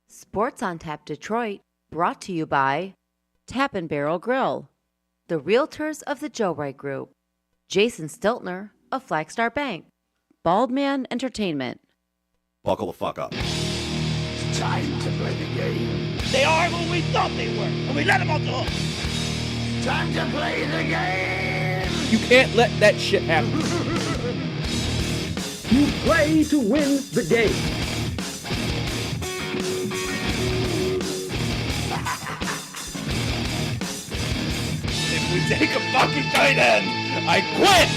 Sports on Tap Detroit, brought to you by Tap and Barrel Grill, the Realtors of the Joe Wright Group, Jason Stiltner of Flagstar Bank, Baldman Entertainment. Buckle the fuck up. It's time to play the game. They are who we thought they were, and we let them off the hook. Time to play the game. You can't let that shit happen. You play to win the game. If we take a fucking tight end, I quit!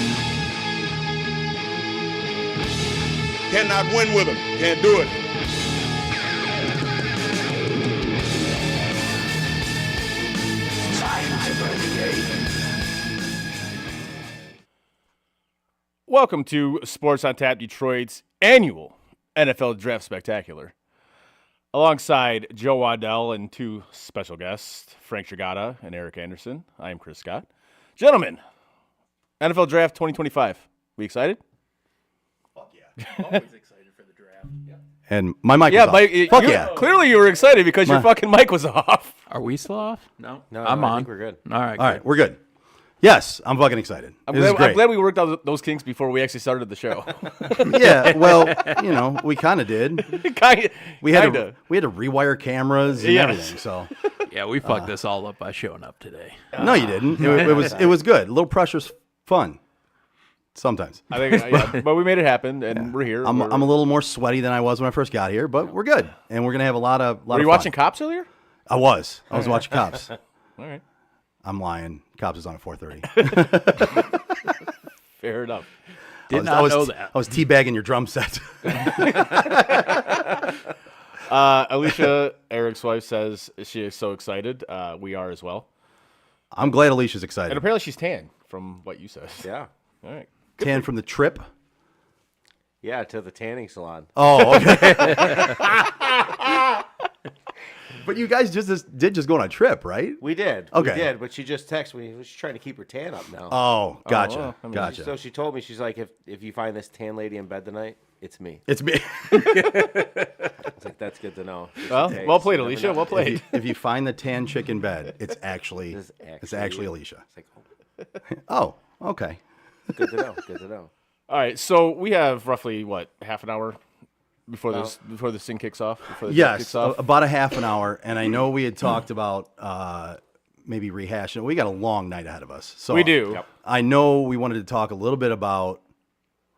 Cannot win with him. Can't do it. Time to play the game. Welcome to Sports on Tap Detroit's annual NFL Draft Spectacular. Alongside Joe Waddell and two special guests, Frank Trigata and Eric Anderson, I am Chris Scott. Gentlemen, NFL Draft 2025. We excited? Fuck yeah. Always excited for the draft. And my mic was off. Fuck yeah. Clearly you were excited because your fucking mic was off. Are we still off? No, I'm on. I think we're good. All right, All right, we're good. Yes, I'm fucking excited. I'm This is great. glad we worked out those kinks before we actually started the show. Yeah, well, you know, we kind of did. We had Kinda. to rewire cameras and Yes. everything. So Yeah, we fucked this all up by showing up today. no, you didn't. It was good. A little pressure's fun. Sometimes. I think, yeah, but we made it happen, and we're here. I'm a little more sweaty than I was when I first got here, but we're good, and we're gonna have a lot of. Were you watching Cops earlier? I was watching Cops. All right. I'm lying. Cops is on at 4:30. Fair enough. Did not know that. I was teabagging your drum set. Alicia, Eric's wife, says she is so excited. We are as well. I'm glad Alicia's excited. And apparently she's tan, from what you said. Yeah. All right. Tan from the trip. Yeah, to the tanning salon. Oh, okay. But you guys did just go on a trip, right? We did. Okay. We did, but she just texted me. She's trying to keep her tan up now. Oh, gotcha. well, I mean, gotcha. So she told me, she's like, if you find this tan lady in bed tonight, it's me. It's me. It's like, that's good to know. Just Well, in case. well played, You never Alicia. know. Well played. If you find the tan chick in bed, it's actually It's Alicia. It's like, Oh, okay. good to know. Good to know. All right, so we have roughly, what, half an hour before this thing kicks off? Before the tape Yes, kicks off? about a half an hour, and I know we had talked about maybe rehashing. We got a long night ahead of us, so We do. Yep. I know we wanted to talk a little bit about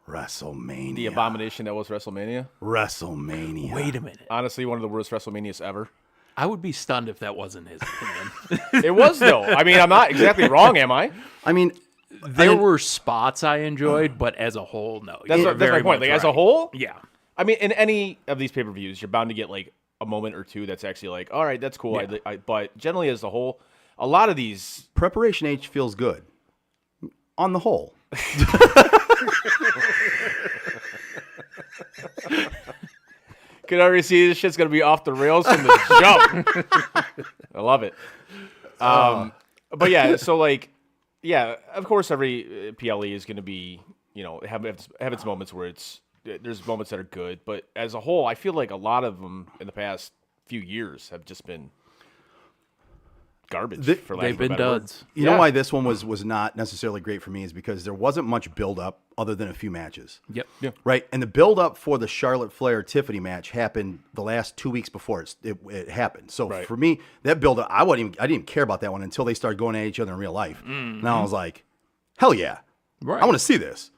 WrestleMania. The abomination that was WrestleMania. WrestleMania. Wait a minute. Honestly, one of the worst WrestleManias ever. I would be stunned if that wasn't his opinion. It was, though. I mean, I'm not exactly wrong, am I? I mean, There were spots I enjoyed, but as a whole, no. That's, You were that's my very point. much Like, as a right. whole, Yeah. I mean, in any of these pay-per-views, you're bound to get, like, a moment or two that's actually like, all right, that's cool. Yeah. But generally, as a whole, a lot of these... Preparation H feels good. On the whole. Could already see this shit's going to be off the rails from the jump. I love it. But yeah, so like, yeah, of course, every PLE is going to be, you know, have its moments where there's moments that are good, but as a whole, I feel like a lot of them in the past few years have just been garbage. For lack They've of a been better word. duds. You know why this one was not necessarily great for me is because there wasn't much build-up other than a few matches. Yep. Yeah. Right? And the build-up for the Charlotte Flair-Tiffany match happened the last 2 weeks before it happened. So Right. for me, that build-up, I didn't even care about that one until they started going at each other in real life. Now I was like, hell yeah. Right. I want to see this.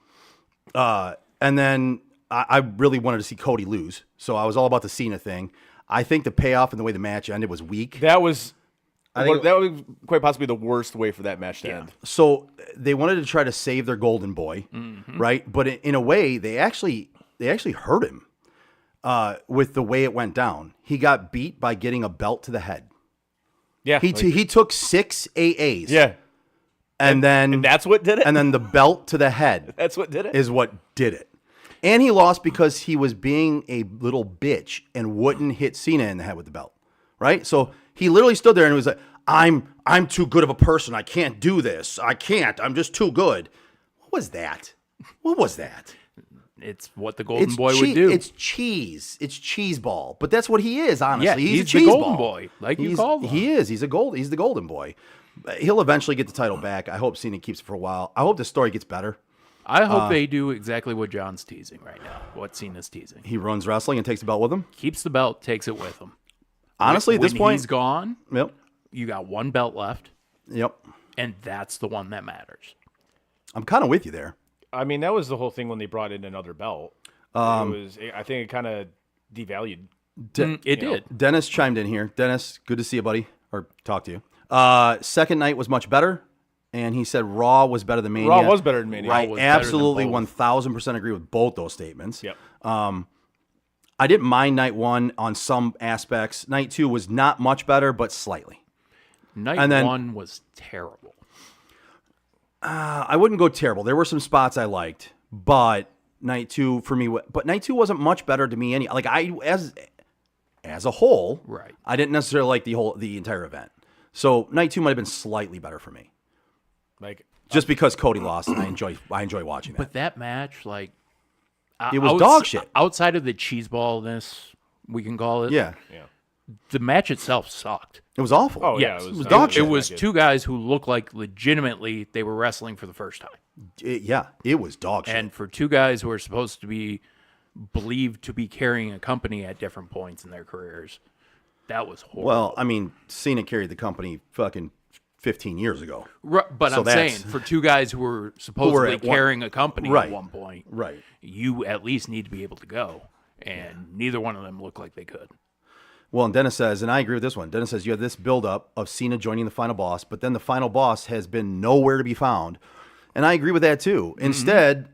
And then I really wanted to see Cody lose. So I was all about the Cena thing. I think the payoff and the way the match ended was weak. That was... think- that was quite possibly the worst way for that match to end. So they wanted to try to save their golden boy, right? But in a way, they actually hurt him with the way it went down. He got beat by getting a belt to the head. Yeah. He took 6 AAs. yeah. And then And that's what did it? and then the belt to the head That's what did it? is what did it. And he lost because he was being a little bitch and wouldn't hit Cena in the head with the belt. Right? So he literally stood there and was like, I'm too good of a person. I can't do this. I can't. I'm just too good. What was that? What was that? It's what the Golden Boy would do. It's cheese. It's cheese ball. But that's what he is, honestly. Yeah, he's a he's the cheese Golden ball. Boy, like you He's- called him. He is. He's the Golden Boy. He'll eventually get the title back. I hope Cena keeps it for a while. I hope the story gets better. I hope they do exactly what John's teasing right now, what Cena's teasing. He runs wrestling and takes the belt with him. Keeps the belt, takes it with him. Honestly, at this When point, he's gone, Yep. you got one belt left, Yep. and that's the one that matters. I'm kind of with you there. I mean, that was the whole thing when they brought in another belt. I think it kind of devalued. It did. Dennis chimed in here. Dennis, good to see you, buddy, or talk to you. Second night was much better, and he said Raw was better than Mania. Raw was better than Mania. I was better than absolutely both. 1,000% agree with both those statements. Yep. I didn't mind night one on some aspects. Night two was not much better, but slightly. Night And then- one was terrible. I wouldn't go terrible. There were some spots I liked, but night two for me. But night two wasn't much better to me. As a whole, Right. I didn't necessarily like the entire event. So night two might have been slightly better for me, Like, just because Cody lost, and I enjoy watching that. But that match, like, It was dog shit. Outside of the cheeseballness, we can call it. Yeah, The match itself sucked. it was awful. oh yeah, Yes. it was dog shit. It was two guys who looked like legitimately they were wrestling for the first time. It was dog shit. And for two guys who are supposed to be believed to be carrying a company at different points in their careers, that was horrible. Well, I mean, Cena carried the company fucking 15 years ago. But so I'm saying that's- for two guys who were supposedly at one- carrying a company Right. at one point, Right. you at least need to be able to go. And neither one of them looked like they could. Well, and Dennis says, and I agree with this one. Dennis says you have this buildup of Cena joining the final boss, but then the final boss has been nowhere to be found. And I agree with that too. Instead,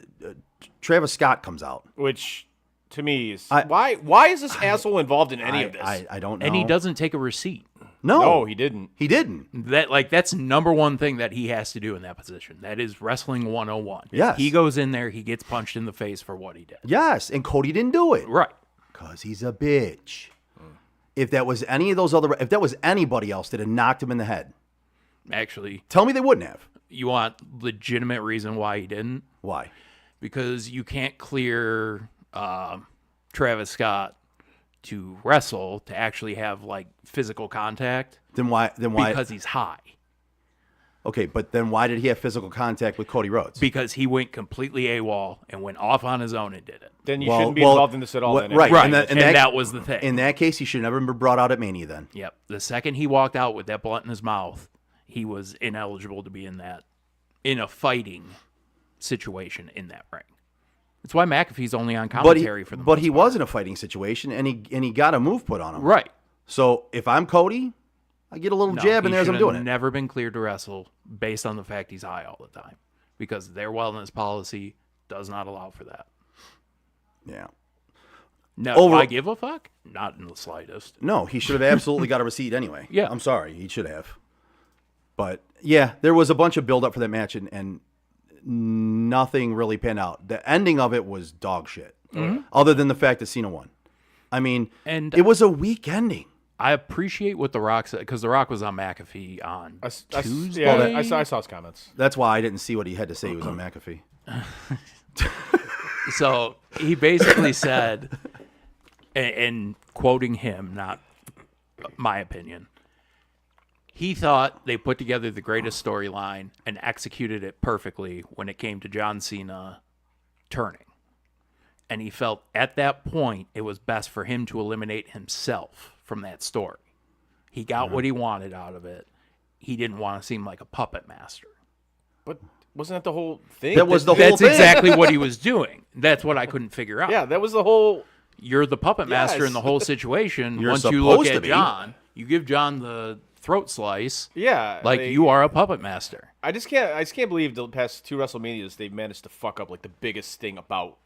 Travis Scott comes out. Which, to me, is why is this asshole involved in any of this? I don't know. And he doesn't take a receipt. No, he didn't. He didn't. That's number one thing that he has to do in that position. That is wrestling 101. Yes. He goes in there, he gets punched in the face for what he did. Yes, and Cody didn't do it. Right. Because he's a bitch. If that was if that was anybody else that had knocked him in the head, Actually, tell me they wouldn't have. you want legitimate reason why he didn't? Why? Because you can't clear Travis Scott to wrestle to actually have like physical contact. Then why? Because he's high. Okay, but then why did he have physical contact with Cody Rhodes? Because he went completely AWOL and went off on his own and did it. Then you shouldn't be involved in this at all. Then, right. Right. And that was the thing. In that case, he should have never been brought out at Mania then. Yep. The second he walked out with that blunt in his mouth, he was ineligible to be in a fighting situation in that ring. That's why McAfee's only on commentary for the But most he part. was in a fighting situation, and he got a move put on him. Right. So if I'm Cody, I get a little jab in there as I'm doing it. Never been cleared to wrestle based on the fact he's high all the time, because their wellness policy does not allow for that. Yeah. No, do I give a fuck? Not in the slightest. No, he should have absolutely got a receipt anyway. Yeah. I'm sorry. He should have. But, yeah, there was a bunch of build-up for that match, and nothing really panned out. The ending of it was dog shit, other than the fact that Cena won. I mean, And it was a weak ending. I appreciate what The Rock said, because The Rock was on McAfee on Tuesday. Yeah, I saw his comments. That's why I didn't see what he had to say. He was on McAfee. So he basically said, and quoting him, not my opinion, he thought they put together the greatest storyline and executed it perfectly when it came to John Cena turning. And he felt at that point it was best for him to eliminate himself from that story. He got what he wanted out of it. He didn't want to seem like a puppet master. But wasn't that the whole thing? That was the whole That's thing. exactly what he was doing. That's what I couldn't figure out. Yeah, that was the whole. You're the puppet master Yes. in the whole situation. You're Once you look supposed to at be. John, you give John the throat slice. Yeah, Like you are a puppet master. I just can't believe the past two WrestleManias they've managed to fuck up like the biggest thing about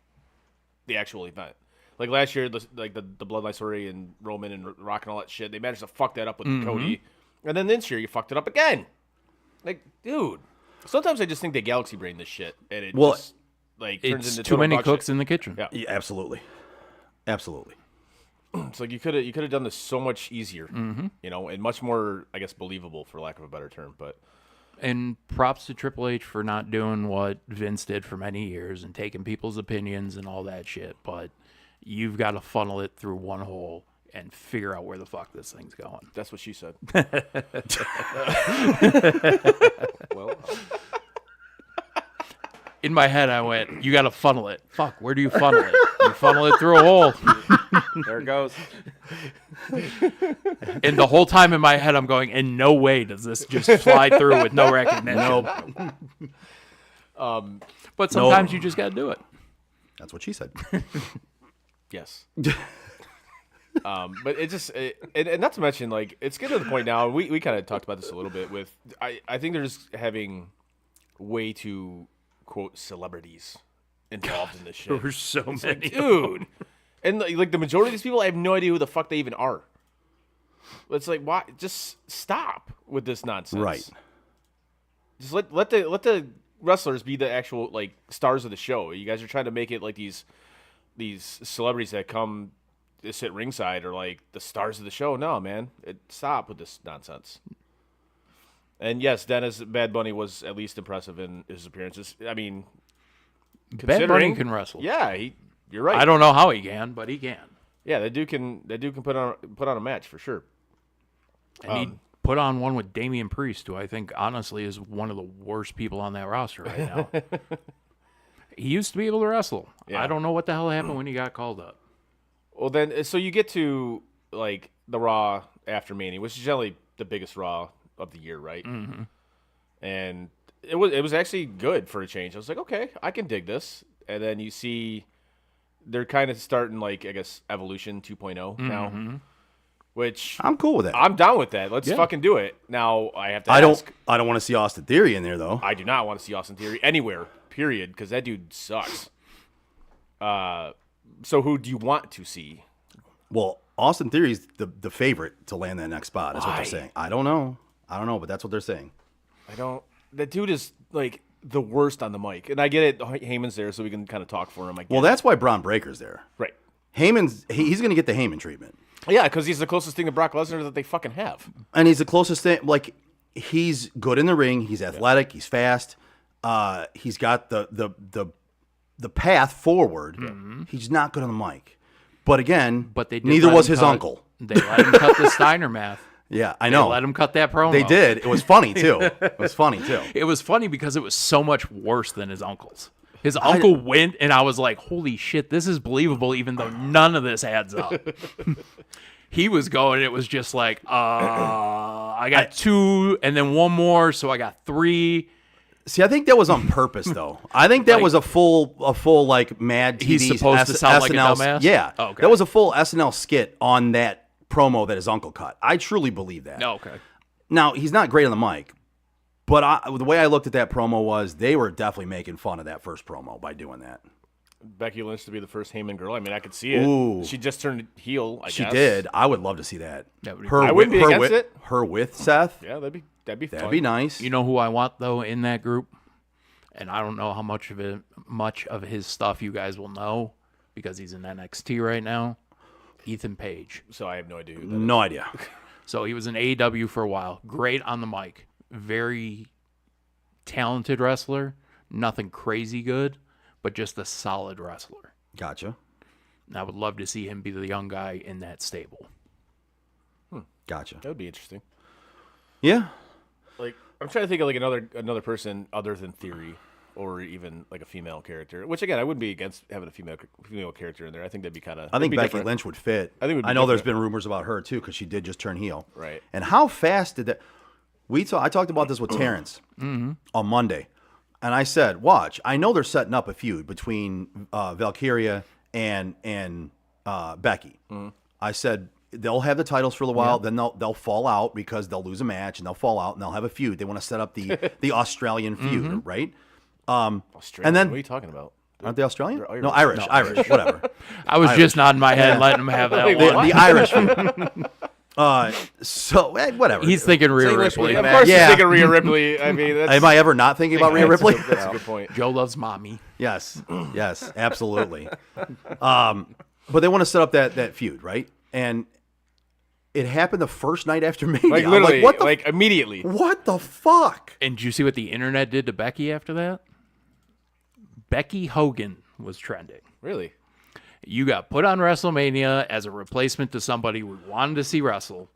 the actual event. Like last year, the Bloodline story and Roman and Rock and all that shit, they managed to fuck that up with Cody. And then this year, you fucked it up again. Like, dude. Sometimes I just think they galaxy brain this shit, and it just like turns It's into too total many dog cooks shit. in the kitchen. Yeah. Yeah, absolutely. Absolutely. It's like you could have done this so much easier, and much more, I guess, believable for lack of a better term. But And props to Triple H for not doing what Vince did for many years and taking people's opinions and all that shit. But you've got to funnel it through one hole and figure out where the fuck this thing's going. that's what she said. Well, In my head, I went, you got to funnel it. Fuck, where do you funnel it? You funnel it through a hole. There it goes. And the whole time in my head, I'm going, in no way does this just fly through with no recognition. But sometimes you just got to do it. That's what she said. yes. But it just, and not to mention, like, it's getting to the point now. We kind of talked about this a little bit with. I think they're just having way too quote celebrities involved in this shit. There's so many. Dude. And like the majority of these people, I have no idea who the fuck they even are. It's like, why? Just stop with this nonsense. Right. Just let the wrestlers be the actual like stars of the show. You guys are trying to make it like these celebrities that come to sit ringside are like the stars of the show. No, man, stop with this nonsense. And yes, Dennis Bad Bunny was at least impressive in his appearances. I mean, Bad Bunny considering- can wrestle. Yeah, you're right. I don't know how he can, but he can. Yeah, that dude can put on a match for sure. And he put on one with Damian Priest, who I think honestly is one of the worst people on that roster right now. He used to be able to wrestle. Yeah. I don't know what the hell happened when he got called up. Well, then, so you get to like the Raw after Mania, which is generally the biggest Raw of the year, right? Mm-hmm. And it was actually good for a change. I was like, okay, I can dig this. And then you see they're kind of starting like I guess Evolution 2.0 now. which I'm cool with that. I'm down with that. Let's Yeah. fucking do it. Now I have to I ask. don't want to see Austin Theory in there though. I do not want to see Austin Theory anywhere, period, because that dude sucks. So who do you want to see? Well, Austin Theory's the favorite to land that next spot. Is what Why? they're saying. I don't know, but that's what they're saying. That dude is like the worst on the mic. And I get it, Heyman's there, so we can kind of talk for him. I get Well, that's why Braun Breaker's there. right. He's going to get the Heyman treatment. Yeah, because he's the closest thing to Brock Lesnar that they fucking have. And he's the closest thing. Like, he's good in the ring. He's athletic. He's fast. He's got the path forward. He's not good on the mic. But again, But they did neither let was him his cut- uncle. They let him cut the Steiner math. Yeah, I They know. let him cut that promo. They did. It was funny too. It was funny too. It was funny because it was so much worse than his uncle's. His uncle went, and I was like, holy shit, this is believable, even though none of this adds up. He was going, it was just like, I got 2, and then 1 more, so I got 3. See, I think that was on purpose, though. I think that Like- was a full like Mad TV. He's supposed to sound like a SNL dumbass? Yeah, Oh, okay. that was a full SNL skit on that promo that his uncle cut. I truly believe that. Oh, okay. Now he's not great on the mic, but the way I looked at that promo was they were definitely making fun of that first promo by doing that. Becky Lynch to be the first Heyman girl. I mean, I could see it. Ooh. She just turned heel, I She guess. did. I would love to see that. That would be Her I with- wouldn't be her against with, it. Her with Seth. Yeah, that'd be That'd fun. be nice. You know who I want, though, in that group? And I don't know how much of his stuff you guys will know because he's in NXT right now. Ethan Page. So I have no idea who that No idea. So he was in AEW for a while. Great on the mic. Very talented wrestler. Nothing crazy good, but just a solid wrestler. Gotcha. And I would love to see him be the young guy in that stable. Gotcha. That would be interesting. Yeah. Like, I'm trying to think of like another person other than Theory, or even like a female character. Which again, I wouldn't be against having a female character in there. I think that'd be kind of. I think Becky Lynch would fit. I think it would be know there's different. been rumors about her too because she did just turn heel. Right. And how fast did that? I talked about this with Terrence on Monday, and I said, "Watch, I know they're setting up a feud between Valkyria and Becky." I said they'll have the titles for a while, then they'll fall out because they'll lose a match and they'll fall out and they'll have a feud. They want to set up the Australian feud, right? Australia. And then- what are you talking about? Aren't they Australian? They're No, Irish, whatever. I was just nodding my head, letting him have that the, one. the Irish feud. Whatever. He's thinking Rhea Ripley. Of course, Yeah. he's thinking Rhea Ripley. I mean, that's, Am I ever not thinking about Rhea Ripley? That's a good point. Joe loves mommy. Yes, absolutely. But they want to set up that feud, right? And it happened the first night after Mania. Like I'm literally, what the like immediately. what the fuck? And did you see what the internet did to Becky after that? Becky Hogan was trending. Really? You got put on WrestleMania as a replacement to somebody we wanted to see wrestle.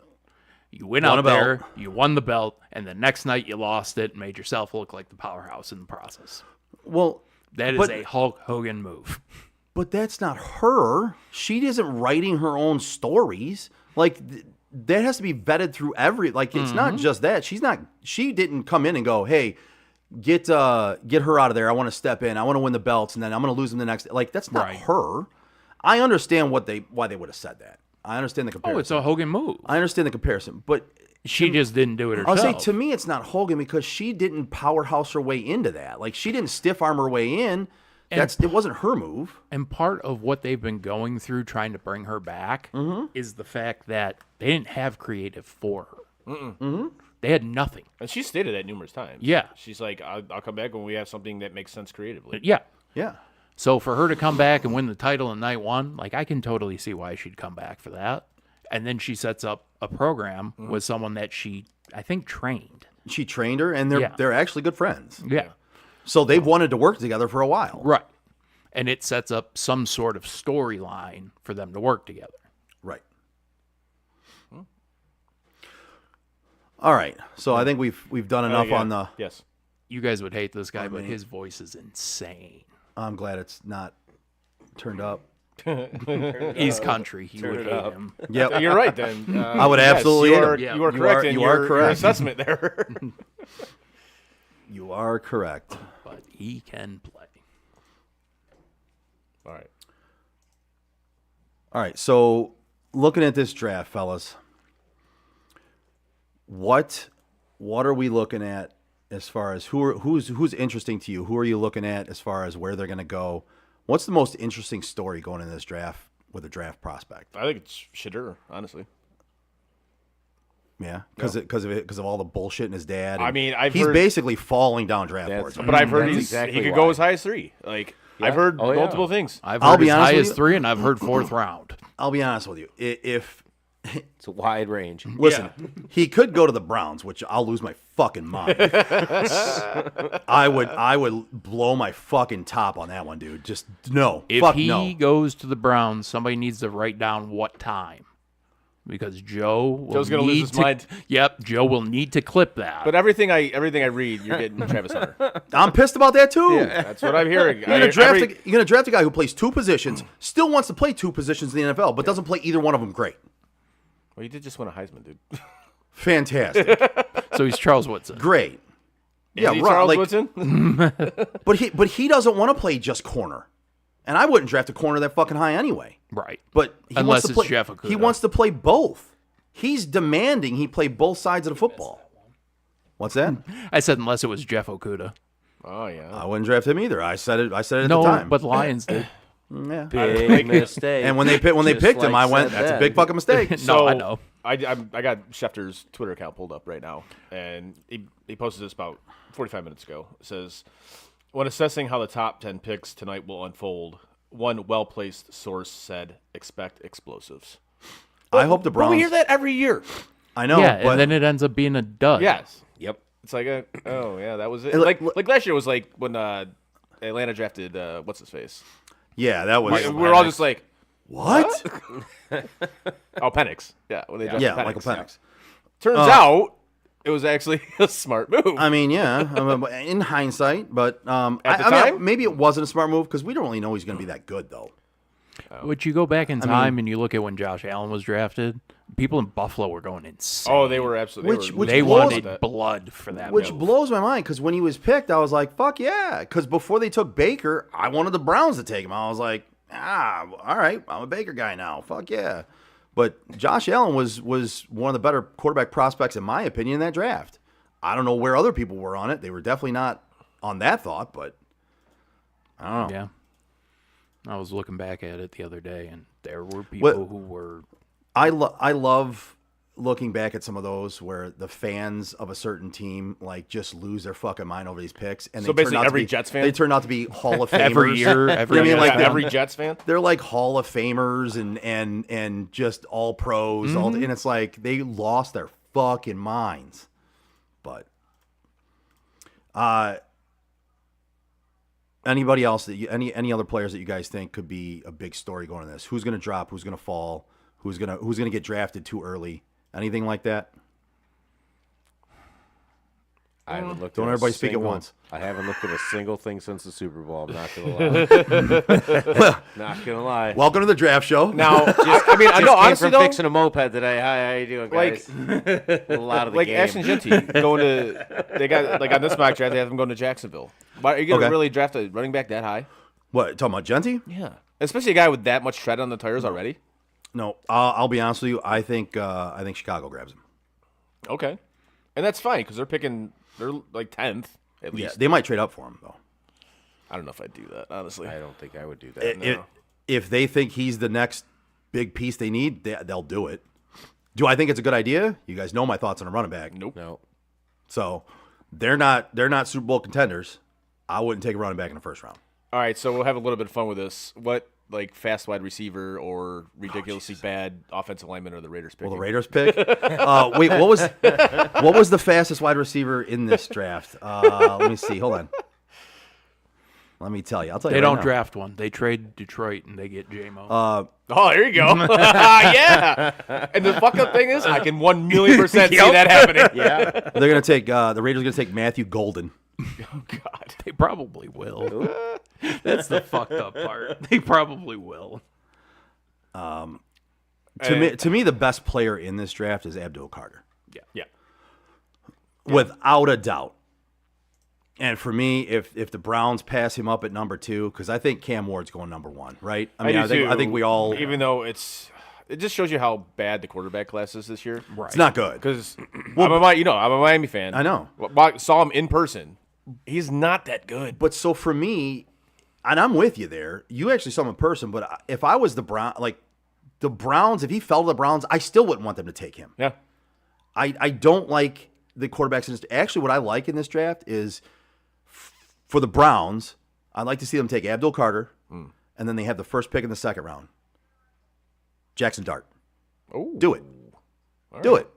You went Won out a belt. there, you won the belt, and the next night you lost it and made yourself look like the powerhouse in the process. Well, That is but, a Hulk Hogan move. but that's not her. She isn't writing her own stories. Like that has to be vetted through it's not just that. She didn't come in and go, "Hey, get her out of there. I want to step in. I want to win the belts and then I'm going to lose them the next." Like that's not Right. her. I understand why they would have said that. I understand the comparison. Oh, it's a Hogan move. I understand the comparison, but She just didn't do it I'll herself. say to me, it's not Hogan because she didn't powerhouse her way into that. Like she didn't stiff arm her way in. It wasn't her move. And part of what they've been going through trying to bring her back is the fact that they didn't have creative for her. They had nothing. And she stated that numerous times. Yeah. She's like, I'll come back when we have something that makes sense creatively. Yeah. Yeah. So for her to come back and win the title in night one, like I can totally see why she'd come back for that. And then she sets up a program with someone that she, I think, trained. She trained her, and Yeah. they're actually good friends. Yeah. So they've wanted to work together for a while. Right. And it sets up some sort of storyline for them to work together. Right. All right. So I think we've done enough Yeah. on the. Yes. You guys would hate this guy, but his voice is insane. I'm glad it's not turned up. East Country, he would hate him. Yep. You're right then. I would yes, absolutely you hate are, him. Yeah. you are You correct are- in you are your correct. assessment there. You are correct. But he can play. All right. All right. So looking at this draft, fellas, what are we looking at as far as who's interesting to you? Who are you looking at as far as where they're going to go? What's the most interesting story going into this draft with a draft prospect? I think it's Shadur, honestly. Yeah, because of all the bullshit in his dad. I mean, he's basically falling down draft That's- boards. But I've heard That's he exactly could why. go as high as 3. Like I've heard Oh, yeah. multiple things. I've I'll heard be as honest high with as you. 3, and I've heard 4th round. I'll be honest with you. If It's a wide range. listen, he could go to the Browns, which I'll lose my fucking mind. I would blow my fucking top on that one, dude. Just no. If Fuck he no. goes to the Browns, somebody needs to write down what time. Because Joe's Joe's gonna lose his mind. Yep, Joe will need to clip that. But everything I read, you're getting Travis Hunter. I'm pissed about that too. That's what I'm hearing. You're gonna draft a guy who plays 2 positions, still wants to play 2 positions in the NFL, but doesn't play either one of them great. Well, you did just win a Heisman, dude. Fantastic. So he's Charles Woodson. Great. Is he Charles Woodson? But he doesn't want to play just corner. And I wouldn't draft a corner that fucking high anyway. Right. But he Unless wants to it's play, Jeff Okudah. he wants to play both. He's demanding he play both sides of the football. What's that? I said unless it was Jeff Okuda. Oh yeah. I wouldn't draft him either. I said it at No, the time. but the Lions did. Yeah. Big mistake. And when they Just picked him, like I went, said that's a then. big fucking mistake. No, I know. I got Schefter's Twitter account pulled up right now, and he posted this about 45 minutes ago. It says, when assessing how the top 10 picks tonight will unfold, one well-placed source said, expect explosives. I hope the Bro, Browns. we hear that every year. I know, Yeah, but and then it ends up being a dud. Yes. Yep. It's like, oh, yeah, that was it. And Like last year was like when Atlanta drafted, what's his face? yeah, that was. We were all just like, what? oh, Penix. Yeah, when they drafted Yeah, Penix. Michael Penix. Turns out it was actually a smart move. I mean, yeah, in hindsight, but At the I mean, time? maybe it wasn't a smart move because we don't really know he's going to be that good, though. Would you go back in time and you look at when Josh Allen was drafted? People in Buffalo were going insane. Oh, they were absolutely. Which they blows- wanted blood for that Which move. blows my mind because when he was picked, I was like, fuck yeah. Because before they took Baker, I wanted the Browns to take him. I was like, all right, I'm a Baker guy now. Fuck yeah. But Josh Allen was one of the better quarterback prospects, in my opinion, in that draft. I don't know where other people were on it. They were definitely not on that thought, but I don't know. Yeah. I was looking back at it the other day, and there were people who were. I love looking back at some of those where the fans of a certain team like just lose their fucking mind over these picks, and So they turn basically out to every be, Jets fan? They turn out to be Hall of Famers Every year, every I mean, year. like every Jets fan. they're like Hall of Famers and just all pros, and it's like they lost their fucking minds. But anybody else that any other players that you guys think could be a big story going to this? Who's going to drop? Who's going to fall? Who's going to get drafted too early? Anything like that? I haven't looked. Don't at a everybody speak at single- once. I haven't looked at a single thing since the Super Bowl. I'm not gonna lie. Not gonna lie. Welcome to the draft show. Now, I mean, I know Just came honestly from though, fixing a moped today. Hi, how you doing, guys? A lot of the like game. Ashton Genty going to, they got like on this mock draft, they have him going to Jacksonville. Why are you going to Okay. really draft a running back that high? What, talking about Genty? Yeah, especially a guy with that much tread on the tires already. No, I'll be honest with you. I think Chicago grabs him. Okay, and that's fine because they're like 10th at Yeah, least. they might trade up for him though. I don't know if I'd do that honestly. I don't think I would do that. If they think he's the next big piece they need, they'll do it. Do I think it's a good idea? You guys know my thoughts on a running back. Nope. No. So they're not Super Bowl contenders. I wouldn't take a running back in the first round. All right, so we'll have a little bit of fun with this. What like fast wide receiver or ridiculously bad offensive lineman are the Raiders picking? Well, the Raiders pick. Wait, what was the fastest wide receiver in this draft? Let me see. Hold on. Let me tell you. I'll tell you. They right don't now. draft one. They trade Detroit and they get J-Mo. Oh, there you go. Yeah. And the fuck up thing is, I can 1,000,000% see that happening. Yeah. They're gonna take the Raiders. Are gonna take Matthew Golden. Oh God. They probably will. That's the fucked up part. They probably will. To me, the best player in this draft is Abdul Carter, Yeah. without a doubt. And for me, if the Browns pass him up at number 2, because I think Cam Ward's going number 1, right? I mean, do I think too, we all. even though it's it just shows you how bad the quarterback class is this year. Right. It's not good. Because I'm a Miami fan. I know. Saw him in person. He's not that good. But so for me, and I'm with you there. You actually saw him in person, but if I was the Browns, if he fell to the Browns, I still wouldn't want them to take him. Yeah. I don't like the quarterbacks in this. Actually, what I like in this draft is for the Browns, I'd like to see them take Abdul Carter, and then they have the first pick in the second round. Jackson Dart. Oh. Do it. Do it.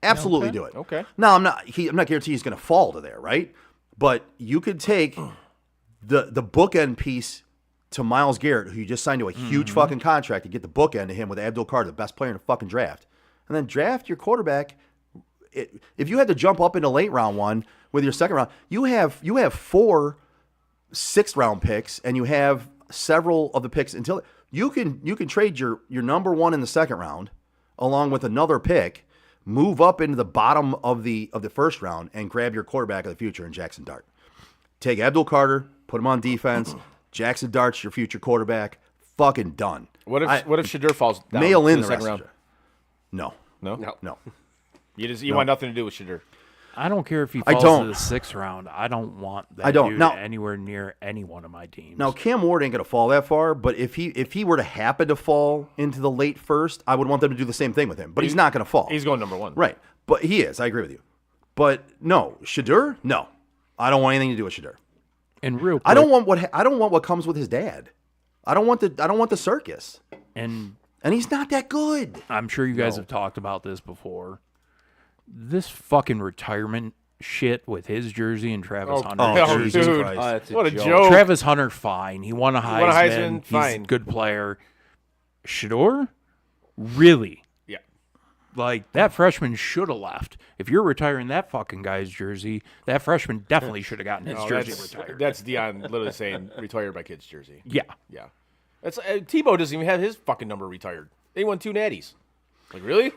Absolutely do it. Okay. Now, I'm not guaranteeing he's going to fall to there, right? But you could take the bookend piece to Myles Garrett, who you just signed to a huge fucking contract, to get the bookend to him with Abdul Carter, the best player in the fucking draft. And then draft your quarterback. If you had to jump up into late round one with your second round, you have 4 sixth-round picks, and you have several of the picks until you can trade your number 1 in the second round along with another pick, move up into the bottom of the first round, and grab your quarterback of the future in Jackson Dart. Take Abdul Carter, put him on defense. Jackson Dart's your future quarterback. Fucking done. What if Shadur falls down Mail in to the second rest. round? No. No. You want nothing to do with Shadur. I don't care if he I falls don't. to the 6th round. I don't want that I don't. dude Now- anywhere near any one of my teams. Now Cam Ward ain't gonna fall that far, but if he were to happen to fall into the late first, I would want them to do the same thing with him. But he's not gonna fall. He's going number 1. Right. But he is. I agree with you. But no, Shadur, no. I don't want anything to do with Shadur. And real quick, I don't want what comes with his dad. I don't want the circus. and And he's not that good. I'm sure you guys have talked about this before. This fucking retirement shit with his jersey and Travis Hunter's Oh, jersey. Jesus dude. Christ. That's What a joke. joke. Travis Hunter, fine. He won a Heisman. won a Heisman, He's fine. a good player. Shador? Really? Yeah. Like, that freshman should have left. If you're retiring that fucking guy's jersey, that freshman definitely should have gotten his jersey retired. That's Dion literally saying retired my kid's jersey. Yeah. Yeah. That's Tebow doesn't even have his fucking number retired. They won 2 natties. Like, really?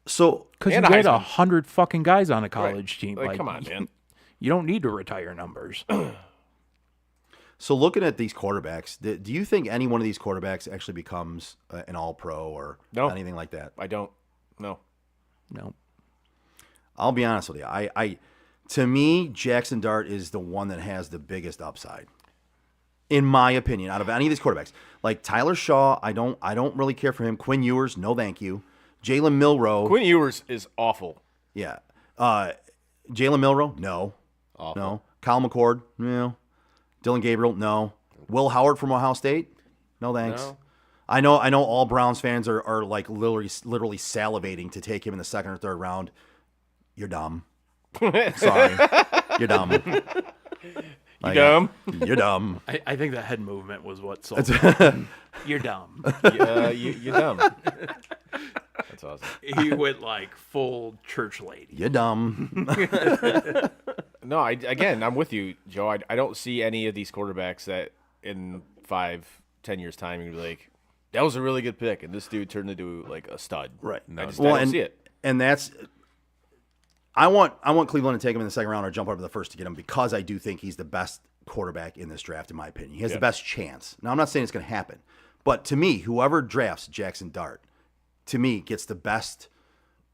So Because you And a had Heisman. 100 fucking guys on a college team. Like, come on, man. You don't need to retire numbers. So looking at these quarterbacks, do you think any one of these quarterbacks actually becomes an All-Pro or No. anything like that? I don't. No. No. I'll be honest with you. To me, Jackson Dart is the one that has the biggest upside, in my opinion, out of any of these quarterbacks. Like Tyler Shaw, I don't really care for him. Quinn Ewers, no thank you. Jalen Milroe, Quinn Ewers is awful. yeah. Jalen Milroe, no. Awful. No. Kyle McCord, no. Dylan Gabriel, no. Will Howard from Ohio State, no thanks. No. I know all Browns fans are like literally salivating to take him in the second or third round. You're dumb. Sorry. You're dumb. You dumb? You're dumb. I think that head movement was what sold You're dumb. You're dumb. That's awesome. He went like full church lady. You're dumb. No, I'm with you, Joe. I don't see any of these quarterbacks that in 5-10 years' time you're gonna be like, that was a really good pick, and this dude turned into like a stud. Right. I don't see it. And that's I want Cleveland to take him in the second round or jump over the first to get him because I do think he's the best quarterback in this draft, in my opinion. He has the best chance. Now, I'm not saying it's going to happen, but to me, whoever drafts Jackson Dart, to me, gets the best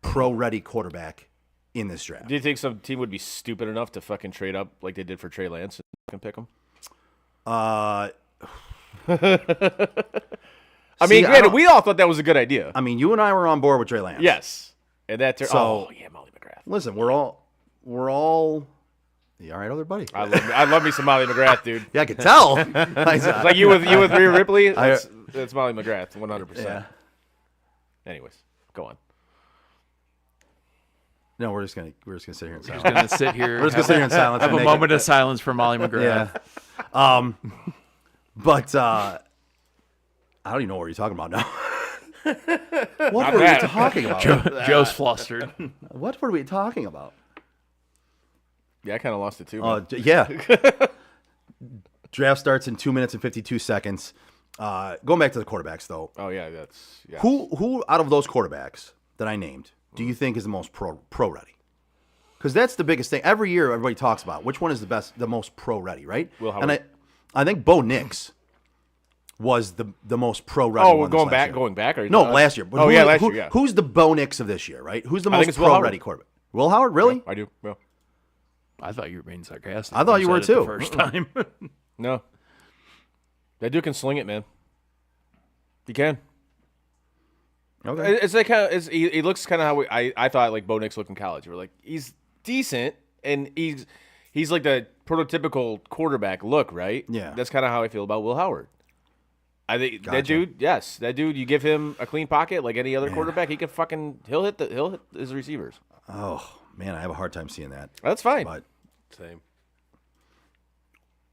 pro-ready quarterback in this draft. Do you think some team would be stupid enough to fucking trade up like they did for Trey Lance and fucking pick him? I mean, granted, we all thought that was a good idea. I mean, you and I were on board with Trey Lance. Yes. And that So- Molly McGrath. Listen, we're all. You all right over there, buddy? I love me some Molly McGrath, dude. Yeah, I could tell. Like you with Rhea Ripley, that's Molly McGrath, 100%. Yeah. Anyways, go on. No, we're just gonna sit here in silence. Gonna sit here. We're just gonna sit here in silence. Have and a make moment of silence for Molly McGrath. Yeah. But I don't even know what you're talking about now. What were we bad. talking about? Joe's flustered. What were we talking about? Yeah, I kind of lost it too. man. Yeah. Draft starts in 2 minutes and 52 seconds. Going back to the quarterbacks, though. Oh yeah, yeah. Who out of those quarterbacks that I named do you think is the most pro ready? Because that's the biggest thing. Every year, everybody talks about which one is the most pro ready, right? Will Howard. And I think Bo Nix was the most pro-ready Oh, one. going this back, last year. going back. Or No, last year. But Oh, yeah, last year. Yeah, Who's the Bo Nix of this year? Right? Who's the I think most it's Will Howard. pro-ready quarterback? Will Howard, really? I do. Yeah. I thought you were being sarcastic. I thought you were said it too. the first time. No, that dude can sling it, man. He can. Okay. It's like he looks kind of how I thought like Bo Nix looked in college. We're like he's decent and he's like the prototypical quarterback look, right? Yeah. That's kind of how I feel about Will Howard. I think Gotcha. that dude, yes, that dude. You give him a clean pocket like any other quarterback, he can he'll hit his receivers. Oh man, I have a hard time seeing that. That's fine. But Same.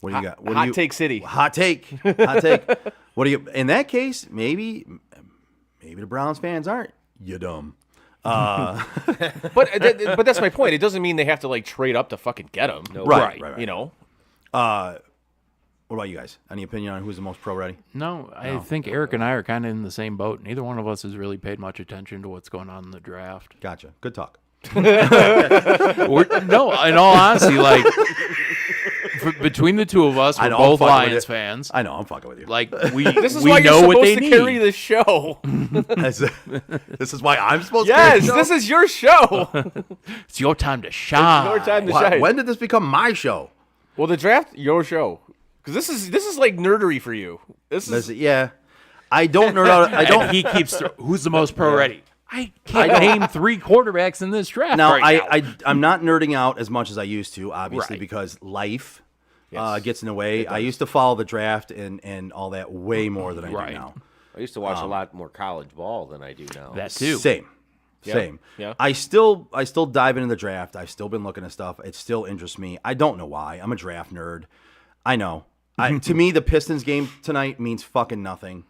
what do you got? What Hot do you, take city. Hot take. Hot take. What do you? In that case, maybe the Browns fans aren't you dumb. But that's my point. It doesn't mean they have to like trade up to fucking get him. No, Right. You know. What about you guys? Any opinion on who's the most pro-ready? No, I think Eric and I are kind of in the same boat. Neither one of us has really paid much attention to what's going on in the draft. Gotcha. Good talk. No, in all honesty, like between the two of us, I we're know, I'm both fucking with Lions you. fans. I know. I'm fucking with you. Like we This is we why know you're what supposed they to need. carry the show. This is why I'm supposed to. carry Yes, the show? this is your show. It's your time to shine. Your time to Why- shine. When did this become my show? Well, the draft, your show, because this is like nerdery for you. This is Yeah, I don't nerd out. I don't. And he keeps. Who's the most pro ready? I can't name 3 quarterbacks in this draft. Now, right now. I'm not nerding out as much as I used to, obviously, Right. because life Yes. gets in the way. I used to follow the draft and all that way more than I Right. do now. I used to watch a lot more college ball than I do now. that too. Same. Same. Yeah. I still dive into the draft. I've still been looking at stuff. It still interests me. I don't know why. I'm a draft nerd. I know. To me, the Pistons game tonight means fucking nothing.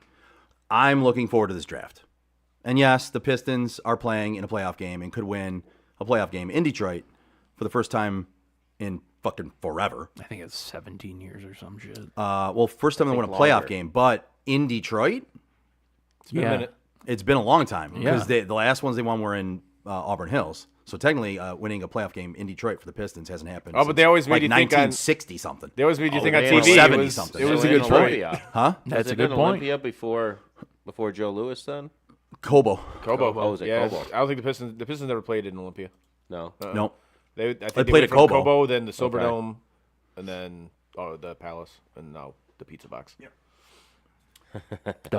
I'm looking forward to this draft. And yes, the Pistons are playing in a playoff game and could win a playoff game in Detroit for the first time in fucking forever. I think it's 17 years or some shit. Well, first time they won a think playoff longer. game, but in Detroit, it's been a minute. it's been a long time because Yeah. the last ones they won were in Auburn Hills. So technically, winning a playoff game in Detroit for the Pistons hasn't happened. Oh, but they always since, made like you think on- 1960 something. They always made you think on they TV. were 70 it was, something. It was They a were good in point. Olympia. Huh? That's Has a it good been point. Olympia before Joe Louis then? Kobo. Kobo. Oh, was it yeah, Kobo? I don't think the Pistons never played in Olympia. No. Nope. I think They they played went at from Kobo. Kobo, then the Silverdome, and then the Palace, and now the Pizza Box. I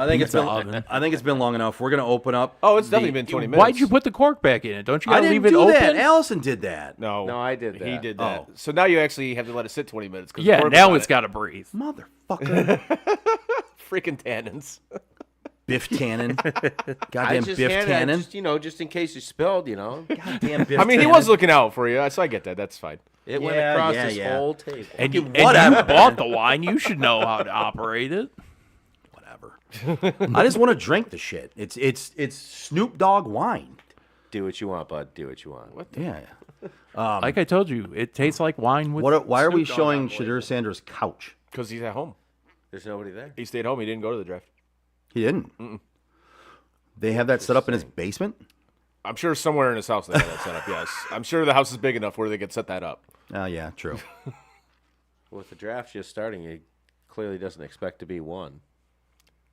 think it's pizza oven. been. I think it's been long enough. We're gonna open up. Oh, it's definitely been 20 minutes. Why'd you put the cork back in it? Don't you I gotta didn't leave it do open? that. Allison did that. No, No, I did He that. did that. Oh. So now you actually have to let it sit 20 minutes. 'cause the Yeah, cork now was it's on got to breathe. Motherfucker. it. Freaking tannins. Biff Tannen. I Goddamn just Biff had it, Tannen. just in case you spilled, Goddamn Biff I mean, he Tannen. was looking out for you, so I get that. That's fine. It went Yeah, across yeah, this yeah. whole table. And you whatever, bought the wine. You should know how to operate it. Whatever. I just want to drink the shit. It's Snoop Dogg wine. Do what you want, bud. Do what you want. What? Yeah. Like I told you, it tastes like wine with. Why are we Snoop Dogg showing on board. Shadur Sanders' couch? Because he's at home. There's nobody there. He stayed home. He didn't go to the draft. He didn't. They have that set up in his basement. I'm sure somewhere in his house they have that set up, yes. I'm sure the house is big enough where they could set that up. Oh yeah, true. Well, with the draft just starting, he clearly doesn't expect to be one.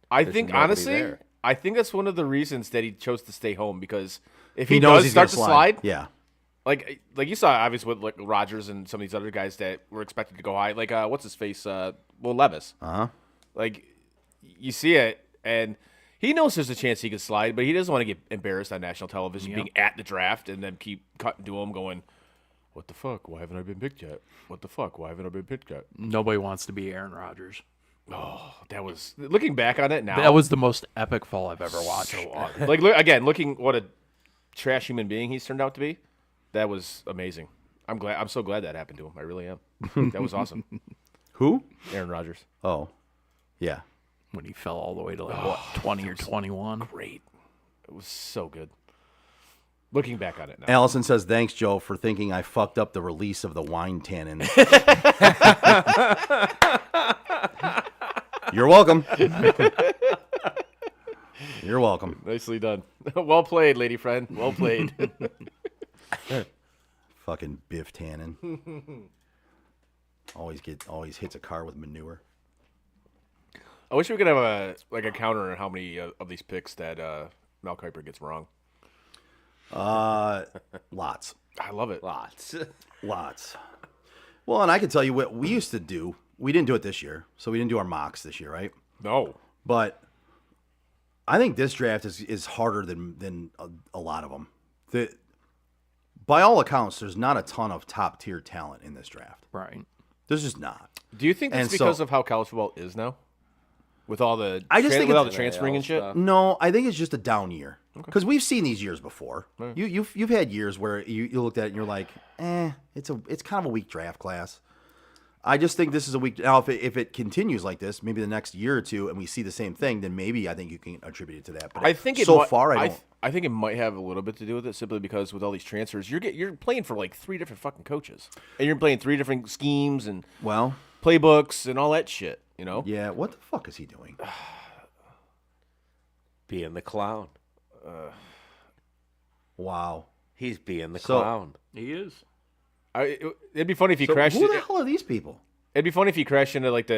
I There's think, nobody honestly, there. I think that's one of the reasons that he chose to stay home because if He he, knows does he's start gonna to slide, Yeah. like you saw, obviously with like Rodgers and some of these other guys that were expected to go high, like what's his face, Will Levis. Like you see it, and he knows there's a chance he could slide, but he doesn't want to get embarrassed on national television being at the draft and then keep cutting to him, going, "What the fuck? Why haven't I been picked yet? What the fuck? Why haven't I been picked yet?" Nobody wants to be Aaron Rodgers. Oh, that was looking back on it now. That was the most epic fall I've ever watched. like looking what a trash human being he's turned out to be. That was amazing. I'm so glad that happened to him. I really am. That was awesome. Who? Aaron Rodgers. Oh, yeah. When he fell all the way to like what 20 or 21. Great. It was so good. Looking back on it now. Allison says, "Thanks, Joe, for thinking I fucked up the release of the wine tannin." You're welcome. You're welcome. Nicely done. Well played, lady friend. Well played. Fucking Biff Tannen. Always hits a car with manure. I wish we could have a counter on how many of these picks that Mel Kiper gets wrong. Lots. I love it. Lots. Well, and I can tell you what we used to do. We didn't do it this year, so we didn't do our mocks this year, right? No. But I think this draft is harder than a lot of them. By all accounts, there's not a ton of top tier talent in this draft. Right. There's just not. Do you think that's And because so- of how college football is now? With all the I just think with all the it's- transferring and shit? No, I think it's just a down year. Because we've seen these years before. You've had years where you looked at it and you're like, it's kind of a weak draft class. I just think this is a weak. Now, if it continues like this, maybe the next year or two, and we see the same thing, then maybe I think you can attribute it to that. But I think far, I don't. I think it might have a little bit to do with it, simply because with all these transfers, you're playing for like 3 different fucking coaches, and you're playing 3 different schemes and playbooks and all that shit. You know? Yeah. What the fuck is he doing? Being the clown. Wow. He's being the So- clown. He is. It'd be funny if he So crashed. who the hell are these people? It'd be funny if he crashed into like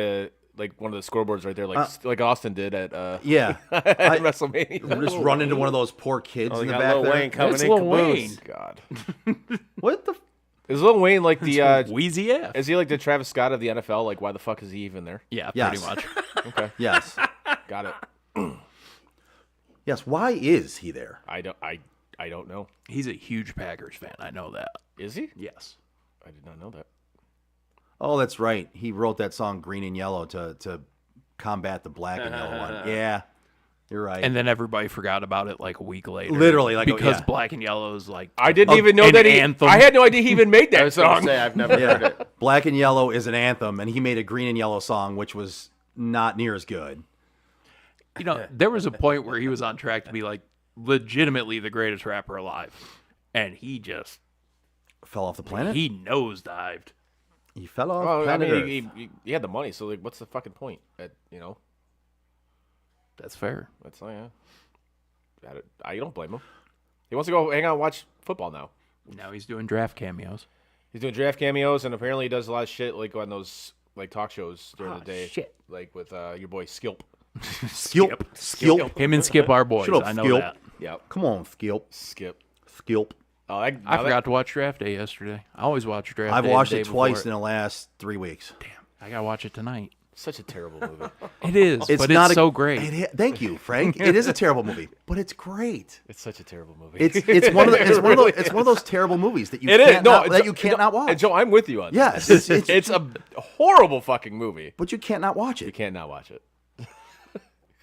one of the scoreboards right there, like Austin did at Yeah. at WrestleMania. Just run into one of those poor kids Oh, in they the got back Lil there. Wayne coming That's in Lil caboose. Wayne. God, What the? is Lil Wayne like the? Wheezy F. Is he like the Travis Scott of the NFL? Like, why the fuck is he even there? Yeah, Yes. pretty much. Okay, Yes. got it. Yes. Why is he there? I don't know. He's a huge Packers fan. I know that. Is he? Yes. I did not know that. Oh, that's right. He wrote that song "Green and Yellow" to combat the black and yellow one. Yeah, you're right. And then everybody forgot about it like a week later. Literally, like, because yeah. Black and Yellow is like I didn't even know an that anthem. I had no idea he even made I that was going song. to say, I've never heard it. Black and Yellow is an anthem, and he made a Green and Yellow song, which was not near as good. You know, there was a point where he was on track to be like legitimately the greatest rapper alive, and he just Fell off the planet. he nosedived. He fell off Well, I planet Earth. mean, he had the money, so like, what's the fucking point? That's fair. That's yeah. I don't blame him. He wants to go hang out and watch football now. Now he's doing draft cameos. He's doing draft cameos, and apparently he does a lot of shit like on those like talk shows during the day. Shit. Like with your boy Skilp. Skilp. Him and Skip are boys. Shut up, I know Skilp. that. Yep. Come on, Skilp. Skip. Skilp. Oh, I forgot to watch draft day yesterday. I always watch draft I've day. watched the day it twice before in the last 3 weeks. I gotta watch it tonight. Such a terrible movie. It is, but it's so great. Thank you, Frank. It is a terrible movie, but it's great. It's such a terrible movie. It's one of those terrible movies that you It is. can't No, not, it's- that you can't not watch. And Joe, I'm with you on Yes, that. it's- It's a horrible fucking movie. but you can't not watch You it. can't not watch it.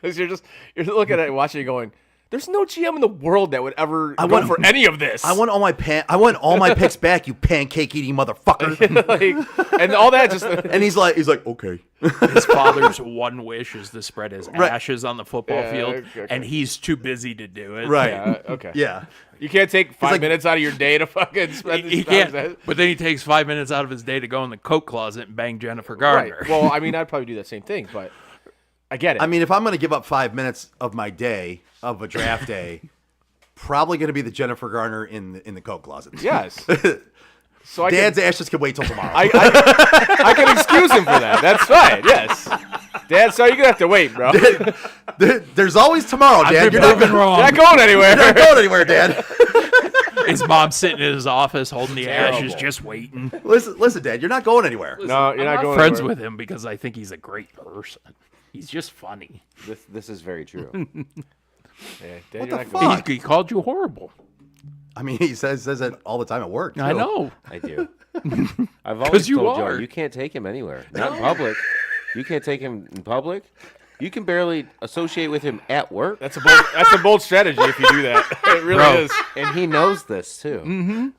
Because you're looking at it and watching it going, there's no GM in the world that would ever go for any of this. I want all my picks back, you pancake eating motherfucker. like, and all that just And he's like, okay. His father's one wish is to spread his Right. ashes on the football Yeah, field, okay. and he's too busy to do it. Right. yeah, okay. Yeah. You can't take 5 like- minutes out of your day to fucking spread He this can't, but then he takes 5 minutes out of his day to go in the coat closet and bang Jennifer Right. Garner. Well, I mean, I'd probably do that same thing, but I get it. I mean, if I'm going to give up 5 minutes of my day, of a draft day, probably going to be the Jennifer Garner in the coat closet. yes. So I Dad's can, ashes can wait till tomorrow. I can excuse him for that. That's fine. Yes. Dad, so you're gonna have to wait, bro. You're There's always tomorrow, Dad. I've You're been not, proven wrong. not going anywhere. you're not going anywhere, Dad. His mom's sitting in his office holding the Terrible. ashes, just waiting. listen, Dad. You're not going anywhere. No, you're I'm not going friends anywhere. with him because I think he's a great person. He's just funny. This is very true. Yeah, Dad, What you're the not going. fuck? He called you horrible. I mean, he says it all the time at work. I too. know. I do. I've always you told are. Joe, you can't take him anywhere. Not in public. You can't take him in public. You can barely associate with him at work. That's a bold strategy if you do that. It really Bro. is. And he knows this, too.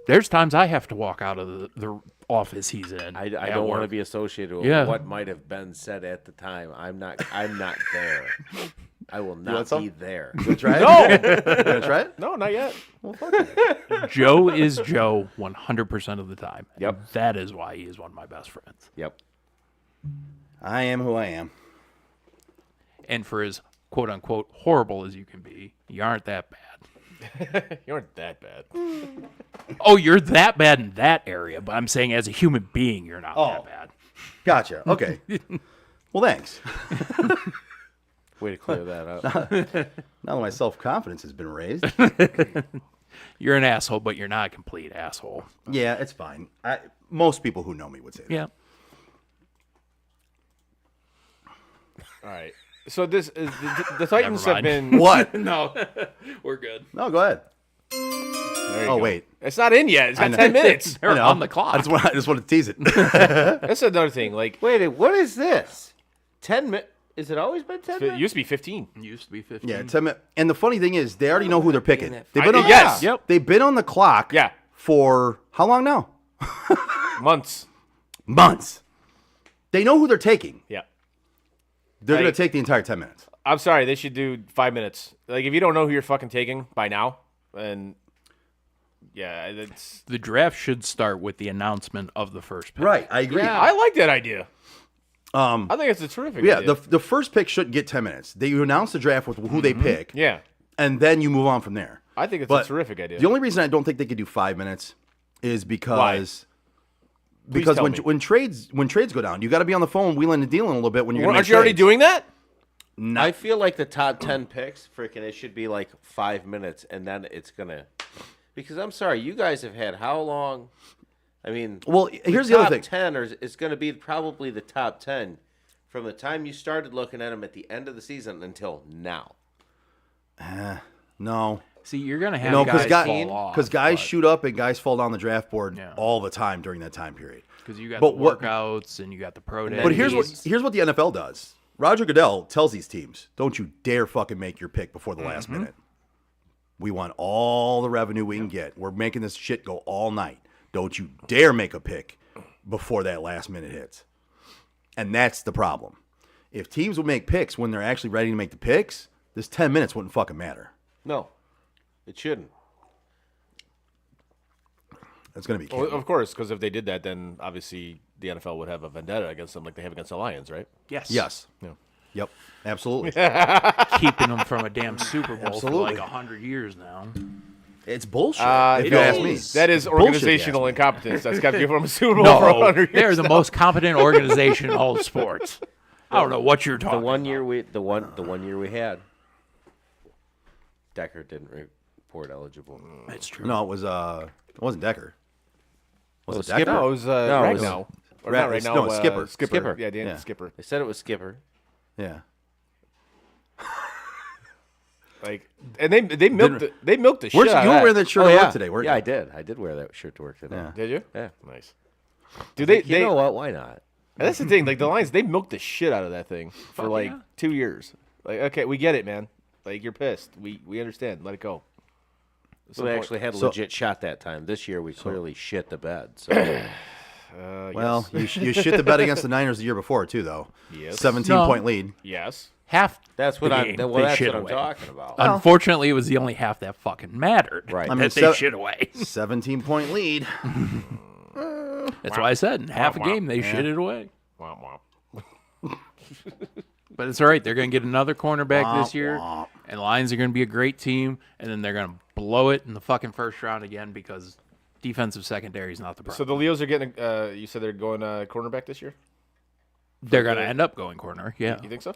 There's times I have to walk out of the office he's in. I at don't want to work. be associated with Yeah. what might have been said at the time. I'm not there. I will not want some? be there. You try it? No, You gonna try it? no, not yet. Joe is Joe 100% of the time. And Yep. that is why he is one of my best friends. Yep. I am who I am. And for as quote unquote horrible as you can be, you aren't that bad. You aren't that bad. Oh, you're that bad in that area, but I'm saying as a human being, you're not that bad. Gotcha. Okay. Well, thanks. Way to clear that up. Now that my self-confidence has been raised. You're an asshole, but you're not a complete asshole. Yeah, it's fine. Most people who know me would say that. Yeah. All right. So this is the Titans Never have mind. been. What? No, we're good. No, go ahead. There you Oh, go. wait. It's not in yet. It's got know. 10 minutes. They're I know. on the clock. I just want to tease it. That's another thing. Like, Wait, what is this? 10 minutes? Is it always been 10 it minutes? used to be 15. Used to be 15. Yeah, 10 minutes. And the funny thing is, they already know who they're picking. They've been I- on, yes. Yep. They've been on the clock. Yeah. For how long now? Months. Months. They know who they're taking. Yeah. They're going Like- to take the entire 10 minutes. I'm sorry. They should do 5 minutes. Like, if you don't know who you're fucking taking by now, then yeah, that's. The draft should start with the announcement of the first pick. Right. I agree. I like that idea. I think it's a terrific Yeah, idea. the first pick shouldn't get 10 minutes. They announce the draft with who they pick, Yeah. and then you move on from there. I think it's But a terrific idea. The only reason I don't think they could do 5 minutes is because tell me. when trades go down, you got to be on the phone wheeling and dealing a little bit when you're going to Aren't you already doing that? I feel like the top 10 picks, freaking, it should be like 5 minutes, and then it's going to. Because I'm sorry, you guys have had how long? I mean, Well, here's the other thing. Top 10 is going to be probably the top 10 from the time you started looking at them at the end of the season until now. No. See, you're gonna have No, guys because fall off. guys shoot up and guys fall down the draft board Yeah. all the time during that time period. because you got But the what- workouts and you got the pro days. But here's what the NFL does. Roger Goodell tells these teams, "Don't you dare fucking make your pick before the last minute. We want all the revenue we can get. We're making this shit go all night. Don't you dare make a pick before that last minute hits." And that's the problem. If teams would make picks when they're actually ready to make the picks, this 10 minutes wouldn't fucking matter. No, it shouldn't. It's going to be Well, candy. of course, because if they did that, then obviously the NFL would have a vendetta against them like they have against the Lions, right? yes, Yes. Yeah. Yep. Absolutely. keeping them from a damn Super Bowl Absolutely. for like 100 years now. It's bullshit. It if you ask is. me. That is Bullshit, if you organizational ask me. incompetence. That's kept you from a Super Bowl for 100 they're years. the most competent organization in all of sports. I don't know what you're The talking. one year we had, Decker didn't report eligible. It's true. No, it wasn't Decker. Was it Skipper. Decker? No, it was No, it right was- now. Or Right, not right now. no, Skipper. Skipper. Yeah, Dan Yeah. Skipper. They said it was Skipper. Yeah. Like, and they milked they milked the shit Where's, out you of were that. wearing that shirt to work today, weren't yeah, you? I did. I did wear that shirt to work today. Yeah. Did you? Yeah. Nice. Do they? You know what? Why not? And that's the thing. Like the Lions, they milked the shit out of that thing for Fuck like yeah. 2 years. Like, okay, we get it, man. Like you're pissed. We understand. Let it go. So we actually had a legit shot that time. This year we clearly shit the bed. So Well, you shit the bet against the Niners the year before, too, though. Yes. 17-point lead. Yes. Half. that's what the I'm. game, Well, they that's shit what I'm away. talking about. Unfortunately, it was the only half that fucking mattered. Right. I mean, That they se- shit away. 17-point lead. That's why I said in half a Wow. game they shit it away. Womp womp. But it's all right. They're going to get another cornerback this Womp year, womp. and the Lions are going to be a great team, and then they're going to blow it in the fucking first round again because defensive secondary is not the So problem. the Leos are getting. You said they're going cornerback this year. They're going to end up going corner. Yeah, You think so?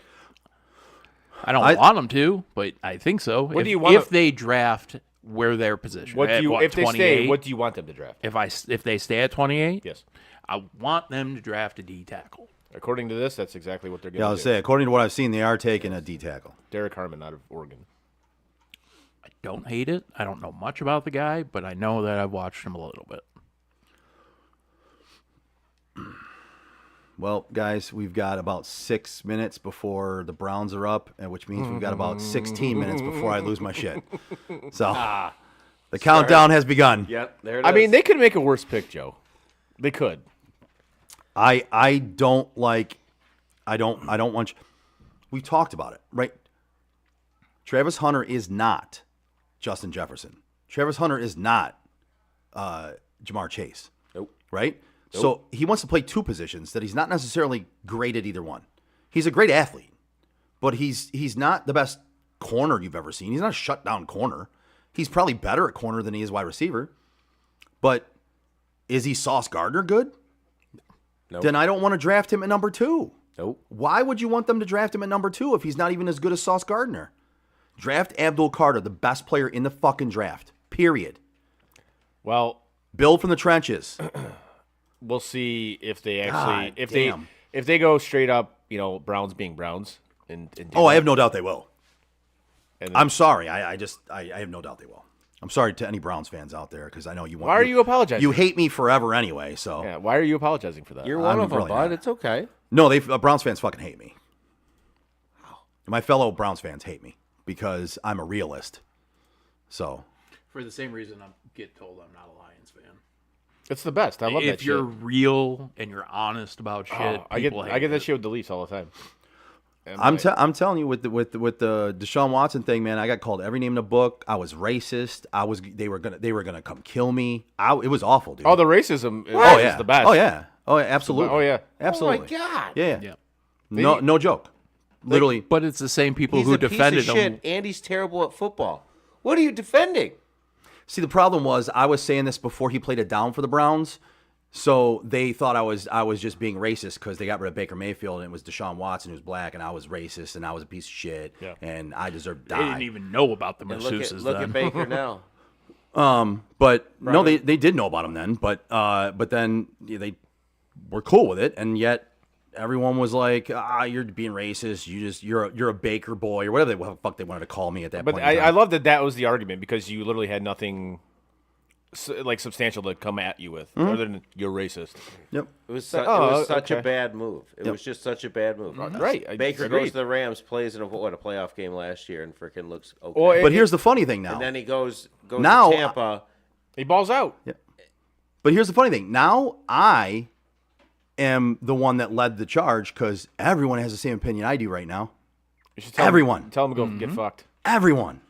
I don't want them to, but I think so. What if, do you want if they draft where their position? What do at, you? If they stay, 28? what do you want them to draft? If they stay at 28? Yes. I want them to draft a D tackle. According to this, that's exactly what they're going Yeah, I to was do. say, according to what I've seen, they are taking a D tackle. Derek Harmon out of Oregon. I don't hate it. I don't know much about the guy, but I know that I've watched him a little bit. Well, guys, we've got about 6 minutes before the Browns are up, and which means we've got about 16 minutes before I lose my shit. So the countdown has begun. Yep. There it I is. mean, they could make a worse pick, Joe. They could. I don't want you. We talked about it, right? Travis Hunter is not Justin Jefferson. Travis Hunter is not Jamar Chase. Nope. Right? So he wants to play two positions that he's not necessarily great at either one. He's a great athlete, but he's not the best corner you've ever seen. He's not a shutdown corner. He's probably better at corner than he is wide receiver. But is he Sauce Gardner good? Nope. Then I don't want to draft him at number 2. Nope. Why would you want them to draft him at number 2 if he's not even as good as Sauce Gardner? Draft Abdul Carter, the best player in the fucking draft. Period. Well, Build from the trenches. we'll see if they actually God if they go straight up, Browns being Browns. And do Oh, I that. have no doubt they will. And I'm sorry. I have no doubt they will. I'm sorry to any Browns fans out there because I know you want. Why are you apologizing? You hate me forever anyway. So Yeah, why are you apologizing for that? You're one I'm of them, really bud. not. It's okay. no, Browns fans fucking hate me. My fellow Browns fans hate me because I'm a realist. So For the same reason I get told I'm not a Lions fan. It's the best. I love that If you're shit. real and you're honest about shit, Oh, I people get hate that it. shit with the Leafs all the time. And I'm telling you with the Deshaun Watson thing, man. I got called every name in the book. I was racist. They were gonna come kill me. It was awful, dude. oh, the racism is, Oh, yeah. is the best. Oh yeah. Oh yeah. Absolutely. Oh, yeah. Absolutely. Oh my God. Yeah. Yeah. No joke. Literally. But it's the same people He's who a piece defended of him. shit. Andy's terrible at football. What are you defending? See, the problem was I was saying this before he played it down for the Browns. So they thought I was just being racist because they got rid of Baker Mayfield and it was Deshaun Watson who was black and I was racist and I was a piece of shit and I deserved to They die. didn't even know about the And look masseuses at then. Baker now. But no, they did know about him then. But then they were cool with it, and yet everyone was like, you're being racist. You're a Baker boy or whatever the fuck they wanted to call me at that But point. in I time. love that was the argument because you literally had nothing substantial to come at you with other than you're racist. Yep. It was, such okay. a bad move. It was just such a bad move. Right. I Baker agreed. goes to the Rams, plays in a playoff game last year, and freaking looks okay. Well, But here's the funny thing now. and then he goes Now- to Tampa. He balls out. But here's the funny thing. Now I am the one that led the charge because everyone has the same opinion I do right now. You should tell Everyone. Him, tell him to go get fucked. Everyone.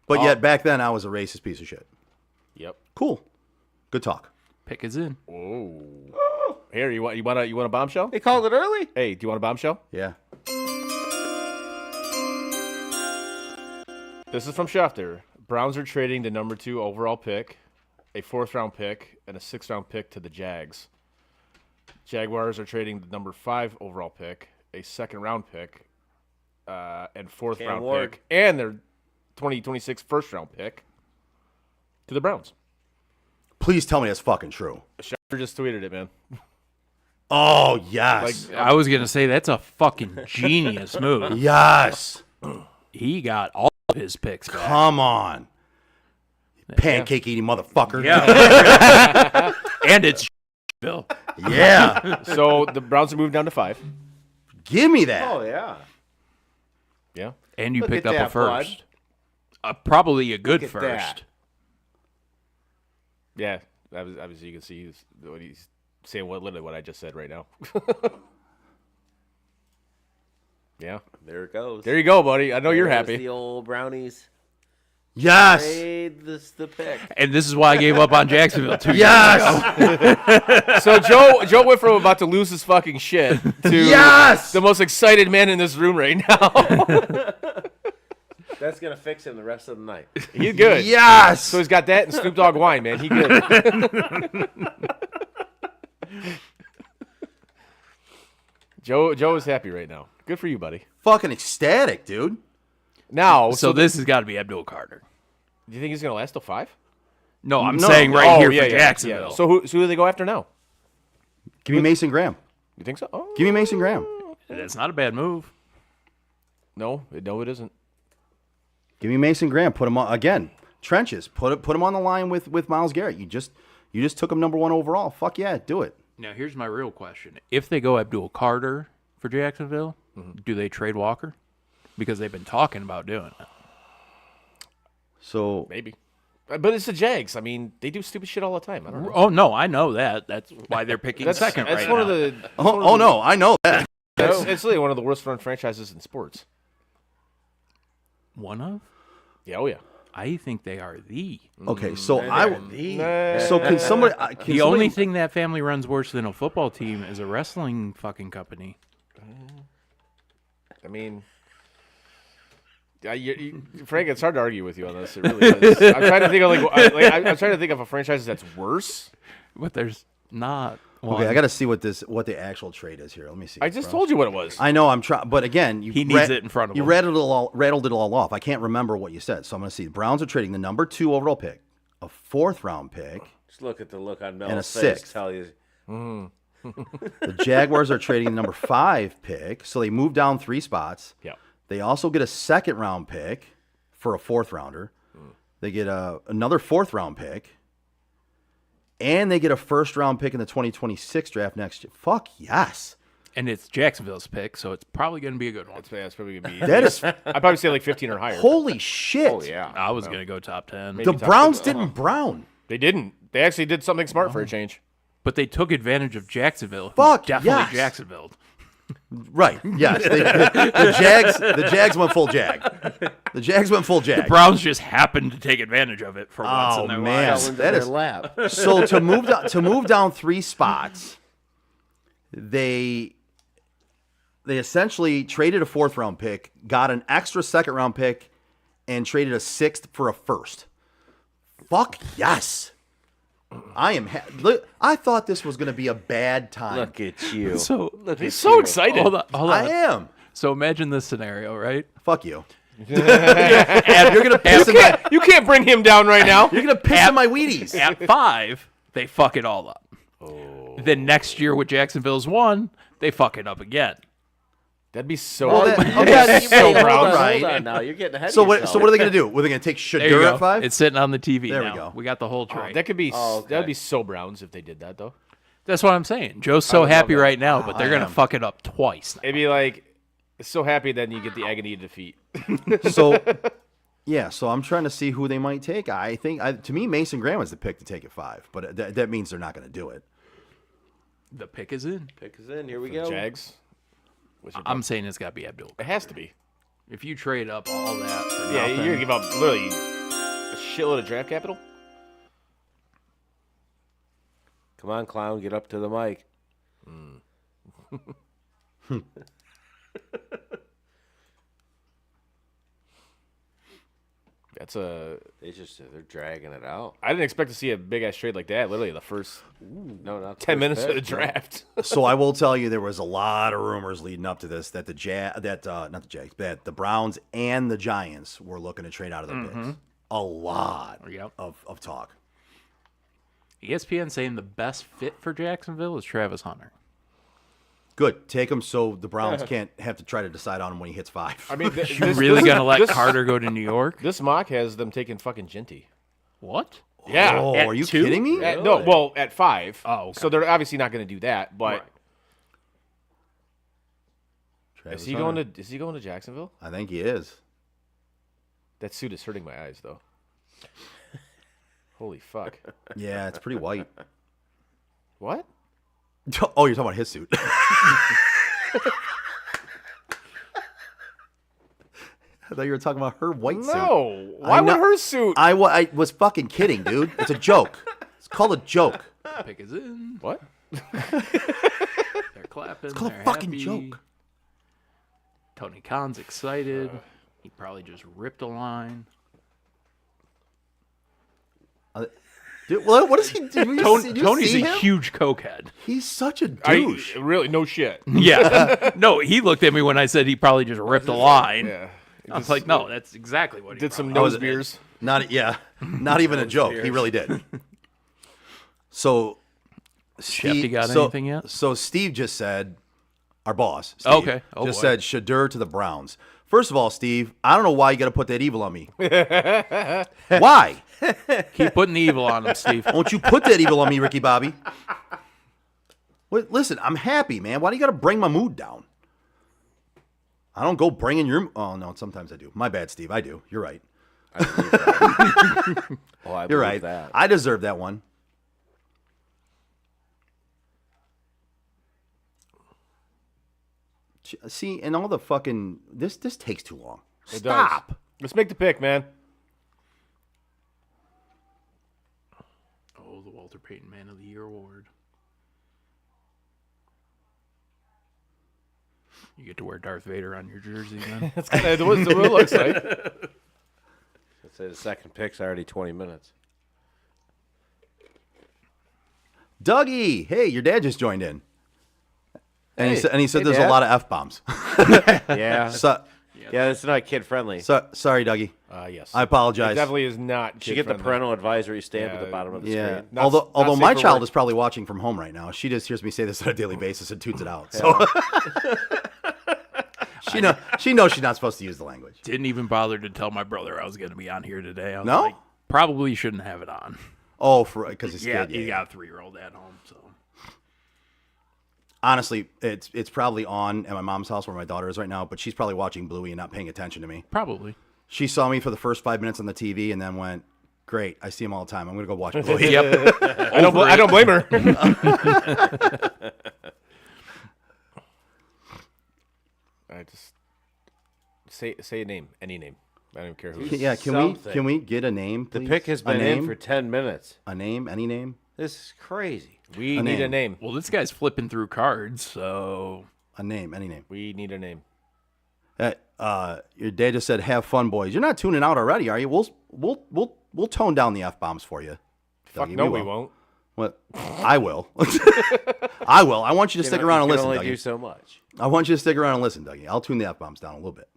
But yet back then I was a racist piece of shit. Yep. Cool. Good talk. Pick is in. Here, you want a bombshell? They called it early. Hey, do you want a bombshell? Yeah. This is from Schefter. Browns are trading the number 2 overall pick, a 4th round pick, and a 6th round pick to the Jags. Jaguars are trading the number 5 overall pick, a 2nd round pick, and 4th Cam round Ward. pick, and their 2026 1st round pick to the Browns. Please tell me that's fucking true. Schefter just tweeted it, man. Oh, yes. I was going to say that's a fucking genius move. Yes. He got all of his picks back. Come on. Pancake eating motherfucker. Yeah. And it's Bill. Yeah. So the Browns are moved down to 5. Give me that. Oh yeah. Yeah. And you Look picked at up a that, bud. first. Probably a good Look at first. that. Yeah. Obviously, you can see what he's saying. Literally what I just said right now. Yeah. There it goes. There you go, buddy. I know you're There's happy. The old Brownies Yes. made the pick. And this is why I gave up on Jacksonville 2 years ago. Yes. So Joe went from about to lose his fucking shit to Yes! the most excited man in this room right now. That's gonna fix him the rest of the night. He's good. Yes. So he's got that and Snoop Dogg wine, man. He good. Joe is happy right now. Good for you, buddy. Fucking ecstatic, dude. Now, So this has got to be Abdul Carter. do you think he's gonna last till 5? No, I'm No. saying right here yeah, for yeah, Jacksonville. yeah. So who do they go after now? Give me Mason Graham. You think so? Oh, Give me Mason Graham. That's not a bad move. no, it isn't. Give me Mason Graham. Put him on again. Trenches. Put him on the line with Myles Garrett. You just took him number 1 overall. Fuck yeah, do it. Now, here's my real question. If they go Abdul Carter for Jacksonville, do they trade Walker? Because they've been talking about doing it. So Maybe. But it's the Jags. I mean, they do stupid shit all the time. I don't know. Oh, no, I know that. That's why they're picking second That's right one now. of the. oh no, I know that. It's really one of the worst run franchises in sports. One of? Yeah. Oh yeah. I think they are the. Okay, so The- so can somebody The only thing that family runs worse than a football team is a wrestling fucking company. I mean, Frank, it's hard to argue with you on this. It really is. I'm trying to think of I'm trying to think of a franchise that's worse. But there's not Okay, I got to see what the actual trade is here. Let me see. I just told you what it was. I know I'm trying, but again, He needs it in front of you him. rattled it all off. I can't remember what you said, so I'm going to see. The Browns are trading the number 2 overall pick, a 4th round pick, Just look at the look on and a Mel's face. 6th. Tell you. The Jaguars are trading the number 5 pick, so they move down 3 spots. Yeah. They also get a 2nd round pick for a 4th rounder. They get another 4th round pick. And they get a 1st round pick in the 2026 draft next year. Fuck yes. And it's Jacksonville's pick, so it's probably going to be a good one. That's probably gonna be. That is I'd probably say like 15 or higher. holy shit. Oh yeah. I was going to go top 10. The Browns didn't brown. They didn't. They actually did something smart for a change. But they took advantage of Jacksonville. who Fuck, definitely yes. Jacksonville. Right. Yes. The Jags went full jag. The Jags went full jag. Browns just happened to take advantage of it for once Oh, in their man. lives. Fell into that their is- lap. So to move down 3 spots, they essentially traded a 4th round pick, got an extra 2nd round pick, and traded a 6th for a 1st. Fuck yes. I am. Look, I thought this was going to be a bad time. Look at you. So He's so excited. hold on. I am. So imagine this scenario, right? Fuck you. You're gonna piss in my, You can't bring him down right now. You're going to piss in my Wheaties. at 5, they fuck it all up. Then next year with Jacksonville's 1, they fuck it up again. That'd be so. Well, that- You okay, gotta- so hold on, Browns, hold right? on now. You're getting ahead So of what? yourself. So what are they going to do? Were they going to take There you Shadur go. at 5? It's sitting on the TV There we now. go. We got the whole trade. That could be. Oh, okay. That'd be so Browns if they did that though. That's what I'm saying. Joe's so would happy love that. right now, but they're I going to am. fuck it up twice. It'd be like so happy then you get the agony of defeat. So, yeah. So I'm trying to see who they might take. I think, to me, Mason Graham is the pick to take at 5, but that means they're not going to do it. The pick is in. Pick us in. Here we The go. Jags. What's your I'm saying it's got to be Abdul. It has to be. If you trade up all that for Yeah, nothing, you're gonna give up literally a shitload of draft capital. Come on, clown. Get up to the mic. That's a. They're dragging it out. I didn't expect to see a big ass trade like that. Literally the first No, not the 10 first minutes of pick, the no. draft. So I will tell you, there was a lot of rumors leading up to this that that the Browns and the Giants were looking to trade out of their picks. A lot Yep. of talk. ESPN saying the best fit for Jacksonville is Travis Hunter. Good, take him so the Browns can't have to try to decide on him when he hits 5. I mean, You really gonna let Carter go to New York? This mock has them taking fucking Ginty. What? Yeah. Oh, At are you 2? kidding me? No, well, at 5. Oh, okay. So they're obviously not going to do that. But Right. Travis is he Hunter. going to? Is he going to Jacksonville? I think he is. That suit is hurting my eyes, though. Holy fuck! Yeah, it's pretty white. What? Oh, you're talking about his suit. I thought you were talking about her white suit. No. Why I would know- her suit? I was fucking kidding, dude. It's a joke. It's called a joke. Pick is in. What? They're clapping. It's called a they're fucking happy. joke. Tony Khan's excited. He probably just ripped a line. Dude, what does he do? Tony's a huge cokehead. He's such a Are douche. you, really? No shit. Yeah. No, he looked at me when I said he probably just ripped a line. Yeah. I was like, no, that's exactly what he Did some probably nose beers. Not even a joke. He really did. So, Shefty got anything yet? So Steve just said, our boss, Steve, Okay. Oh, just boy. said Shadur to the Browns. First of all, Steve, I don't know why you got to put that evil on me. Why? Keep putting the evil on him, Steve. Won't you put that evil on me, Ricky Bobby? Wait, listen, I'm happy, man. Why do you got to bring my mood down? I don't go bringing your. Oh no, sometimes I do. My bad, Steve. I do. You're right. Oh, I You're believe right. that. I deserve that one. See, and all the fucking this takes too long. It does. Stop. Let's make the pick, man. Oh, the Walter Payton Man of the Year award. You get to wear Darth Vader on your jersey then. That's kind of what it looks like. I'd say the second pick's already 20 minutes. Dougie, hey, your dad just joined in. And he said Hey, there's Dad. a lot of F-bombs. Yeah. So, Yeah, it's not kid friendly. sorry, Dougie. Yes. I apologize. It definitely is not. You should get the kid-friendly. parental advisory stamp at Yeah, the bottom of the Yeah. screen. Not- although not my safe for child work. is probably watching from home right now. She just hears me say this on a daily basis and toots it out. So she knows she's not supposed to use the language. Didn't even bother to tell my brother I was going to be on here today. I was No? like, probably shouldn't have it on. Oh, because it's Yeah, good. he's got a 3-year-old at home, so. Honestly, it's probably on at my mom's house where my daughter is right now, but she's probably watching Bluey and not paying attention to me. Probably. She saw me for the first 5 minutes on the TV and then went, "Great, I see him all the time. I'm going to go watch Bluey." Yep. I don't blame her. I just say a name, any name. I don't even care who. Yeah, can we get a name, The please? pick has A been name? in for 10 minutes. A name, any name? This is crazy. We A need a name. name. Well, this guy's flipping through cards, so A name, any name. We need a name. Your dad just said, "Have fun, boys." You're not tuning out already, are you? We'll tone down the F-bombs for you. Fuck Dougie, no, will. we won't. What? I will. I will. I want you to stick around and You listen, can only do Dougie. so much. I want you to stick around and listen, Dougie. I'll tune the F-bombs down a little bit.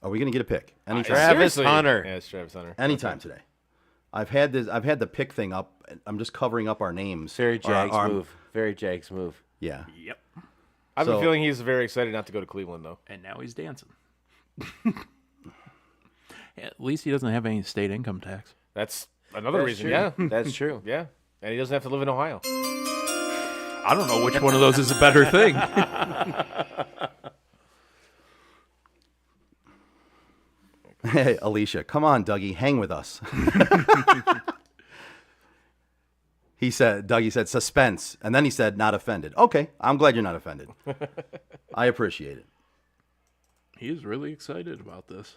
Are we going to get a pick? Anytime. Travis Seriously. Hunter. Yeah, it's Travis Hunter. Anytime today. I've had the pick thing up. I'm just covering up our names. Very Our- Jags our- move. Very Jags move. Yeah. yep. I have a So- feeling he's very excited not to go to Cleveland, though. And now he's dancing. At least he doesn't have any state income tax. That's another That's reason. true. Yeah, That's true. yeah, and he doesn't have to live in Ohio. I don't know which one of those is a better thing. Hey, Alicia, come on, Dougie, hang with us. Dougie said suspense, and then he said not offended. Okay, I'm glad you're not offended. I appreciate it. He is really excited about this.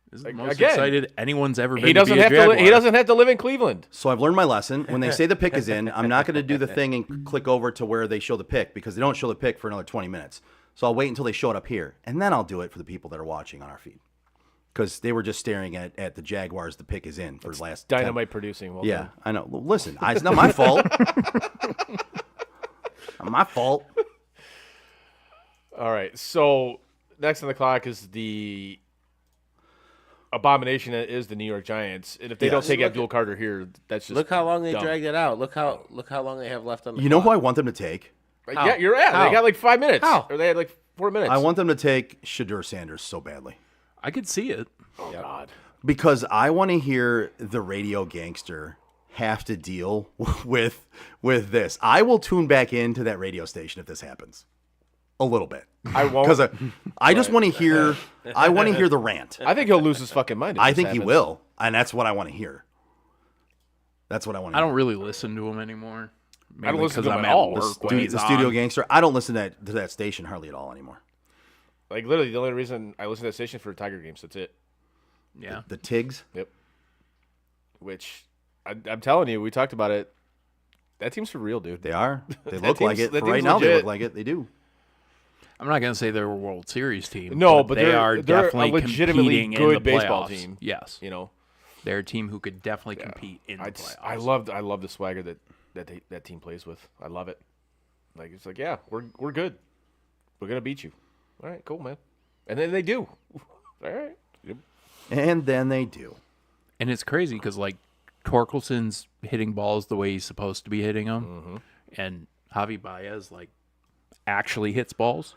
This is the most Again, excited anyone's ever been He doesn't to be a have to. Jaguar. He doesn't have to live in Cleveland. So I've learned my lesson. When they say the pick is in, I'm not going to do the thing and click over to where they show the pick because they don't show the pick for another 20 minutes. So I'll wait until they show it up here, and then I'll do it for the people that are watching on our feed. Because they were just staring at the Jaguars. The pick is in for the last 10 Dynamite producing. Well Yeah, done. I know. Well, listen, it's not my fault. Not my fault. All right. So next on the clock is the abomination that is the New York Giants, and if they don't Yes. take Abdul Carter here, that's just Look how long they dumb. dragged it out. Look how long they have left on the You know who clock. I want them to take? Yeah, you're at. How? They got like 5 minutes. How? Or they had like 4 minutes. I want them to take Shadur Sanders so badly. I could see it. Oh God. Because I want to hear the radio gangster have to deal with this. I will tune back into that radio station if this happens. A little bit. I won't. Because I just want to hear the rant. I think he'll lose his fucking mind. if I this think he happens. will. And that's what I want to hear. That's what I want to I hear. don't really listen to him anymore. I don't Mainly listen to 'cause him I'm at at all. work The, when he's the studio on. gangster. I don't listen to that station hardly at all anymore. Like literally, the only reason I listen to that station is for Tiger games. That's it. Yeah. The Tigs. Yep. Which I'm telling you, we talked about it. That team's for real, dude. They are. They That look like team's- it. that For right team's now, they look legit. like it. They do. I'm not going to say they're a World Series team. No, but they they're- are they're a definitely legitimately competing good in the baseball playoffs. team. Yes. You know, They're a team who could definitely compete in the playoffs. I love the swagger that team plays with. I love it. Like it's like, yeah, we're good. We're gonna beat you. All right, cool, man. And then they do. All right. Yep. And then they do. And it's crazy because, like, Torkelson's hitting balls the way he's supposed to be hitting them. Mm-hmm. And Javi Baez, like, actually hits balls.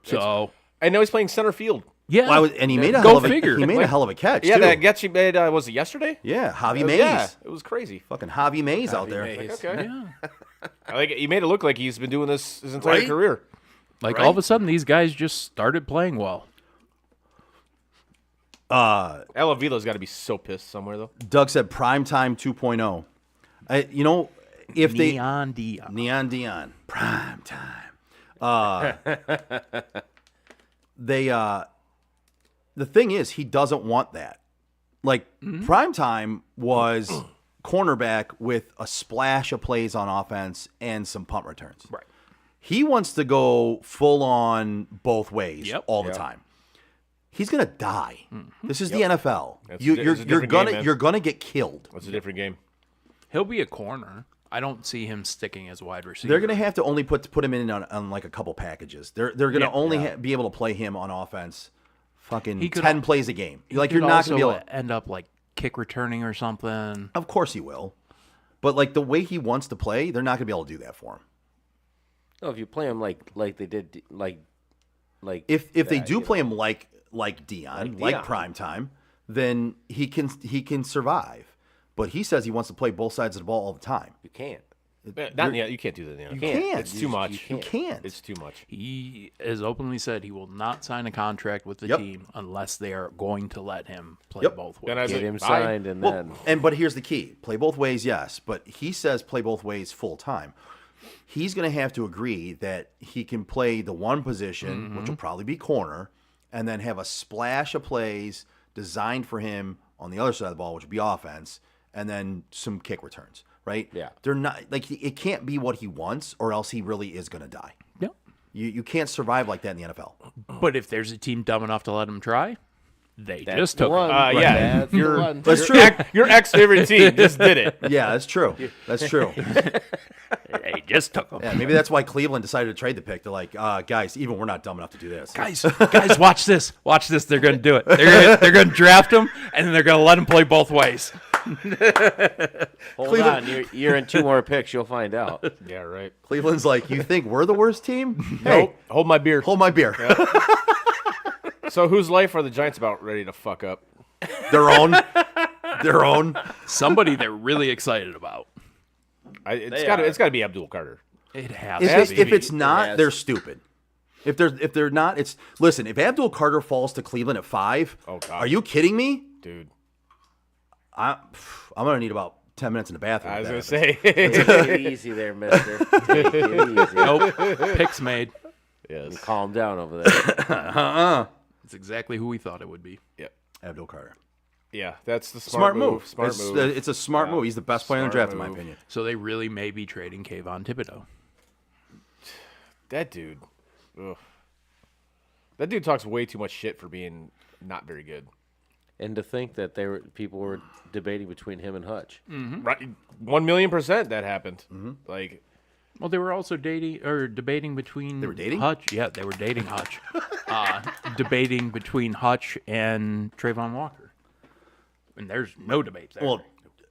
So, And now he's playing center field. yeah. And he made a Go hell of a figure. He made a hell of a catch. Yeah, too. that catch he made was it yesterday? Yeah, Javi Oh, Mays. Yeah, it was crazy. Fucking Javi Mays out there. Mays. Like, okay. Yeah. I like it. He made it look like he's been doing this his entire Right? career. Like, all of a sudden, these guys just started playing well. El Avila's got to be so pissed somewhere though. Doug said primetime 2.0. You know, if they Neon Dion. Neon Dion prime time. The thing is, he doesn't want that. Like prime time was cornerback with a splash of plays on offense and some punt returns. Right. He wants to go full on both ways Yep. all the time. he's gonna die. This is the NFL. That's You, a you're different gonna game, man. you're gonna get killed. That's a different game. He'll be a corner. I don't see him sticking as wide receiver. They're gonna have to only put him in on like a couple packages. They're gonna only be able to play him on offense. Fucking 10 plays a game. Like you're not gonna be able to end up like kick returning or something. Of course he will. But like the way he wants to play, they're not gonna be able to do that for him. No, if you play him like they did like If they do play him like Dion, like prime time, then he can survive. But he says he wants to play both sides of the ball all the time. you can't. You can't do that. In the NFL. You can't. It's too much. You can't. It's too much. He has openly said he will not sign a contract with the team unless they are going to let him play both ways. Then I Get said, him bye. signed and then But here's the key: play both ways, yes. But he says play both ways full time. He's going to have to agree that he can play the one position, which will probably be corner, and then have a splash of plays designed for him on the other side of the ball, which would be offense, and then some kick returns. Right? Yeah. They're not like it can't be what he wants, or else he really is going to die. Yep. You can't survive like that in the NFL. But if there's a team dumb enough to let him try, they that's just the took one. him. Yeah, That's the one. That's true. Your ex-favorite team just did it. Yeah, that's true. That's true. They just took him. Yeah, maybe that's why Cleveland decided to trade the pick. They're like, guys, even we're not dumb enough to do this. Guys, watch this. Watch this. They're going to do it. They're going to draft him, and then they're going to let him play both ways. Hold on, you're in 2 more picks. You'll find out. Yeah, right. Cleveland's like, you think we're the worst team? Nope. Hold my beer. Hold my beer. So whose life are the Giants about ready to fuck up? Their own. Their own. Somebody they're really excited about. It's got to be Abdul Carter. It has to be. If it's not, has. they're stupid. If they're not, it's listen. If Abdul Carter falls to Cleveland at 5, God. are you kidding me? Dude. I'm gonna need about 10 minutes in the bathroom. I was if going that to happens. say. Take it easy there, mister. Take it easy. Nope. Picks made. Yes. Calm down over there. It's exactly who we thought it would be. Yep. Abdul Carter. Yeah, that's the Smart move. Smart it's, move. It's a smart move. He's the best player in the Smart draft, in my move. opinion. So they really may be trading Kayvon Thibodeau. That dude. Ugh. That dude talks way too much shit for being not very good. And to think that people were debating between him and Hutch. Right, 1,000,000% that happened. Like, Well, they were also debating between. They were dating? Hutch. Yeah, they were dating Hutch. Debating between Hutch and Trayvon Walker. And there's no debate there. Well,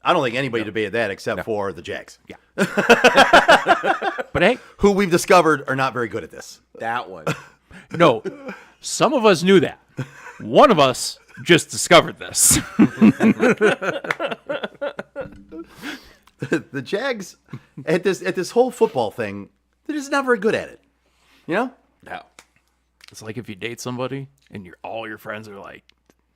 I don't think anybody debated that except for the Jags. Yeah. But hey, Who we've discovered are not very good at this. That one. no, some of us knew that. One of us just discovered this. The Jags at this whole football thing, they're just not very good at it. You know? No. It's like if you date somebody and all your friends are like,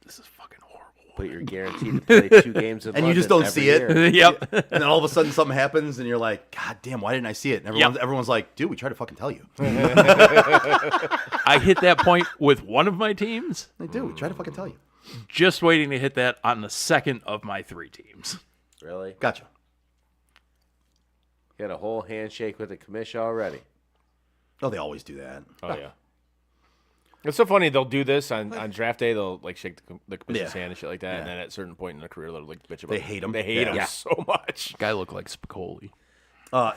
"This is fucking horrible." But you're guaranteed to play 2 games in And you just London don't every see it. year. Yep. And then all of a sudden something happens and you're like, God damn, why didn't I see it? And everyone's like, dude, we tried to fucking tell you. I hit that point with one of my teams, Like, dude, we tried to fucking tell you. just waiting to hit that on the second of my 3 teams. Really? Gotcha. Got a whole handshake with the commish already. Oh, they always do that. oh yeah. It's so funny. They'll do this on draft day. They'll like shake the commission's Yeah. hand and shit like that. Yeah. And then at a certain point in their career, they'll like bitch about. They hate him. They hate him Yeah. so much. Guy looked like Spicoli.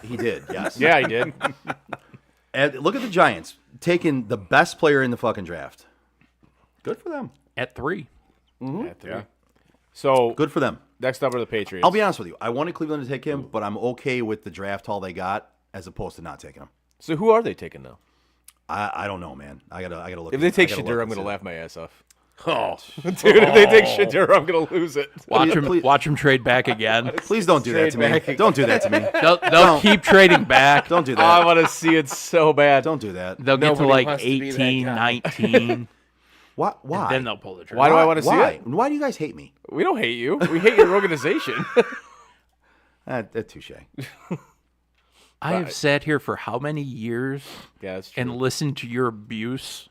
He did, yes. Yeah, he did. And look at the Giants taking the best player in the fucking draft. Good for them. At 3. At 3. So Good for them. next up are the Patriots. I'll be honest with you. I wanted Cleveland to take him, but I'm okay with the draft haul they got as opposed to not taking him. So who are they taking now? I don't know, man. I gotta look. If they take I gotta Shadur, look I'm and gonna see. laugh my ass off. Oh. Dude, if they take Shadur, I'm gonna lose it. Watch him trade back again. Please don't do that to me. Don't do that to me. They'll keep trading back. Don't do Oh, I that. want to see it so bad. Don't do that. They'll get to Nobody like wants to be that 18, guy. 19. Why? Why? Then they'll pull the trigger. Why do I want to see Why? it? Why do you guys hate me? We don't hate you. We hate your organization. That's touche. I have sat here for how many years Yeah, that's true. and listened to your abuse?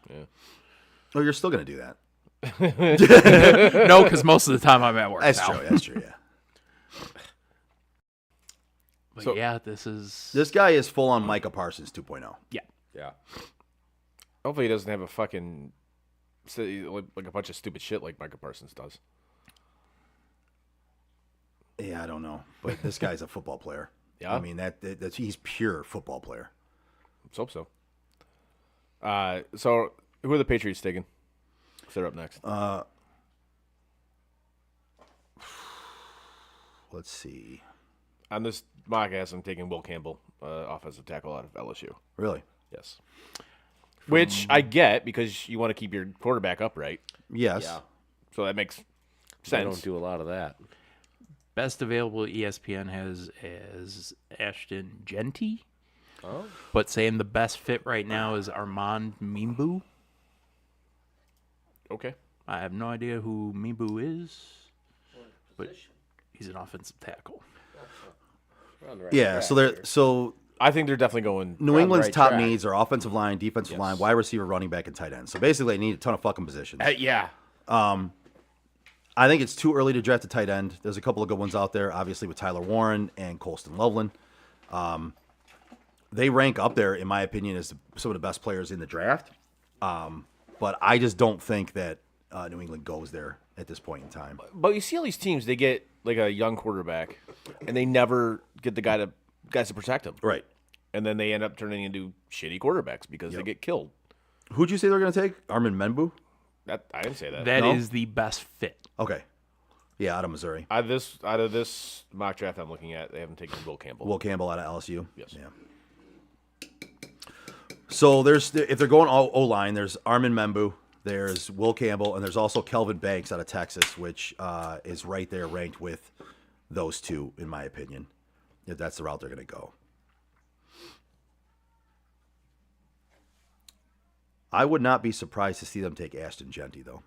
Oh, you're still gonna do that. No, because most of the time I'm at work. That's now. true. That's true. Yeah. But So- yeah, this is. This guy is full on Micah Parsons 2.0. Yeah. Yeah. Hopefully he doesn't have a fucking say like a bunch of stupid shit like Micah Parsons does. Yeah, I don't know, but this guy's a football player. Yeah? I mean that's he's pure football player. Let's hope so. So who are the Patriots taking? They're up next. Let's see. On this podcast, I'm taking Will Campbell, offensive tackle out of LSU. Really? Yes. Which I get because you want to keep your quarterback upright. Yes. Yeah. So that makes I sense. don't do a lot of that. Best available ESPN has as Ashton Genty. Oh. But saying the best fit right now is Armand Mimbu. Okay. I have no idea who Mimbu is, but he's an offensive tackle. We're on the right Yeah. track So here. I think they're definitely going. New England's right top track. needs are offensive line, defensive line, wide receiver, running back, and tight end. So basically, they need a ton of fucking positions. Yeah. I think it's too early to draft a tight end. There's a couple of good ones out there, obviously with Tyler Warren and Colston Loveland. They rank up there, in my opinion, as some of the best players in the draft. But I just don't think that New England goes there at this point in time. But you see all these teams, they get like a young quarterback, and they never get the guys to protect him. Right. And then they end up turning into shitty quarterbacks because they get killed. Who'd you say they're going to take? Armin Menbu? I didn't say that. That is No? the best fit. Okay. Yeah, out of Missouri. Out of this mock draft I'm looking at, they haven't taken Will Campbell. Will Campbell out of LSU. Yes. Yeah. So if they're going O-line, there's Armin Membu, there's Will Campbell, and there's also Kelvin Banks out of Texas, which is right there ranked with those two, in my opinion. If that's the route they're going to go. I would not be surprised to see them take Ashton Genty, though.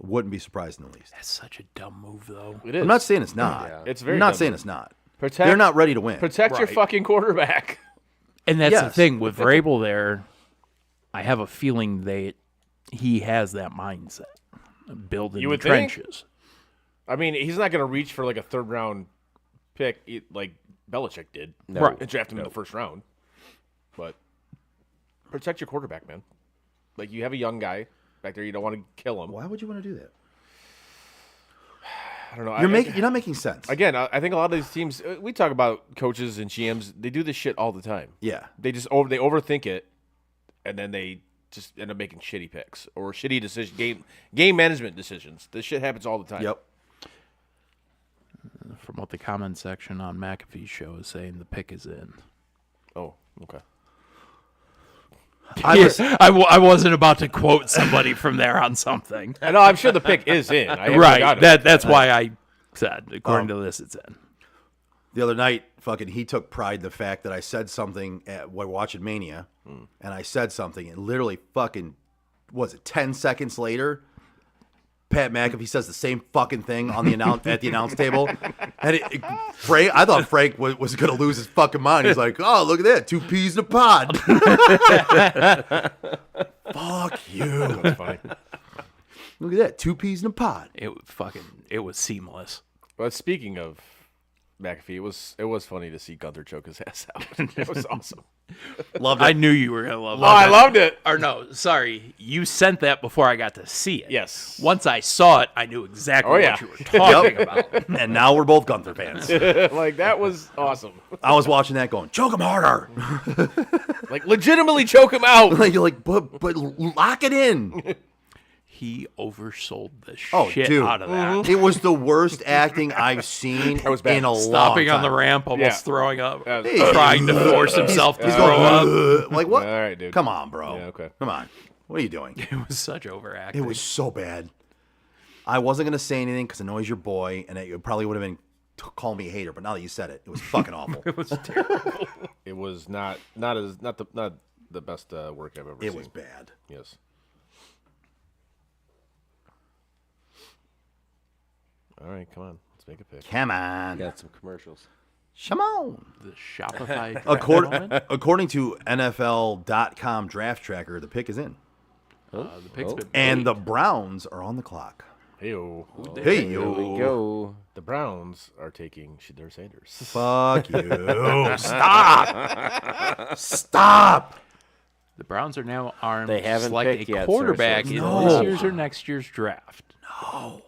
Wouldn't be surprised in the least. That's such a dumb move, though. It is. I'm not saying it's not. Yeah. It's very I'm not dumb. saying it's not. Protect, They're not ready to win. Protect your Right. fucking quarterback. And that's the Yes. thing with Vrabel there. I have a feeling he has that mindset, building You the would think. trenches. I mean, he's not going to reach for like a third round pick like Belichick did. No. Right. And draft him in the first round. But protect your quarterback, man. Like, you have a young guy back there. You don't want to kill him. Why would you want to do that? I don't know. You're not making sense. Again, I think a lot of these teams, we talk about coaches and GMs, they do this shit all the time. Yeah. They just overthink it, and then they just end up making shitty picks or shitty game management decisions. This shit happens all the time. Yep. From what the comment section on McAfee's show is saying, the pick is in. Oh, okay. I wasn't about to quote somebody from there on something. I know. I'm sure the pick is in. I haven't Right. got it. That's why I said, according to this, it's in. The other night, he took pride in the fact that I said something while watching Mania, and I said something, and literally 10 seconds later, Pat McAfee says the same fucking thing on the at the announce table, and I thought Frank was going to lose his fucking mind. He's like, "Oh, look at that, 2 peas in a pod." Fuck you. That's funny. Look at that, 2 peas in a pod. It was seamless. But speaking of McAfee, it was funny to see Gunther choke his ass out. It was awesome. Loved it. I knew you were gonna love Oh, I that. loved it. Or no, sorry, you sent that before I got to see it. Yes. Once I saw it, I knew exactly Oh, yeah. what you were talking about. And now we're both Gunther fans. Like, that was awesome. I was watching that going, choke him harder. Like, legitimately choke him out. You're like, but lock it in. He oversold the Oh, shit dude. out of that. It was the worst acting I've seen was bad. in a Stopping long on the time. ramp, almost Yeah. throwing up, Hey. trying to force himself to He's throw up. going, like, what? All right, dude. Oh. Come on, bro. Yeah, okay. Come on. What are you doing? It was such overacting. It was so bad. I wasn't going to say anything because I know he's your boy, and it probably would have been call me a hater, but now that you said it, it was fucking awful. It was terrible. It was not the best work I've ever seen. It was bad. Yes. All right, come on. Let's make a pick. Come on. Got some commercials. Come on. The Shopify. According to NFL.com draft tracker, the pick is in. The pick's been And the Browns are on the clock. Hey-o. Hey, Here yo. we go. The Browns are taking Shadur Sanders. Fuck you. Stop. Stop. The Browns are now armed They to haven't select picked a yet, sir, quarterback so in no. this year's or next year's draft. No.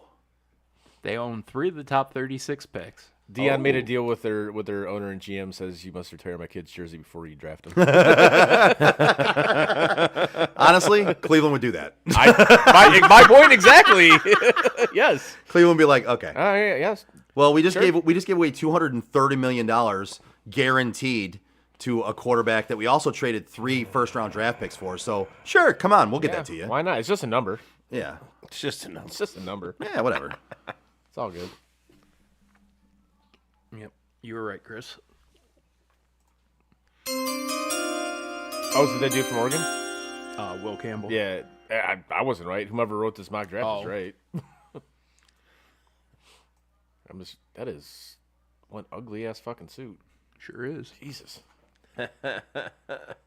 They own 3 of the top 36 picks. Dion made a deal with their owner and GM. Says you must retire my kid's jersey before you draft him. Honestly, Cleveland would do that. my point exactly. Yes. Cleveland would be like, okay. Yeah, yes. Well, we just gave away $230 million guaranteed to a quarterback that we also traded 3 first-round draft picks for. So, sure, come on, we'll get that to you. Why not? It's just a number. Yeah. It's just a number. It's just a number. Yeah, whatever. It's all good. Yep. You were right, Chris. Oh, is it that dude from Oregon? Will Campbell. Yeah, I wasn't right. Whomever wrote this mock draft was right. That is one ugly ass fucking suit. Sure is. Jesus.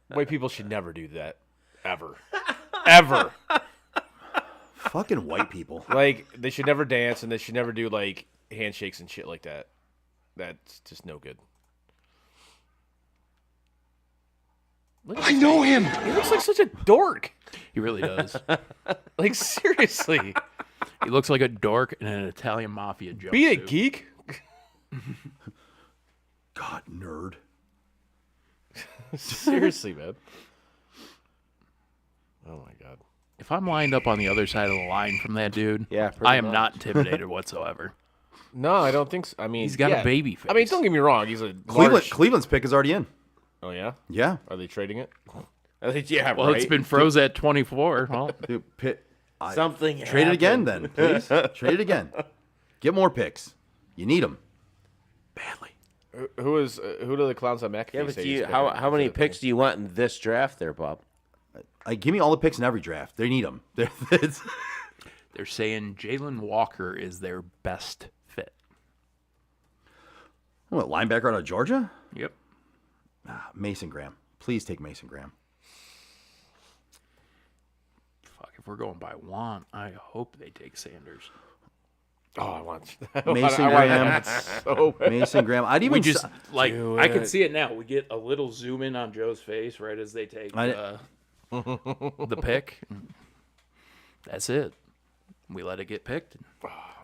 White people should never do that. Ever. Ever. Fucking white people. Like, they should never dance and they should never do, like, handshakes and shit like that. That's just no good. I know him. He looks like such a dork. He really does. Like, seriously. He looks like a dork in an Italian mafia jumpsuit. Beat it, geek. God, nerd. Seriously, man. Oh, my God. If I'm lined up on the other side of the line from that dude, Yeah, pretty I am much. not intimidated whatsoever. No, I don't think so. I mean, He's got a baby face. I mean, don't get me wrong. He's a Cleveland's pick is already in. Oh, yeah? Yeah. Are they trading it? I think, yeah, Well, right. it's been froze at 24. Well, Dude, Something trade it again happened. then, please. Trade it again. Get more picks. You need them. Badly. Who do the clowns on McAfee Yeah, but say do is you, picking how many for the picks thing? do you want in this draft there, Bob? Give me all the picks in every draft. They need them. they're saying Jalen Walker is their best fit. What, linebacker out of Georgia? Yep. Mason Graham. Please take Mason Graham. Fuck, if we're going by want, I hope they take Sanders. Oh, I want Mason I want Graham. that so bad. Mason Graham. I'd even We just, like, do I can it. see it now. We get a little zoom in on Joe's face right as they take the pick. That's it. We let it get picked.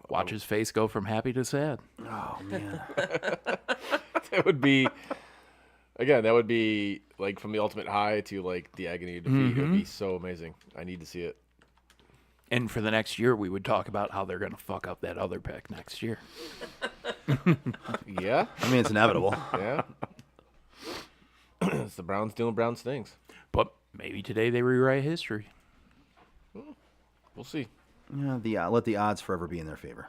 Watch his face go from happy to sad. Oh man. That would be, again, that would be like from the ultimate high to like the agony of defeat. It would be so amazing. I need to see it. And for the next year, we would talk about how they're going to fuck up that other pick next year. Yeah, I mean, it's inevitable. yeah. It's the Browns doing Browns things. But maybe today they rewrite history. We'll see. Yeah, let the odds forever be in their favor.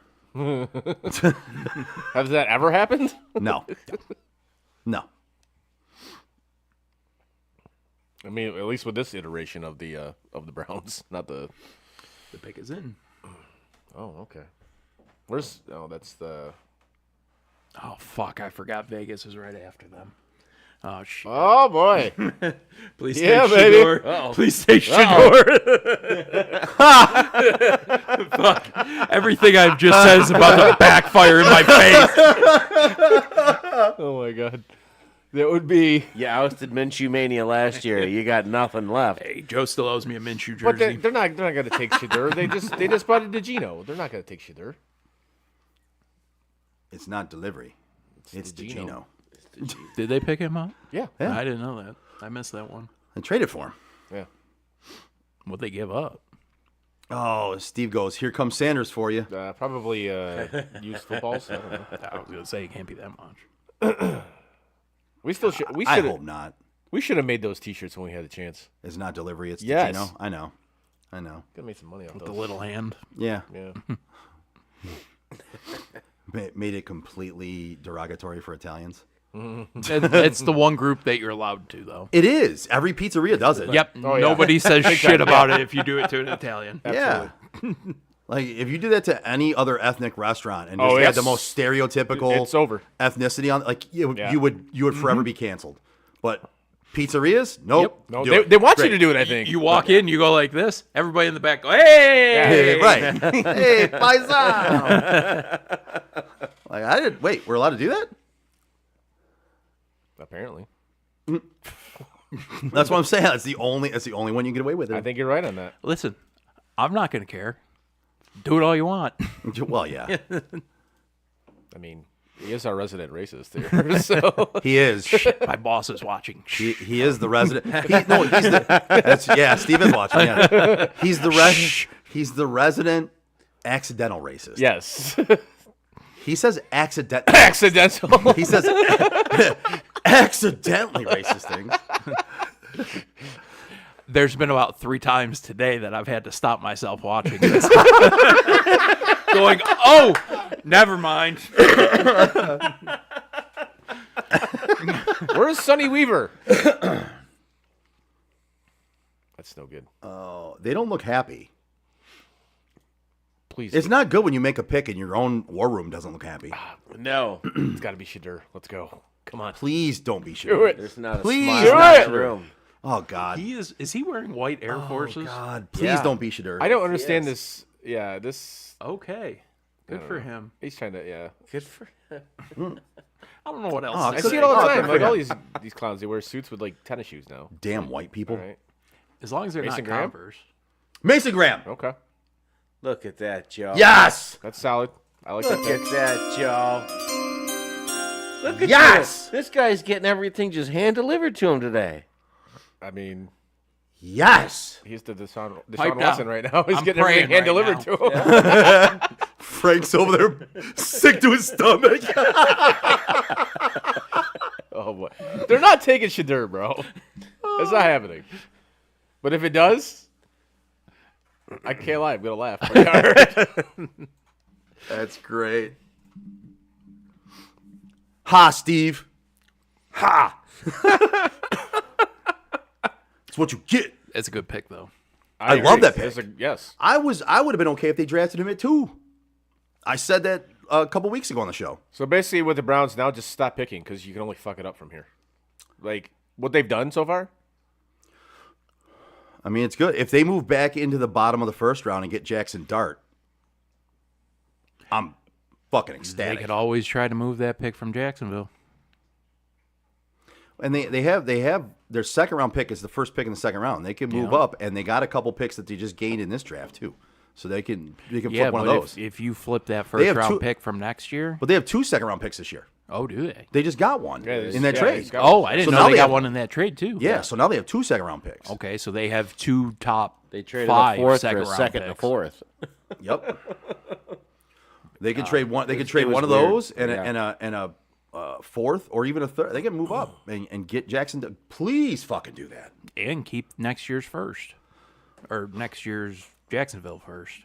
Has that ever happened? No. No. I mean, at least with this iteration of the Browns, not the. The pick is in. Oh, okay. Where's? Oh, that's the. Oh, fuck. I forgot Vegas is right after them. Oh, shit. Oh boy. Please Yeah, take baby. Shador. Please take Shador. Fuck. Everything I've just said is about to backfire in my face. Oh my god. That would be. You ousted Minshew Mania last year. You got nothing left. Hey, Joe still owes me a Minshew But jersey. they're not going to take Shador. They just brought in DeGino. They're not going to take Shador. It's not delivery. It's DeGino. DeGino. Did they pick him up? Yeah. Yeah. I didn't know that. I missed that one. And traded for him. Yeah. What'd they give up? Oh, Steve goes, here comes Sanders for you. Probably used footballs. I don't know. I was going to say it can't be that much. We still should. We I should. hope not. We should have made those T-shirts when we had a chance. It's not delivery. It's Yes. DeGino. I know. I know. Could have made some money off The those. little hand. Yeah. Yeah. Made it completely derogatory for Italians. It's the one group that you're allowed to, though. It is. Every pizzeria does it. Yep. Oh, yeah. Nobody says shit about it if you do it to an Italian. Yeah. Like, if you do that to any other ethnic restaurant and just Oh, had it's- the most stereotypical It's over. ethnicity on, like, you Yeah. would forever be canceled. But pizzerias, nope. No, do they, it. they want you Great. to do it. I think. You walk in, you go like this. Everybody in the back go, hey! Hey, right. Hey, paisano. Like, I didn't. Wait, we're allowed to do that? Apparently. That's what I'm saying. That's the only one you can get away with. I think you're right on that. Listen, I'm not going to care. Do it all you want. Well, yeah, I mean, he is our resident racist here, so he is. My boss is watching. He is the resident. Steve is watching. Yeah, he's the resident accidental racist. yes, He says accidental. accidental. He says accidentally racist things. There's been about 3 times today that I've had to stop myself watching this. Going, oh, never mind. Where's Sonny Weaver? That's no good. They don't look happy. Please, It's not good when you make a pick and your own war room doesn't look happy. No, it's got to be Shadur. Let's go. Come on. Please don't be Do sure. it. there's not a Please smile do in that it. room. Oh God. Is he wearing white Air Forces? God, please Yeah. don't be Shadur. I don't understand this. Yeah, this. Okay. Good for him. He's trying to. Yeah. Good for him. I don't know what else. Oh, I to see say. it all the Oh, time. good Like for all him. these clowns, they wear suits with like tennis shoes now. Damn white people. All right. As long as they're Mason not Graham? Converse. Mason Graham. Okay. Look at that, Joe. Yes. That's solid. I like Look that. at that, Joe. Look at Yes! you. This guy's getting everything just hand delivered to him today. I mean, Yes. he's the Deshaun Pipe Watson down. right now. He's I'm getting everything praying hand right delivered now. to him. Frank's over there, sick to his stomach. Oh boy, they're not taking Shadur, bro. It's not happening. But if it does, I can't lie. I'm gonna laugh pretty hard. That's great. Ha, Steve. Ha. That's what you get. It's a good pick, though. I love agree. that pick. It's yes. I would have been okay if they drafted him at 2. I said that a couple weeks ago on the show. So basically, with the Browns now, just stop picking because you can only fuck it up from here. Like what they've done so far. I mean, it's good. If they move back into the bottom of the first round and get Jackson Dart, I'm fucking They ecstatic. could always try to move that pick from Jacksonville. And they have their second round pick is the first pick in the second round. They can move up, and they got a couple picks that they just gained in this draft too, so they can flip one of but those. if you flip that They first have round 2 pick from next year, But they have 2 second round picks this year. oh, do they? They just got one Yeah, in that yeah, trade. he's got Oh, I didn't So know now they they got have- one in that trade too. Yeah, so now they have 2 second round picks. Okay, so they have 2 top. They traded 5 a fourth for second a round second and a picks. fourth. Yep. They could trade one. They could trade was one of weird. those and Yeah. a fourth or even a third. They can move up and get Jackson. To, please fucking do that. And keep next year's first, or next year's Jacksonville first.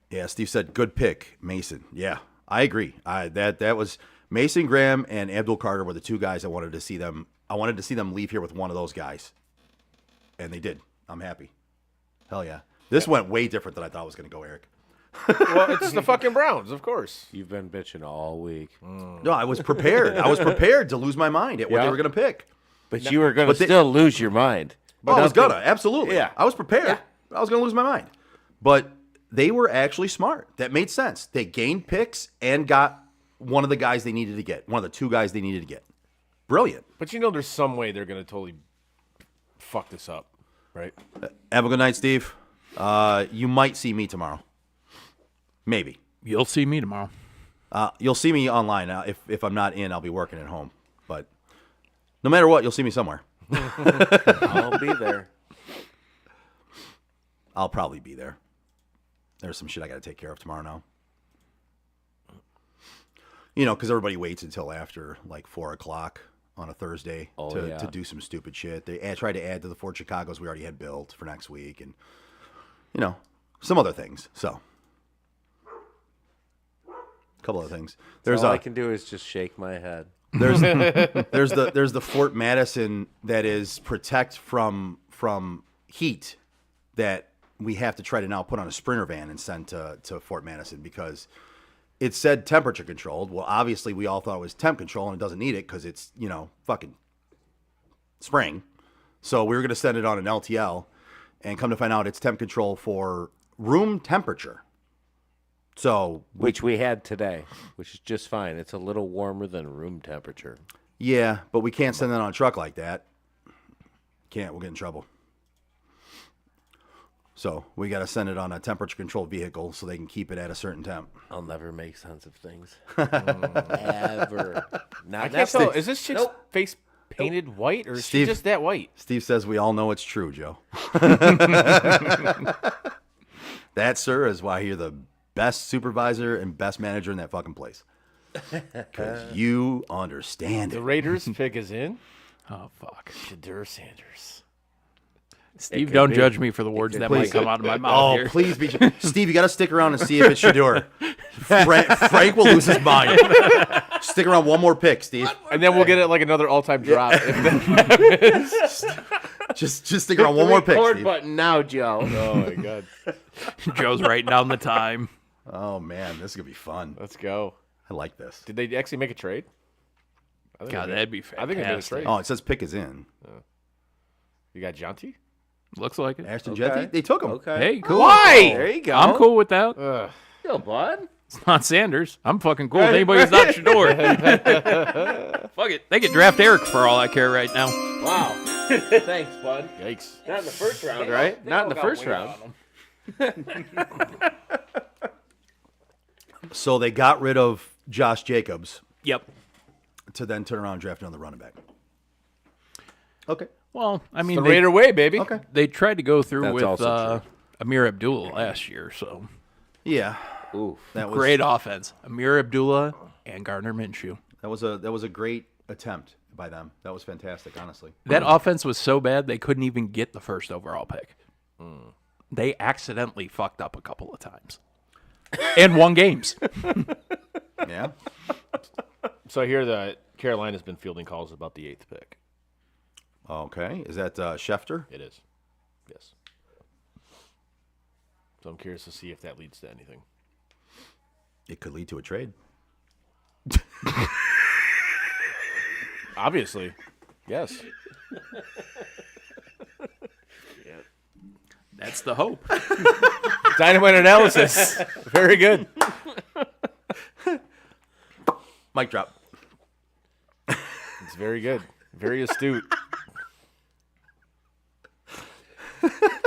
Yeah, Steve said good pick, Mason. Yeah, I agree. That was Mason Graham and Abdul Carter were the 2 guys I wanted to see them. I wanted to see them leave here with one of those guys, and they did. I'm happy. Hell yeah. This went way different than I thought it was going to go, Eric. Well, it's the fucking Browns, of course. You've been bitching all week. No, I was prepared. I was prepared to lose my mind at what they Yeah. were going to pick. But you were going to but they- still lose your mind. I was gonna, absolutely. Yeah. I was prepared. I was gonna lose my mind. But they were actually smart. That made sense. They gained picks and got one of the guys they needed to get. One of the 2 guys they needed to get. Brilliant. But you know, there's some way they're gonna totally fuck this up, right? Have a good night, Steve. You might see me tomorrow. Maybe. You'll see me tomorrow. You'll see me online. If I'm not in, I'll be working at home. But no matter what, you'll see me somewhere. I'll be there. I'll probably be there. There's some shit I got to take care of tomorrow now. You know, because everybody waits until after like 4 o'clock on a Thursday to do some stupid shit. They tried to add to the 4 Chicagos we already had built for next week, and you know, some other things. So, a couple of things. All I can do is just shake my head. There's the Fort Madison that is protect from heat that we have to try to now put on a Sprinter van and send to Fort Madison because it said temperature controlled. Well, obviously we all thought it was temp control and it doesn't need it because it's, you know, fucking spring. So we were going to send it on an LTL and come to find out it's temp control for room temperature. So, Which we had today, which is just fine. It's a little warmer than room temperature. yeah, but we can't send it on a truck like that. can't. We'll get in trouble. So we got to send it on a temperature-controlled vehicle so they can keep it at a certain temp. I'll never make sense of things. Ever. I can't tell. Is this chick's face painted white, or is she just that white? Steve says we all know it's true, Joe. That, sir, is why you're the best supervisor and best manager in that fucking place. Because you understand it. The Raiders pick is in. Oh, fuck. Shadur Sanders. Steve, don't judge me for the words that might come out of my mouth here. Please be. Steve, you got to stick around and see if it's Shadur. Frank will lose his mind. Stick around one more pick, Steve. And then we'll get it like another all-time drop. If that happens. Just stick around one more pick, Record Steve. button now, Joe. Oh, my God. Joe's writing down the time. Oh, man, this is going to be fun. Let's go. I like this. Did they actually make a trade? God, that'd be fantastic. I think they made a trade. Oh, it says pick is in. You got Jonty? Looks like it. Ashton Jetty? They took him. Okay. Hey, cool. Why? There you go. I'm cool with that. Yo, bud. It's not Sanders. I'm fucking cool with anybody who's not Shador. Fuck it. They could draft Eric for all I care right now. Wow. Thanks, bud. Yikes. Not in the first round, right? Not in the first round. So they got rid of Josh Jacobs Yep. to then turn around and draft another running back. Okay. Well, I mean, The Raider way, baby. Okay. they tried to go through That's with also Amir Abdullah last year, so Yeah. Oof. That was great offense. Amir Abdullah and Gardner Minshew. That was a great attempt by them. That was fantastic, honestly. That offense was so bad they couldn't even get the first overall pick. They accidentally fucked up a couple of times and won games. Yeah. So I hear that Carolina's been fielding calls about the 8th pick. Okay. Is that Schefter? It is. Yes. So I'm curious to see if that leads to anything. It could lead to a trade. Obviously. Yes. That's the hope. Dynamite analysis. Very good. Mic drop. It's very good. Very astute.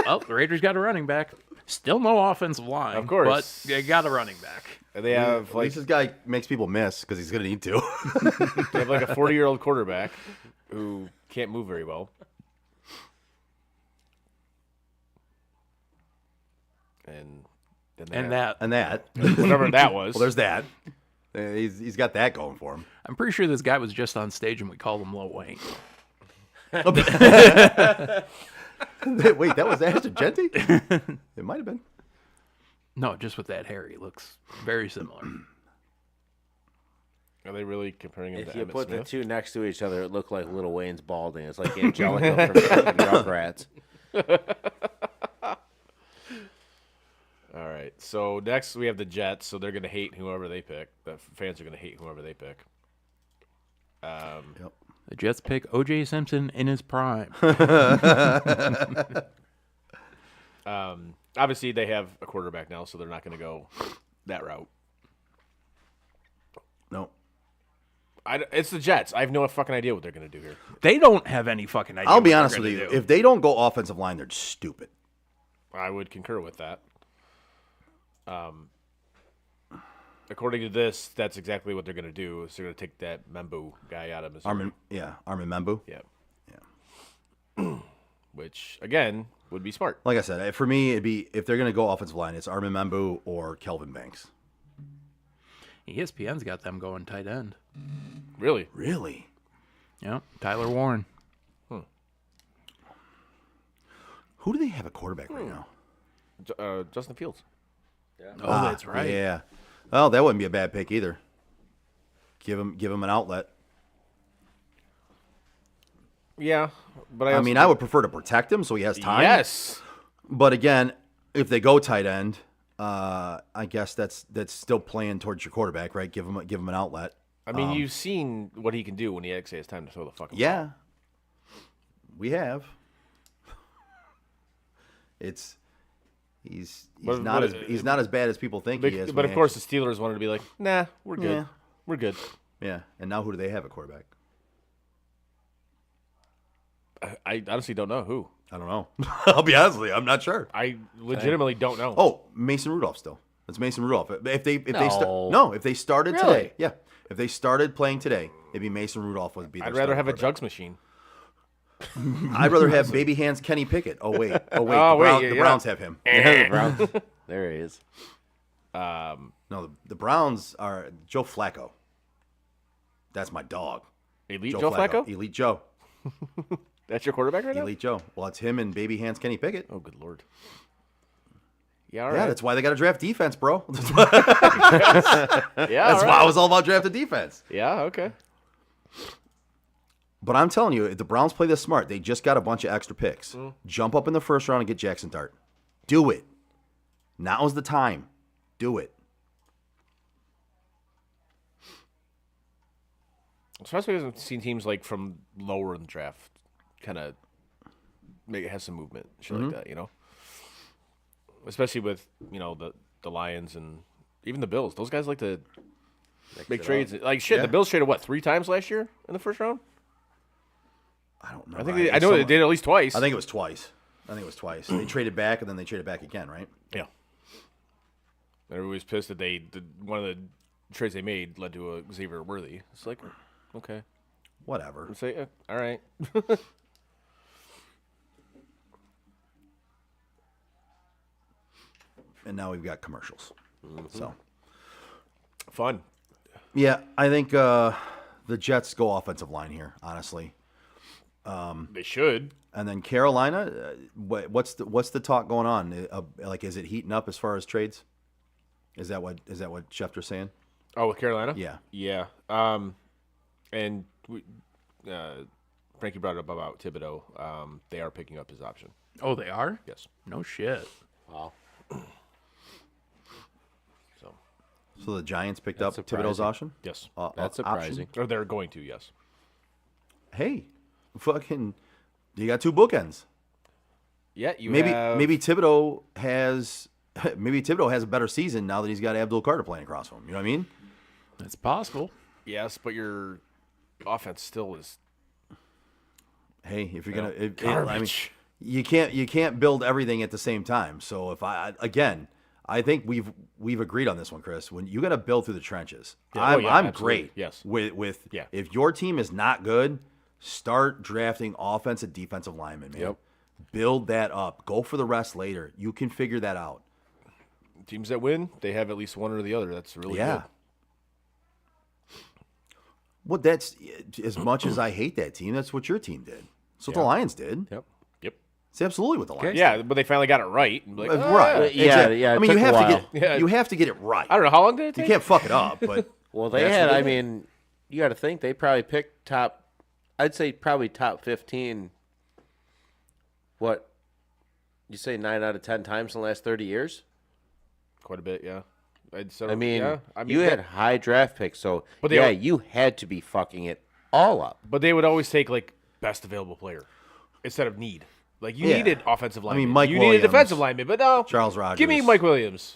Well, the Raiders got a running back. Still no offensive line. Of course. But they got a running back. They have At like least this guy makes people miss because he's going to need to. they have like a 40-year-old quarterback who can't move very well. And then And and that. whatever that was. Well, there's that. He's got that going for him. I'm pretty sure this guy was just on stage and we called him Lil Wayne. Wait, that was Ashton Genty? It might have been. No, just with that hair, he looks very similar. Are they really comparing him If to you Emmitt put the Smith? two next to each other, it looked like Lil Wayne's balding. It's like Angelica from fucking Rugrats. All right. So next we have the Jets. So they're going to hate whoever they pick. The fans are going to hate whoever they pick. Yep. The Jets pick O.J. Simpson in his prime. Obviously, they have a quarterback now, so they're not going to go that route. No. It's the Jets. I have no fucking idea what they're going to do here. They don't have any fucking idea. I'll be what they're honest with gonna you. do. If they don't go offensive line, they're stupid. I would concur with that. According to this, that's exactly what they're going to do. Is they're going to take that Membu guy out of Missouri. Armin Membu. Yeah. Which, again, would be smart. Like I said, for me, it'd be if they're going to go offensive line, it's Armin Membu or Kelvin Banks. ESPN's got them going tight end. Really? Really? Yeah, Tyler Warren. Who do they have a quarterback right now? Justin Fields. Oh, that's right. Yeah. Well, that wouldn't be a bad pick either. Give him an outlet. Yeah, but I mean, I would prefer to protect him so he has time. Yes. But again, if they go tight end, I guess that's still playing towards your quarterback, right? Give him an outlet. I mean, you've seen what he can do when he actually has time to throw the fucking Yeah. ball. We have. He's But- not but- he's not as bad as people think he is. But when of course, the Steelers wanted to be like, nah, we're good. Yeah. We're good. yeah. And now who do they have at quarterback? I honestly don't know who. I don't know. I'll be honest with you. I'm not sure. I legitimately don't know. Oh, Mason Rudolph still. It's Mason Rudolph. If they started Really? today, yeah. If they started playing today, it'd be Mason Rudolph would be. I'd rather have a jugs machine. I'd rather have baby hands Kenny Pickett. Oh wait. The Browns have him. Yeah, the Browns. There he is. No, the Browns are Joe Flacco. That's my dog. Elite Joe Flacco? Elite Joe. That's your quarterback right now? Elite Joe. Well, it's him and baby hands Kenny Pickett. Oh, good lord. Yeah, all Yeah, right. that's why they got to draft defense, bro. That's Yeah, why I was all about drafting defense. Yeah, okay. But I'm telling you, if the Browns play this smart, they just got a bunch of extra picks. Jump up in the first round and get Jackson Dart. Do it. Now's the time. Do it. Especially because I've seen teams like from lower in the draft kind of make it have some movement, shit like that, you know? Especially with, you know, the Lions and even the Bills. Those guys like to make trades. Like, shit, the Bills traded, what, 3 times last year in the first round? I don't know. I know they did at least twice. I think it was twice. They traded back, and then they traded back again, right? Yeah. Everybody's pissed that one of the trades they made led to a Xavier Worthy. It's like, okay. Whatever. Say, all right. And now we've got commercials. So, Fun. yeah, I think the Jets go offensive line here, honestly. They should. And then Carolina, what's the talk going on? Like, is it heating up as far as trades? Is that what Schefter's saying? Oh, with Carolina? Yeah. Yeah. And Frankie brought it up about Thibodeau. They are picking up his option. Oh, they are? Yes. No shit. Wow. So the Giants picked up surprising. Thibodeau's option? Yes. That's surprising. Or they're going to, yes. Hey, fucking, you got 2 bookends. Yeah, you Maybe have... Thibodeau has a better season now that he's got Abdul Carter playing across from him. You know what I mean? It's possible. Yes, but your offense still is... Hey, if you're gonna, garbage. you can't build everything at the same time. So if I think we've agreed on this one, Chris. When you got to build through the trenches, I'm absolutely. great. Yes. With Yeah. If your team is not good, start drafting offensive, defensive linemen, man. Yep. Build that up. Go for the rest later. You can figure that out. Teams that win, they have at least one or the other. That's really good. Well, that's as much as I hate that team. That's what your team did. That's what the Lions did. Yep. It's absolutely what the Lions Yeah, but they finally got it right. Like, right. Yeah, Exactly. yeah, it I mean, took a while. you have to get it right. I don't know. How long did it You take? can't fuck it up, but Well, they That's had, what I they did. mean, you got to think, they probably picked I'd say probably top 15, what, you say 9 out of 10 times in the last 30 years? Quite a bit, yeah. I mean, yeah. you had high draft picks, so But they you had to be fucking it all up. But they would always take, like, best available player instead of need. Like, you Yeah. needed offensive lineman. Mike you Williams, needed defensive lineman, but no. Charles Rogers. Give me Mike Williams.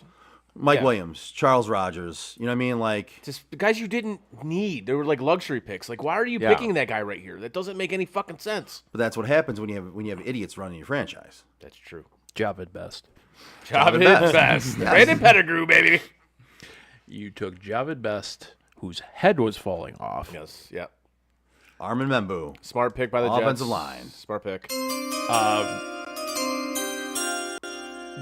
Mike Yeah. Williams, Charles Rogers. You know what I mean? Like, Just the guys you didn't need. They were like luxury picks. Like, why are you Yeah. picking that guy right here? That doesn't make any fucking sense. but that's what happens when you have idiots running your franchise. That's true. Javid Best. Javid Best. Best. Yes. Brandon Pettigrew, baby. You took Javid Best, whose head was falling off. Yes, yeah. Armin Membu. Smart pick by the Jets. Offensive line. Smart pick.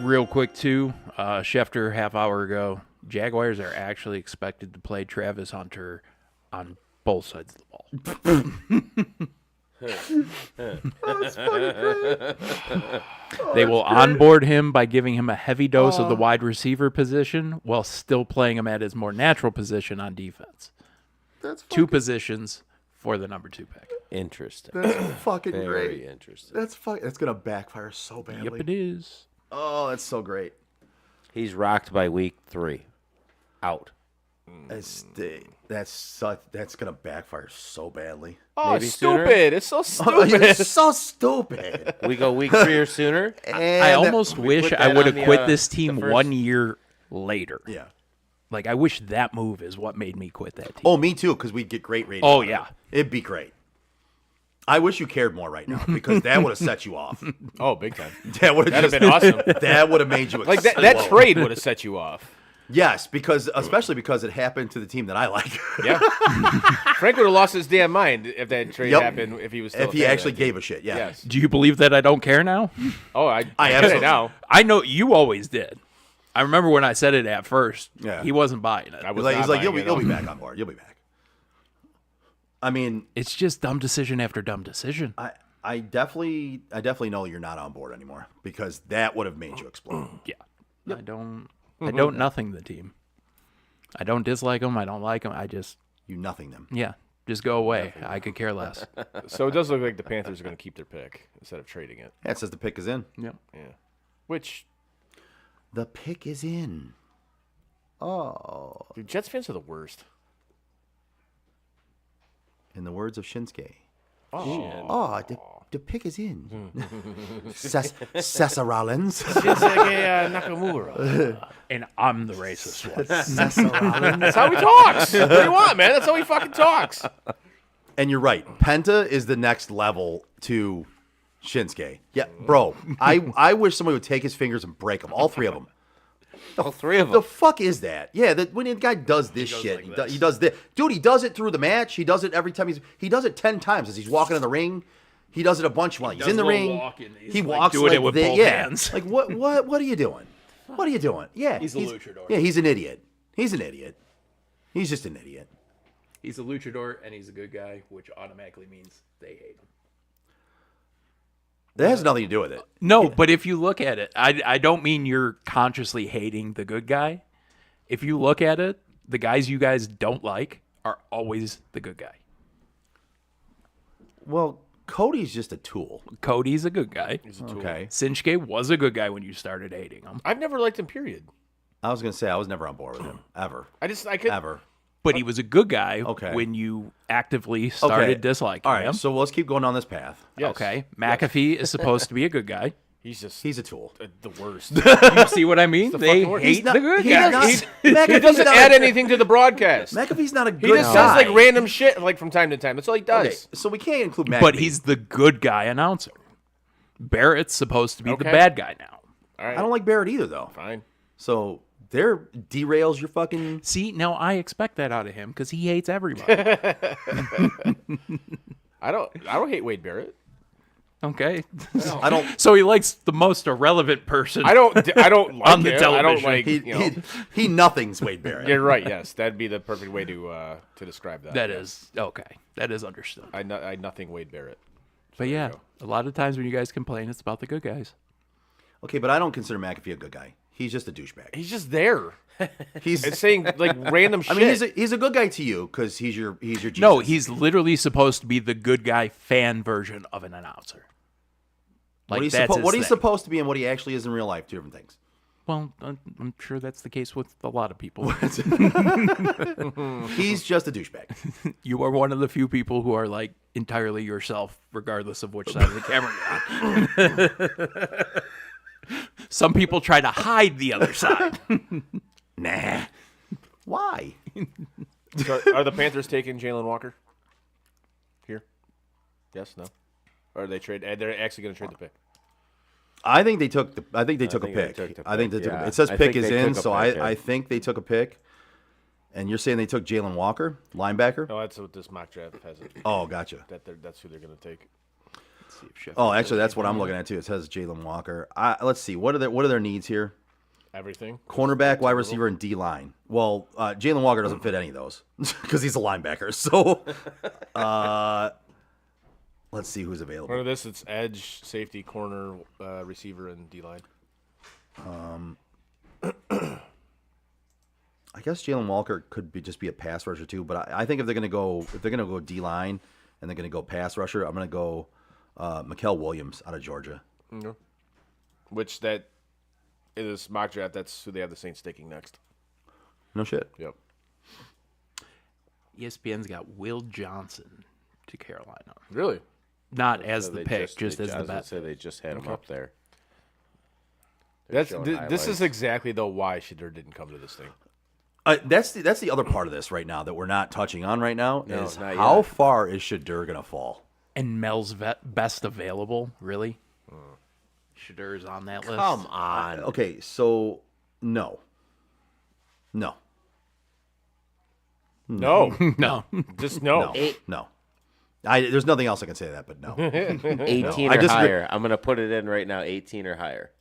Real quick, too, Schefter, half hour ago, Jaguars are actually expected to play Travis Hunter on both sides of the ball. They will onboard him by giving him a heavy dose of the wide receiver position while still playing him at his more natural position on defense. That's 2 positions for the number 2 pick. Interesting. That's fucking Very great. interesting. That's gonna backfire so badly. Yep, it is. Oh, that's so great. He's rocked by week 3. Out. That's gonna backfire so badly. Oh, Maybe it's sooner? stupid. It's so You're stupid. so stupid. We go week 3 or sooner. I almost wish put I that would on have the, quit this team the first- 1 year later. Yeah. Like, I wish that move is what made me quit that team. Oh, me too. Because we'd get great ratings. Oh, out of yeah. it. It'd be great. I wish you cared more right now because that would have set you off. Oh, big time. That would That'd have been awesome. That would have made you Like that explode. trade would have set you off. Yes, especially because it happened to the team that I like. Yeah. Frank would have lost his damn mind if that trade happened. If he was still if a he fan of actually that team. gave a shit. Yeah. Yes. Do you believe that I don't care now? Oh, I I get absolutely- it now. I know you always did. I remember when I said it at first. Yeah. He wasn't buying it. I was He's not like, buying you'll it be all. back on board. You'll be back. I mean, It's just dumb decision after dumb decision. I definitely know you're not on board anymore because that would have made you explode. Yeah. I don't nothing the team. I don't dislike them. I don't like them. I just, You nothing them. yeah, just go away. I could care less. So it does look like the Panthers are going to keep their pick instead of trading it. Yeah, it says the pick is in. Yeah. Yeah. Which, The pick is in. Oh. dude, Jets fans are the worst. In the words of Shinsuke. Oh. Oh, the pick is in. Sessa Rollins. Nakamura. And I'm the racist one. Sessa Rollins. That's how he talks. What do you want, man? That's how he fucking talks. And you're right. Penta is the next level to Shinsuke. Yeah, bro. I wish somebody would take his fingers and break them. All three of them. All three of The them. fuck is that? Yeah, when the guy does this shit, he does this. Dude, he does it through the match. He does it every time he does it 10 times as he's walking in the ring. He does it a bunch while he's does in the a little ring. walking. He's He like walks doing it with this. both hands. Like what are you doing? What are you doing? Yeah, He's a luchador. Yeah, he's an idiot. He's an idiot. He's just an idiot. He's a luchador and he's a good guy, which automatically means they hate him. That has nothing to do with it. No, but if you look at it, I don't mean you're consciously hating the good guy. If you look at it, the guys you guys don't like are always the good guy. Well, Cody's just a tool. Cody's a good guy. Okay. Shinsuke was a good guy when you started hating him. I've never liked him, period. I was gonna say I was never on board with him ever. I could. Ever. But he was a good guy Okay. when you actively started disliking All right, him. so let's keep going down this path. Yes. Okay. McAfee is supposed to be a good guy. He's a tool. The worst. You see what I mean? They fucking worst. hate He's not- the good he's guy. not- He McAfee's doesn't not add a- anything to the broadcast. McAfee's not a good He just guy. says like random shit like from time to time. That's all he does. Okay, so we can't include McAfee. But he's the good guy announcer. Barrett's supposed to be the Okay. bad guy now. All right. I don't like Barrett either, though. Fine. So there derails your fucking. See, now I expect that out of him because he hates everybody. I don't hate Wade Barrett. Okay. I don't. So he likes the most irrelevant person. I don't like On the him. I don't television. like. He nothing's Wade Barrett. You're right. Yes, that'd be the perfect way to describe that. That is okay. That is understood. I nothing Wade Barrett. But yeah, a lot of times when you guys complain, it's about the good guys. Okay, but I don't consider McAfee a good guy. He's just a douchebag. He's just there. He's. It's saying like random I shit. mean, he's a good guy to you because he's your Jesus. No, he's literally supposed to be the good guy fan version of an announcer. Like what he's, that's his what he's thing. supposed to be and what he actually is in real life. Two different things. Well, I'm sure that's the case with a lot of people. He's just a douchebag. You are one of the few people who are like entirely yourself, regardless of which side of the camera you're on. Some people try to hide the other side. Nah. Why? So are the Panthers taking Jalen Walker? Here? Yes. No. Or are they trade? They're actually going to trade the pick. I think they took. I think they took a think they pick. took the I think they pick, took. yeah. It says I pick think is they in, took a so pick, yeah. I think they took a pick. And you're saying they took Jalen Walker, linebacker? No, that's what this mock draft has. It. Oh, gotcha. That's who they're going to take. Oh, actually, that's what I'm looking at too. It says Jalen Walker. Let's see. What are their needs here? Everything. Cornerback, wide receiver, and D line. Well, Jalen Walker doesn't fit any of those because he's a linebacker. So, let's see who's available. Under this, it's edge, safety, corner, receiver, and D line. I guess Jalen Walker could just be a pass rusher too. But I think if they're gonna go D line and they're gonna go pass rusher, I'm gonna go Mikael Williams out of Georgia. Mm-hmm. Which that in this mock draft, that's who they have the Saints taking next. No shit. Yep. ESPN's got Will Johnson to Carolina. Really? Not as So the they pick, just they as the I was gonna bet. say they just had him up there. That's showing this is highlights. exactly though why Shedeur didn't come to this thing. That's the other part of this right now that we're not touching on right now No, is not how yet. far is Shedeur gonna fall? And Mel's best available, really? Shadur's on that list. Come on. Okay, so no. No. No. Just no. No. There's nothing else I can say to that, but no. 18 I or disagree. higher. I'm going to put it in right now, 18 or higher.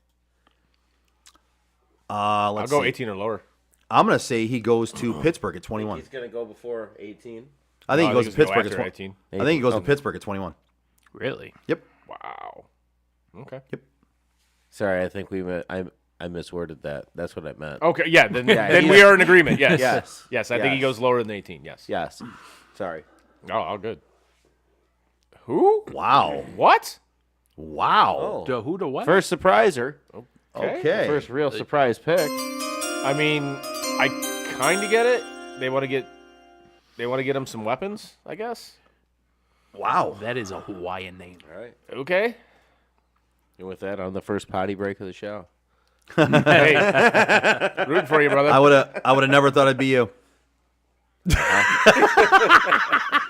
I'll Let's go see. 18 or lower. I'm going to say he goes to Pittsburgh at 21. He's going to go before 18. I think he No, goes to he's gonna go Pittsburgh at after 20. 18. I think he goes to Pittsburgh at 21. Really? Yep. Wow. Okay. Sorry, I think I misworded that. That's what I meant. Okay, yeah, then Yeah, we are in agreement. Yes. Yes. Yes, I think he Yes. goes lower than 18. Yes. Yes. Sorry. Oh, all good. Who? Wow. What? Wow. To who to what? First surpriser. Okay. First real surprise pick. I mean, I kind of get it. They want to get him some weapons, I guess. Wow. That is a Hawaiian name. All right. Okay. And with that, on the first potty break of the show. Hey, rooting for you, brother. I would have never thought it'd be you.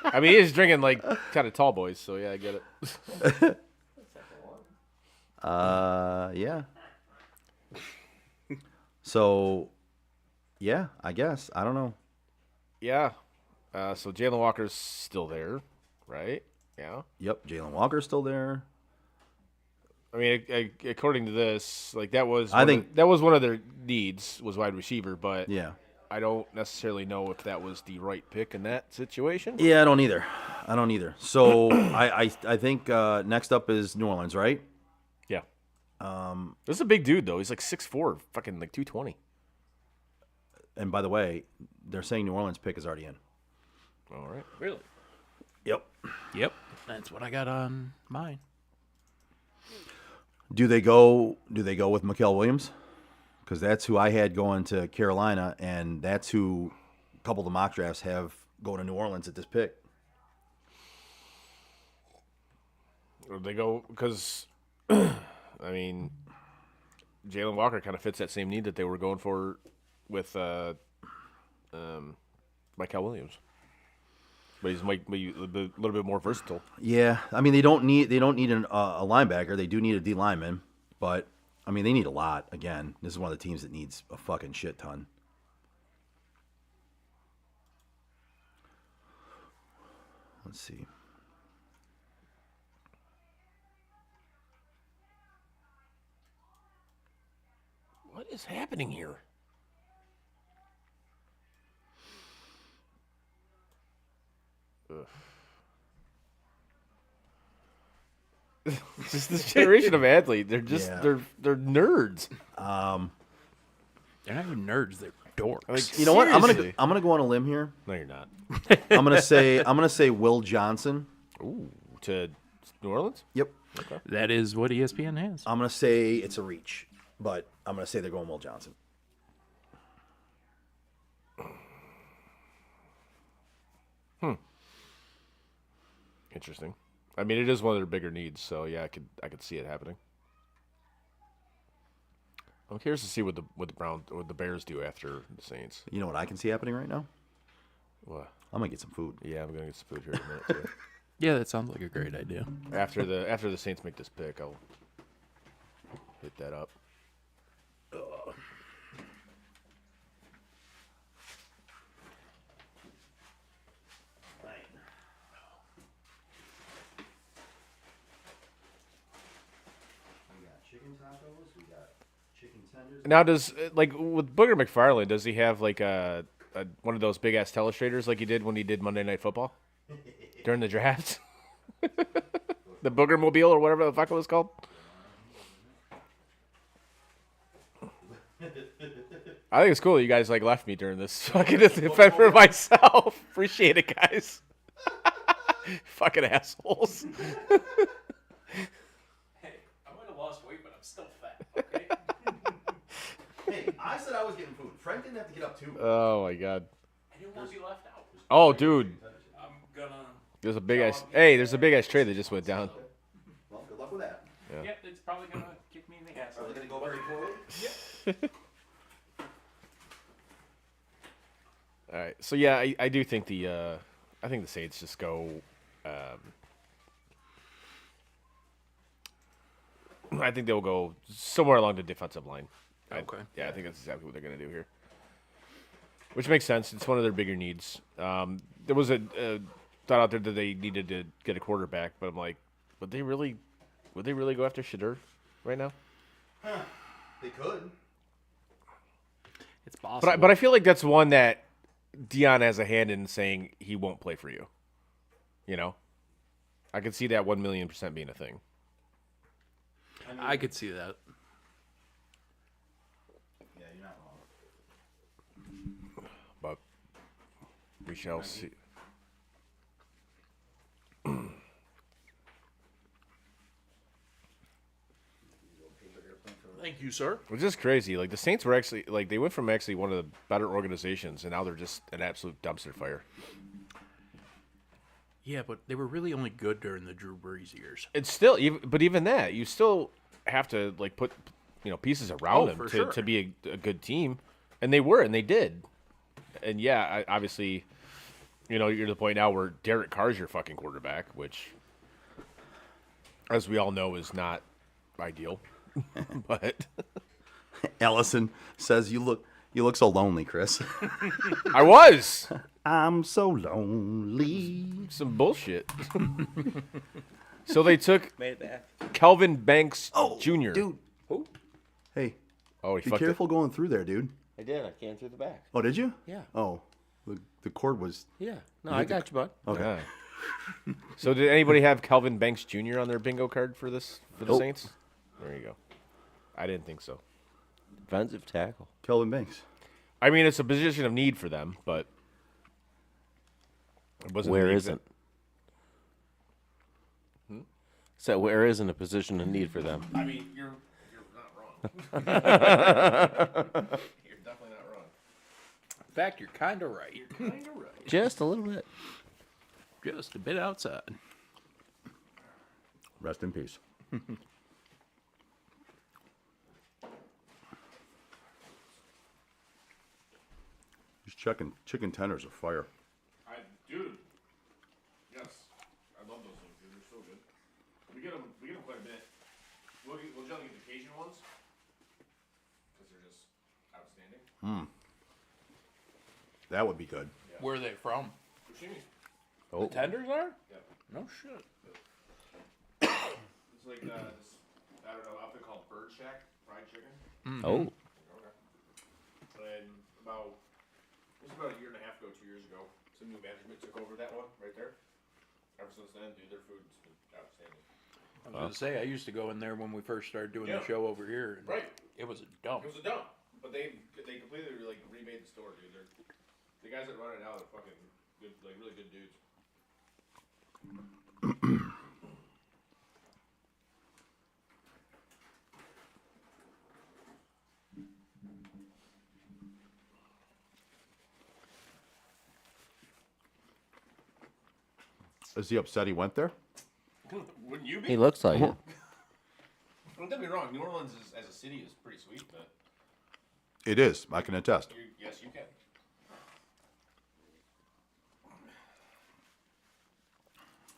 I mean, he's drinking like kind of tall boys, so yeah, I get it. Yeah. So, yeah, I guess. I don't know. Yeah. So Jalen Walker's still there, right? Yeah. Yep, Jalen Walker's still there. I mean, according to this, like that was I think- that was one of their needs was wide receiver, but Yeah. I don't necessarily know if that was the right pick in that situation. Yeah, I don't either. So I think next up is New Orleans, right? Yeah. This is a big dude though. He's like 6'4", fucking like 220. And by the way, they're saying New Orleans pick is already in. All right. Really? Yep. Yep. That's what I got on mine. Do they go with Mikael Williams? Because that's who I had going to Carolina, and that's who a couple of the mock drafts have going to New Orleans at this pick. Or they go because, I mean, Jalen Walker kind of fits that same need that they were going for with Mikael Williams, but he's might be a little bit more versatile. Yeah, I mean they don't need a linebacker. They do need a D lineman, but I mean they need a lot. Again, this is one of the teams that needs a fucking shit ton. Let's see. What is happening here? Just this generation of athlete. They're just Yeah. they're nerds. They're not even nerds. They're dorks. Like, You know what? seriously. I'm gonna go on a limb here. No, you're not. I'm gonna say Will Johnson. Ooh, to New Orleans. Yep. That is what ESPN has. I'm gonna say it's a reach, but I'm gonna say they're going Will Johnson. Interesting. I mean, it is one of their bigger needs, so yeah, I could see it happening. I'm curious to see what the Bears do after the Saints. You know what I can see happening right now? What? I'm gonna get some food. Yeah, I'm gonna get some food here in a minute too. Yeah, that sounds like a great idea. after the Saints make this pick, I'll hit that up. Now, does like with Booger McFarland, does he have like a one of those big ass telestrators like he did when he did Monday Night Football during the draft? The Booger Mobile or whatever the fuck it was called. I think it's cool that you guys like left me during this fucking defend for myself. Appreciate it, guys. Fucking assholes. Hey, I might have lost weight, but I'm still fat. Okay. Hey, I said I was getting food. Frank didn't have to get up too. Oh my god. I didn't want to be left out. Oh, dude. I'm gonna. There's a big ass. Hey, there's a big ass tray that just went down. Well, good luck with that. Yeah, it's probably gonna kick me in the ass. Are they gonna go very forward? All right. So yeah, I do think I think the Saints just go I think they'll go somewhere along the defensive line. Okay. I think that's exactly what they're going to do here. Which makes sense. It's one of their bigger needs. There was a thought out there that they needed to get a quarterback, but I'm like, would they really go after Shedeur right now? They could. It's possible. But I feel like that's one that Dion has a hand in saying he won't play for you. You know? I could see that 1,000,000% being a thing. I could see that. Yeah, you're not wrong. But we shall see. Thank you, sir. Which is crazy. Like the Saints were actually they went from actually one of the better organizations, and now they're just an absolute dumpster fire. Yeah, but they were really only good during the Drew Brees years. It's still even that you still have to put pieces around them to be a good team, and they were and they did, and obviously, you're to the point now where Derek Carr's your fucking quarterback, which, as we all know, is not ideal. But Ellison says you look so lonely, Chris. I was I'm so lonely. some bullshit. So they took Made that. Kelvin Banks Jr. Dude. Who? Hey, Oh, he be fucked careful going through there, dude. I did. I came through the back. Oh, did you? Yeah. Oh, the cord was. Yeah. No, I got you, bud. Okay. Yeah. So did anybody have Kelvin Banks Jr. on their bingo card for the Nope. Saints? There you go. I didn't think so. Defensive tackle. Kelvin Banks. I mean, it's a position of need for them, but it wasn't. Where the isn't? So where isn't a position of need for them? I mean, you're not wrong. You're definitely not wrong. In fact, you're kind of right. Just a little bit. Just a bit outside. Rest in peace. These chicken tenders are fire. Dude. Yes, I love those things. Dude. They're so good. We get them quite a bit. We'll generally get the Cajun ones because they're just outstanding. That would be good. Where are they from? Fushimi. The tenders are? Yep. No shit. It's like this, I don't know, outfit called Bird Shack fried chicken. Oh. Okay. And about a year and a half ago, 2 years ago, some new management took over that one right there. Ever since then, dude, their food's been outstanding. I was going to say, I used to go in there when we first started doing Yeah. the show over here. And Right. It was a dump. It was a dump, but they completely remade the store, dude. The guys that run it now are fucking good, really good dudes. Is he upset he went there? Wouldn't you be? He looks like it. Don't get me wrong. New Orleans as a city is pretty sweet, but It is. I can attest. yes, you can.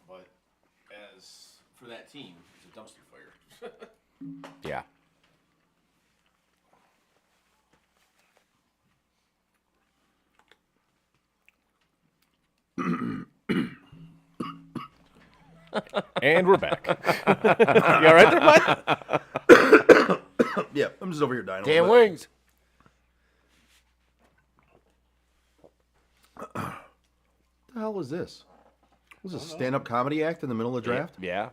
But as for that team, it's a dumpster fire. Yeah. And we're back. You all right there, bud? Yeah, I'm just over here dying. a Damn little bit. wings. What the hell was this? Was this a stand-up comedy act in the middle of the draft? Yeah.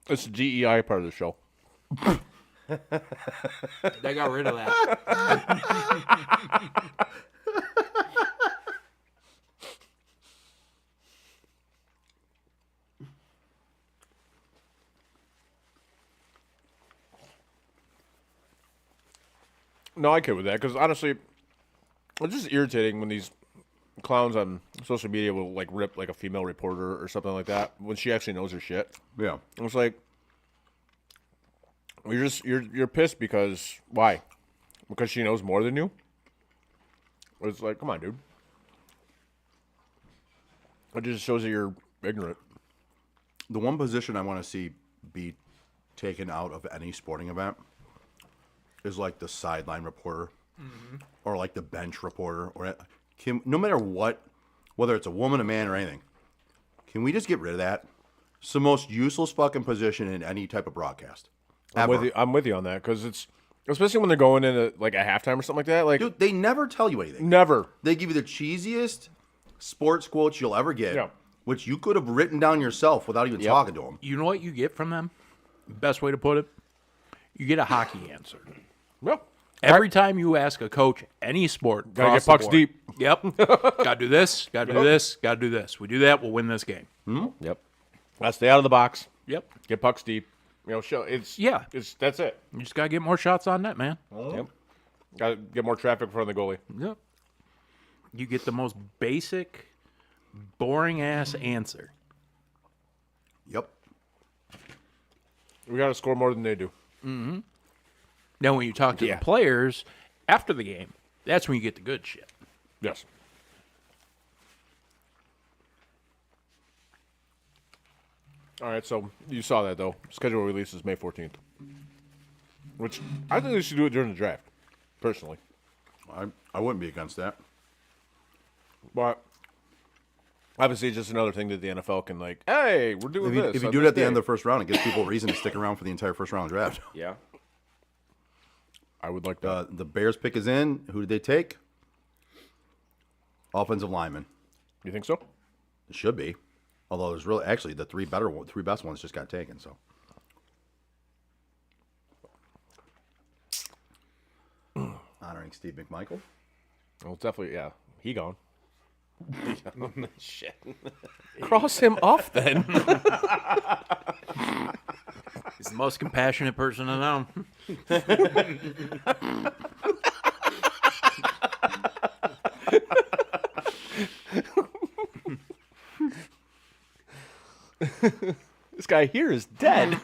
It's the GEI part of the show. They got rid of that. No, I kid with that because honestly, it's just irritating when these clowns on social media will rip a female reporter or something like that when she actually knows her shit. Yeah. It's like you're pissed because why? Because she knows more than you? It's like, come on, dude. It just shows that you're ignorant. The one position I want to see be taken out of any sporting event is like the sideline reporter or like the bench reporter or no matter what, whether it's a woman, a man, or anything. Can we just get rid of that? It's the most useless fucking position in any type of broadcast. I'm with you on that because it's especially when they're going in like a halftime or something like that. Like, Dude, they never tell you anything. never. They give you the cheesiest sports quotes you'll ever get, Yeah. which you could have written down yourself without even talking to them. You know what you get from them? Best way to put it, you get a hockey answer. No. Every time you ask a coach any sport, Gotta across get pucks the board, deep. Yep. Gotta do this. Gotta do this. Gotta do this. We do that, we'll win this game. Yep. Gotta stay out of the box. Yep. Get pucks deep. Show it's Yeah. That's it. You just gotta get more shots on net, man. Yep. Gotta get more traffic in front of the goalie. Yep. You get the most basic, boring ass answer. Yep. We gotta score more than they do. Now, when you talk to Yeah. the players after the game, that's when you get the good shit. Yes. All right, so you saw that though. Schedule release is May 14th, which I think they should do it during the draft, personally. I wouldn't be against that. But obviously, it's just another thing that the NFL can like. Hey, we're doing this. If you on do it this at the end day." of the first round, it gives people a reason to stick around for the entire first round draft. Yeah. I would like that. The Bears pick is in. Who did they take? Offensive lineman. You think so? It should be. Although there's really actually the three best ones just got taken. So honoring Steve McMichael. Well, definitely, yeah. He gone. Shit. Cross him off then. He's the most compassionate person I know. This guy here is dead.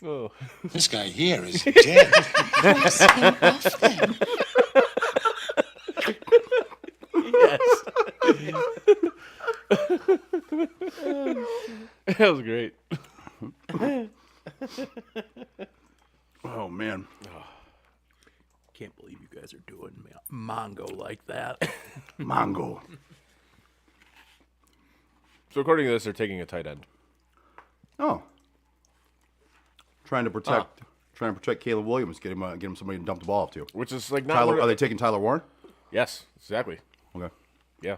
Oh. This guy here is dead. That was great. Oh man. Can't believe you guys are doing Mongo like that. Mongo. So according to this, they're taking a tight end. Oh. Trying to protect Caleb Williams, get him somebody to dump the ball off to. Which is like not Tyler, one of- are they taking Tyler Warren? Yes, exactly. Okay. Yeah.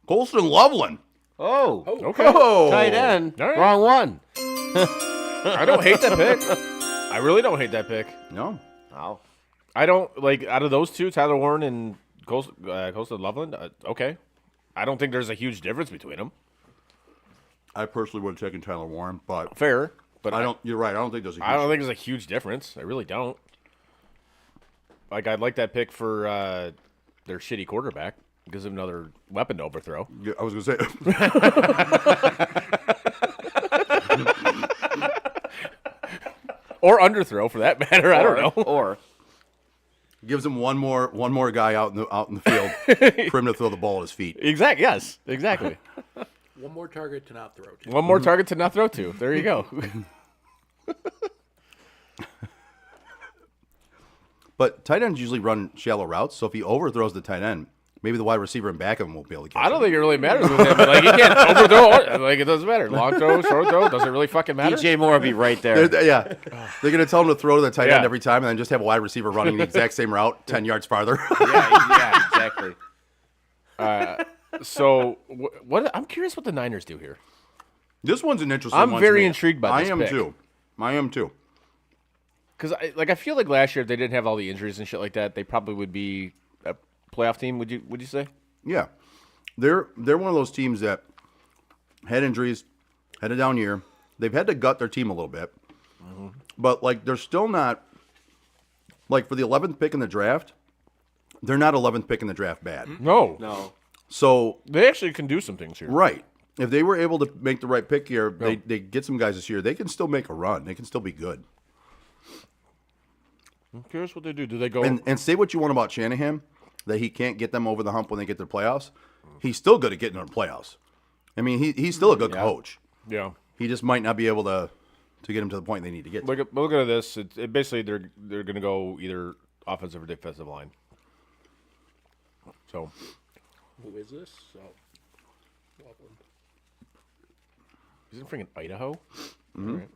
Colston Loveland. Oh. Okay. Tight end. All right. Wrong one. I don't hate that pick. I really don't hate that pick. No. Wow. I don't like out of those two, Tyler Warren and Colston Loveland. Okay. I don't think there's a huge difference between them. I personally would have taken Tyler Warren, but Fair, but I don't. You're right. I don't think there's a huge. I don't think there's a huge difference. I really don't. Like I'd like that pick for their shitty quarterback. Gives them another weapon to overthrow. Yeah, I was gonna say. Or underthrow for that matter. I don't know. Or Gives him one more guy out in the field for him to throw the ball at his feet. Exactly. Yes. Exactly. One more target to not throw to. One more target to not throw to. There you go. But tight ends usually run shallow routes, so if he overthrows the tight end, maybe the wide receiver in back of him won't be able to catch I don't him. think it really matters with him. Like he can't overthrow. Like it doesn't matter. Long throw, short throw, doesn't really fucking matter. DJ Moore will be right there. Yeah, they're gonna tell him to throw to the tight Yeah. end every time, and then just have a wide receiver running the exact same route 10 yards farther. Yeah, exactly. So what? I'm curious what the Niners do here. This one's an interesting I'm one. very to me. intrigued by this I am pick. too. I am too. Because I feel like last year if they didn't have all the injuries and shit like that, they probably would be a playoff team. Would you say? Yeah, they're one of those teams that had injuries, had a down year. They've had to gut their team a little bit, but like they're still not like for the 11th pick in the draft. They're not 11th pick in the draft bad. No. So They actually can do some things here. right, if they were able to make the right pick here, they get some guys this year. They can still make a run. They can still be good. I'm curious what they do. Do they go? And say what you want about Shanahan, that he can't get them over the hump when they get to the playoffs. He's still good at getting to the playoffs. I mean, he's still a good coach. Yeah. He just might not be able to get him to the point they need to get to. Look at this. It basically they're going to go either offensive or defensive line. So. Who is this? He's in freaking Idaho. Mm-hmm. Right.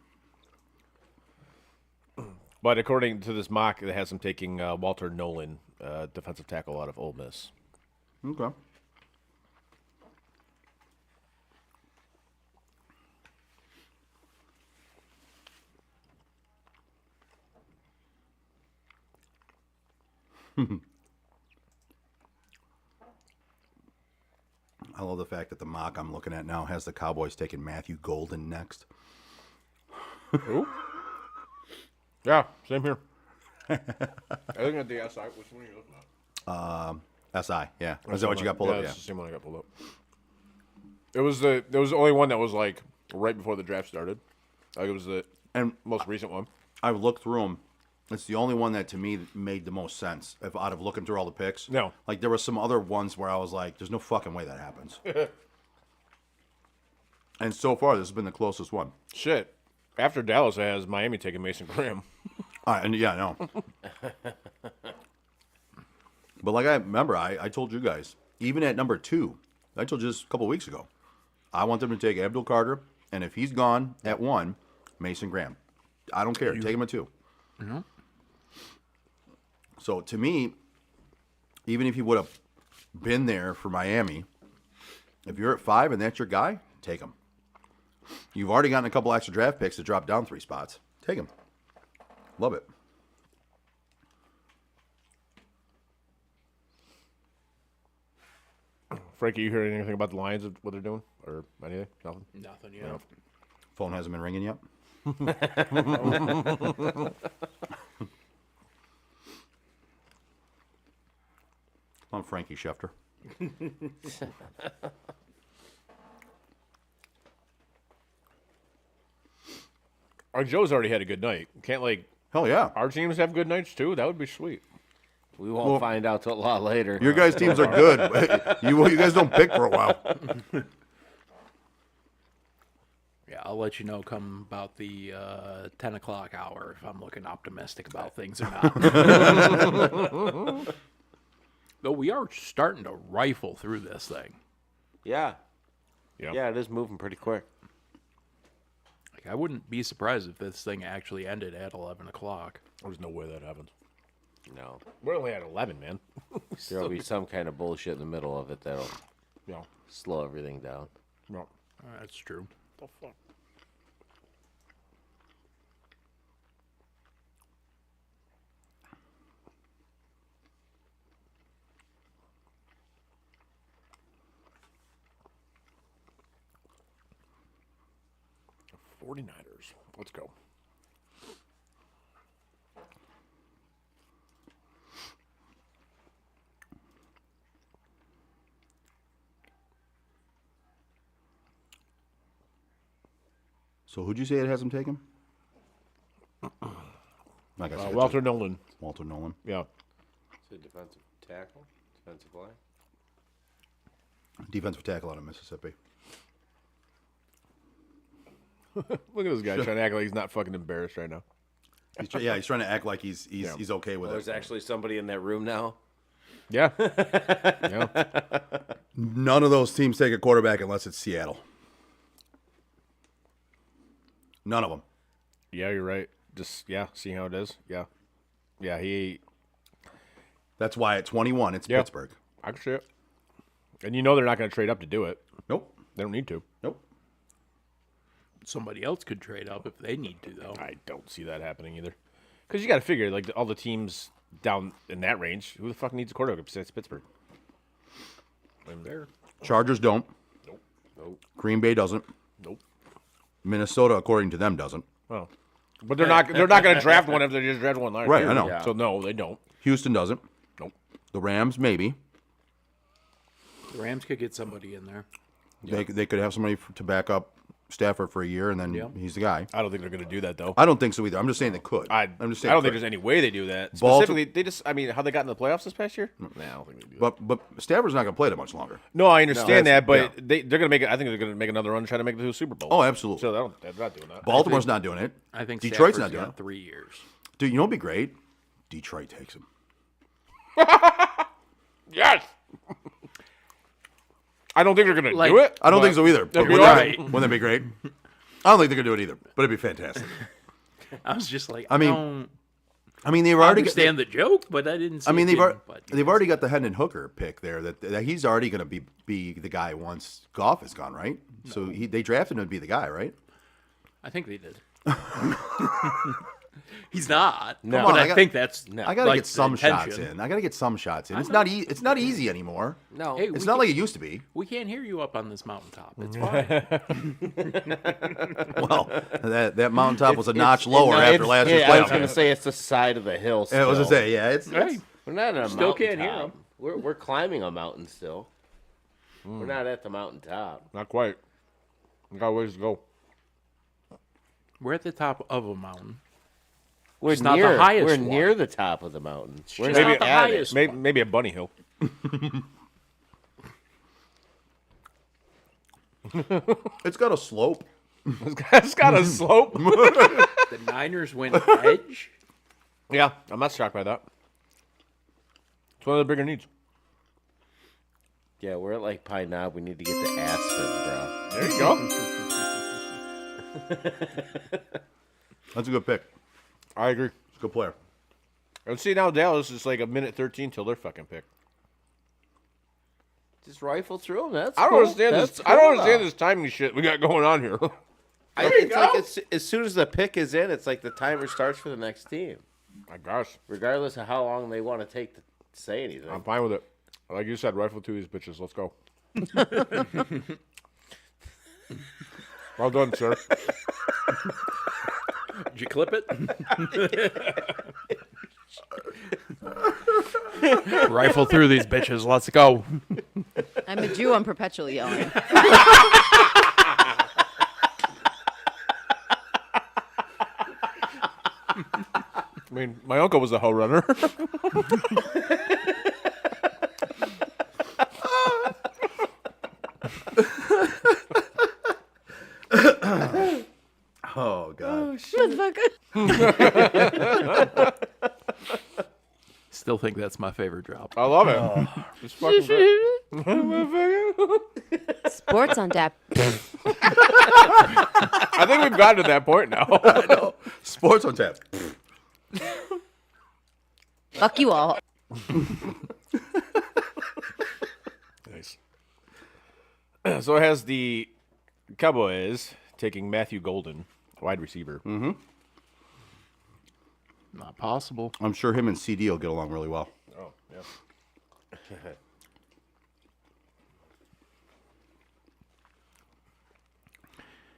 But according to this mock, it has him taking Walter Nolan, defensive tackle out of Ole Miss. Okay. I love the fact that the mock I'm looking at now has the Cowboys taking Matthew Golden next. Who? Yeah, same here. I think at the SI. Which one are you looking at? SI, yeah. Is that what you got pulled up? Yeah. That's the same one I got pulled up. There was the only one that was like right before the draft started. Like it was the most recent one. I've looked through them. It's the only one that to me made the most sense out of looking through all the picks. No. Like there were some other ones where I was like, there's no fucking way that happens. And so far, this has been the closest one. Shit. After Dallas has Miami taking Mason Graham. And yeah, I know. But like I remember, I told you guys, even at number 2, I told you this a couple weeks ago, I want them to take Abdul Carter, and if he's gone at 1, Mason Graham. I don't care. Take him at 2. Mm-hmm. So to me, even if he would have been there for Miami, if you're at 5 and that's your guy, take him. You've already gotten a couple extra draft picks to drop down 3 spots. Take him. Love it. Frankie, you heard anything about the Lions, of what they're doing? Or anything? Nothing? Nothing yet. No. Phone hasn't been ringing yet. I'm Frankie Schefter. Our Joe's already had a good night. Can't Hell yeah. our teams have good nights too? That would be sweet. We won't find out till a lot later. Your guys' teams are good. You guys don't pick for a while. Yeah, I'll let you know come about the 10 o'clock hour if I'm looking optimistic about things or not. Though we are starting to rifle through this thing. Yeah. Yeah. Yeah, it is moving pretty quick. Like, I wouldn't be surprised if this thing actually ended at 11 o'clock. There's no way that happens. No. We're only at 11, man. There'll be some kind of bullshit in the middle of it that'll Yeah. slow everything down. No. That's true. The fuck? The 49ers. Let's go. So who'd you say it has him taken? Like I said, Walter Nolan. Walter Nolan. Yeah. Is it defensive tackle? Defensive line? Defensive tackle out of Mississippi. Look at this guy trying to act like he's not fucking embarrassed right now. He's trying to act like he's okay with There's it. actually somebody in that room now. Yeah. Yeah. None of those teams take a quarterback unless it's Seattle. None of them. Yeah, you're right. Just, see how it is. Yeah. Yeah, That's why at 21, it's Yeah. Pittsburgh. I can see it. And you know they're not going to trade up to do it. Nope. They don't need to. Nope. Somebody else could trade up if they need to, though. I don't see that happening either. Because you got to figure, like, all the teams down in that range, who the fuck needs a quarterback besides Pittsburgh? I'm there. Chargers don't. Nope. Green Bay doesn't. Nope. Minnesota, according to them, doesn't. Well, but they're not going to draft one if they just draft one last Right, year. I know. Yeah. So, no, they don't. Houston doesn't. Nope. The Rams, maybe. The Rams could get somebody in there. They could have somebody to back up Stafford for a year, and then he's the guy. I don't think they're going to do that though. I don't think so either. I'm just saying they could. I'm just I saying don't they think there's any way they do that. Balti- Specifically, they just. I mean, how they got in the playoffs this past year? Nah, I don't think they do that. But Stafford's not going to play that much longer. No, I understand No, that, but yeah. they're going to make it. I think they're going to make another run, try to make it to the Super Bowl. Oh, absolutely. So they're not doing that. Baltimore's not doing it. I think Detroit's Stafford's not doing got it. 3 years. Dude, you know what'd be great? Detroit takes him. Yes. I don't think they're going to Like- do it. I don't but think so either. But that'd be wouldn't awesome. wouldn't that be great? I don't think they're going to do it either, but it'd be fantastic. I was just like, I mean, don't I mean, they've already understand the joke, but I didn't see I mean, it they've being- already got the Hendon Hooker pick there. That he's already going to be the guy once Goff is gone, right? So they drafted him to be the guy, right? I think they did. He's not. No. But Come on, I think that's I got to like get some the shots intention. in. I got to get some shots in. It's know. not it's not easy anymore. No. Hey, It's we not can- like it used to be. We can't hear you up on this mountaintop. It's fine. Well, that mountaintop was a notch lower after last year's I was playoff. going to say it's the side of the hill. Yeah, I was still. gonna say, yeah, it's Hey, We're not on a Still mountain can't hear top. 'em. We're climbing a mountain still. We're not at the mountaintop. Not quite. We got a ways to go. we're at the top of a mountain. We're It's not the near. highest We're one. near the top of the mountain. We're just not not the at it. highest. Maybe a bunny hill. it's got a slope. It's got a slope. The Niners went edge. Yeah, I'm not shocked by that. It's one of the bigger needs. Yeah, we're at like Pine Knob. We need to get to Aspen, bro. There you go. That's a good pick. I agree. It's a good player. And see, now Dallas is like a minute 13 till their fucking pick. Just rifle through them. That's I don't cool. understand That's this. I don't cool, understand though. this timing shit we got going on here. It's like as soon as the pick is in, it's like the timer starts for the next team, My gosh, regardless of how long they want to take to say anything. I'm fine with it. Like you said, rifle to these bitches. Let's go. Well done, sir. Did you clip it? Rifle through these bitches. Let's go. I'm a Jew. I'm perpetually yelling. I mean, my uncle was a hoe runner. Oh god. Motherfucker. Still think that's my favorite drop. I love it. It's fucking great. Sports on tap. I think we've gotten to that point now. Sports on tap. Fuck you all. Nice. So it has the Cowboys taking Matthew Golden, wide receiver. Not possible. I'm sure him and CD will get along really well. Oh, yeah.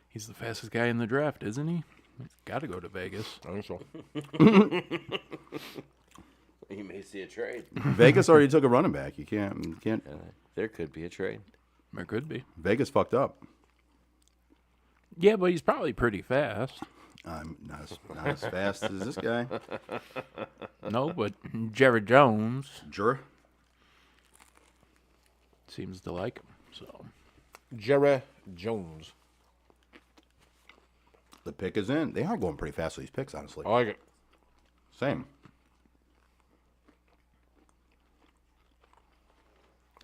He's the fastest guy in the draft, isn't he? Got to go to Vegas. I think so. You may see a trade. Vegas already took a running back. You can't. There could be a trade. There could be. Vegas fucked up. Yeah, but he's probably pretty fast. Not as fast as this guy. No, but Jerry Jones Jura. seems to like him. So Jerry Jones. The pick is in. They are going pretty fast with these picks, honestly. I like it. Same.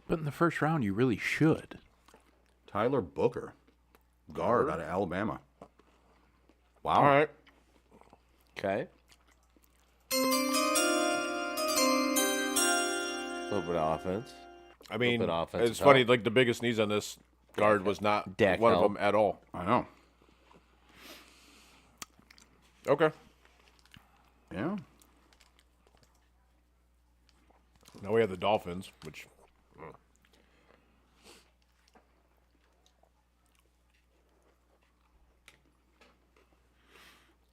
But in the first round, you really should. Tyler Booker, guard out of Alabama. Wow. All right. Okay. A little bit of offense. I mean, bit of offensive it's funny. help. Like the biggest needs on this guard was not Dak one help. of them at all. I know. Okay. Yeah. Now we have the Dolphins, which.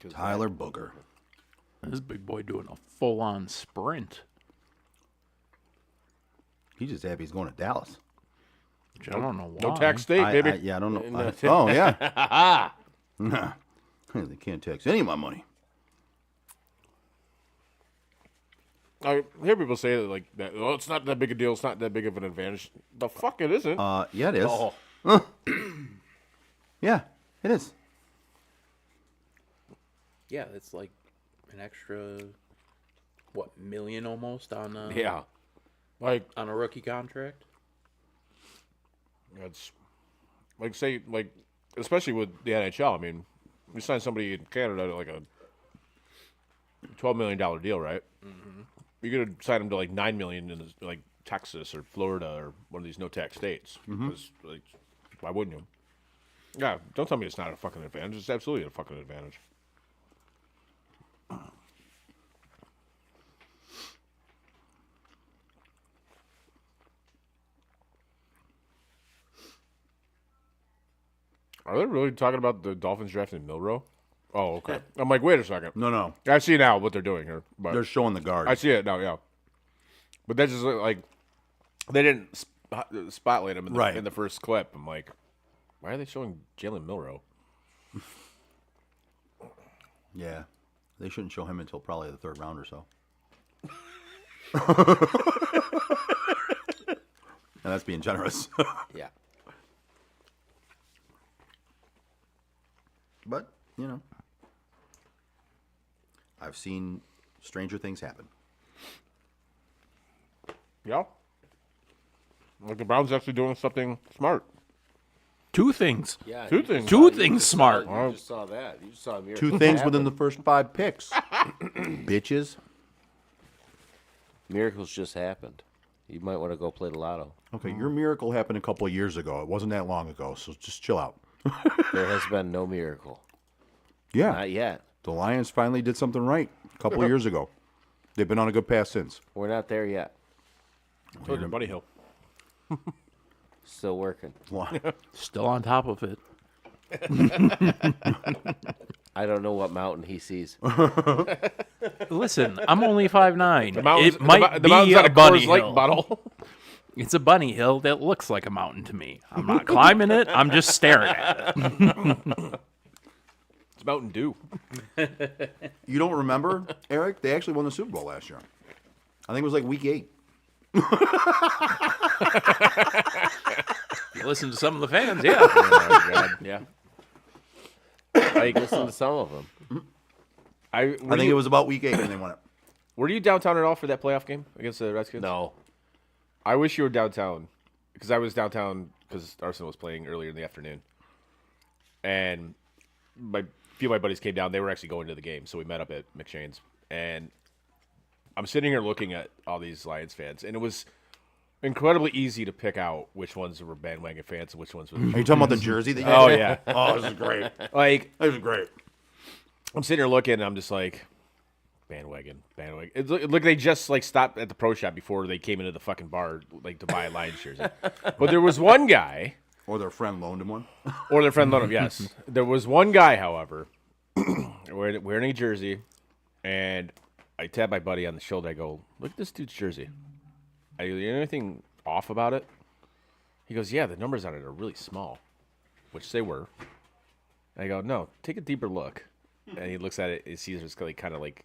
Tyler Booker. This big boy doing a full-on sprint. He's just happy he's going to Dallas. I don't know why. No tax state, baby. Yeah, I don't know. Oh, yeah. Nah. They can't tax any of my money. I hear people say that like that. Oh, it's not that big a deal. It's not that big of an advantage. The fuck it isn't. Yeah, it is. Oh. Yeah, it is. Yeah, it's like an extra, what, million almost on Yeah. Like on a rookie contract. it's like say like especially with the NHL. I mean, you sign somebody in Canada to like a $12 million deal, right? Mm-hmm. You could sign them to like $9 million in like Texas or Florida or one of these no tax states. Because like, why wouldn't you? Yeah, don't tell me it's not a fucking advantage. It's absolutely a fucking advantage. Are they really talking about the Dolphins drafting Milroe? Oh, okay. I'm like, wait a second. No. I see now what they're doing here. But They're showing the guard. I see it now, yeah. But that's just like they didn't spotlight him in the first clip. I'm like, why are they showing Jalen Milroe? Yeah. They shouldn't show him until probably the third round or so. And that's being generous. Yeah. But, you know, I've seen stranger things happen. Yeah. Like the Browns actually doing something smart. Two things. Yeah. Two you things. just Two saw- things just smart. saw- You just saw that. You just saw a miracle Two things happen. within the first 5 picks. Bitches. Miracles just happened. You might want to go play the lotto. Okay, your miracle happened a couple of years ago. It wasn't that long ago, so just chill out. There has been no miracle. Yeah. Not yet. The Lions finally did something right a couple of years ago. They've been on a good path since. We're not there yet. Told you, Buddy Hill. Still working. Still on top of it. I don't know what mountain he sees. Listen, I'm only 5'9". Mountains- It might the mountain's be at a bunny Coors Light hill. bottle. It's a bunny hill that looks like a mountain to me. I'm not climbing it. I'm just staring at it. It's Mountain Dew. You don't remember, Eric? They actually won the Super Bowl last year. I think it was like week 8. You listen to some of the fans, yeah. Oh, God. Yeah. I listen to some of them. I think it was about week 8 when they won it. Were you downtown at all for that playoff game against the Redskins? No. I wish you were downtown because I was downtown because Arsenal was playing earlier in the afternoon, and a few of my buddies came down. They were actually going to the game, so we met up at McShane's. And I'm sitting here looking at all these Lions fans, and it was incredibly easy to pick out which ones were bandwagon fans and which ones were. Are you talking about the jersey that you Oh had? yeah, Oh, this is great. like This is great. I'm sitting here looking, and I'm just like, bandwagon. It's look, they just like stopped at the pro shop before they came into the fucking bar like to buy a Lions jersey. But there was one guy, Or their friend loaned him one. or their friend loaned him. Yes, there was one guy, however, wearing a jersey, and I tapped my buddy on the shoulder. I go, "Look at this dude's jersey. Are you anything off about it?" He goes, "Yeah, the numbers on it are really small," which they were. I go, "No, take a deeper look." And he looks at it and sees there's like kind of like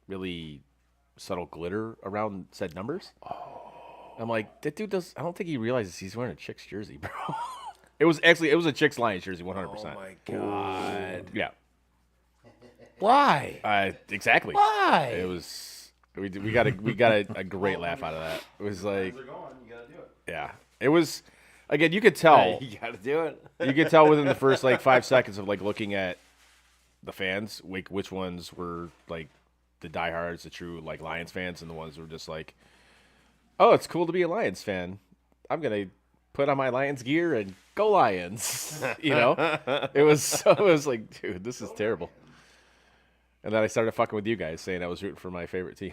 really subtle glitter around said numbers. Oh. I'm like, that dude does. I don't think he realizes he's wearing a chick's jersey, bro. It was a chick's Lions jersey, 100%. Oh my god. Yeah. Why? Exactly. Why? It was. We got a great laugh out of that. It was like, yeah. It was. Again, you could tell. You got to do it. You could tell within the first like 5 seconds of like looking at the fans, like which ones were like the diehards, the true like Lions fans, and the ones who were just like, oh, it's cool to be a Lions fan. I'm gonna put on my Lions gear and go Lions. You know, it was like, dude, this is terrible. And then I started fucking with you guys, saying I was rooting for my favorite team.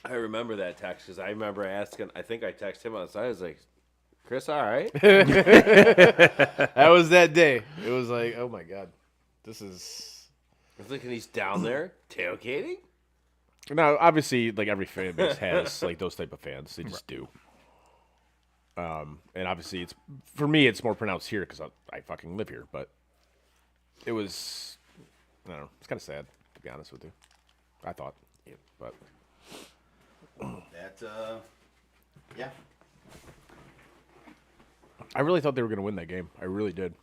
I remember that text because I remember asking. I think I texted him outside. I was like, "Chris, all right?" That was that day. It was like, oh my god, this is. I was thinking he's down there tailgating. Now, obviously, like every fan base has like those type of fans. They just do. And obviously, it's for me, it's more pronounced here because I fucking live here. But it was, I don't know, it's kind of sad to be honest with you. I thought, but That, yeah. I really thought they were going to win that game. I really did.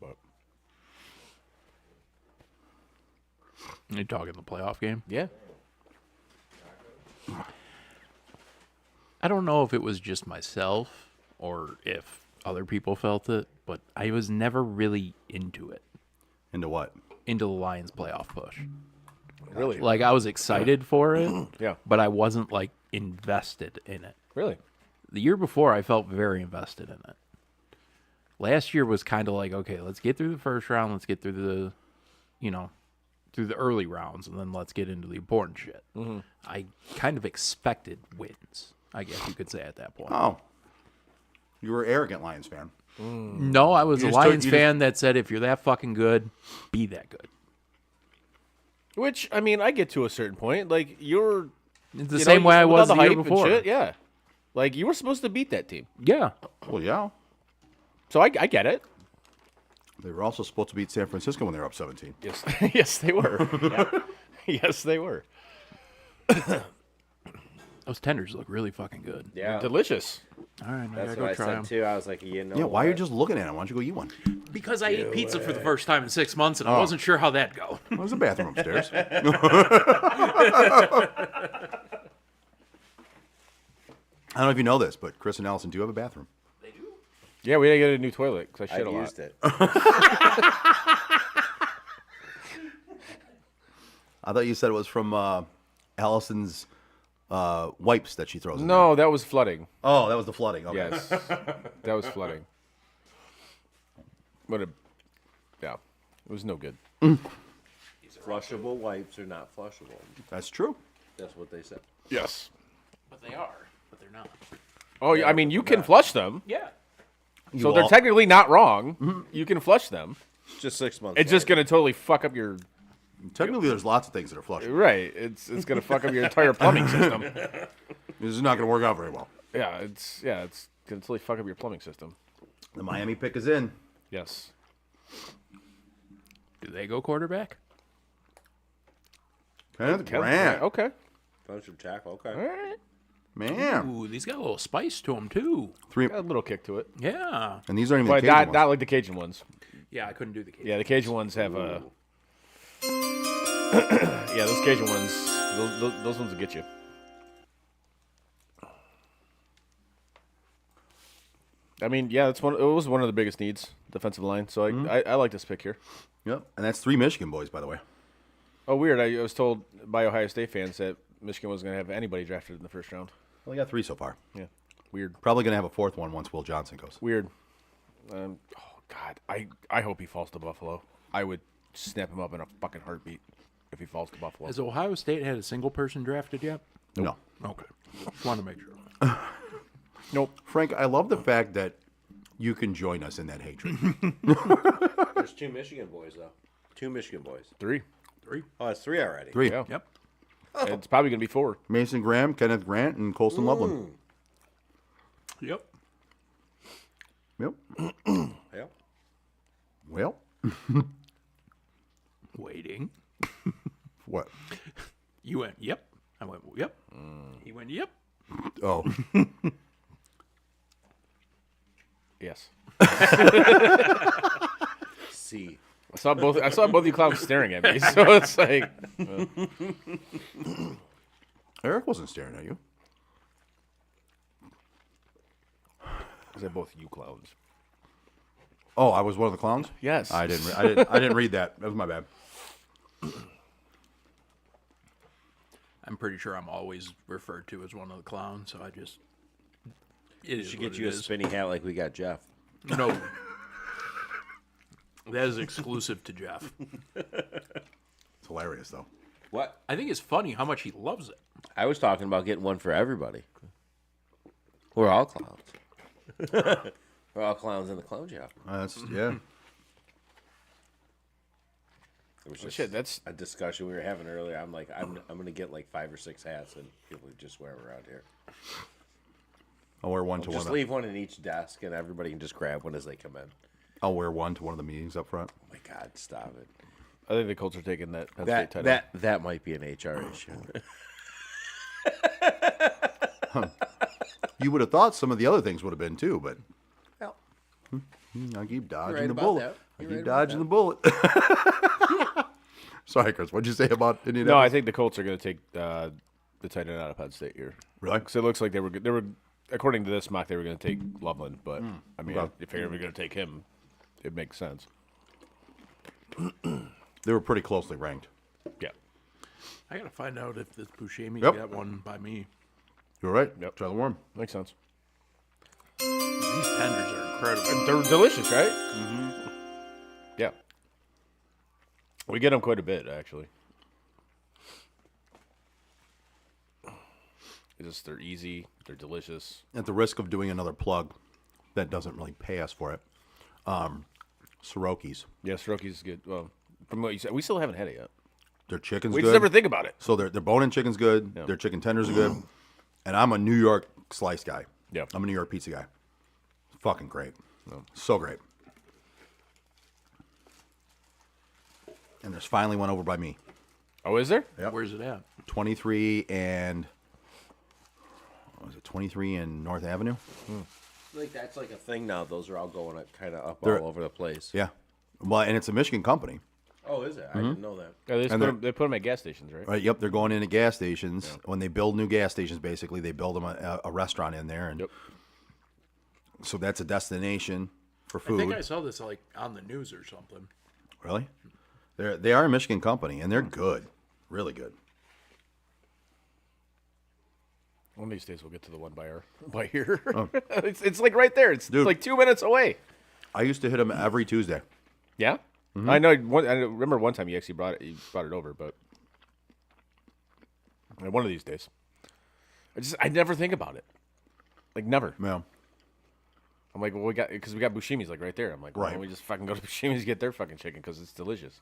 But You talking the playoff game? yeah, I don't know if it was just myself or if other people felt it, but I was never really into it, Into what? into the Lions playoff push. really, Like, I was excited for it, yeah, but I wasn't, like, invested in it. really. The year before, I felt very invested in it. Last year was kind of like, okay, let's get through the first round, let's get through the, through the early rounds, and then let's get into the important shit. Mm-hmm. I kind of expected wins, I guess you could say at that point. Oh. You were an arrogant Lions fan. No, I was You a just took- Lions you fan that said, if you're that fucking good, be that good. Which I mean, I get to a certain point. Like you're It's the you same know, way I with all was the year hype and before. shit, yeah, like you were supposed to beat that team. Yeah. Well, yeah. So I get it. They were also supposed to beat San Francisco when they were up 17. Yes, yes, they were. Yeah. Yes, they were. Those tenders look really fucking good. Yeah, Delicious. All right, that's I what gotta I go try said them. too. I was like, you know, Yeah, why are you what? just looking at it? Why don't you go eat one? Because I ate pizza for the first time in 6 months, and I wasn't sure how that'd go. Well, there's a bathroom upstairs. I don't know if you know this, but Chris and Allison do have a bathroom. Yeah, we gotta get a new toilet because I shit I've a lot. used it. I thought you said it was from Allison's wipes that she throws in No, that was flooding. there. Oh, that was the flooding. Okay. Yes, that was flooding. Yeah, it was no good. Flushable wipes are not flushable. That's true. That's what they said. Yes. But they are, but they're not. Oh, yeah, I mean, you can flush them, Yeah. so they're technically not wrong. You can flush them. Just 6 months. It's just later. gonna totally fuck up your Technically, there's lots of things that are flushable. right. It's gonna fuck up your entire plumbing system. This is not going to work out very well. Yeah, it's gonna totally fuck up your plumbing system. The Miami pick is in. Yes. Do they go quarterback? Kenneth Grant. Okay. Defensive tackle. Okay. All right. Man. Ooh, these got a little spice to them, too. Three. Got a little kick to it, Yeah. And these aren't even but the Cajun not ones. like the Cajun ones. Yeah, I couldn't do the cake. Yeah, the Cajun ones have a. Yeah, those Cajun ones, those ones will get you. I mean, yeah, it was one of the biggest needs, defensive line. So I like this pick here. Yep. And that's 3 Michigan boys, by the way. Oh, weird! I was told by Ohio State fans that Michigan wasn't going to have anybody drafted in the first round. Well, they got 3 so far. Yeah, weird. Probably going to have a 4th one once Will Johnson goes. Weird. Oh God, I hope he falls to Buffalo. I would snap him up in a fucking heartbeat if he falls to Buffalo. Has Ohio State had a single person drafted yet? No. Okay. Just want to make sure. Nope. Frank, I love the fact that you can join us in that hatred. There's 2 Michigan boys though. 2 Michigan boys. 3. Oh, it's 3 already. 3. Yeah. Yep. It's probably gonna be 4. Mason Graham, Kenneth Grant, and Colston Loveland. Yep. Yep. Yeah. Well, Waiting. what? You went, yep. I went, yep. He went, yep. Oh. Yes. C. I saw both you clowns staring at me, so it's like Eric wasn't staring at you. I said both you clowns. Oh, I was one of the clowns? Yes. I didn't read that. That was my bad. I'm pretty sure I'm always referred to as one of the clowns, so I just. It We is should what get it you a is. spinny hat like we got Jeff. No. That is exclusive to Jeff. It's hilarious, though. What? I think it's funny how much he loves it. I was talking about getting one for everybody. We're all clowns. We're all clowns in the clown shop. That's yeah. It was just shit, that's a discussion we were having earlier. I'm like, I'm gonna get like 5 or 6 hats, and people would just wear them around here. I'll wear one to Just one. leave one in each desk, and everybody can just grab one as they come in. I'll wear one to one of the meetings up front. Oh my God, stop it! I think the Colts are taking that Penn State title. That might be an HR issue. You would have thought some of the other things would have been too, but Well, I keep dodging right the about bullet. that. I You're keep right about dodging the bullet. Sorry, Chris. What'd you say about Indianapolis? No, I think the Colts are going to take the tight end out of Penn State here. Really? Because it looks like they were according to this mock, they were going to take Loveland, but I mean, Okay. if you're ever going to take him, it makes sense. They were pretty closely ranked. Yeah. I gotta find out if this Buscemi's Yep. got one by me. You're right. Yep. Try the worm. Makes sense. These tenders are incredible. They're delicious, right? Mm-hmm. Yeah. We get them quite a bit, actually. They're easy. They're delicious. At the risk of doing another plug that doesn't really pay us for it, Soroki's. Yeah, Soroki's good. Well, from what you said, we still haven't had it yet. Their chicken's We good. just never think about it. So their bone-in chicken's good. Yeah. Their chicken tenders are good. And I'm a New York slice guy. Yeah. I'm a New York pizza guy. Fucking great. So great. And there's finally one over by me. Oh, is there? Yep. Where's it at? 23 and what was it? 23 and North Avenue. like that's like a thing now. Those are all going kind of up They're- all over the place. Yeah. Well, and it's a Michigan company. Oh, is it? I didn't know that. Yeah, And they put them at gas stations, right? Right. Yep. They're going into gas stations. When they build new gas stations, basically, they build them a restaurant in there, and Yep. so that's a destination for I food. think I saw this like on the news or something. Really? They are a Michigan company, and they're good, really good. One of these days we'll get to the one by here. It's like right there. It's Dude. like 2 minutes away. I used to hit them every Tuesday. Yeah, I know. I remember one time you actually brought it over, but one of these days, I never think about it. Like never. Yeah. I'm like, well, we got Buscemi's like right there. I'm like, well, Right. why don't we just fucking go to Buscemi's to get their fucking chicken because it's delicious.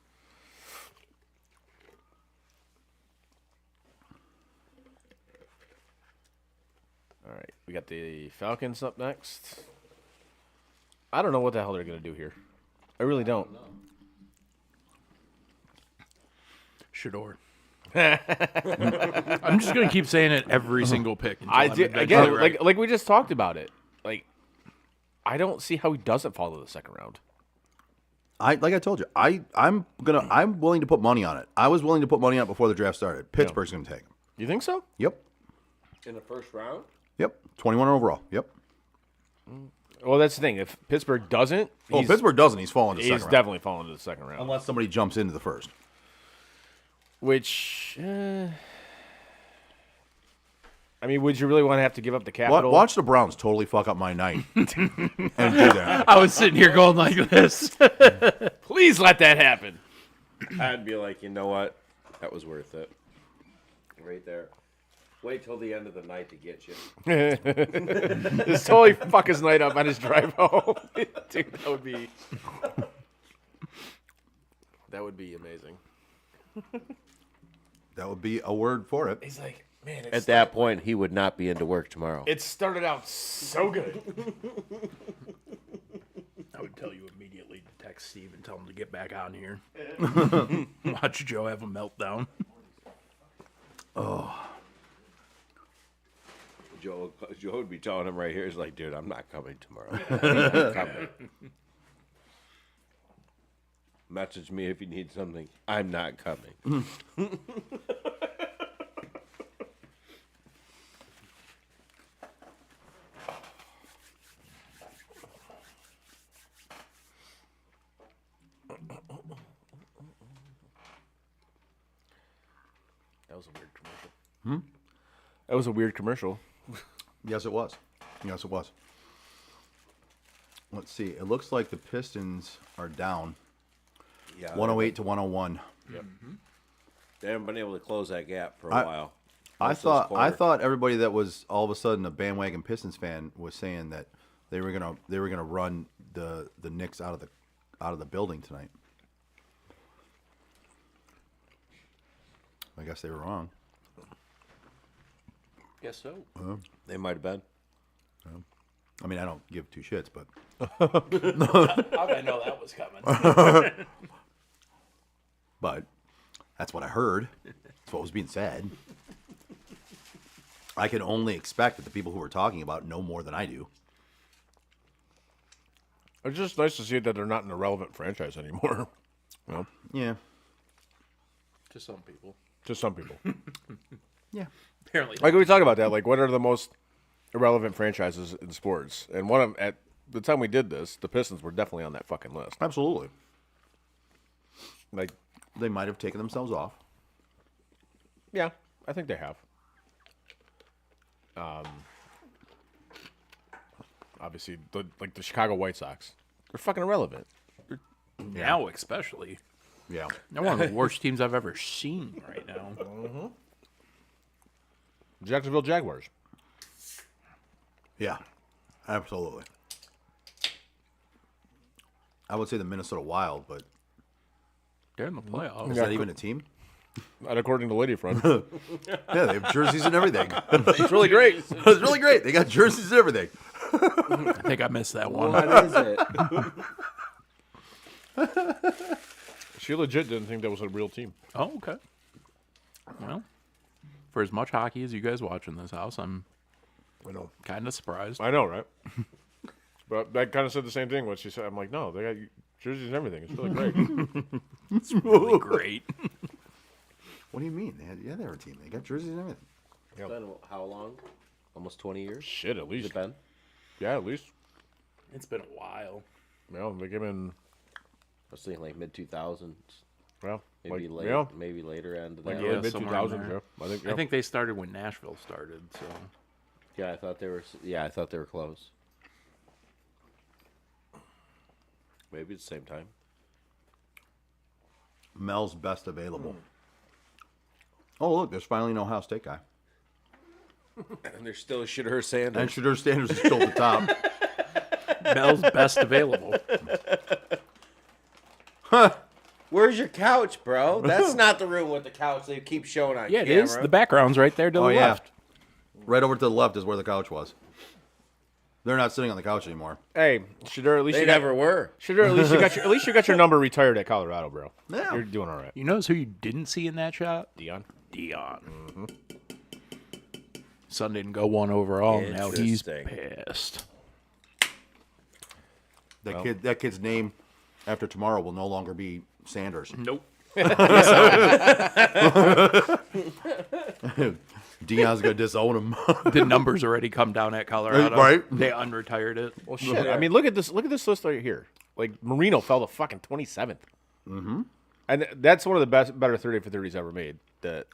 All right, we got the Falcons up next. I don't know what the hell they're gonna do here. I really don't. Shador. I'm just gonna keep saying it every single pick. Until I I'm did eventually again, right. like we just talked about it. Like, I don't see how he doesn't follow the second round. Like I told you, I'm willing to put money on it. I was willing to put money on it before the draft started. Pittsburgh's going to take him. You think so? Yep. In the first round? Yep. 21 overall. Yep. Well, that's the thing. If Pittsburgh doesn't, Well, if Pittsburgh doesn't, he's falling to the he's second round. definitely falling to the second round. Unless somebody jumps into the first. Which, I mean, would you really want to have to give up the capital? Watch the Browns totally fuck up my night and do that. I was sitting here going like this. Please let that happen. I'd be like, you know what? That was worth it. Right there. Wait till the end of the night to get you. Just totally fuck his night up on his drive home. Dude, that would be amazing. That would be a word for it. He's like, man, At that point, he would not be into work tomorrow. it started out so good. I would tell you immediately to text Steve and tell him to get back on here. Watch Joe have a meltdown. Joe would be telling him right here, he's like, dude, I'm not coming tomorrow. I'm not coming. Message me if you need something. I'm not coming. That was a weird commercial. That was a weird commercial. Yes, it was. Yes, it was. Let's see. It looks like the Pistons are down Yeah, 108 to 101. They haven't been able to close that gap for a while. I Most of those quarters. thought everybody that was all of a sudden a bandwagon Pistons fan was saying that they were gonna run the Knicks out of the building tonight. I guess they were wrong. Guess so. They might have been. I mean, I don't give two shits, but How did I know that was coming? but that's what I heard. That's what was being said. I can only expect that the people who are talking about know more than I do. It's just nice to see that they're not an irrelevant franchise anymore. You know? Yeah. To some people. To some people. Yeah. Apparently. Like we talk about that, like what are the most irrelevant franchises in sports? And one of them, at the time we did this, the Pistons were definitely on that fucking list. Absolutely. Like, They might have taken themselves off. yeah, I think they have. Obviously, the Chicago White Sox, they're fucking irrelevant. Now, especially. Yeah. They're one of the worst teams I've ever seen right now. Jacksonville Jaguars. Yeah. Absolutely. I would say the Minnesota Wild, but They're in the playoffs. is that even a team? Not according to Lady Friend. Yeah, they have jerseys and everything. It's really great. It's really great. They got jerseys and everything. I think I missed that one. What is it? She legit didn't think that was a real team. Oh, okay. Well, for as much hockey as you guys watch in this house, I'm I know. kind of surprised. I know, right? But I kind of said the same thing when she said, I'm like, no, they got jerseys and everything. It's really great. It's really great. What do you mean? They were a team. They got jerseys and everything. It's been how long? Almost 20 years? Shit, at Has least. it been? Yeah, at least. It's been a while. Well, they came in, I was thinking like mid 2000s. well, Maybe like, late, yeah, maybe later end of like that. Yeah, mid somewhere in 2000s, there. yeah. I think they started when Nashville started, so. Yeah, I thought they were. Yeah, I thought they were close. Maybe at the same time. Mel's best available. Oh, look, there's finally an Ohio State guy. And there's still Shedeur Sanders. And Shedeur Sanders is still at the top. Mel's best available. Where's your couch, bro? That's not the room with the couch they keep showing on Yeah, it camera. is. The background's right there to the left. Right over to the left is where the couch was. They're not sitting on the couch anymore. Hey, Shedeur, at least They you never were. Shedeur, at least you got your number retired at Colorado, bro. Yeah. You're doing all right. You notice who you didn't see in that shot? Dion. Dion. Son didn't go 1 overall. Now he's Interesting. pissed. That kid's name after tomorrow will no longer be Sanders. Nope. Dion's gonna disown him. The numbers already come down at Colorado. Right. They unretired it. Well, shit. I mean, look at this list right here. Like Marino fell to fucking 27th. Mm-hmm. And that's one of the better 30 for 30s ever made. That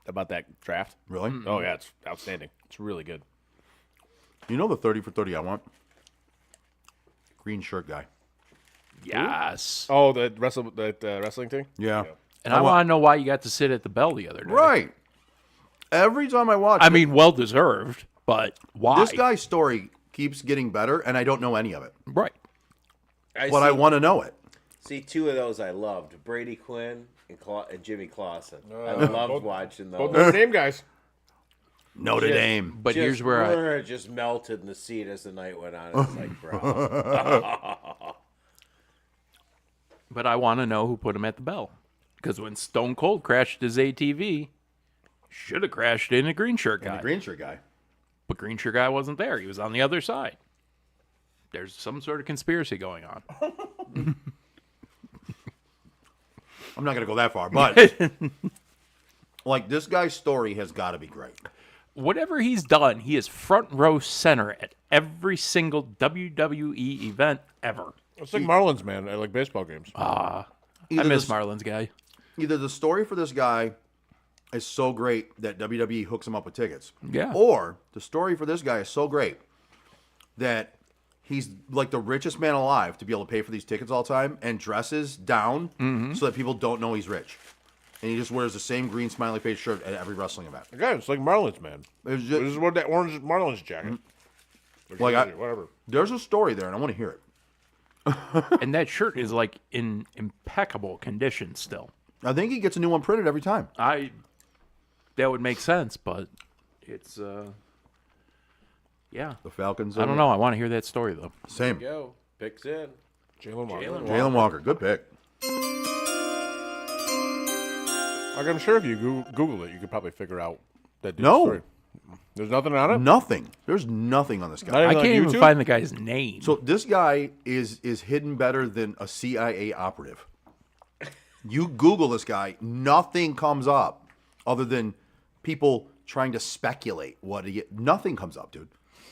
about that draft. Really? Oh yeah, it's outstanding. It's really good. You know the 30 for 30 I want? Green shirt guy. Yes. Oh, the wrestling thing. Yeah. And I want to know why you got to sit at the bell the other day. Right. Every time I watch I mean, well deserved, but why? this guy's story keeps getting better, and I don't know any of it. Right. But I want to know it. See, two of those I loved: Brady Quinn and Jimmy Clausen. I loved watching those. Both Notre Dame guys. Notre Dame. But here's where I. Werner just melted in the seat as the night went on. It's like, bro. But I want to know who put him at the bell. Because when Stone Cold crashed his ATV, should have crashed in a green shirt And guy. the green shirt guy. But green shirt guy wasn't there. He was on the other side. There's some sort of conspiracy going on. I'm not going to go that far, but like this guy's story has got to be great. Whatever he's done, he is front row center at every single WWE event ever. It's like Marlins, man. I like baseball games. I Either miss this- Marlins guy. Either the story for this guy is so great that WWE hooks him up with tickets. Yeah. Or the story for this guy is so great that he's like the richest man alive to be able to pay for these tickets all the time and dresses down so that people don't know he's rich. And he just wears the same green smiley face shirt at every wrestling event. Again, it's like Marlins, man. It's just- This is what that orange Marlins jacket. Like Whatever. There's a story there, and I want to hear it. And that shirt is like in impeccable condition still. I think he gets a new one printed every time. That would make sense, but it's yeah. The Falcons. I don't know. I want to hear that story though. Same. Go. Picks in. Jalen Walker. Jalen Walker, good pick. Like, I'm sure if you Google it, you could probably figure out that dude's No. story. There's nothing on it? Nothing. There's nothing on this Not guy. even I on can't even YouTube? find the guy's name. So this guy is hidden better than a CIA operative. You Google this guy, nothing comes up other than people trying to speculate what he. Nothing comes up, dude.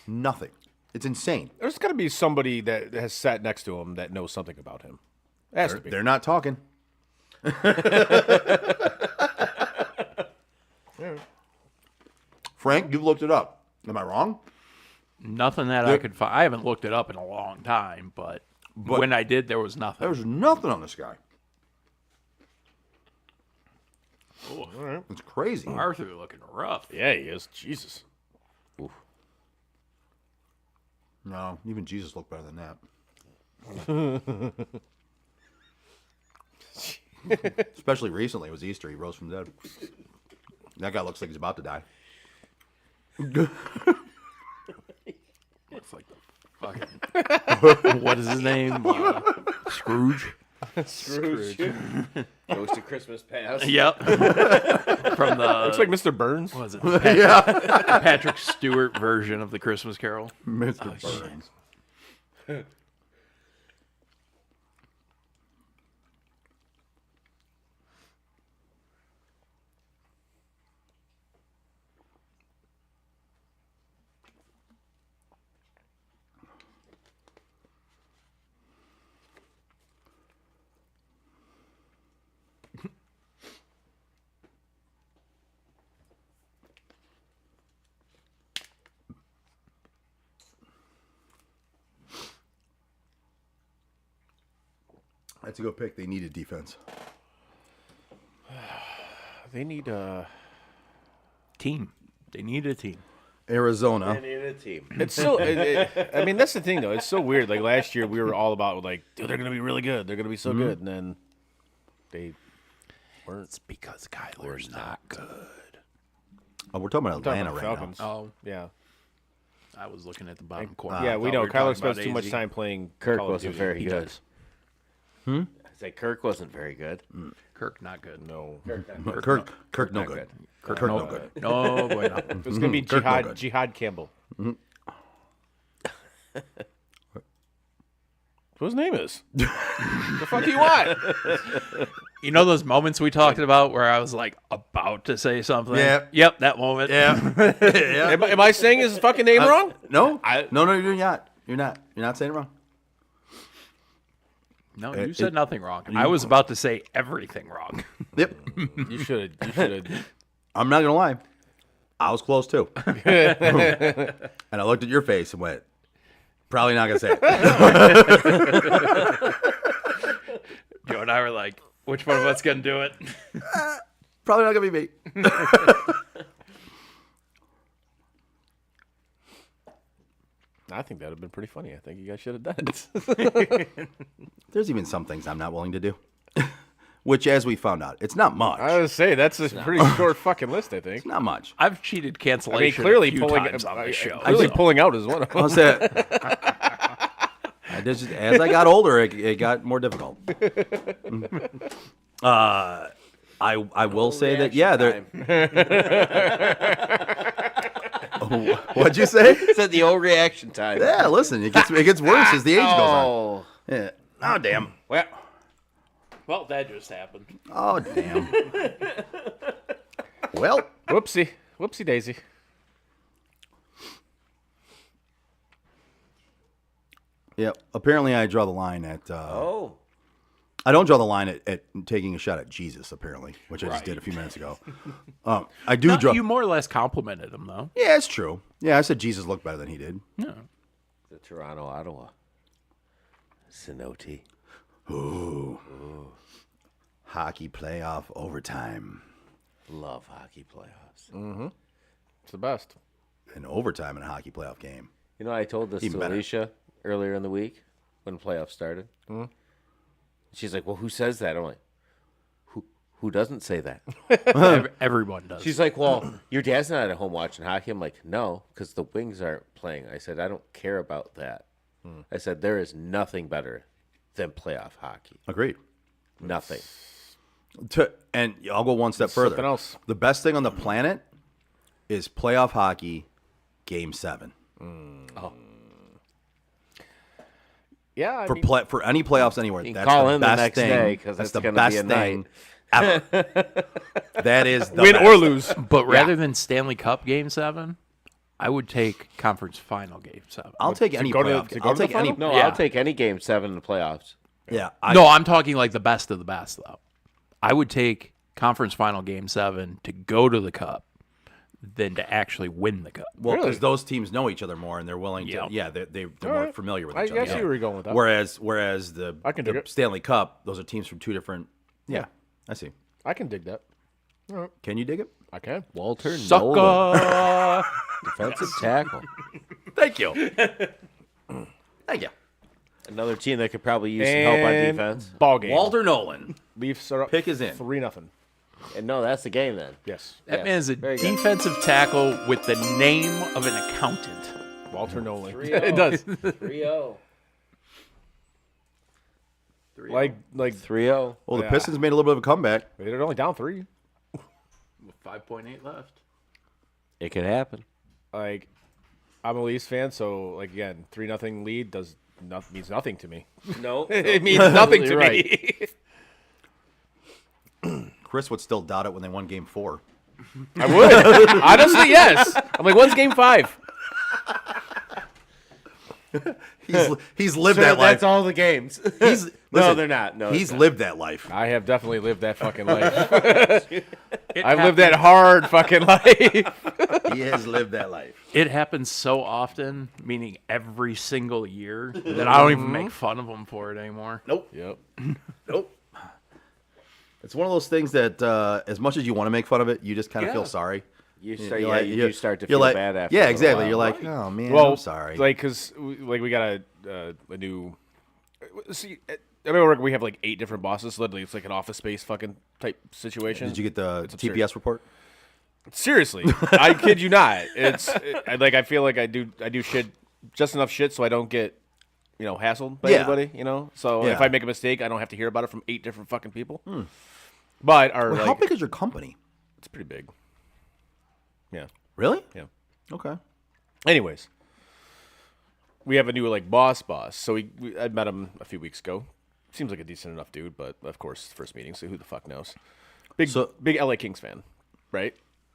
Nothing. It's insane. There's got to be somebody that has sat next to him that knows something about him. Has to be. They're not talking. Frank, you've looked it up. Am I wrong? Nothing that I could find. I haven't looked it up in a long time, but when I did, there was nothing. There's nothing on this guy. It's crazy. Arthur looking rough. Yeah, he is. Jesus. No, even Jesus looked better than that. Especially recently, it was Easter. He rose from the dead. That guy looks like he's about to die. Looks like the fucking. What is his name? Scrooge. Scrooge. Goes to Christmas Past. Yep. From the Looks like Mr. Burns. what was it? Patrick Stewart version of the Christmas Carol. Mr. Burns. That's a good pick. They needed defense. They need Team. They need a team. Arizona. And in a team. It's so. I mean, that's the thing, though. It's so weird. Like last year, we were all about like, dude, they're gonna be really good. They're gonna be so good, and then they weren't. It's because Kyler's not good. Oh, we're talking about Talking Atlanta about right Falcons. Oh, Yeah, I was looking at the bottom corner. yeah, I we thought know. were talking Kyler spends about too much AZ. time playing. Kirk Call of wasn't Duty. very He good. does. I say Kirk wasn't very good. Kirk not good. No, now. Kirk no Not good. good. Kirk no no good. No, boy, no. it's gonna be Kirk no good. Jihad Campbell. What his name is? The fuck do you want? You know those moments we talked about where I was like about to say something? Yeah. Yep, that moment. Yeah. Yeah. Am I saying his fucking name wrong? No. No, you're not. You're not. You're not saying it wrong. No, you said nothing wrong. I was about to say everything wrong. Yep. You should have. I'm not gonna lie. I was close too. And I looked at your face and went, probably not gonna say it. Joe and I were like, which one of us gonna do it? Probably not gonna be me. I think that'd have been pretty funny. I think you guys should have done it. There's even some things I'm not willing to do. Which, as we found out, it's not much. I was say that's a pretty short fucking list. I think. It's not much. I've cheated I cancellation mean, clearly a few pulling times on this show. Clearly pulling out is one of them. How's that? As I got older, it got more difficult. I will say that there. Oh, what'd you say? Said the old reaction time. Yeah, listen, it gets worse as the age goes on. Oh. Yeah. Oh damn. Well, that just happened. Oh damn. Well, Whoopsie daisy. yeah. Apparently, I draw the line at. Oh. I don't draw the line at taking a shot at Jesus. Apparently, which I just did a few minutes ago. I do No, draw. you more or less complimented him, though. Yeah, it's true. Yeah, I said Jesus looked better than he did. Yeah. The Toronto, Ottawa. Sinote. Ooh. Hockey playoff overtime. Love hockey playoffs. It's the best. An overtime in a hockey playoff game. You know, I told this Even to better. Alicia earlier in the week when playoffs started. She's like, "Well, who says that?" I'm like, Who doesn't say that? Everyone does. She's like, well, your dad's not at home watching hockey. I'm like, no, because the Wings aren't playing. I said, I don't care about that. I said, there is nothing better than playoff hockey. Agreed. Nothing. And I'll go one step further. Something else. The best thing on the planet is playoff hockey, Game 7. Yeah, I For mean, for any playoffs anywhere, You can that's call the in the best next thing. day 'cause That's it's the gonna best be a thing ever. That is the win best. or lose. But rather than Stanley Cup Game 7, I would take Conference Final Game 7. I'll take any go to- playoff. to go I'll to the take any. final? No, Yeah. I'll take any Game 7 in the playoffs. Yeah. No, I'm talking like the best of the best, though. I would take Conference Final Game 7 to go to the Cup than to actually win the Cup. Well, because Really? those teams know each other more, and they're willing to. Yep. Yeah, they're more right. familiar with I each other. see where you're going with that. Whereas I can dig the it. Stanley Cup, those are teams from two different. Yeah, I see. I can dig that. Can you dig it? I can. Walter Nolan, Sucker! defensive tackle. Thank you. Thank you. Another team that could probably use some help on And defense. ball game. Walter Nolan. Leafs are up. Pick is in. 3-0. And no, that's the game then. Yes. That Yeah, man is a very good. defensive tackle with the name of an accountant. Walter Nolan. 3-0. It does. 3-0. Like 3-0. Well, the Yeah. Pistons made a little bit of a comeback. they're only down 3. With 5.8 left. It could happen. Like, I'm a Leafs fan, so like again, 3-0 lead means nothing to me. No. It means nothing to Absolutely me. Chris would still doubt it when they won Game 4. I would. Honestly, yes. I'm like, when's Game 5? He's lived Sir, that life. that's all the games. He's, No, listen, they're not. No, he's it's not. lived that life. I have definitely lived that fucking life. It I've lived that hard fucking life. He has lived that life. It happens so often, meaning every single year, that I don't even make fun of him for it anymore. Nope. Yep. Nope. It's one of those things that, as much as you want to make fun of it, you just kind of feel sorry. You start, You're yeah, like- you you're- do start to you're feel like- bad after. Yeah, a little exactly. while. You're like, oh man, Well, I'm sorry. Like, cause we got a new. See, at my work we have like 8 different bosses. Literally, it's like an Office Space fucking type situation. Did you get the absurd. TPS report? Seriously, I kid you not. I feel like I do shit, just enough shit so I don't get, hassled by Yeah. anybody. So if Yeah. I make a mistake, I don't have to hear about it from 8 different fucking people. But How big is your company? it's pretty big. Yeah. Really? Yeah. Okay. Anyways, we have a new boss. So I met him a few weeks ago. Seems like a decent enough dude, but of course, first meeting, so who the fuck knows? Big LA Kings fan, right?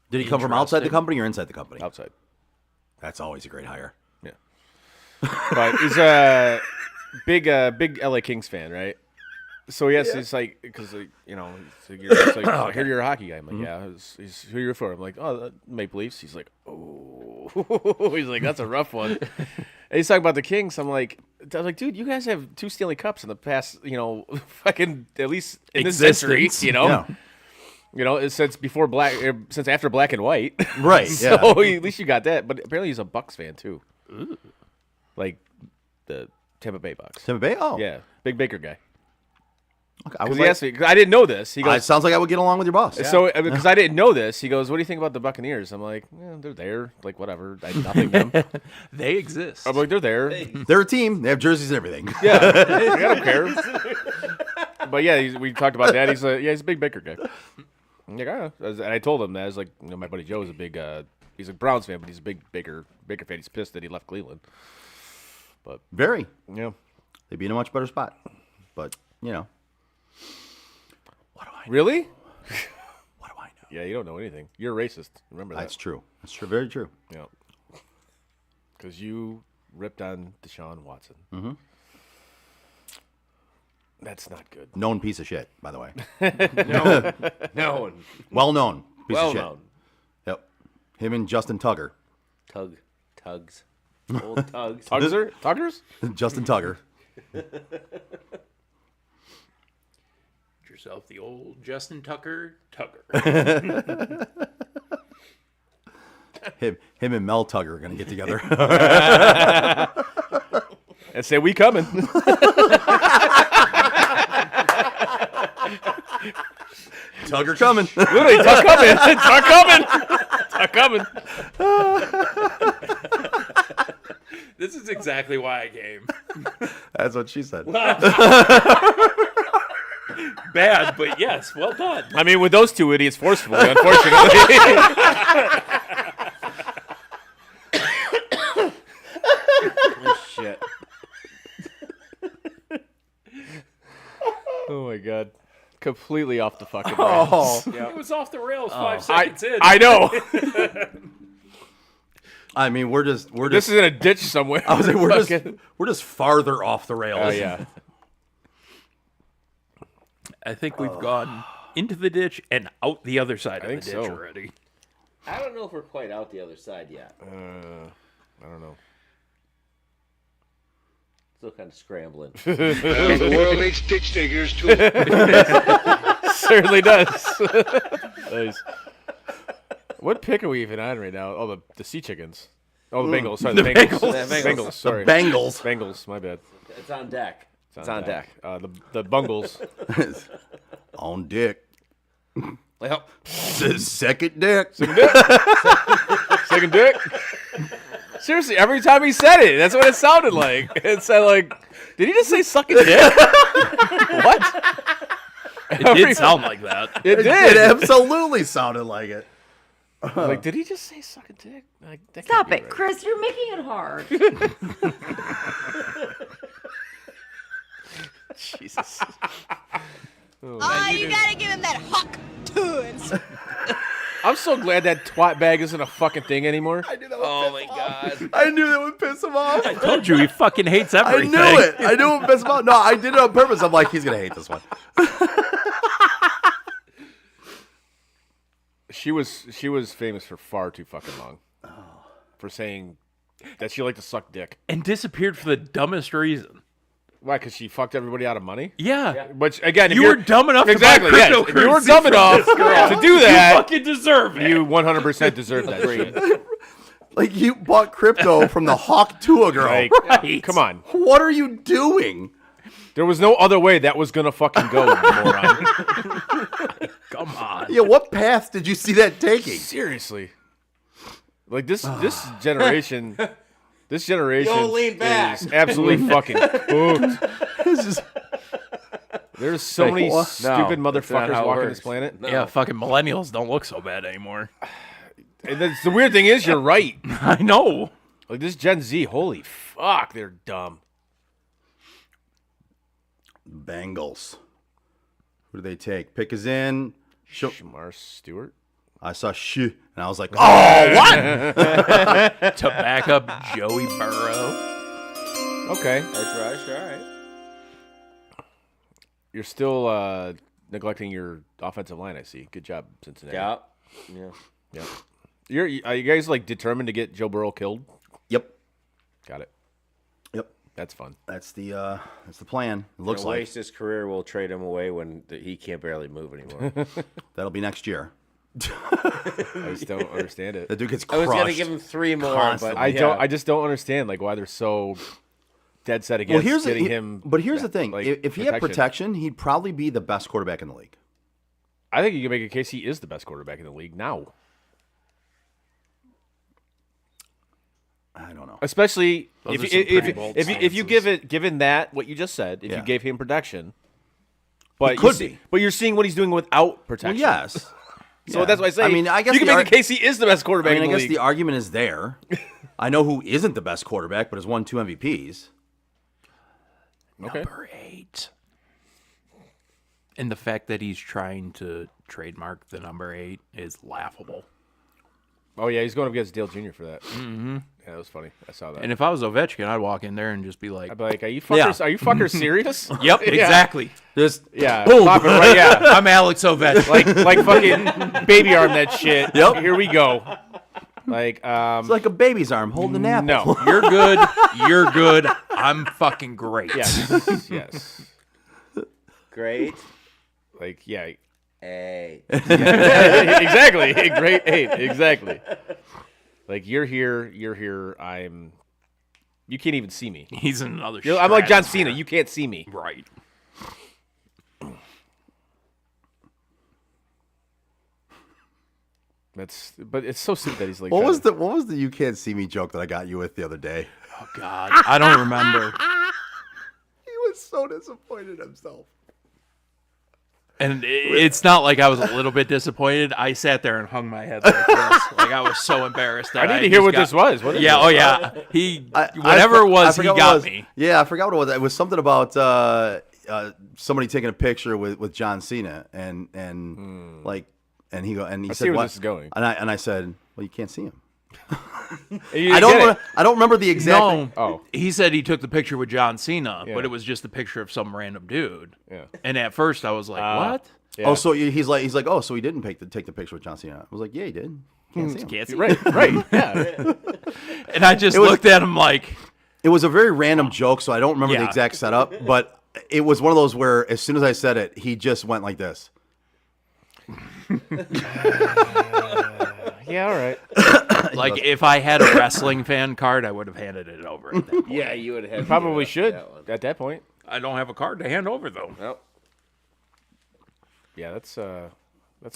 Did he come from outside the company or inside the company? Outside. That's always a great hire. Yeah. But he's a big LA Kings fan, right? So yes, he's like, because he's like, oh, I hear you're a hockey guy. I'm like, yeah. He's who you're for? I'm like, oh, the Maple Leafs. He's like, oh. He's like, that's a rough one. And he's talking about the Kings. I was like, dude, you guys have 2 Stanley Cups in the past, fucking at least in this century, Yeah. It's since after Black and White. Right. So Yeah. at least you got that. But apparently he's a Bucks fan too. Ooh. Like the Tampa Bay Bucks. Tampa Bay? Oh. Yeah, big Baker guy. Okay. I Because was he like, asked me, 'cause I didn't know this. He it goes, sounds like I would get along with your boss. so because I didn't know this, he goes, "What do you think about the Buccaneers?" I'm like, they're there, like whatever. I nothing them. They exist. I'm like, they're there. They're a team. They have jerseys and everything. Yeah, I don't care. But yeah, we talked about that. He's a big Baker guy. I'm like, and I told him that I was like, my buddy Joe is a big, he's a Browns fan, but he's a big Baker fan. He's pissed that he left Cleveland. But Very. yeah, They'd be in a much better spot. But, really? what do I know? Yeah, you don't know anything. You're a racist. Remember that? That's true. That's true. Very true. Yeah. Because you ripped on Deshaun Watson. Mhm. That's not good. Known piece of shit, by the way. No. Well known piece Well of shit. known. Yep. Him and Justin Tugger. Tugs. Old Tugs. Tuggers? Justin Tugger. Yourself the old Justin Tugger. Him and Mel Tugger are going to get together. And say, we coming. Tugger coming. Literally, tuck coming. Tuck coming. This is exactly why I came. That's what she said. Bad, but yes, well done. I mean, with those two idiots forcefully, unfortunately. Shit. Oh my god. Completely off the fucking rails. It was off the rails 5 seconds in. I know. I mean, we're just This is in a ditch somewhere. I was like, we're just farther off the rails. Oh yeah. I think we've gone into the ditch and out the other side of the think ditch so. already. I don't know if we're quite out the other side yet. I don't know. Still kind of scrambling. The world needs ditch diggers too. Certainly does. Nice. What pick are we even on right now? Oh, the sea chickens. Oh, the Bengals. Sorry, the Bengals. Bengals. Sorry. Bengals. Bengals. My bad. It's on deck. It's on deck. The Bungles. On dick. Well, Second dick. Second dick. Seriously, every time he said it, that's what it sounded like. It said like, did he just say sucking dick? What? It did sound like that. It It did. absolutely sounded like it. Like, did he just say sucking dick? Like, that can't Stop be it, right. Chris. You're making it hard. Jesus. Oh, you gotta give him that huck tunes. I'm so glad that twat bag isn't a fucking thing anymore. oh my god. I knew that would piss him off. I told you he fucking hates I everything. knew it. I knew it would piss him off. No, I did it on purpose. I'm like, he's gonna hate this one. She was famous for far too fucking long. For saying that she liked to suck dick. And disappeared for the dumbest reason. Why? Because she fucked everybody out of money? Yeah. Which, again, if You you're were dumb enough exactly, to buy yes. cryptocurrency If you were dumb from enough this girl, to do that, you fucking deserve it. you 100% deserve that shit. Like, you bought crypto from the Hawk Tua girl. Like, Right. come on. What are you doing? There was no other way that was going to fucking go, you moron. Come on. Yeah, what path did you see that taking? Seriously. Like, this generation... This generation Yo, lean back. is absolutely fucking cooked. It's just, There's so many what? stupid No, that's not motherfuckers how it walking works. this planet. No. Yeah, fucking millennials don't look so bad anymore. And the weird thing is, you're right. I know. Like, this Gen Z, holy fuck, they're dumb. Bengals. Who do they take? Pick is in. Shamar Stewart. I saw and I was like, oh, what? To back up Joey Burrow. Okay. That's right. All right. You're still neglecting your offensive line, I see. Good job, Cincinnati. Yeah. Are you guys, like, determined to get Joe Burrow killed? Yep. Got it. Yep. That's fun. That's the plan. It looks like Waste his career. We'll trade him away when he can't barely move anymore. that'll be next year. I just don't understand it. That dude gets I was crushed. gonna give him 3 more, Constantly. but I just don't understand, like, why they're so dead set against getting him. But here's the thing: like, if he had protection, he'd probably be the best quarterback in the league. I think you can make a case he is the best quarterback in the league now. I don't know. Especially Those if are some pretty bold if you given that what you just said, if Yeah. you gave him protection, but could be. but you're seeing what he's doing without Well, protection. yes. So Yeah. that's why I say. I mean, I guess you can the make a case he is the best quarterback I mean, I in the guess league. the argument is there. I know who isn't the best quarterback, but has won 2 MVPs. Okay. Number 8. And the fact that he's trying to trademark the number 8 is laughable. Oh yeah, he's going up against Dale Jr. for that. Mm-hmm. Yeah, that was funny. I saw that. And if I was Ovechkin, I'd walk in there and just be like, I'd be like, "Are you fuckers? Yeah. Are you fuckers serious?" "Yep, exactly. Just Yeah. boom. Pop it right. Yeah. I'm Alex Ovechkin." like fucking baby arm that shit. Yep. Here we go. Like It's like a baby's arm holding an apple. no. You're good. You're good. I'm fucking great. Yes. Yes. great. Like yeah. Hey. Exactly. Great 8. Exactly. Like you're here. You can't even see me. He's in another. I'm like John stratosphere. Cena. You can't see me. Right. But it's so stupid that he's like. What was the "you can't see me" joke that I got you with the other day? Oh God, I don't remember. He was so disappointed in himself. And it's not like I was a little bit disappointed. I sat there and hung my head like this. Like I was so embarrassed. That I need to hear what this was. What is yeah, this? oh yeah. Whatever it was, he got me. Yeah, I forgot what it was. It was something about somebody taking a picture with John Cena and he I said see where what? this is going. And I said, well, you can't see him. You I didn't get it. don't remember the exact. No. Oh. He said he took the picture with John Cena, Yeah. but it was just a picture of some random dude. Yeah. And at first I was like, what? Yeah. Oh, so he's like, oh, so he didn't take the picture with John Cena. I was like, yeah, he did. Can't see him. Can't see. Right. Yeah. And I just looked at him like, It was a very random joke, so I don't remember the Yeah. exact setup, but it was one of those where as soon as I said it, he just went like this. Yeah. All right. like if I had a wrestling fan card, I would have handed it over. At that point. Yeah, you would have. Probably should at that point. I don't have a card to hand over though. Nope. Yeah. That's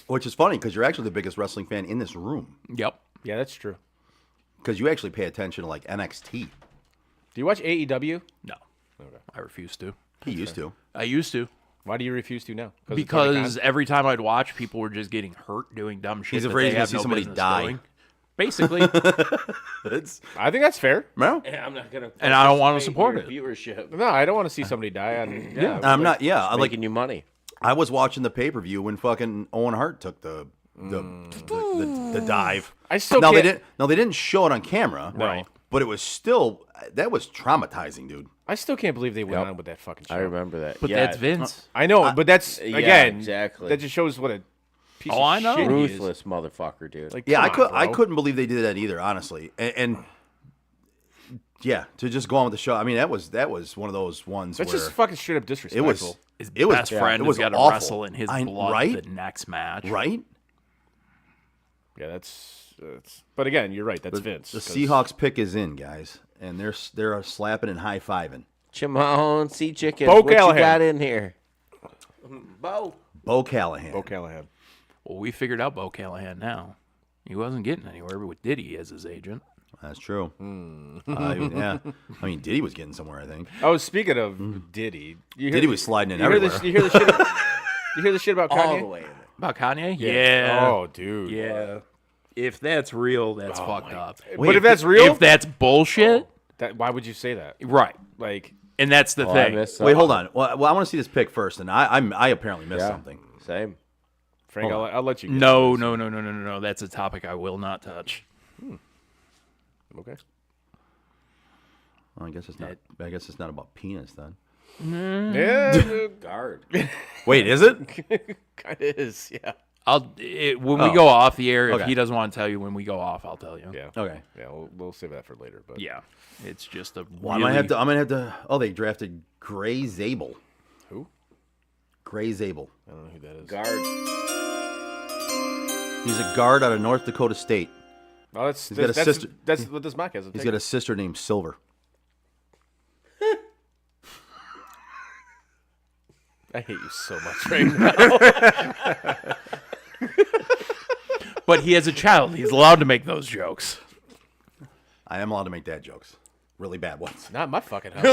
Which is funny because you're actually the biggest wrestling fan in this room Yep. yeah. That's true. because you actually pay attention to like NXT. Do you watch AEW? No. I refuse to. He used to. I used to. Why do you refuse to now? Because every time I'd watch, people were just getting hurt doing dumb shit. He's that afraid they he's gonna have see no somebody business die. doing. Basically, It's I think that's fair. no. Yeah, I'm not gonna. And I don't wanna participate support in your Viewership. No, I don't want to see somebody die. I'm not. Yeah, I like. Making you money. I was watching the pay per view when fucking Owen Hart took the dive. I still now can't. they didn't. No, they didn't show it on camera. Right. But it was still that was traumatizing, dude. I still can't believe they went on with that fucking show. I remember that. but yeah, that's Vince. I know, but that's yeah, again exactly. That just shows what a piece Oh, of I know. shit he is. Ruthless motherfucker, dude. Like, Yeah, come on, I bro. couldn't believe they did that either, honestly. And yeah, to just go on with the show. I mean, that was one of those ones That's where just fucking straight up it disrespectful. was His it was best friend it has was got to awful. wrestle in his blood right? the next match. Right? Yeah, that's. But again, you're right. That's Vince. The 'cause- Seahawks pick is in, guys, and they're slapping and high fiving. Chimahon, sea chicken. Bo What Callahan. you got in here? Bo. Bo Callahan. Bo Callahan. Well, we figured out Bo Callahan now. He wasn't getting anywhere with Diddy as his agent. That's true. Yeah, I mean, Diddy was getting somewhere, I think. Oh, speaking of Diddy, you hear Diddy the- was sliding in you hear everywhere. the, you hear the shit. You hear the shit about Kanye? All the way in there. About Kanye? Yeah. Oh, dude. Yeah. If that's real, that's fucked up. But if that's real, If that's bullshit, why would you say that? right. Like, And that's the I thing. missed Wait, something. hold on. Well, I want to see this pick first, and I apparently missed Yeah. something. Same. Frank, I'll let you. Get No, to no. That's a topic I will not touch. this. Okay. Well, I guess it's not. I guess it's not about penis then. Yeah, Guard. Wait, is it? kind of is. Yeah. When we go off the air, if Okay. he doesn't want to tell you when we go off, I'll tell you. Yeah. Okay. Yeah. We'll save that for later. But Yeah. It's just a Well, really... I'm gonna have to. Oh, they drafted Gray Zabel. Who? Gray Zabel. I don't know who that is. Guard. He's a guard out of North Dakota State. Oh, that's got a that's, sister- That's what this mock has. He's got a sister named Silver. I hate you so much right now. But he has a child. He's allowed to make those jokes. I am allowed to make dad jokes. Really bad ones. Not my fucking house.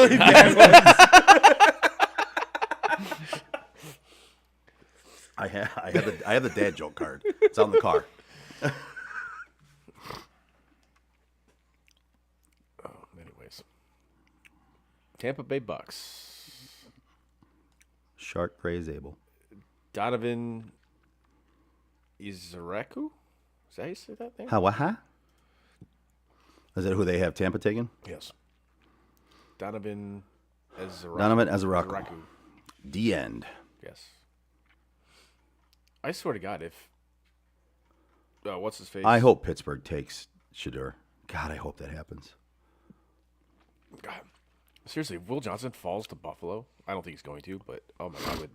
I have the dad joke card. It's on the car. Anyways, Tampa Bay Bucks. Shark Gray Zabel. Donovan Izaraku? Is that how you say that name? Huh? Is that who they have Tampa taking? Yes. Donovan Izaraku. Donovan Izaraku. The end. Yes. I swear to God, if what's his face? I hope Pittsburgh takes Shedeur. God, I hope that happens. God. Seriously, if Will Johnson falls to Buffalo, I don't think he's going to, but oh my God, I would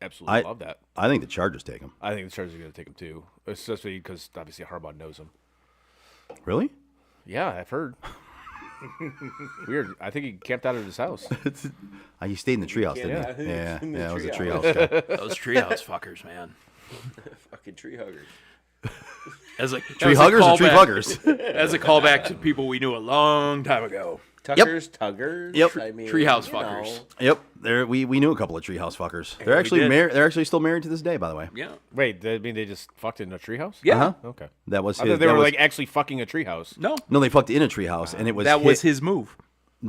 absolutely love that. I think the Chargers take him. I think the Chargers are going to take him too, especially because obviously Harbaugh knows him. Really? Yeah, I've heard. Weird. I think he camped out at his house. He stayed in the treehouse, didn't he? Yeah, it was a treehouse guy. Those treehouse fuckers, man. Fucking tree hugger. As a Tree huggers or tree huggers? As a callback to people we knew a long time ago. Tuckers, tuggers. Yep. I mean, Treehouse you know. fuckers. Yep. We knew a couple of treehouse fuckers. They're we actually did. married. They're actually still married to this day, by the way. Yeah. Wait, I mean they just fucked in a treehouse? Yeah. Uh-huh. Okay. That was I his. thought they that were was- like actually fucking a treehouse. No. No, they fucked in a treehouse, and it was That was his move.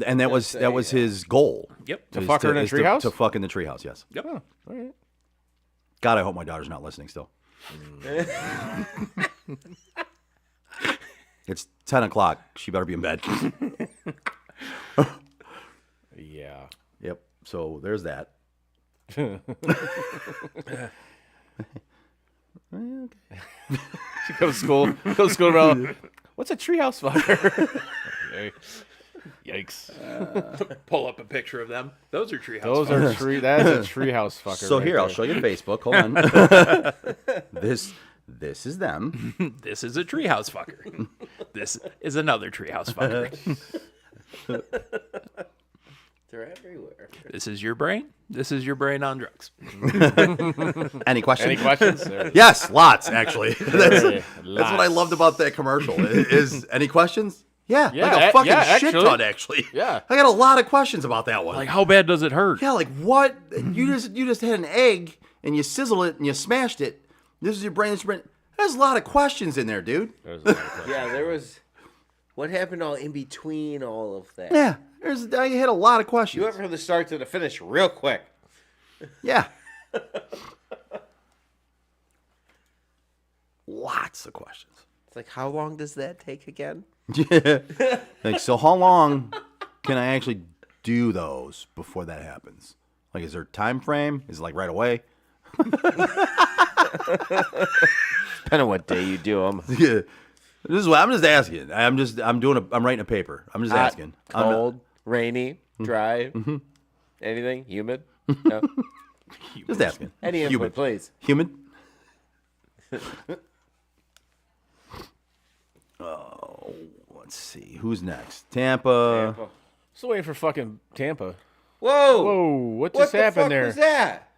and that was his goal. Yep. To fuck her in a is treehouse? To fuck in the treehouse, yes. Yep. Oh, all right. God, I hope my daughter's not listening still. It's 10 o'clock. She better be in bed. Yeah. Yep. So there's that. She goes to school. Goes to school around. What's a treehouse fucker? Okay. Yikes. Pull up a picture of them. Those are treehouse. Those are tree. That's a treehouse fucker. So right here, I'll there. show you the Facebook. Hold on. This is them. This is a treehouse fucker. This is another treehouse fucker. They're everywhere. This is your brain. This is your brain on drugs. Any questions? Any questions? There. Yes, lots actually. That's what I Lots. loved about that commercial. Is any questions? Yeah, Yeah, like a fucking yeah, shit actually. ton actually. Yeah. I got a lot of questions about that one. Like, how bad does it hurt? yeah, like what? You just had an egg and you sizzled it and you smashed it. This is your brain. This is your brain. There's a lot of questions in there, dude. There's a lot of questions. Yeah, there was. What happened all in between all of that? Yeah, I had a lot of questions. You went from the start to the finish real quick. Yeah. Lots of questions. It's like, how long does that take again? Like, so how long can I actually do those before that happens? Like, is there a time frame? Is it like right away? Depending on what day you do them. Yeah. This is what I'm just asking. I'm writing a paper. I'm just asking. Cold, rainy, dry, anything, humid. No? Just asking. Any input, Human. please. Human? Oh, let's see. Who's next? Tampa. Still waiting for fucking Tampa. Whoa! Whoa, what What just the happened fuck there? was that?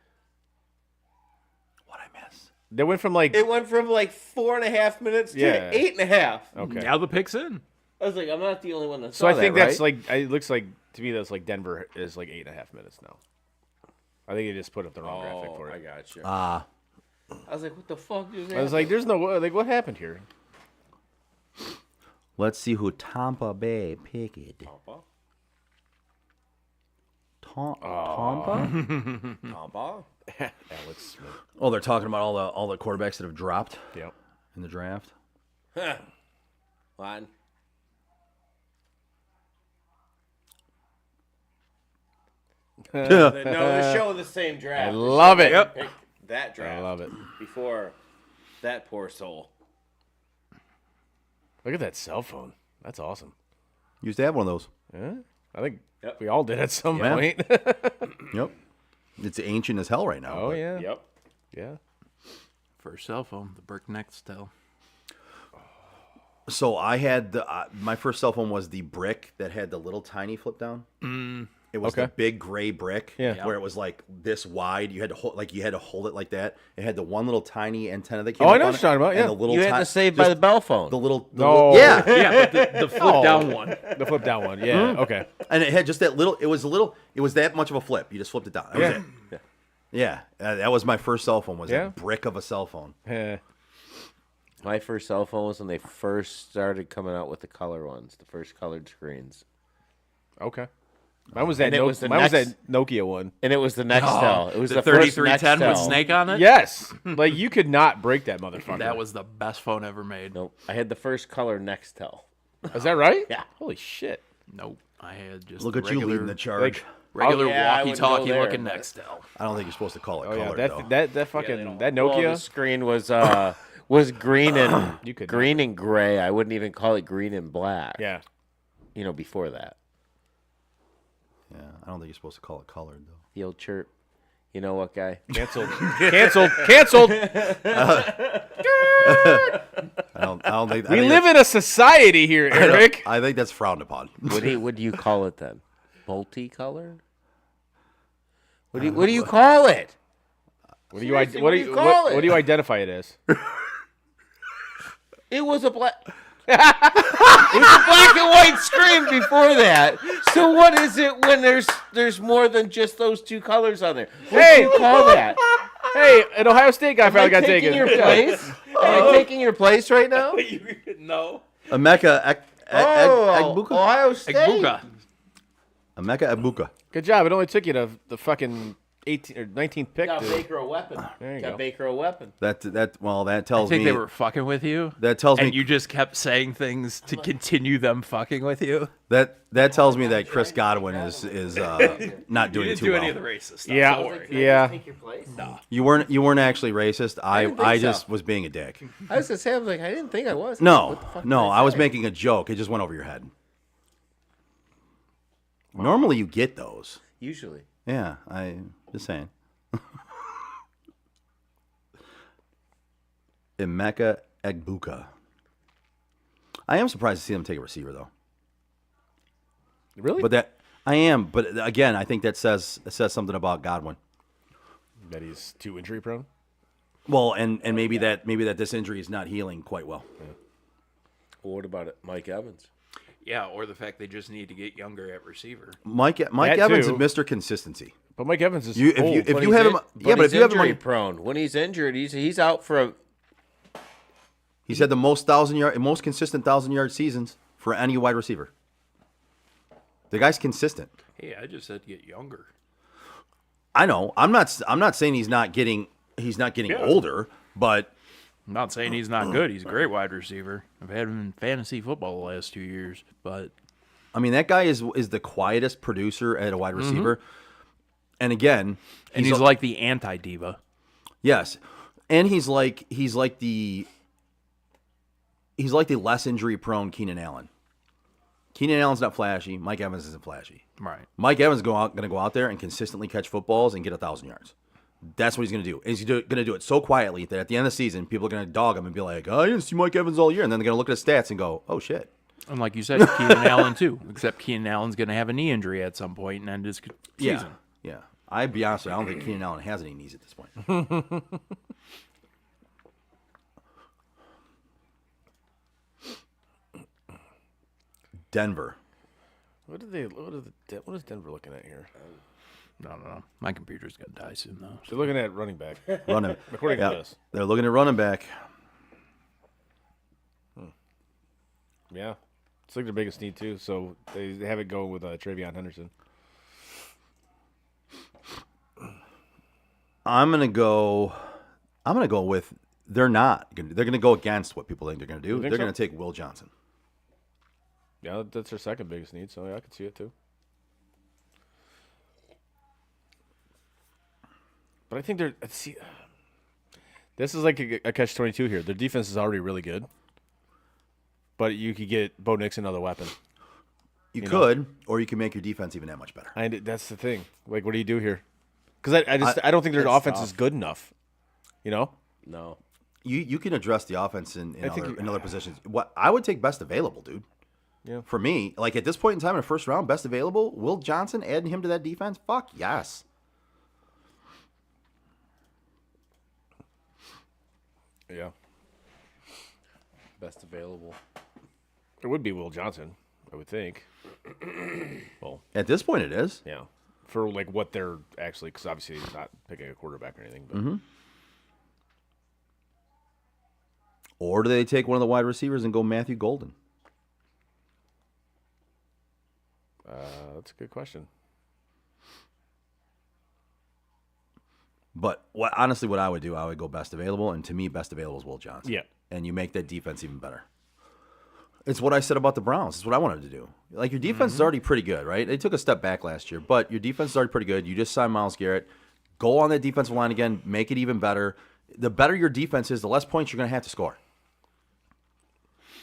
What I miss? They went from like It went from like 4.5 minutes to Yeah. 8.5. okay. Now the pick's in. I was like, I'm not the only one that So saw I think that, that's right? like it looks like to me that's like Denver is like 8.5 minutes now. I think they just put up the wrong graphic for I it. got you. Ah. I was like, what the fuck is that? I was like, "There's no like what happened here?" Let's see who Tampa Bay picked. Tampa? Alex Smith. Oh, they're talking about all the quarterbacks that have dropped Yep. in the draft. Fine. No, they're showing the same draft. I love it. Yep. That draft. I love it. Before that poor soul. Look at that cell phone. That's awesome. Used to have one of those. Yeah. I think Yep. we all did at some Yeah. point. Yep. It's ancient as hell right now. Oh but- yeah. Yep. Yeah. First cell phone, the Burke Nextel. So I had my first cell phone was the brick that had the little tiny flip down. It was the Okay. big gray brick Yeah. where it was like this wide. You had to hold it like that. It had the one little tiny antenna that came Oh, up I know on what it, you're talking about, and yeah. the little You had ti- to save by just the bell phone. the little No. yeah. Yeah, but the flip down one. The flip down one. Yeah. Okay. And it had just that little. It was that much of a flip. You just flipped it down. That was Yeah. it. Yeah. That was my first cell phone. Was Yeah. a brick of a cell phone. Eh. My first cell phone was when they first started coming out with the color ones, the first colored screens. Okay. Mine was that. And it was the mine was next- that Nokia one. And it was the Nextel. It was the the first 3310 with Nextel. Snake on it? Yes. Like you could not break that motherfucker. That was the best phone ever made. Nope. I had the first color Nextel. Is that right? Yeah. Holy shit. Nope. I had just Look the at you regular, leading the charge. Like, regular Yeah, I wouldn't go walkie-talkie there, looking but- Nextel. I don't think you're supposed to call it oh yeah. colored though. That fucking that Well, Nokia. the screen was green and You could green and gray. I wouldn't even call it green and black. Yeah. You know, before that, Yeah, I don't think you're supposed to call it colored though. the old chirp. You know what, guy? Canceled. Canceled. Canceled. I don't think We live in a society here, Eric. I think that's frowned upon. What do you call it then? Multicolor? What do you call it? What do you Seriously, what do what do you you call what it? do you identify it as? It was a black. It was a black and white screen before that. So what is it when there's more than just those two colors on there? What do you call that? Hey, an Ohio State guy finally got taking taken. your place? Am I taking your place right now? No. Emeka Egbuka. Ohio State. Egbuka. Emeka Egbuka. Good job. It only took you to the fucking 18th or 19th pick. Got to- Baker a weapon. There you Got go. Baker a weapon. That I tells think me they were fucking with you. that tells And me you just kept saying things to continue them fucking with you. that tells me that Chris Godwin is not doing You didn't too do well. any of the racist stuff. Yeah, Don't worry. yeah. Take your place? No. You weren't actually racist. didn't think I so. just was being a dick. I was gonna say, I was like, I didn't think I was. No, What the fuck no, did I was say? making a joke. It just went over your head. Normally you get those. Usually. Yeah, I just saying. Emeka Egbuka. I am surprised to see them take a receiver though. Really? But that I am, but again, I think that says something about Godwin. That he's too injury prone. Well, and maybe that this injury is not healing quite well. Well, what about it, Mike Evans? Yeah, or the fact they just need to get younger at receiver. Mike That Evans too. is Mr. Consistency. But Mike Evans is If old. you have him, yeah, but if you have him, injury prone, when he's injured, he's out for a. he's had the most consistent 1,000-yard seasons for any wide receiver. The guy's consistent. Hey, I just said get younger. I know. I'm not saying he's not getting older, but I'm not saying he's not good. He's a great wide receiver. I've had him in fantasy football the last 2 years, but I mean that guy is the quietest producer at a wide receiver. And again, he's like the anti-diva. yes, and he's like the less injury prone Keenan Allen. Keenan Allen's not flashy. Mike Evans isn't flashy. Right. Mike Evans is going to go out there and consistently catch footballs and get 1,000 yards. That's what he's going to do. And he's going to do it so quietly that at the end of the season, people are going to dog him and be like, "Oh, I didn't see Mike Evans all year," and then they're going to look at his stats and go, "Oh shit." And like you said, Keenan Allen too. Except Keenan Allen's going to have a knee injury at some point and end his season. Yeah. I'd be honest with you, I don't think Keenan Allen has any knees at this point. Denver. What is Denver looking at here? No. My computer's going to die soon, though. They're looking at running back. Running. According to this. They're looking at running back. Yeah. It's like their biggest need, too. So they have it going with Travion Henderson. I'm gonna go with they're gonna go against what people think they're gonna do. think They're so? gonna take Will Johnson. Yeah, that's their second biggest need, so yeah, I could see it, too. But I think this is like a catch-22 here. Their defense is already really good. But you could get Bo Nix another weapon. You could, or you can make your defense even that much better. That's the thing. Like, what do you do here? Because I don't think their offense is good enough. You know? No. You can address the offense in think other positions. What I would take best available, dude. Yeah. For me, like at this point in time in the first round, best available, Will Johnson, adding him to that defense, fuck yes. Yeah. Best available. It would be Will Johnson, I would think. Well, At this point, it is. yeah. For like what they're actually, because obviously he's not picking a quarterback or anything. But Or do they take one of the wide receivers and go Matthew Golden? that's a good question. But what I would do, I would go best available, and to me, best available is Will Johnson. Yeah. And you make that defense even better. It's what I said about the Browns. It's what I wanted to do. Like, your defense is already pretty good, right? They took a step back last year, but your defense is already pretty good. You just signed Myles Garrett. Go on that defensive line again. Make it even better. The better your defense is, the less points you're going to have to score.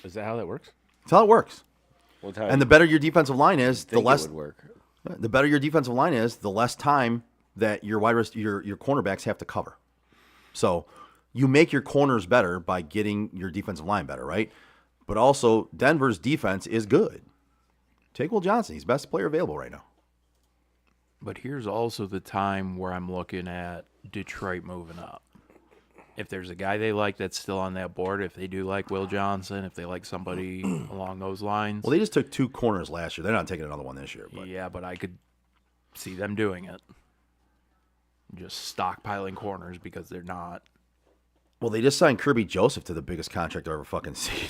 Is that how that works? That's how it works. Well, how And the better your defensive line is, the think less it would work. the better your defensive line is, the less time that your your cornerbacks have to cover. So you make your corners better by getting your defensive line better, right? But also, Denver's defense is good. Take Will Johnson. He's the best player available right now. But here's also the time where I'm looking at Detroit moving up. if there's a guy they like that's still on that board, if they do like Will Johnson, if they like somebody along those lines. Well, they just took 2 corners last year. They're not taking another one this year. But. Yeah, but I could see them doing it. Just stockpiling corners because they're not. Well, they just signed Kirby Joseph to the biggest contract I've ever fucking seen.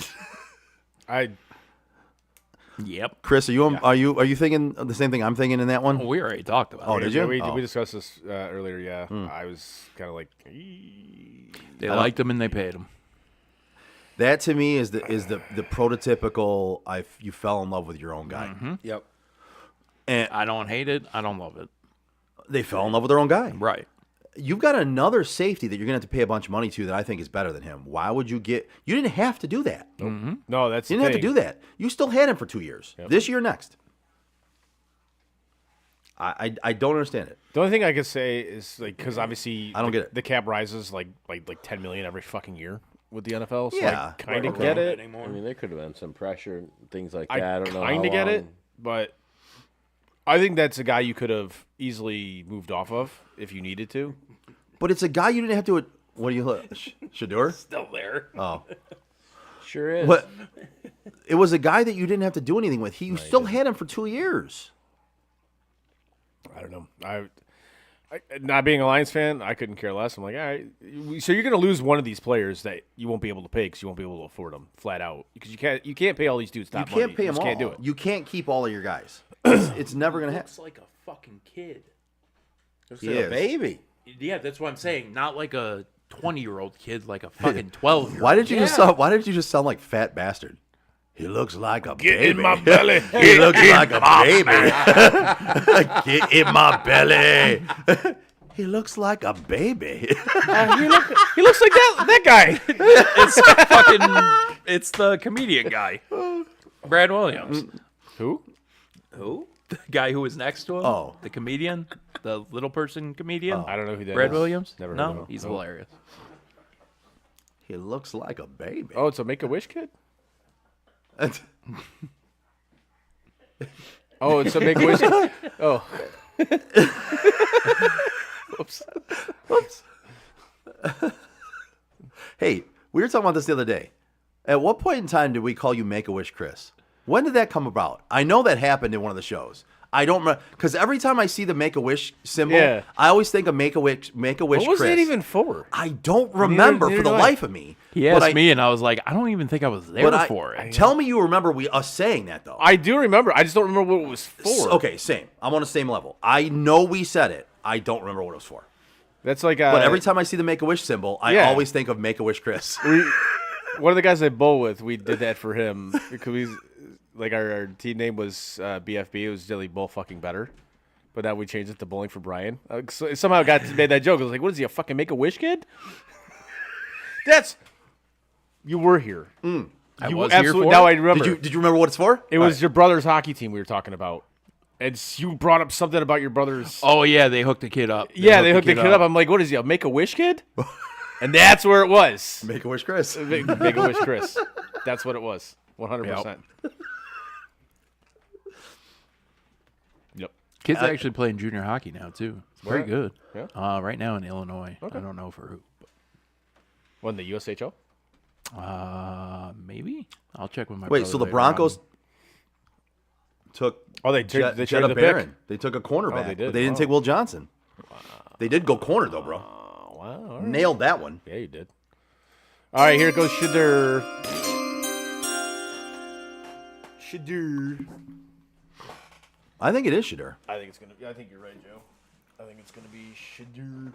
Yep. Chris, are you thinking the same thing I'm thinking in that one? Well, we already talked about it. Oh, did you? We discussed this earlier. Yeah, I was kind of like, They liked him and they paid him. That to me is the prototypical. You fell in love with your own guy. Mm-hmm. Yep. And I don't hate it. I don't love it. they fell in love with their own guy. Right. You've got another safety that you're going to have to pay a bunch of money to that I think is better than him. Why would you get? You didn't have to do that. Mm-hmm. no, that's You didn't have to do that. You still had him for 2 years. Yep. This year, next. I don't understand it. The only thing I could say is like because obviously I don't get it. The cap rises like $10 million every fucking year with the NFL. So Yeah. I kind of get it. I mean, there could have been some pressure, things like I that. I don't know. kind of how get it, long. but I think that's a guy you could have easily moved off of if you needed to. But it's a guy you didn't have to. What do you look? Shador? Still there. Oh. Sure is. But it was a guy that you didn't have to do anything with. You still had him for 2 years. I don't know. I not being a Lions fan, I couldn't care less. I'm like, all right. So you're going to lose one of these players that you won't be able to pay because you won't be able to afford them flat out because you can't pay all these dudes top You can't money. pay You them just all. can't do it. You can't keep all of your guys. It's never going to happen. Looks like a fucking kid. Looks He like a is. baby. Yeah, that's what I'm saying. Not like a 20-year-old kid, like a fucking 12-year-old. Why did you just sound like fat bastard? He looks like a Get baby. in my belly. He looks like a baby. Get in my belly. He looks like a baby. He looks like that guy. It's the comedian guy, Brad Williams. Who? The guy who was next to him. Oh. The comedian, the little person comedian. I don't know who that Brad is. Williams. Never heard No, of him. he's No. hilarious. He looks like a baby. Oh, it's a Make-A-Wish kid? Oh, it's a Make-A-Wish kid? Oh. Whoops. Hey, we were talking about this the other day. At what point in time did we call you Make-A-Wish Chris? When did that come about? I know that happened in one of the shows. I don't remember because every time I see the Make-A-Wish symbol, Yeah. I always think of Make-A-Wish What was Chris. that even for? I don't remember neither for the do I. life of me. He asked me, and I was like, I don't even think I was there But for it. Tell me you remember us saying that though. I do remember. I just don't remember what it was for. Okay, same. I'm on the same level. I know we said it. I don't remember what it was for. That's like But every time I see the Make-A-Wish symbol, I Yeah. always think of Make-A-Wish Chris. one of the guys I bowl with, we did that for him because we like our team name was BFB. It was Dilly Bull fucking better, but now we changed it to Bowling for Brian. So somehow made that joke. I was like, "What is he? A fucking Make-A-Wish kid?" That's you were here. I You was here absolutely- for Now it. I remember. Did you remember what it's for? It was your brother's hockey team we were talking about. And you brought up something about your brother's. Oh yeah, they hooked the kid up. They hooked the kid up. I'm like, what is he? A Make-A-Wish kid? And that's where it was. Make-A-Wish Chris. Make-A-Wish Chris. That's what it was. 100%. Yep. Kid's actually playing junior hockey now too. It's pretty good. Yeah. Right now in Illinois. I don't know for who. Won the USHL? Maybe. I'll check with my. Wait, brother so the later Broncos on. took Oh, they Jetta traded the pick? Barron. They took a cornerback. they did? But they didn't Wow. take Will Johnson. They did go corner though, bro. Oh, wow. All right. Nailed that one. Yeah, you did. All right, here goes Shadur. Shadur. I think it is Shador. I think it's gonna. I think you're right, Joe. I think it's gonna be Shadur.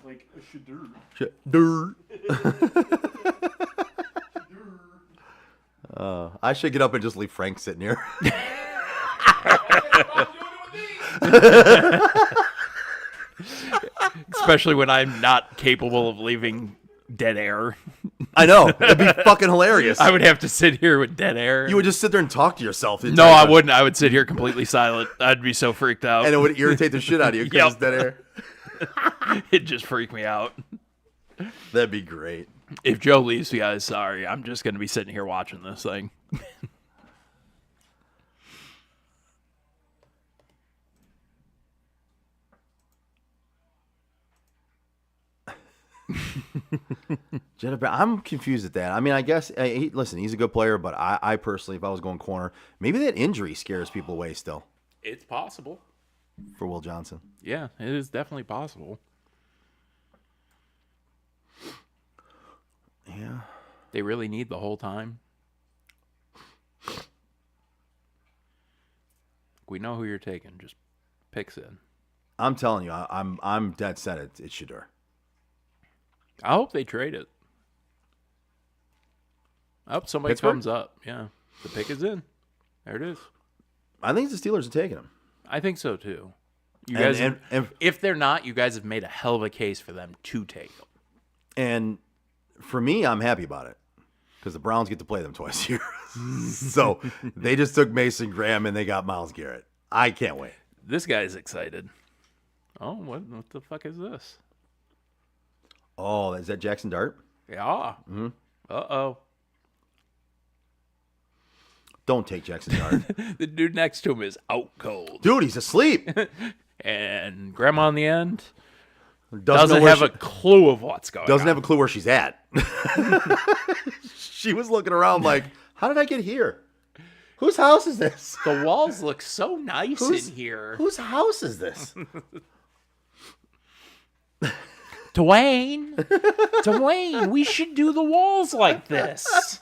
Like a Shadur. I should get up and just leave Frank sitting here. Especially when I'm not capable of leaving dead air. I know. It'd be fucking hilarious. I would have to sit here with dead air. You would just sit there and talk to yourself. the No, entire I time. wouldn't. I would sit here completely silent. I'd be so freaked out. And it would irritate the shit out of you because Yep. it's dead air. It'd just freak me out. That'd be great. If Joe leaves, you guys, sorry. I'm just going to be sitting here watching this thing. Jeddah Brown. I'm confused at that. I mean, I guess, listen, he's a good player, but I personally, if I was going corner, maybe that injury scares people away still It's possible. for Will Johnson. Yeah, it is definitely possible. Yeah. They really need the whole time. We know who you're taking. Just picks in. I'm telling you, I'm dead set. It's Shedeur. I hope they trade it. I hope somebody Pittsburgh? comes up. Yeah, the pick is in. There it is. I think the Steelers are taking him. I think so too. You And- guys, and- if they're not, you guys have made a hell of a case for them to take them. And for me, I'm happy about it because the Browns get to play them twice a year. So they just took Mason Graham and they got Myles Garrett. I can't wait. This guy's excited. Oh, what the fuck is this? Oh, is that Jackson Dart? Yeah. Mm-hmm. Uh-oh. Don't take Jackson Dart. The dude next to him is out cold. Dude, he's asleep. And grandma on the end Doesn't doesn't know where have a clue of what's going doesn't on. have a clue where she's at. She was looking around like, how did I get here? Whose house is this? The walls look so nice Whose- in here. Whose house is this? Dwayne, we should do the walls like this.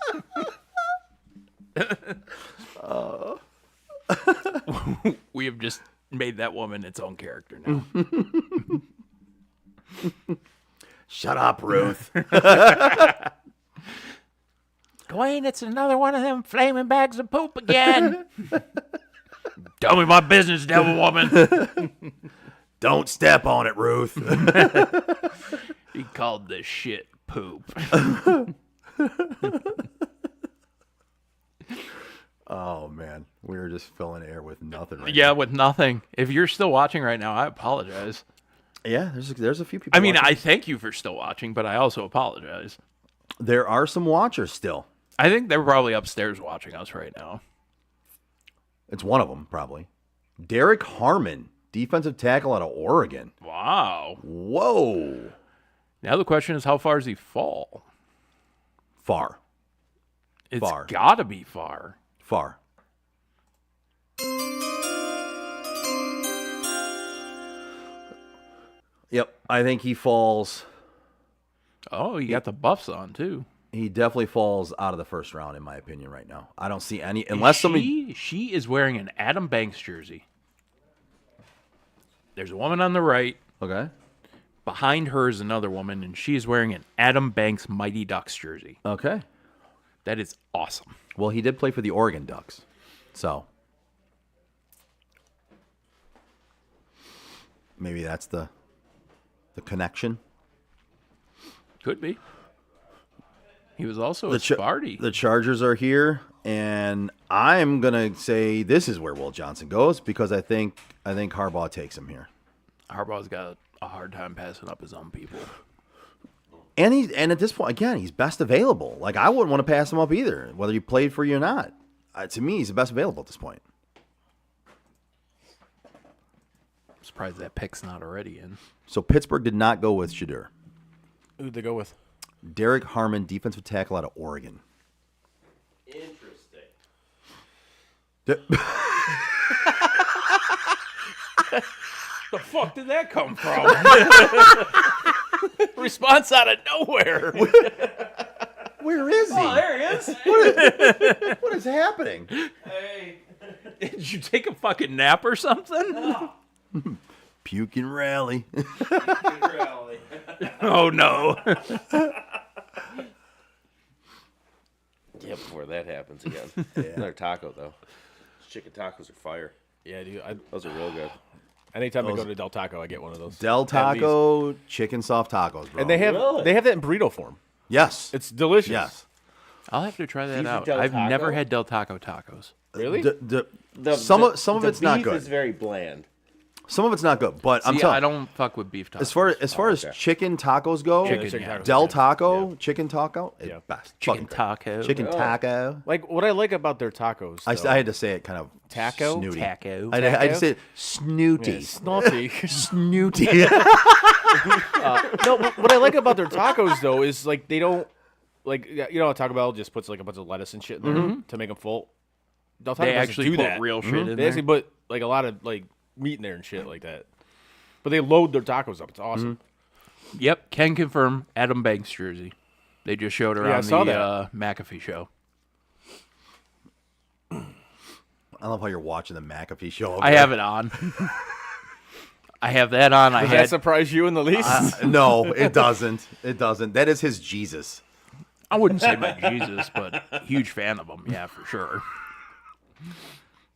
We have just made that woman its own character now. Shut up, Ruth. Dwayne, it's another one of them flaming bags of poop again. Tell me my business, devil woman. Don't step on it, Ruth. He called this shit poop. Oh, man. We were just filling air with nothing right Yeah, now. with nothing. If you're still watching right now, I apologize. Yeah, there's a few people I mean, watching. I thank you for still watching, but I also apologize. There are some watchers still. I think they're probably upstairs watching us right now. It's one of them, probably. Derek Harmon, defensive tackle out of Oregon. Wow. Whoa. Now the question is, how far does he fall? Far. It's Far. gotta be far. Far. Yep, I think he falls. Oh, you got the buffs on too. He definitely falls out of the first round, in my opinion, right now. I don't see any, unless somebody. She is wearing an Adam Banks jersey. There's a woman on the right. Okay. Behind her is another woman, and she is wearing an Adam Banks Mighty Ducks jersey. Okay. That is awesome. Well, he did play for the Oregon Ducks, so maybe that's the connection. Could be. He was also a Cha- Sparty. The Chargers are here, and I'm gonna say this is where Will Johnson goes because I think Harbaugh takes him here. Harbaugh's got a hard time passing up his own people. And at this point, again, he's best available. Like, I wouldn't want to pass him up either, whether he played for you or not. To me, he's the best available at this point. I'm surprised that pick's not already in. So Pittsburgh did not go with Shedeur. Who'd they go with? Derek Harmon, defensive tackle out of Oregon. Interesting. The fuck did that come from? Response out of nowhere. Where is he? Oh, there he is. What is happening? Hey, did you take a fucking nap or something? Puke and rally. Oh no. Yeah, before that happens again. Another taco, though. Chicken tacos are fire. Yeah, dude. Those are real good. Anytime I go to Del Taco, I get one of those. Del Taco, chicken soft tacos, bro. And they have that in burrito form. yes. It's delicious. Yes. I'll have to try that Beef out. Del I've never Taco? had Del Taco tacos. Really? Some of it's not beef good. is very bland. Some of it's not good, but I'm See, telling I don't fuck with beef tacos. as far as okay. chicken tacos go, Chicken, chicken yeah. tacos. Del Yeah. Taco, chicken taco, Yeah. best. Chicken Fucking great. taco. Chicken taco. Like what I like about their tacos. I though- had to say it kind of Taco? snooty. Taco. I had to say it snooty. Yeah, snotty. Snooty. No, what I like about their tacos though is like they don't like Taco Bell just puts like a bunch of lettuce and shit in there to make them full. Del Taco They doesn't actually do put that. real shit in They there. actually put like a lot of like meat in there and shit like that. But they load their tacos up. It's awesome. Yep, can confirm Adam Banks jersey. They just showed her Yeah, I on saw the McAfee show. I love how you're watching the McAfee show. I have it on. I have that on. Does that surprise you in the least? No, it doesn't. It doesn't. That is his Jesus. I wouldn't say my Jesus, but huge fan of him. Yeah, for sure.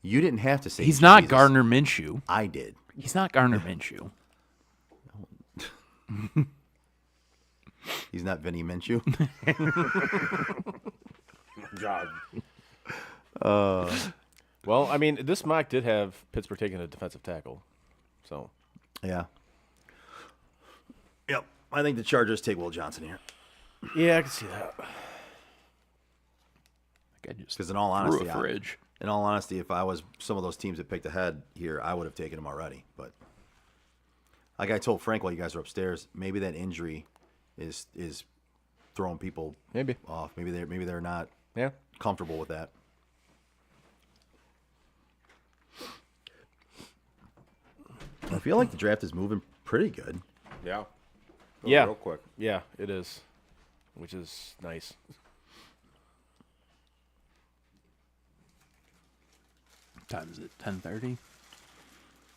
You didn't have to say He's not Jesus. Gardner Minshew. I did. He's not Gardner Minshew. He's not Vinny Minshew. Well, I mean, this mock did have Pittsburgh taking a defensive tackle. So, Yeah. Yep. I think the Chargers take Will Johnson here. yeah, I can see that. I just Because in all threw honesty, a fridge. if I was some of those teams that picked ahead here, I would have taken him already. But like I told Frank while you guys were upstairs, maybe that injury is throwing people Maybe. off. Maybe they're not Yeah. comfortable with that. I feel like the draft is moving pretty good. Yeah. Yeah. Real quick. Yeah, it is. Which is nice. What time is it? 10:30.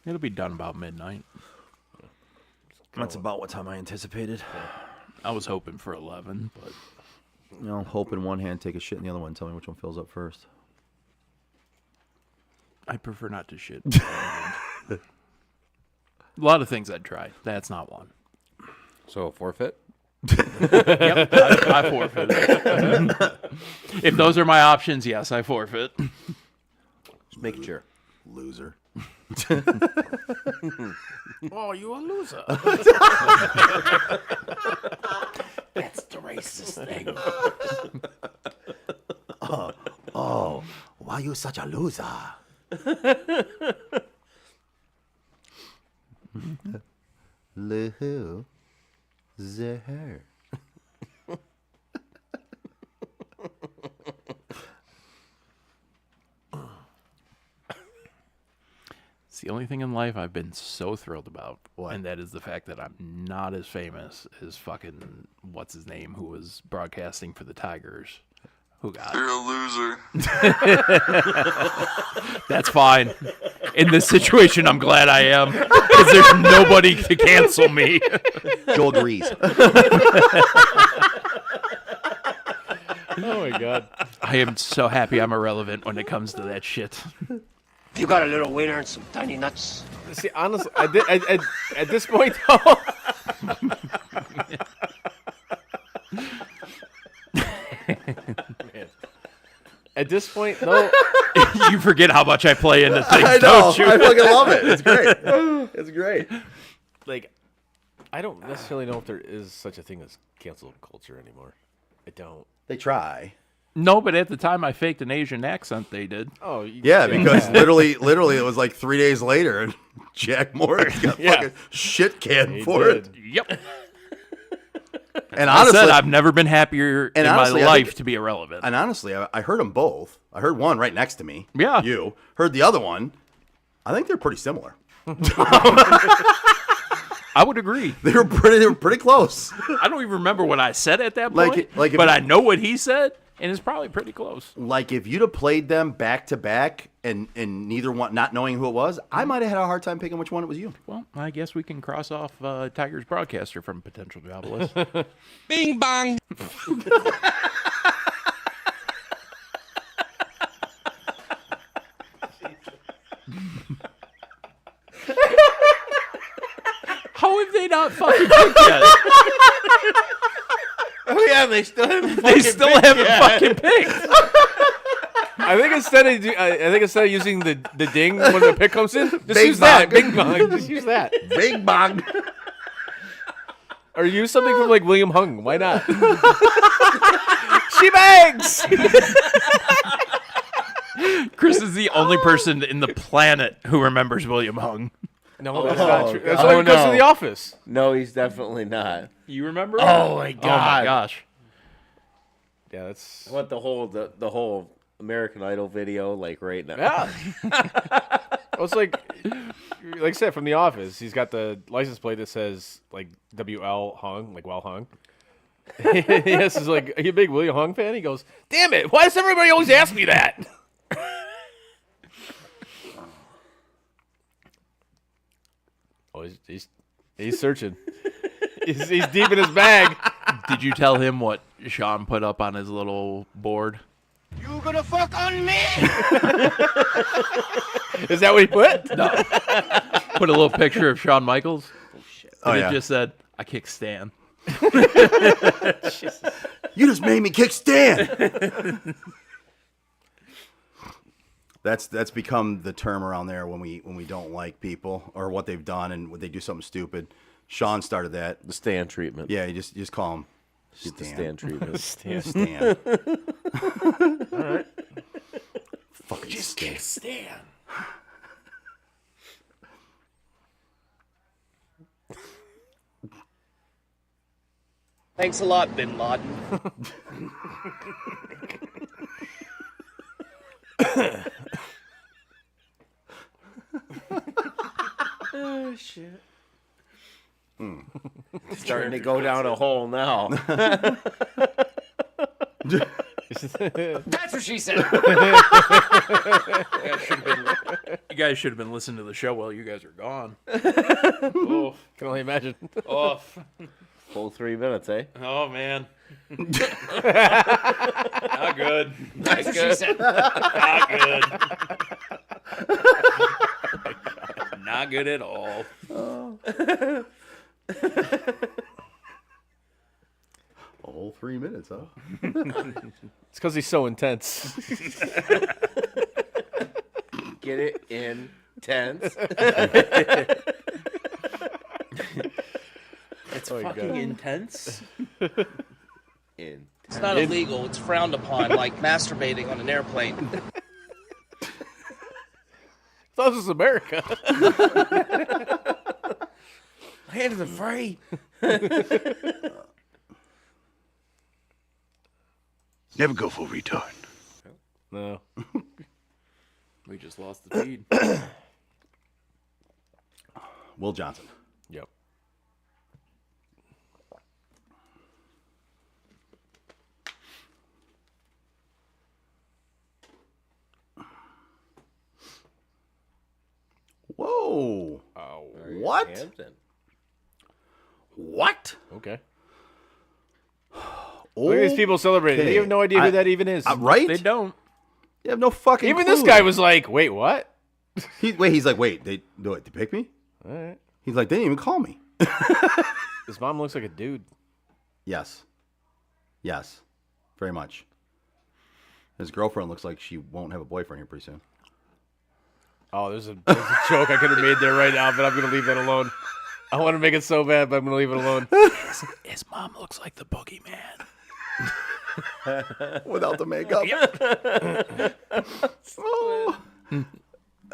It'll be done about midnight. That's about what time I anticipated. I was hoping for 11, but Hope in one hand, take a shit in the other one. Tell me which one fills up first. I prefer not to shit. A lot of things I'd try. That's not one. So forfeit. Yep, I forfeit it. If those are my options, yes, I forfeit. Just make sure. Loser. Oh, you a loser. That's the racist thing. Oh, why you such a loser? Loser. It's the only thing in life I've been so thrilled about. What? And that is the fact that I'm not as famous as fucking, what's his name, who was broadcasting for the Tigers. Who got You're a loser. That's fine. In this situation, I'm glad I am. Because there's nobody to cancel me. Joel agrees. Oh my god. I am so happy I'm irrelevant when it comes to that shit. You got a little wiener and some tiny nuts. See, honestly, at this point, though, man. At this point, though, You forget how much I play into things, I know. don't you? I fucking love it. It's great. It's great. like, I don't necessarily know if there is such a thing as cancel culture anymore. I don't. They try. No, but at the time I faked an Asian accent, they did. Oh, Yeah, because literally, it was like 3 days later, and Jack Morris got Yeah. fucking shit canned He for did. it. Yep. And I honestly, said I've never been happier in honestly, my I life think- to be irrelevant. I heard them both. I heard one right next to me. Yeah. You heard the other one. I think they're pretty similar. I would agree. They were pretty close. I don't even remember what I said at that Like- point, like if but you- I know what he said, and it's probably pretty close. Like if you'd have played them back to back and neither one not knowing who it was, I might have had a hard time picking which one it was you. Well, I guess we can cross off Tigers broadcaster from potential job list. Bing bong. How have they not fucking picked yet? Oh yeah, they still haven't. They still haven't fucking picked. I think instead of using the ding when the pick comes in, just Bing use that. bong. Bing bong. Just use that. Big bong. Or use something from like William Hung. Why not? She bangs. Chris is the only person in the planet who remembers William Hung. No, that's not true. That's Oh, why he goes to no. The Office. No, he's definitely not. You remember? Oh my Oh my god! gosh. Yeah, that's. I want the whole American Idol video like right now. Yeah. Well, it's like I said, from The Office. He's got the license plate that says like WL Hung, like well hung. Yes, is like, are you a big William Hung fan? He goes, damn it, why does everybody always ask me that? Oh, he's searching. He's deep in his bag. Did you tell him what Sean put up on his little board? You gonna fuck on me? Is that what he put? No. Put a little picture of Shawn Michaels. Oh, And yeah. it just said, I kick Stan. You just made me kick Stan. That's become the term around there when we don't like people or what they've done and when they do something stupid. Sean started that. The Stan treatment. Yeah, you just call him Just the Stan. Stan treatment. Stan. All right. Fucking Stan. Stan. Thanks a lot, Bin Laden. Oh shit. Starting to go down a hole now. That's what she said. You guys should have been listening to the show while you guys are gone. Oh, can only imagine. Oh, Full 3 minutes, eh? oh man. Not good. That's what she said. Not good. Not good at all. All 3 minutes, huh? It's because he's so intense. Get it intense. It's fucking intense. In. It's not illegal. It's frowned upon, like masturbating on an airplane. This is America. Hand is free. Never go full retard. No. We just lost the feed. Will Johnson. Yep. Whoa. Oh. What? Hampton. What? Okay. Look at these people celebrating. They have no idea who that even is. Right? They don't. You have no fucking Even clue. this guy was like, wait, what? He's like, wait, they do it. They pick me? All right. He's like, they didn't even call me. His mom looks like a dude. Yes. Yes. Very much. His girlfriend looks like she won't have a boyfriend here pretty soon. Oh, there's a joke I could have made there right now, but I'm going to leave that alone. I want to make it so bad, but I'm going to leave it alone. His mom looks like the boogeyman. Without the makeup.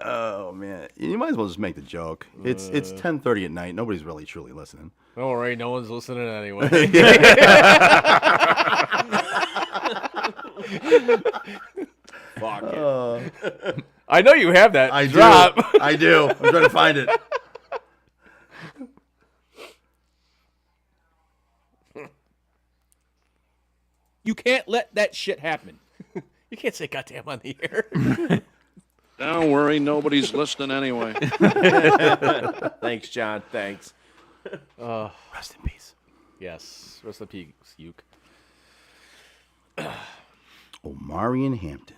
Oh man, you might as well just make the joke. It's 10:30 at night. Nobody's really truly listening. Don't worry, no one's listening anyway. Fuck it. I know you have that I drop. do. I do. I'm trying to find it. You can't let that shit happen. You can't say goddamn on the air. Don't worry, nobody's listening anyway. Thanks, John. Thanks. Rest in peace. Yes, rest in peace, Uke. Omarion Hampton.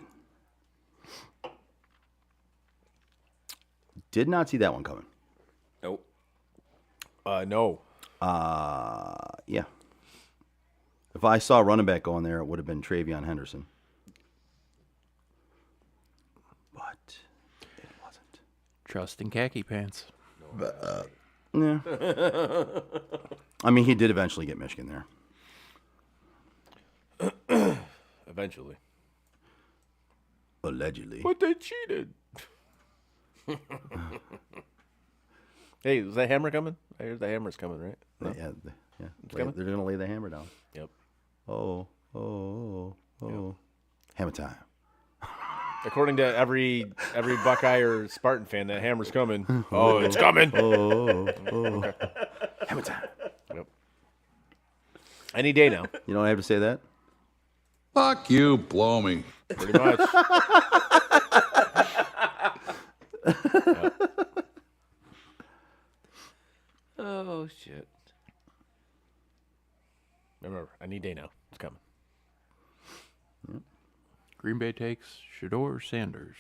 Did not see that one coming. Nope. No. Yeah. If I saw a running back going there, it would have been Travion Henderson. But it wasn't. Trust in khaki pants. Yeah. I mean, he did eventually get Michigan there. Eventually. Allegedly. But they cheated. Hey, is that hammer coming? I heard the hammer's coming, right? No? Yeah. coming? They're gonna lay the hammer down. Yep. Oh. Hammer time. According to every Buckeye or Spartan fan, that hammer's coming. Oh, it's coming. Okay. Hammer time. Yep. Any day now. You don't have to say that. Fuck you, blow me. Pretty much. Yep. Oh shit. Remember, any day now. It's coming. Green Bay takes Shedeur Sanders.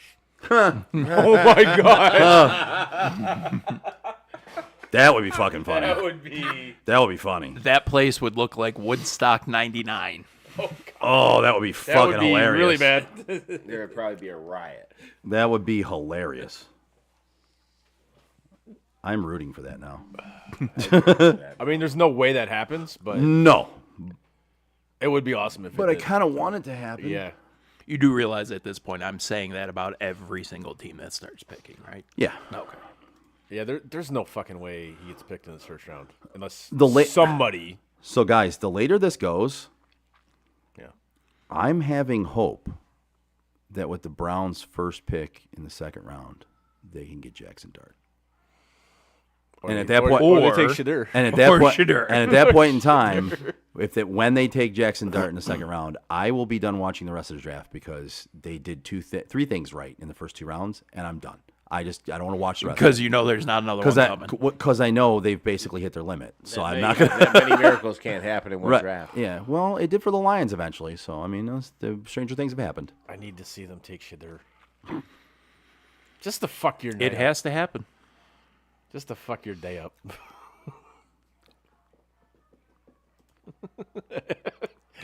Oh my God. That would be fucking funny. That would be. That would be funny. That place would look like Woodstock '99. Oh, that would be That fucking would be hilarious. really bad. There would probably be a riot. That would be hilarious. I'm rooting for that now. I mean, there's no way that happens, but No, it would be awesome if but it I did. kind of want it to happen. Yeah. You do realize at this point I'm saying that about every single team that starts picking, right? Yeah. Okay. Yeah, there's no fucking way he gets picked in the first round unless The somebody. So, guys, the later this goes, Yeah. I'm having hope that with the Browns' first pick in the second round, they can get Jackson Dart. And at that point, or they take Shedeur. And at that Or point, Shedeur. and at that point in time, when they take Jackson Dart in the second round, I will be done watching the rest of the draft because they did three things right in the first 2 rounds, and I'm done. I don't want to watch the rest. Because you know there's not another one coming. Because I know they've basically hit their limit, so I'm not That gonna. many miracles can't happen in one Right. draft. Yeah, well, it did for the Lions eventually. So I mean, the stranger things have happened. I need to see them take Shedeur. Just to fuck your day It up. has to happen. Just to fuck your day up.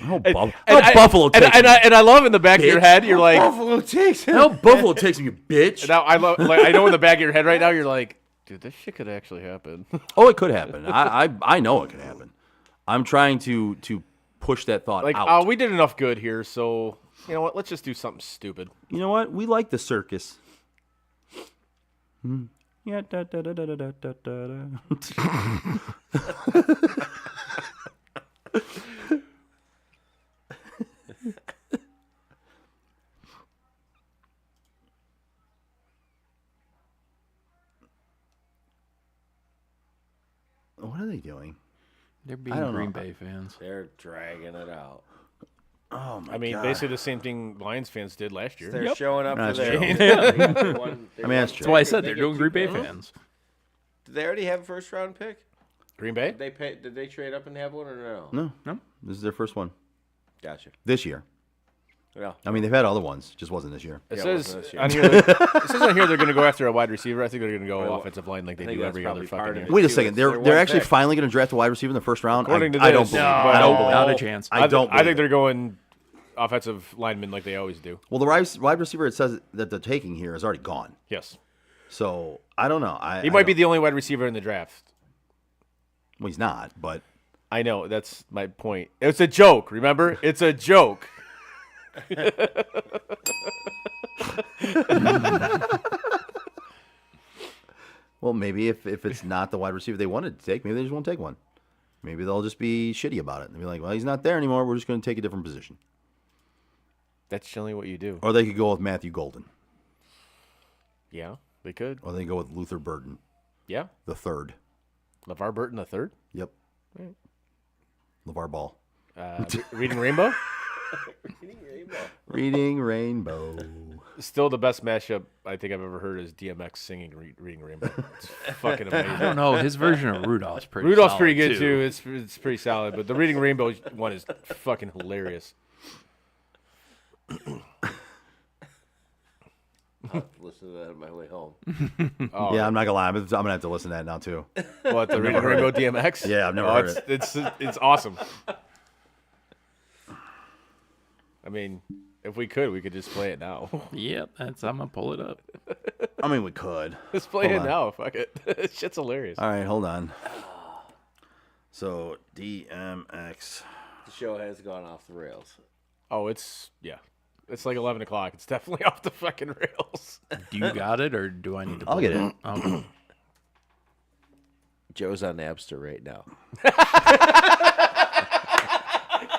Buffalo takes and I love in the back of your head, you're like, Buffalo takes him. How Buffalo takes me, you bitch. now I love, like, I know in the back of your head right now, you're like, dude, this shit could actually happen. Oh, it could happen. I know it could happen. I'm trying to push that thought Like, out. we did enough good here, so you know what? Let's just do something stupid. You know what? We like the circus. Yeah. Da, da, da, da, da, da, da, da. What are they doing? They're I being don't Green know. Bay fans. They're dragging it out. Oh my I mean, God. basically the same thing Lions fans did last year. They're showing up That's for their. true. They won- I mean, that's true. That's why I said They they're get doing two Green Bay picks? fans. Did they already have a first round pick? Green Bay? Did they trade up and have one or no? No. This is their first one Gotcha. this year. Yeah. I mean, they've had other ones, just wasn't this year. It Yeah, it says wasn't this year. on here. It says on here they're going to go after a wide receiver. I think they're going to go Well, offensive line like they I think do that's every other probably part fucking of year. it. Wait a too. second. It's They're their they're one actually pick. finally going to draft a wide receiver in the first round. According to I don't this, believe. no. I don't believe. Not a chance. I don't. I think believe they're it. going offensive linemen like they always do. Well, the wide receiver it says that they're taking here is already gone. Yes, So I don't know. he might be the only wide receiver in the draft. Well, he's not, but I know, that's my point. It's a joke, remember? It's a joke. well, maybe if it's not the wide receiver they wanted to take, maybe they just won't take one. Maybe they'll just be shitty about it and be like, "Well, he's not there anymore. We're just going to take a different position." That's generally what you do. Or they could go with Matthew Golden, Yeah, they could. or they go with Luther Burden, Yeah. the third. LeVar Burton the third. Yep. LeVar Ball. Reading Rainbow. Reading Rainbow. Still the best mashup I think I've ever heard is DMX singing Reading Rainbow. It's fucking amazing. I don't know. His version of Rudolph's pretty. Rudolph's solid, pretty good too. It's pretty solid, but the Reading Rainbow one is fucking hilarious. I'll have to listen to that on my way home. Oh, Yeah, I'm not gonna lie. I'm gonna have to listen to that now too. What, the Reading Rainbow DMX? Yeah, I've never heard it. It's awesome. I mean, if we could just play it now. Yep, I'm gonna pull it up. I mean, we could. Let's play Hold it on. now. Fuck it. Shit's hilarious. All right, hold on. So DMX. The show has gone off the rails. Oh, it's like 11 o'clock. It's definitely off the fucking rails. Do you got it, or do I need to? I'll pull get it it. up? Okay. Joe's on Napster right now.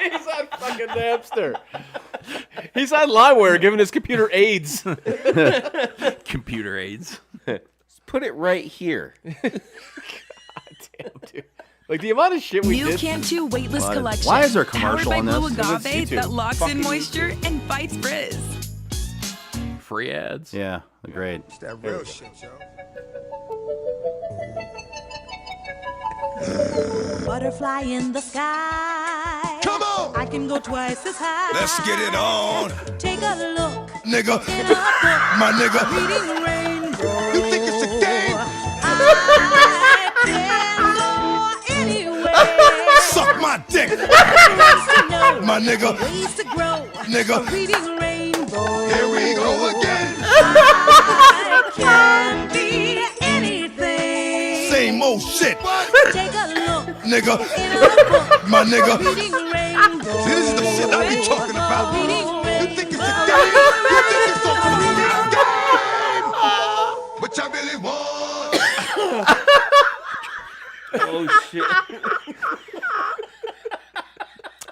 He's on fucking Napster. He's on LimeWire giving his computer AIDS. Computer aids. Put it right here. God damn, dude. Like the amount of shit we New did. Camp 2 weightless collection. Why is there a commercial Powered by on Blue this? Because it's Agave YouTube. that locks Fucking- in moisture and fights frizz. Free ads. Yeah, great. It's that real shit, yo. Butterfly in the sky. Come on! I can go twice as high. Let's get it on. Take a look Nigga. in a book. My nigga. Reading rainbow. You think it's a game? I can go anywhere. Suck my dick. My nigga. Ways to grow. Nigga. Reading rainbow. Here we go again. I can be anything. Same old shit. Take a look Nigga. in a book. My nigga. Reading rainbow. See, this is the shit I be talking about. Reading You rainbow. think it's a game? You think it's a fucking game? But I really want. Oh, shit.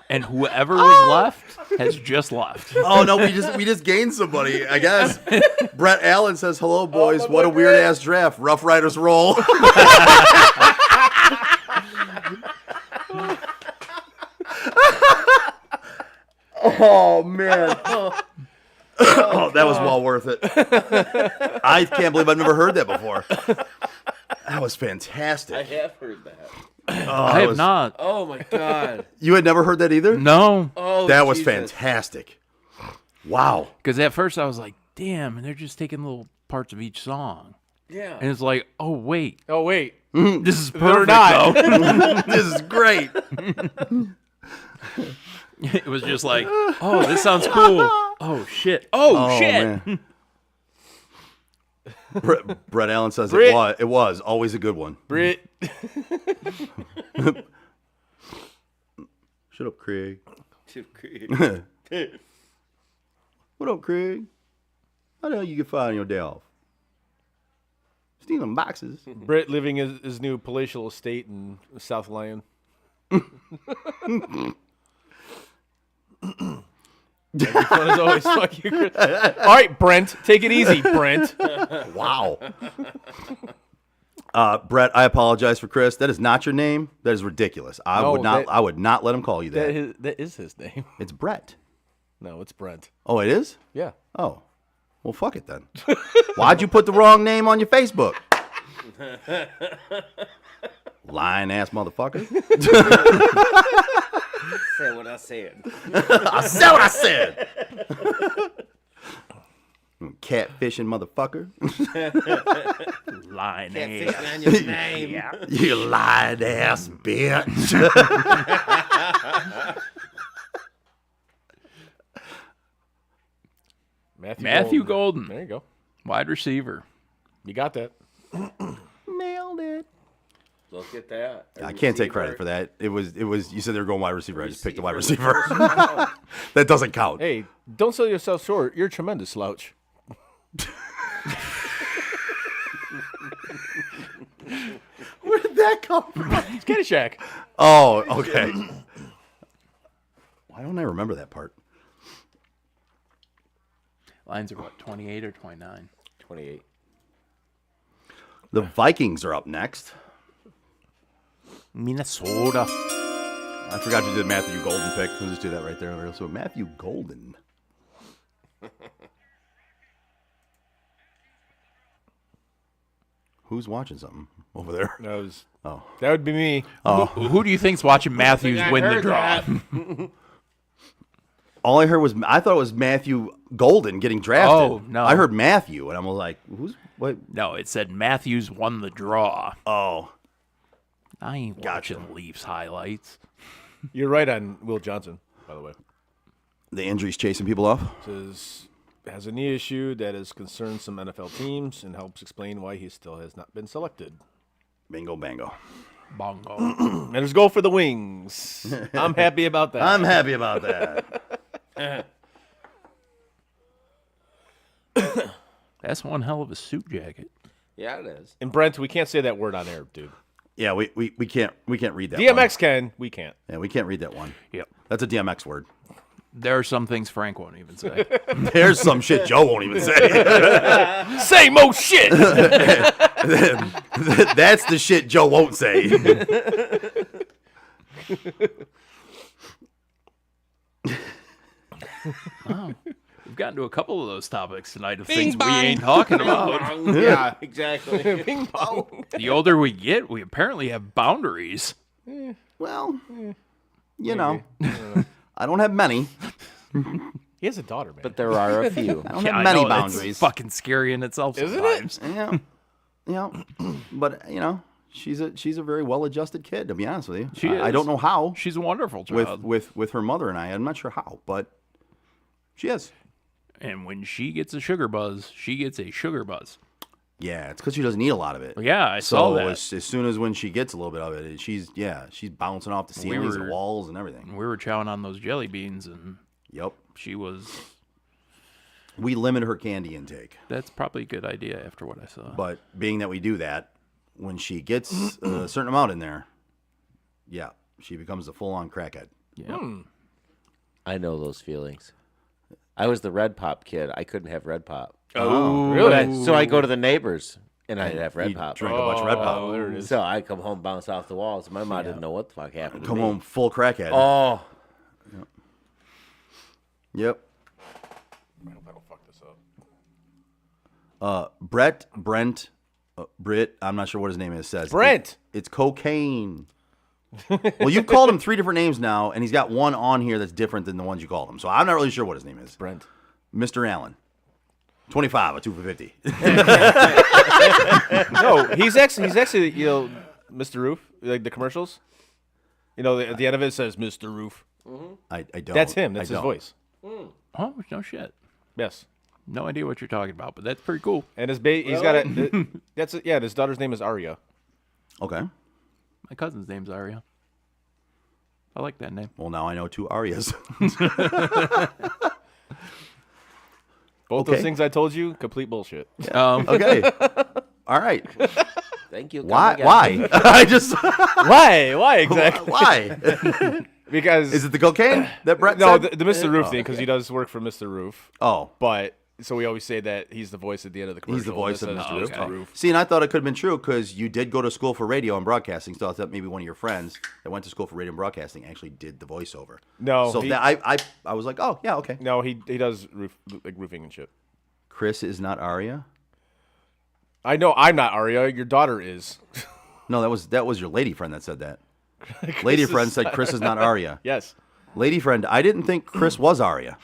And whoever was left has just left. Oh no, we just gained somebody, I guess. Brett Allen says, "Hello, boys. What a weird ass draft. Rough Riders roll." Oh man. Oh, that was well worth it. I can't believe I've never heard that before. That was fantastic. I have heard that. I have not. Oh, my God. You had never heard that either? No. Oh, That was Jesus. fantastic. Wow. Because at first I was like, damn, and they're just taking little parts of each song. Yeah. And it's like, oh, wait. Oh wait. This is They're perfect, not. though. This is great. It was just like, oh, this sounds cool. Oh, shit. Oh, shit. Man. Brett Allen says Brit. it was always a good one. Brit. Shut up, Craig. Creed. What up, Craig? How the hell you get fired on your day off? Stealing boxes. Britt living his new palatial estate in South Lyon. Every fun is always fuck you, Chris. All right, Brent, take it easy, Brent. Wow. Brett, I apologize for Chris. That is not your name. That is ridiculous. I No, would not let him call you that. That is his name. It's Brett. No, it's Brent. Oh, it is? Yeah. Oh. Well, fuck it then. Why'd you put the wrong name on your Facebook? Lying ass motherfucker. Say what I said. I said what I said. Catfishing motherfucker. Lying ass. Catfishing on your name. You lying ass bitch. Matthew Golden. There you go. Wide receiver. You got that. Nailed it. Look at that. I can't take credit for that. It was. You said they were going wide receiver. I just picked a wide receiver. That doesn't count. Hey, don't sell yourself short. You're a tremendous slouch. Where did that come from? It's Caddyshack. Oh, okay. Why don't I remember that part? Lines are what, 28 or 29? 28. The Vikings are up next. Minnesota. I forgot you did Matthew Golden pick. We'll just do that right there. So Matthew Golden. Who's watching something over there? That would be me. Who do you think's watching Matthews win the draw? All I heard was I thought it was Matthew Golden getting drafted. Oh, no. I heard Matthew, and I'm like, who's what? No, it said Matthews won the draw. Oh, I ain't watching Leafs highlights. You're right on Will Johnson, by the way. The injury's chasing people off. Says has a knee issue that has concerned some NFL teams and helps explain why he still has not been selected. Bingo, bango. Bongo. And let's go for the Wings. I'm happy about that. I'm happy about that. That's one hell of a suit jacket. Yeah, it is. And Brent, we can't say that word on air, dude. Yeah, we can't read that. DMX can, we can't. Yeah, we can't read that one. Yep. That's a DMX word. There are some things Frank won't even say. There's some shit Joe won't even say. Say more shit. That's the shit Joe won't say. Wow. We've gotten to a couple of those topics tonight of things we ain't talking about. Yeah, exactly. Bing bong. The older we get, we apparently have boundaries. Well, you know, I don't have many. He has a daughter, man. But there are a few. I don't Yeah, have I many know, that's boundaries. fucking scary in itself sometimes. Yeah, but you know, she's a very well-adjusted kid. To be honest with you, She I is. don't know how. She's a wonderful child. with her mother and I'm not sure how, but she is. And when she gets a sugar buzz, she gets a sugar buzz. Yeah, it's because she doesn't eat a lot of it. Yeah, I So saw that. as soon as when she gets a little bit of it, she's bouncing off the ceilings and walls and everything. We were chowing on those jelly beans, and Yep. she was. We limit her candy intake. That's probably a good idea after what I saw. But being that we do that, when she gets a certain amount in there, yeah, she becomes a full-on crackhead. Yeah. I know those feelings. I was the Red Pop kid. I couldn't have Red Pop. Oh, But really? so I go to the neighbors, and I'd have Red He'd Pop. drink a bunch of Red Pop. There it is. So I come home, bounce off the walls. My mom didn't know what the fuck happened. Come to me. home full crackhead. Oh, Yep. I hope I don't fuck this up. Brent, Britt, I'm not sure what his name is, says. Brent. It's cocaine. Well, you've called him 3 different names now, and he's got one on here that's different than the ones you called him. So I'm not really sure what his name is. Brent. Mr. Allen. 25, a 2 for 50. No, he's actually, you know, Mr. Roof, like the commercials. You know, at the end of it says Mr. Roof. I don't. That's him. That's I his don't. voice. Oh, no shit. Yes. No idea what you're talking about, but that's pretty cool. And he's got a. That's yeah. His daughter's name is Aria. Okay. My cousin's name's Aria. I like that name. Well, now I know 2 Arias. Both those things I told you, complete bullshit. Okay. All right. thank you. Why? Come again. Why? I just. Why? Why exactly? Why? Because Is it the cocaine that Brett no, said? the Mr. Roof thing, because he does work for Mr. Roof. Oh. But so we always say that he's the voice at the end of the commercial. He's the voice of that Mr. says Roof. Roof. See, and I thought it could have been true because you did go to school for radio and broadcasting. So I thought maybe one of your friends that went to school for radio and broadcasting actually did the voiceover. No, So that I was like, oh yeah, okay. No, he does roofing and shit. Chris is not Aria. I know I'm not Aria. Your daughter is. No, that was your lady friend that said that. Lady friend said Chris is not Aria. Yes. Lady friend, I didn't think Chris was Aria.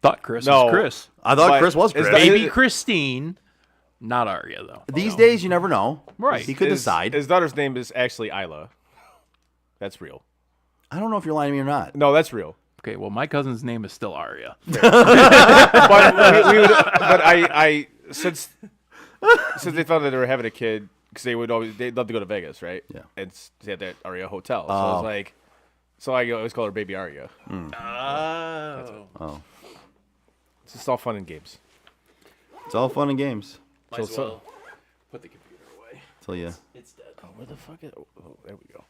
Thought Chris No. was Chris. I thought But Chris was Chris. is Maybe Christine, not Aria, though. These days, you never know. Right. He could decide. His daughter's name is actually Isla. That's real. I don't know if you're lying to me or not. No, that's real. Okay, well, my cousin's name is still Aria. But I since they thought that they were having a kid, because they'd love to go to Vegas, right? Yeah. And they had that Aria hotel. So I was like, so I always call her Baby Aria. Oh. It's just all fun and games. It's all fun and games. Might as well put the computer away. Till you. It's dead. Oh, where the fuck is? Oh, there we go.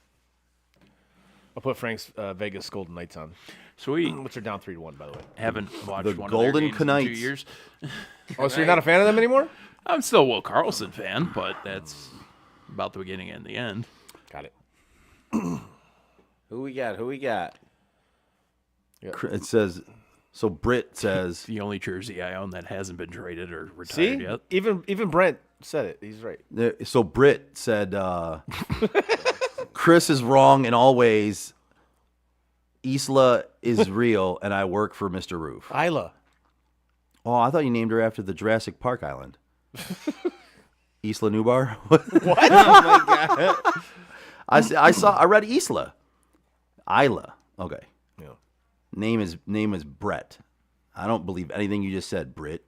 I'll put Frank's Vegas Golden Knights on, Sweet. which are down 3-1, by the way. Haven't watched The one Golden of their games in 2 Knights. years. Oh, so you're not a fan of them anymore? I'm still a Will Carlson fan, but that's about the beginning and the end. Got it. Who we got? Who we got? It says, so Britt says, The only jersey I own that hasn't been traded or See, retired yet. even Brent said it. He's right. so Britt said, Chris is wrong in all ways. Isla is real, and I work for Mr. Roof. Isla. Oh, I thought you named her after the Jurassic Park island. Isla Nublar? What? Oh my god! I read Isla. Isla. Okay. Yeah. Name is Brett. I don't believe anything you just said, Britt.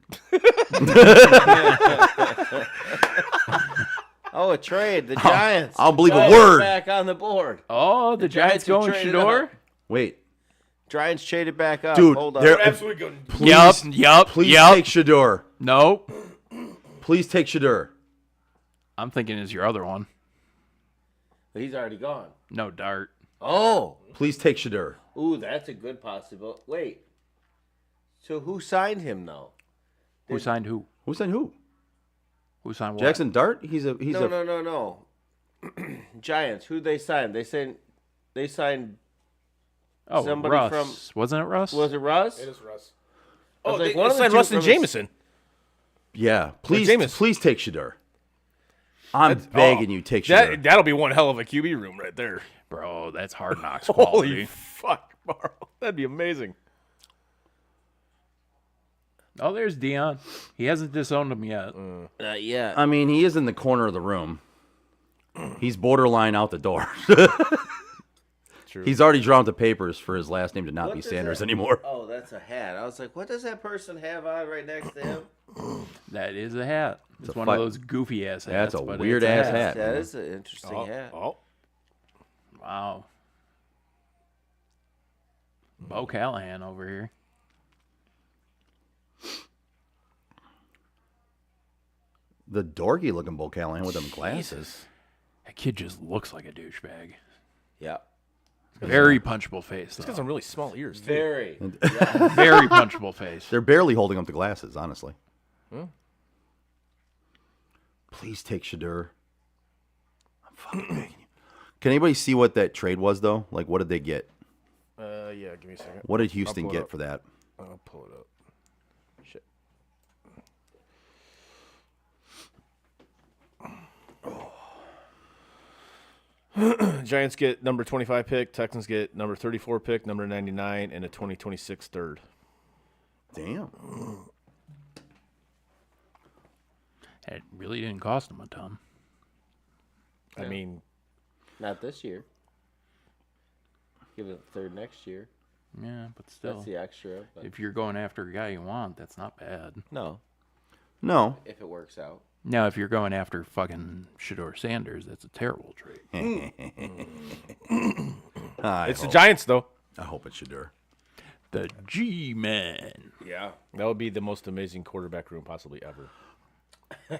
Oh, a trade. The Giants. I don't believe a Giants word. Back on the board. Oh, the Giants Giants are going traded Shador? up. Wait. Giants traded back up. Dude, Hold on. they're Absolutely good. Please take Shador. Nope. Please take Shador. I'm thinking is your other one. He's already gone. No, Dart. Oh. Please take Shadur. Ooh, that's a good possibility. Wait. So who signed him, though? Who signed who? Who signed who? Who signed what? Jackson Dart? He's a No. Giants. Who they signed? They signed somebody Russ. from. Wasn't it Russ? Was it Russ? It is Russ. I was Oh, like, they one of the signed two Rustin from his- Jameson. Yeah, please Jameis. take Shadur. I'm begging you, take Shadur. That'll be one hell of a QB room right there. Bro, that's hard knocks Holy quality. fuck, Barrow. That'd be amazing. Oh, there's Dion. He hasn't disowned him yet. Yeah. I mean, he is in the corner of the room. He's borderline out the door. True. He's already drawn the papers for his last name to not What be does Sanders that- anymore. Oh, that's a hat. I was like, what does that person have on right next to him? That is a hat. It's a one fight. of those goofy ass hats. That's a but weird it's a ass hat. That is an interesting Oh, hat. oh. Wow. Bo Callahan over here. The dorky looking Bo Callahan with them glasses. That kid just looks like a douchebag. Yeah. Very punchable face, He's got though. some really small ears, too. Very. Very punchable face. They're barely holding up the glasses, honestly. Please take Shadur. I'm fucking begging you. Can anybody see what that trade was, though? Like, what did they get? Yeah, give me a second. What did Houston pull it get up. for that? I'll pull it up. Shit. Giants get number 25 pick. Texans get number 34 pick, number 99, and a 2026 third. Damn. It really didn't cost him a ton. I mean, Not this year. Give it a third next year. Yeah, but still. That's the extra. But If you're going after a guy you want, that's not bad. no, No. if it works out. Now, if you're going after fucking Shador Sanders, that's a terrible trade. it's the Giants, though. I hope it's Shadur. The G-Man. Yeah. That would be the most amazing quarterback room possibly ever.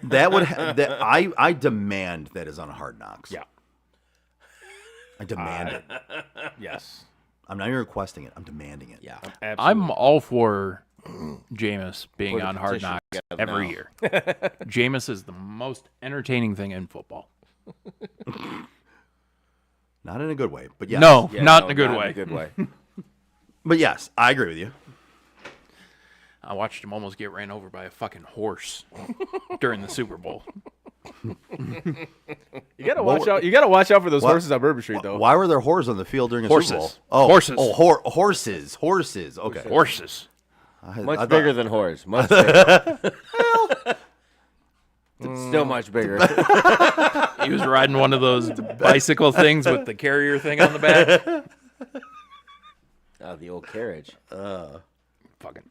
That would I demand that is on Hard Knocks. Yeah. I demand it. Yes. I'm not even requesting it. I'm demanding it. Yeah. Absolutely. I'm all for Jameis being Put a on Hard petition Knocks together every now. year. Jameis is the most entertaining thing in football. Not in a good way, but yes. No, Yeah, not no, in a good not way. In a good way. But yes, I agree with you. I watched him almost get ran over by a fucking horse during the Super Bowl. You gotta watch out. You gotta watch out for those What? horses on Bourbon Street, though. Why were there whores on the field during a Horses. Super Bowl? Oh, Horses. Oh, horses. Okay. Horses. Much I thought- bigger than whores. Much bigger. It's still much bigger. He was riding one of those bicycle things with the carrier thing on the back. Oh, the old carriage. Fucking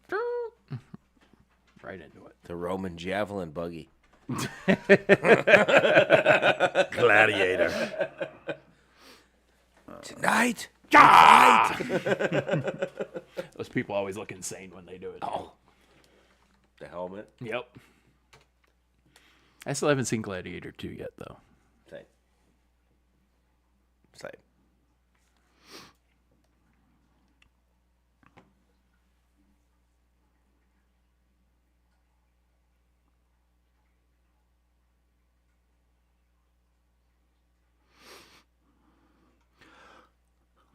right into it. The Roman javelin buggy. Gladiator. Tonight. Those people always look insane when they do it. Oh. The helmet. Yep. I still haven't seen Gladiator 2 yet, though. Same. Same.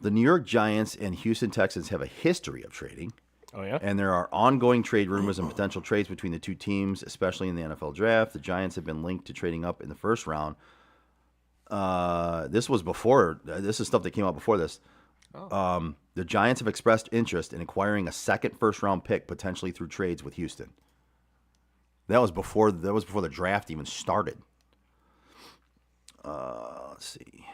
The New York Giants and Houston Texans have a history of trading. Oh yeah. And there are ongoing trade rumors and potential trades between the two teams, especially in the NFL draft. The Giants have been linked to trading up in the first round. This was before. This is stuff that came out before this. The Giants have expressed interest in acquiring a second first-round pick, potentially through trades with Houston. That was before. That was before the draft even started. Let's see.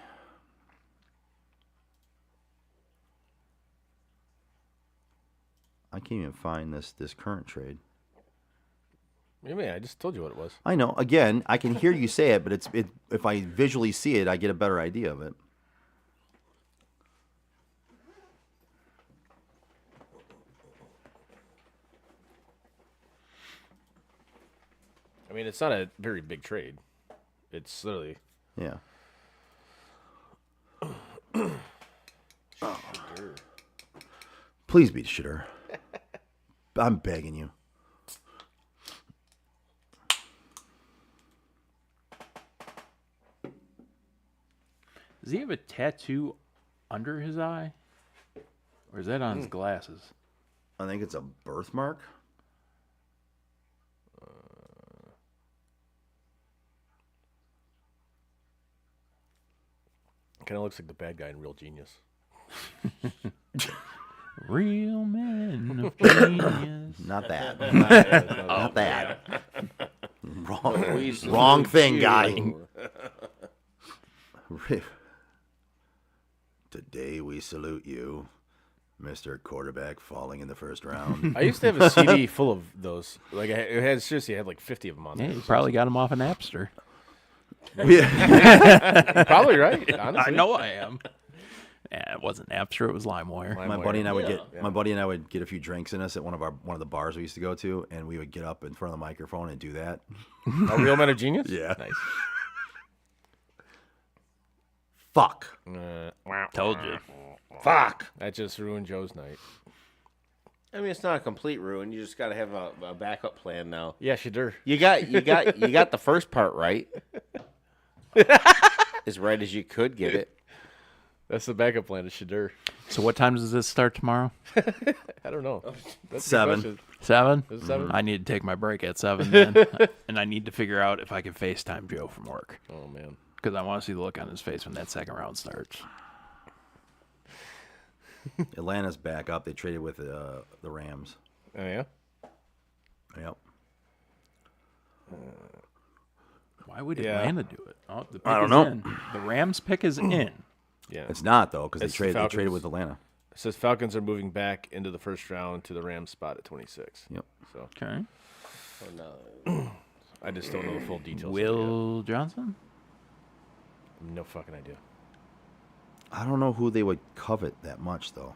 I can't even find this current trade. What do you mean? I just told you what it was. I know. Again, I can hear you say it, but if I visually see it, I get a better idea of it. I mean, it's not a very big trade. It's literally Yeah. Please beat Shitter. I'm begging you. Does he have a tattoo under his eye? Or is that on his glasses? I think it's a birthmark. Kind of looks like the bad guy in Real Genius. Real men of genius. Not that. Oh, Not that. Wrong thing, guy. Today we salute you, Mr. Quarterback falling in the first round. I used to have a CD full of those. Like it had seriously, I had like 50 of them on Yeah, there. you probably got him off a Napster. Probably right. Honestly. I know I am. Yeah, it wasn't Napster; it was LimeWire. My buddy and I would get a few drinks in us at one of the bars we used to go to, and we would get up in front of the microphone and do that. A Real Men of Genius? Yeah. Nice. Fuck. Told you. Fuck. That just ruined Joe's night. I mean, it's not a complete ruin. You just got to have a backup plan now. Yeah, sure. You got the first part right. As right as you could get it. That's the backup plan. It's Shadur. So, what time does this start tomorrow? I don't know. That's 7. 7? Is it 7? I need to take my break at 7 then. And I need to figure out if I can FaceTime Joe from work. Oh, man. Because I want to see the look on his face when that second round starts. Atlanta's back up. They traded with the Rams. Oh, yeah? Yep. Why would Yeah. Atlanta do it? Oh, the pick I don't is know. in. The Rams pick is in. Yeah. It's not, though, because It's they the traded with Atlanta. It says Falcons are moving back into the first round to the Rams spot at 26. Yep. So Okay. I just don't know the full details. Will Johnson? No fucking idea. I don't know who they would covet that much, though,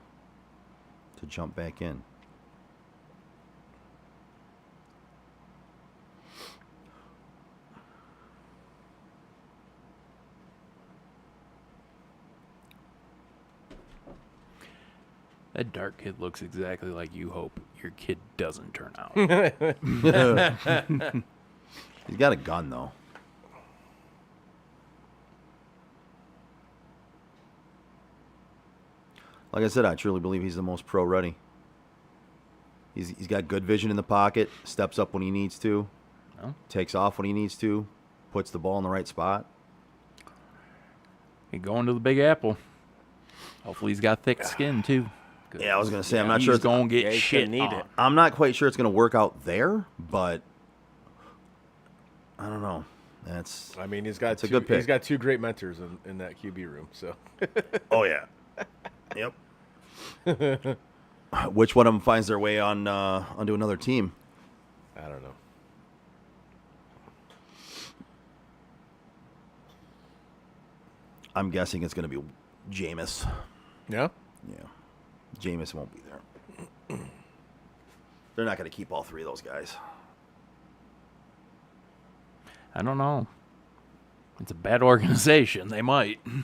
to jump back in. That dark kid looks exactly like you hope your kid doesn't turn out. He's got a gun, though. Like I said, I truly believe he's the most pro-ready. He's got good vision in the pocket, steps up when he needs to, takes off when he needs to, puts the ball in the right spot. He going to the Big Apple. Hopefully he's got thick skin, too. Yeah, I was going to say, I'm not sure He's going to get shit need on. it. I'm not quite sure it's going to work out there, but I don't know. I mean, he's got a good pick. He's got two great mentors in that QB room. So. Oh yeah. Yep. Which one of them finds their way on onto another team? I don't know. I'm guessing it's going to be Jameis. Yeah. Yeah. Jameis won't be there. They're not going to keep all three of those guys. I don't know. It's a bad organization. They might. Yeah,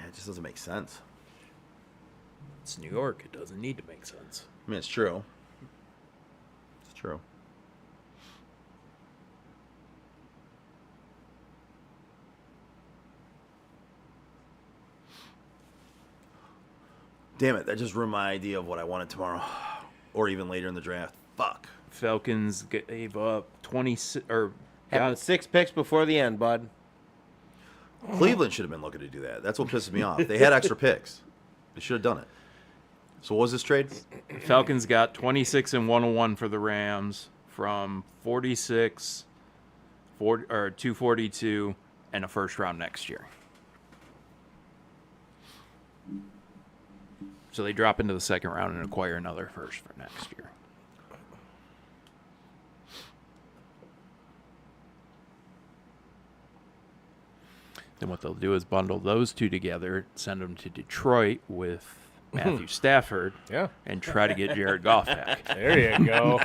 it just doesn't make sense. It's New York. It doesn't need to make sense. I mean, it's true. It's true. Damn it, that just ruined my idea of what I wanted tomorrow. Or even later in the draft. Fuck. Falcons gave up 26 or Having 6 picks before the end, bud. Cleveland should have been looking to do that. That's what pisses me off. They had extra picks. They should have done it. So what was this trade? Falcons got 26 and 101 for the Rams from 46 or 242 and a first round next year. So they drop into the second round and acquire another first for next year. Then what they'll do is bundle those two together, send them to Detroit with Matthew Stafford, and try to get Jared Goff back. There you go.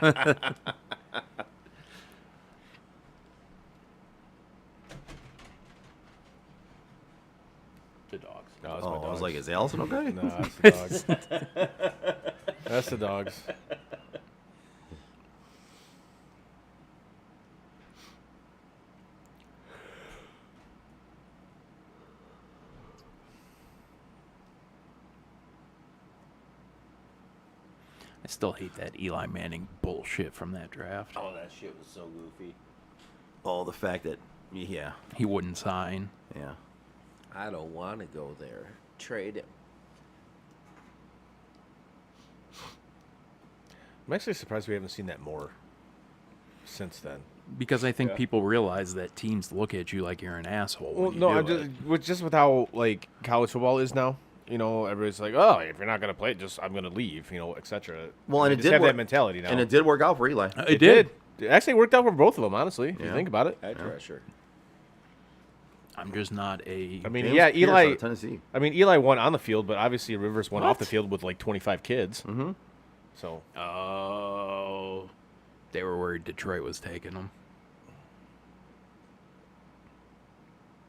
The dogs. No, that's Oh, my I was dogs. like, is Allison okay? No, that's the dogs. That's the dogs. I still hate that Eli Manning bullshit from that draft. Oh, that shit was so goofy. Oh, the fact that, yeah. He wouldn't sign. Yeah. I don't want to go there. Trade him. I'm actually surprised we haven't seen that more since then. Because I think people realize that teams look at you like you're an asshole. Well, when you no, do I'm it. just with how like college football is now. You know, everybody's like, "Oh, if you're not gonna play, I'm gonna leave." You know, etc. Well, and it just did have work, that mentality now, and it did work out for Eli. It did. It actually worked out for both of them, honestly. If you Yeah. think about it. Sure. I'm just not a. I mean, James yeah, Pierce out Eli. of Tennessee. I mean, Eli won on the field, but obviously Rivers won off What? the field with like 25 kids. Mm-hmm. So Oh, they were worried Detroit was taking them.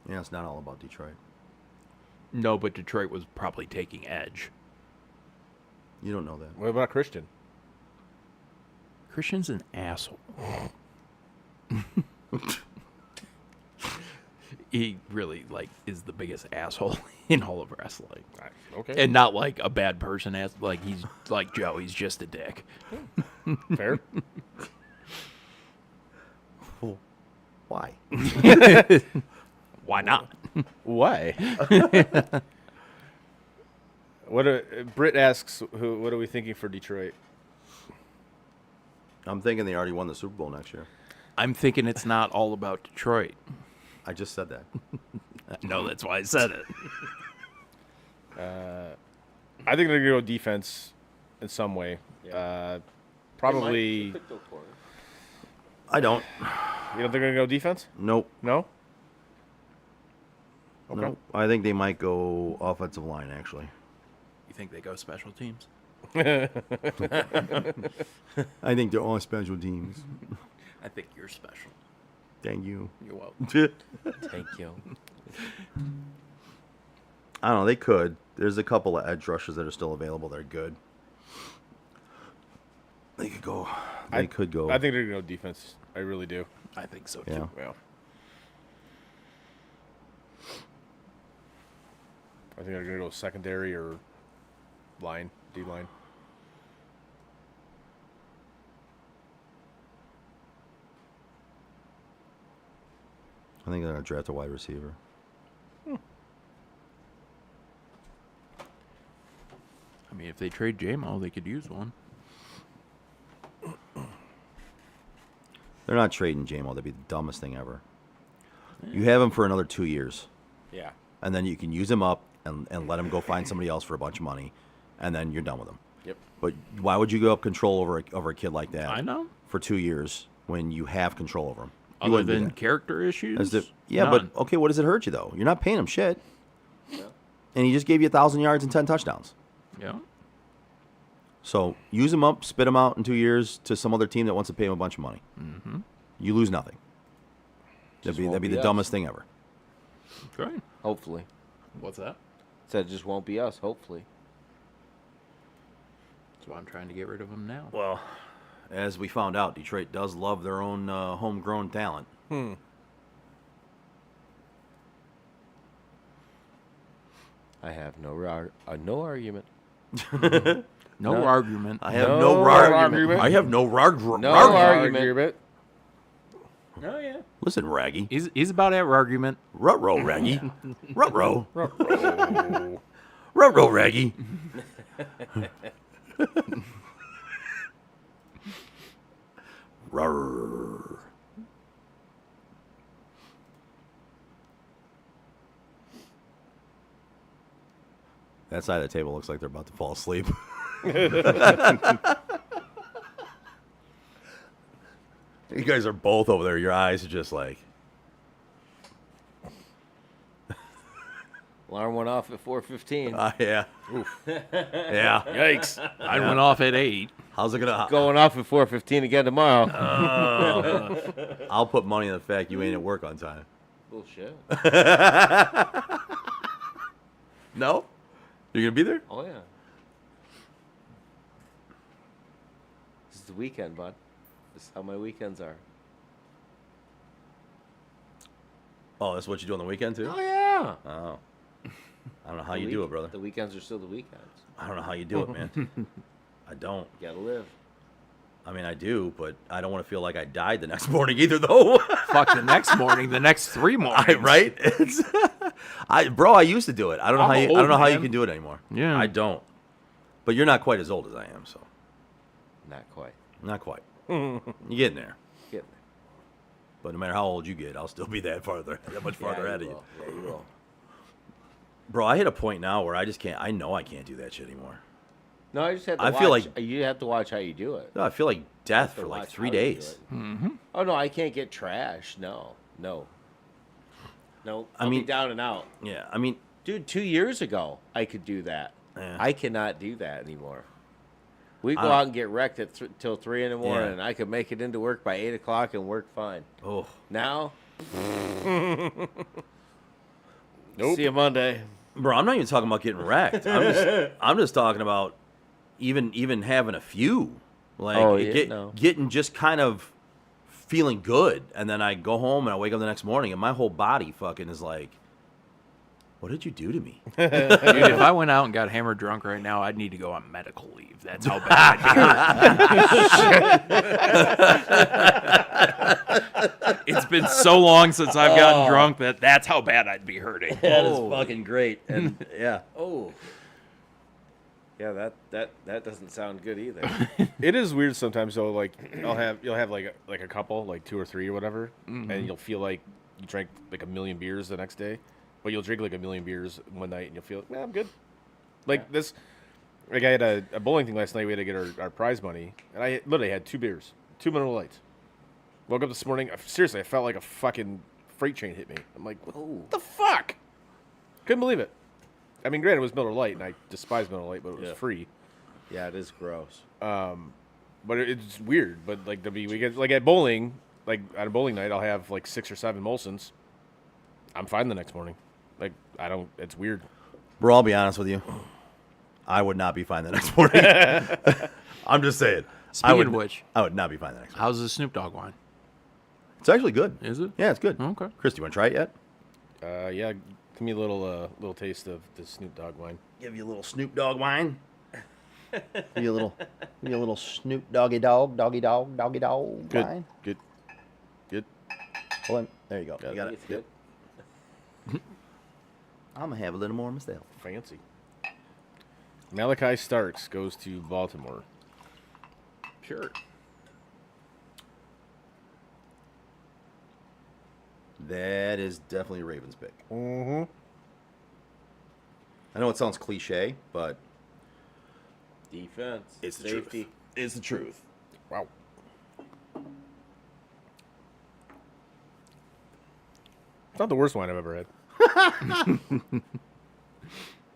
Yeah, it's not all about Detroit. No, but Detroit was probably taking edge. You don't know that. what about Christian? Christian's an asshole. He really is the biggest asshole in all of wrestling. Okay, And not like a bad person he's like Joe, he's just a dick. fair. Well, why? Why not? Why? Britt asks, what are we thinking for Detroit? I'm thinking they already won the Super Bowl next year. I'm thinking it's not all about Detroit. I just said that. No, that's why I said it. I think they're gonna go defense in some way. Probably. I don't. You don't think they're gonna go defense? Nope. No. Okay. Nope. I think they might go offensive line, actually. You think they go special teams? I think they're all special teams. I think you're special. Thank you. You're welcome. Thank you. I don't know. They could. There's a couple of edge rushers that are still available. They're good. They could go. They could go. I think they're gonna go defense. I really do. I think so too. Yeah. Yeah. I think they're gonna go secondary or line, D line. I think they're going to draft a wide receiver. I mean, if they trade J-Mo, they could use one. They're not trading J-Mo. That'd be the dumbest thing ever. You have him for another 2 years. Yeah. And then you can use him up and let him go find somebody else for a bunch of money. And then you're done with him. Yep. But why would you go up control over a kid like that? I know. For 2 years when you have control over him. You Other wouldn't do than that. character issues? Yeah, None. but okay, what does it hurt you though? You're not paying him shit. Yeah. And he just gave you 1,000 yards and 10 touchdowns. Yeah. So use him up, spit him out in 2 years to some other team that wants to pay him a bunch of money. Mm-hmm. You lose nothing. That'd be the dumbest thing ever. Great. Hopefully. What's that? Said it just won't be us, hopefully. That's why I'm trying to get rid of him now. Well, as we found out, Detroit does love their own homegrown talent. I have no argument. No argument. I have no argument. I have no argument. No argument. Oh, yeah. Listen, Raggy. He's about at argument. Ruh-roh, Raggy. Ruh-roh. Ruh-roh, Raggy. Rrrr. That side of the table looks like they're about to fall asleep. You guys are both over there. Your eyes are just like... Alarm went off at 4:15. Yeah. Yeah. Yikes. I went off at 8. How's it gonna... Going off at 4:15 again tomorrow. I'll put money on the fact you ain't at work on time. Bullshit. No? You're gonna be there? Oh, yeah. the weekend, bud. This is how my weekends are. Oh, that's what you do on the weekend too? Oh yeah. Oh. I don't know how you do it, brother. The weekends are still the weekends. I don't know how you do it, man. I don't. You gotta live. I mean, I do, but I don't want to feel like I died the next morning either, though. Fuck the next morning, the next 3 mornings. Right? It's, I used to do it. I don't know I'm how you. I don't know how you man. can do it anymore. Yeah. I don't. But you're not quite as old as I am, so Not quite. not quite. You're getting there. Getting But no matter how old you get, I'll still be that much farther ahead of you. Yeah, you will. Bro, I hit a point now where I just can't. I know I can't do that shit anymore. No, I just have to I watch. feel like- You have to watch how you do it. No, I feel like death To for like watch 3 how you do days. it. Oh no, I can't get trash. No. I'll mean- be down and out. Yeah, I mean, Dude, 2 years ago, I could do that. Yeah. I cannot do that anymore. We go don't- out and get wrecked at till 3 in the morning, Yeah. and I could make it into work by 8 o'clock and work fine. oh, Now, Nope. see you Monday. bro, I'm not even talking about getting wrecked. I'm just talking about even having a few, like Oh, yeah, getting just kind of feeling good, and then I go home and I wake up the next morning and my whole body fucking is like, what did you do to me? Dude, if I went out and got hammered drunk right now, I'd need to go on medical leave. That's how bad I'd be. It's been so long since I've gotten drunk that's how bad I'd be hurting. That is fucking great, and yeah. Oh. Yeah, that doesn't sound good either. It is weird sometimes though. Like you'll have like a couple, like 2 or 3 or whatever, and you'll feel like you drank like a million beers the next day, but you'll drink like a million beers one night and you'll feel like, I'm good. Like this, like I had a bowling thing last night. We had to get our prize money, and I literally had 2 beers, 2 Miller Lights. Woke up this morning. Seriously, I felt like a fucking freight train hit me. I'm like, what the fuck? Couldn't believe it. I mean, granted, it was Miller Lite, and I despise Miller Lite, but it was free. Yeah, it is gross. But it's weird. But like we get like at bowling, like on a bowling night, I'll have like 6 or 7 Molsons. I'm fine the next morning. Like I don't. It's weird. Bro, I'll be honest with you. I would not be fine the next morning. I'm just saying. Speaking of which, I would not be fine the next morning. how's the Snoop Dogg wine? It's actually good. Is it? Yeah, it's good. Okay. Chris, do you want to try it yet? Yeah. Give me a little taste of the Snoop Dogg wine. Give you a little Snoop Dogg wine. give you a little Snoop doggy dog wine. Good. Hold on. There you go. You got it. It's good. I'm gonna have a little more myself. Fancy. Malachi Starks goes to Baltimore. Sure. That is definitely a Ravens pick. Mm-hmm. I know it sounds cliche, but Defense. it's the safety. truth. It's the truth. Wow. It's not the worst wine I've ever had.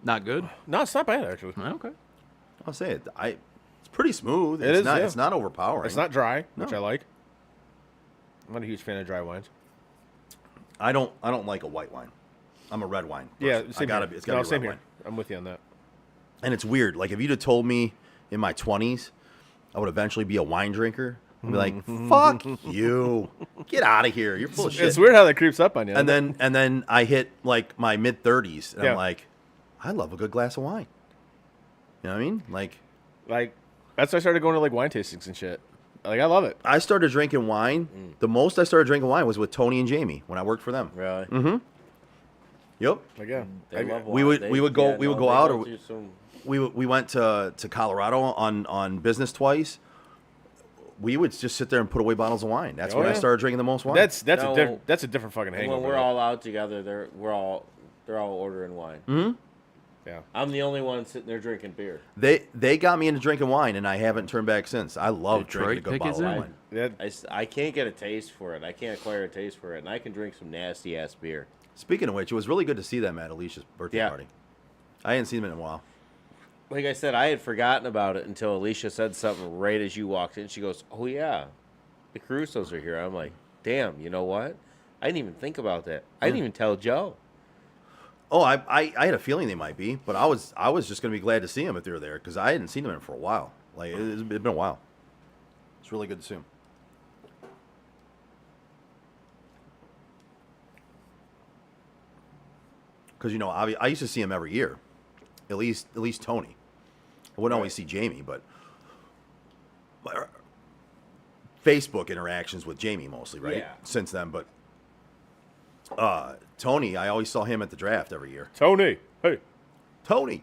Not good? No, it's not bad actually. Okay. I'll say it. It's pretty smooth. It It's is, not. yeah. It's not overpowering. It's not dry, which No. I like. I'm not a huge fan of dry wines. I don't like a white wine. I'm a red wine. Yeah, person. same It's here. gotta be same red here. wine. I'm with you on that. And it's weird. Like if you'd have told me in my 20s I would eventually be a wine drinker, I'd be like, "Fuck you, get out of here. You're full of shit." It's weird how that creeps up on you. And then I hit like my mid 30s, and Yeah. I'm like, I love a good glass of wine. You know what I mean? Like that's why I started going to like wine tastings and shit. Like I love it. I started drinking wine. The most I started drinking wine was with Tony and Jamie when I worked for them. Really? Mm-hmm. Yep. Like yeah, They love we wine. would go they out go or through some- we went to Colorado on business twice. We would just sit there and put away bottles of wine. That's when I started drinking the most wine. That's No, a different fucking hangover. When we're all out together, they're all ordering wine. Mm-hmm. Yeah. I'm the only one sitting there drinking beer. They got me into drinking wine, and I haven't turned back since. I love drinking a good pick bottle is of in. wine. I can't get a taste for it. I can't acquire a taste for it, and I can drink some nasty ass beer. Speaking of which, it was really good to see them at Alicia's birthday party. I hadn't seen them in a while. Like I said, I had forgotten about it until Alicia said something right as you walked in. She goes, "Oh yeah, the Carusos are here." I'm like, "Damn, you know what? I didn't even think about that. I didn't even tell Joe." Oh, I had a feeling they might be, but I was just gonna be glad to see them if they were there because I hadn't seen them in for a while. Like it's been a while. It's really good to see him. Because I used to see him every year, at least Tony. I wouldn't always see Jamie, but my Facebook interactions with Jamie mostly, right? Yeah. Since then, but Tony, I always saw him at the draft every year. Tony, hey, Tony.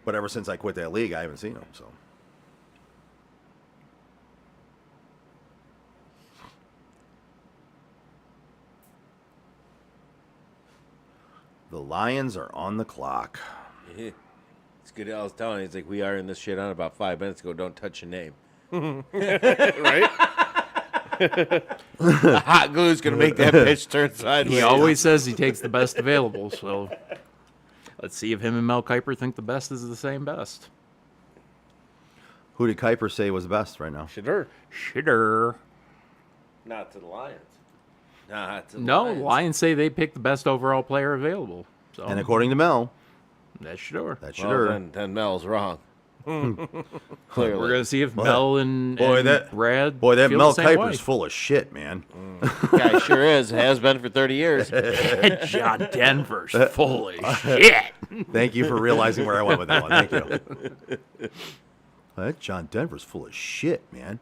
But ever since I quit that league, I haven't seen him. So. The Lions are on the clock. It's good. I was telling you, it's like we are in this shit on about 5 minutes ago. Don't touch your name. right? Hot glue's going to make that pitch turn sideways. He always says he takes the best available, so let's see if him and Mel Kiper think the best is the same best. Who did Kuiper say was best right now? Shitter. Not to the Lions. Not to the No, Lions. Lions say they picked the best overall player available. So And according to Mel, that's sure. That Well, sure. then Mel's wrong. Clearly. We're gonna see if Mel and that Brad. that feel Mel the same Kiper's way. full of shit, man. Guy sure is. Has been for 30 years. John Denver's full of shit. Thank you for realizing where I went with that one. Thank you. That John Denver's full of shit, man.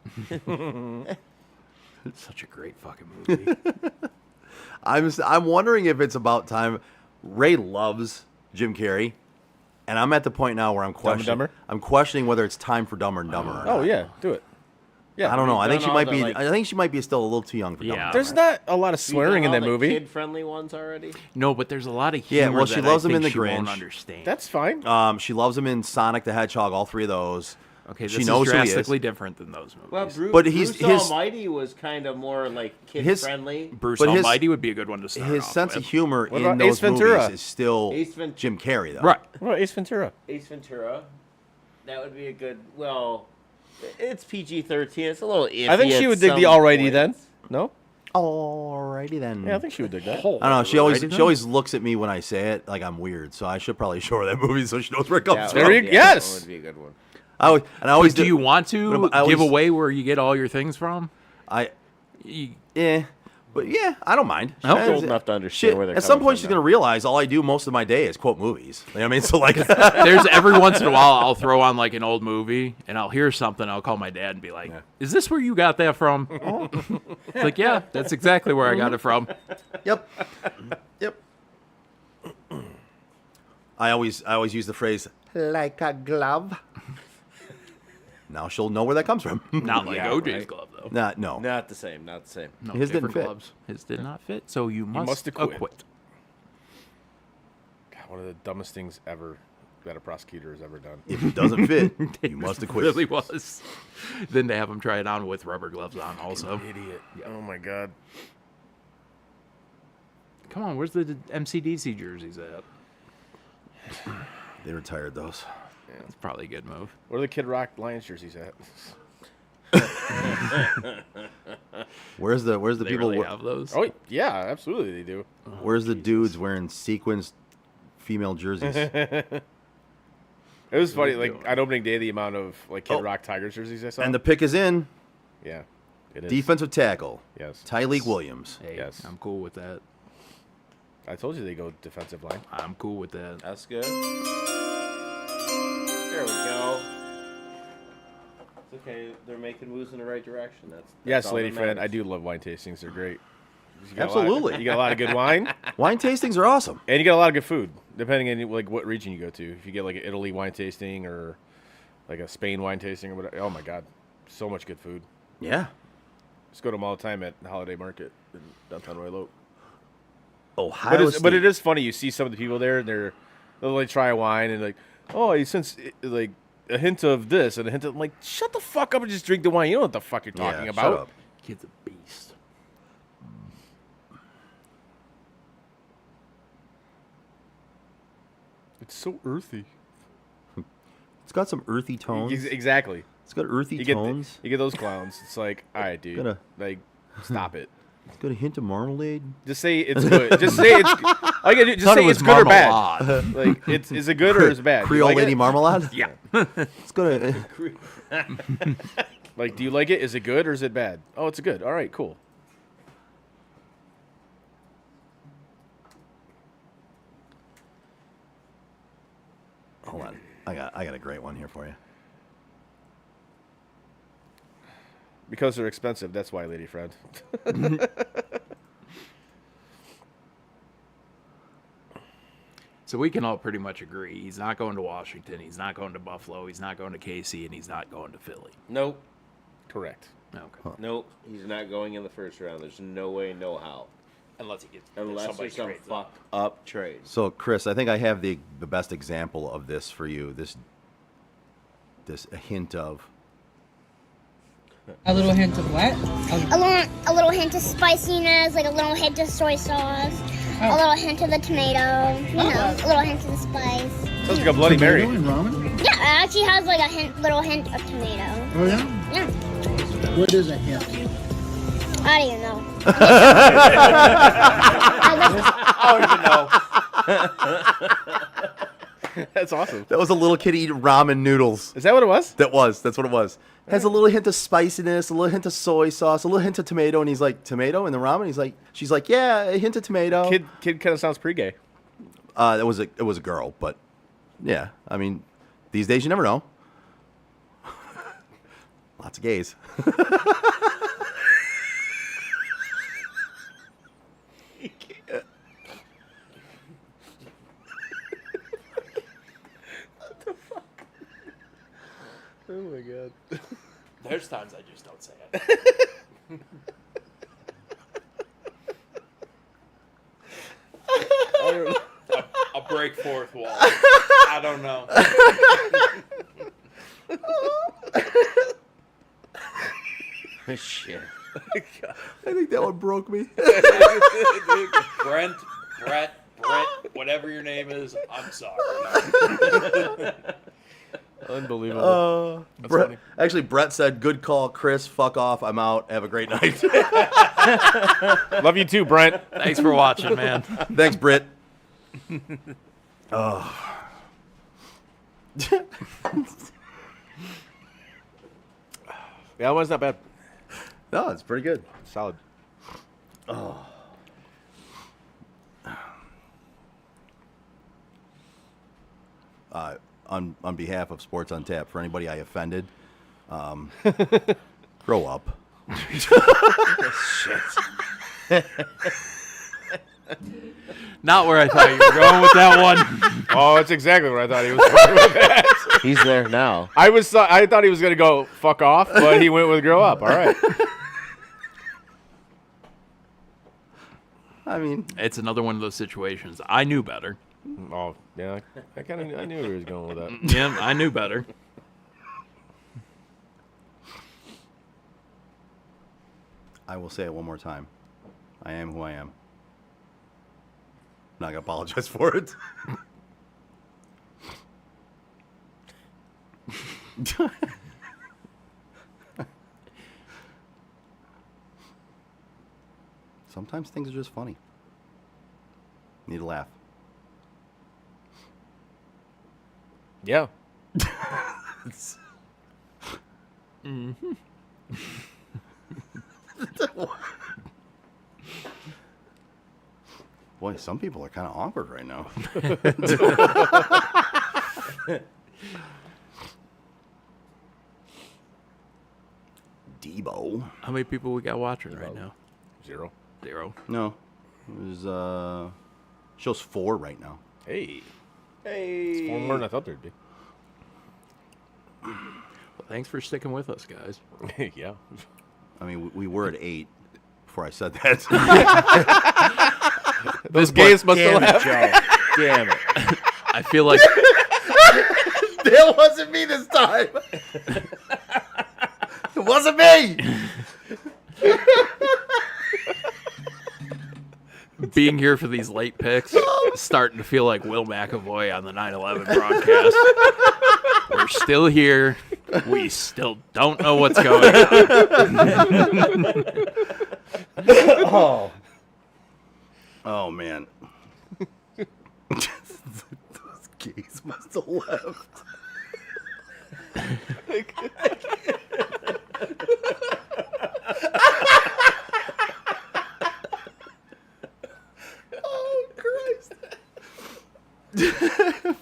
It's such a great fucking movie. I'm wondering if it's about time. Ray loves Jim Carrey, and I'm at the point now where I'm questioning. Dumber? I'm questioning whether it's time for Dumber and Dumber. or Oh not. yeah, do it. Yeah, I don't know. I think done she all might the, be. like- I think she might be still a little too young for Dumber. Yeah. There's not a lot of swearing in that movie. Kid-friendly ones already. No, but there's a lot of Yeah, humor. well, she that loves I him in think The she won't Grinch. understand. That's fine. She loves him in Sonic the Hedgehog. All three of those. okay. This she is knows who he drastically is. different than those movies. Well, Bruce, But he's- Bruce his- Almighty was kind of more like His- kid-friendly. Bruce but his- Almighty would be a good one to start His off sense with. of humor What in about those Ace Ventura? movies is still Ace Ven- Jim Carrey, though. Right. What about Ace Ventura? Ace Ventura. That would be a good. Well, it's PG-13. It's a little iffy. I think she at would dig the some alrighty points. then. No? Alrighty then. Yeah, I think she would dig that. I don't know. She always Alrighty she then. always looks at me when I say it like I'm weird. So I should probably show her that movie so she knows where it comes That from. would- There you- yeah, yes! That would be a good one. I always Do you want to I always- give away where you get all your things from? But yeah, I don't mind. She's old enough to understand where they're At some coming point, from she's now. gonna realize all I do most of my day is quote movies. You know what I mean? So like, There's every once in a while I'll throw on like an old movie and I'll hear something. I'll call my dad and be like, "Is this where you got that from?" It's like, yeah, that's exactly where I got it from. yep. I always use the phrase like a glove. Now she'll know where that comes from. Not like Yeah, OJ's right. glove though. No. Not the same. Not the same. No, His didn't different fit. gloves. His did not fit, so you must, must acquit. acquit. God, one of the dumbest things ever that a prosecutor has ever done. If it doesn't fit, you must acquit. Really was. Then to have him try it on with rubber gloves on also. Idiot. Oh my god. Come on, where's the MCDC jerseys at? They retired those. That's probably a good move. Where are the Kid Rock Lions jerseys at? Where's the They people? really have those? Oh yeah, absolutely they do. Where's the dudes wearing sequenced female jerseys? It was funny, like on opening day, the amount of like Kid Rock Tigers jerseys I saw. And the pick is in. Yeah, it is. Defensive tackle. Yes. Tyleek Williams. Hey, Yes. I'm cool with that. I told you they go defensive line. I'm cool with that. That's good. There we go. It's okay. They're making moves in the right direction. That's Yes, all lady that friend. I matters. do love wine tastings. They're great. You got a lot- Absolutely. you got a lot of good wine, Wine tastings are awesome. and you got a lot of good food. Depending on like what region you go to, if you get like an Italy wine tasting or like a Spain wine tasting or whatever. Oh my God, so much good food. Yeah. Just go to them all the time at the Holiday Market in downtown Royal Oak. Ohio But it is funny. You see some of the people there, and they'll like try a wine and like, oh, you sense like a hint of this and a hint of. I'm like, shut the fuck up and just drink the wine. You know what the fuck you're talking Yeah, about. shut up. Kid's a beast. It's so earthy. It's got some earthy tones. Exactly. It's got earthy You tones. get those clowns. It's like, all right, dude. Gotta- Like, stop it. Got a hint of marmalade. Just say it's good. Just say it's. All you gotta do, just say it's good or bad. Like, is it good or is it bad? Creole like lady it? marmalade. Yeah. It's good. Like, do you like it? Is it good or is it bad? Oh, it's good. All right, cool. Hold on. I got a great one here for you. Because they're expensive. That's why, lady friend. So we can all pretty much agree he's not going to Washington, he's not going to Buffalo, he's not going to KC, and he's not going to Philly. Nope. Correct. Okay. Nope. He's not going in the first round. There's no way, no how. Unless he gets Unless there's some fuck up trade. So, Chris, I think I have the best example of this for you. This a hint of. A little hint of what? A little hint of spiciness, like a little hint of soy sauce, a little hint of the tomato, you know, a little hint of the spice. Sounds like a Bloody Mary. Ramen? Yeah, it actually has like a little hint of tomato. Oh yeah? Yeah. What is a hint? I don't even know. I don't even know. That's awesome. That was a little kid eating ramen noodles. Is that what it was? That's what it was. Has a little hint of spiciness, a little hint of soy sauce, a little hint of tomato, and he's like, tomato in the ramen? She's like, yeah, a hint of tomato. Kid kind of sounds pretty gay. It was a girl, but yeah, I mean, these days you never know. Lots of gays. Oh my god. There's times I just don't say it. I'll break fourth wall. I don't know. Shit. I think that one broke me. Brett, whatever your name is, I'm sorry. Unbelievable. Brett said, good call, Chris, fuck off, I'm out, have a great night. Love you too, Brent. Thanks for watching, man. Thanks, Britt. Oh. Yeah, that one's not bad. No, it's pretty good. Solid. Oh. On behalf of Sports on Tap, for anybody I offended, grow up. Shit. Not where I thought you were going with that one. Oh, it's exactly where I thought he was going with that. He's there now. I thought he was gonna go fuck off, but he went with grow up. All right. I mean, it's another one of those situations. I knew better. Oh yeah, I knew where he was going with that. Yeah, I knew better. I will say it one more time. I am who I am. I'm not gonna apologize for it. Sometimes things are just funny. Need a laugh. Yeah. Mm-hmm. Boy, some people are kind of awkward right now. Debo. How many people we got watching right now? Zero. No. It was, shows 4 right now. Hey. It's 4 more than I thought there'd be. Well, thanks for sticking with us, guys. Yeah. I mean, we were at 8 before I said that. Those gays must have left. Damn it. I feel like That wasn't me this time. It wasn't me. being here for these late picks is starting to feel like Will McAvoy on the 9/11 broadcast. We're still here. We still don't know what's going on. Oh man. Those gays must have left. Oh Christ.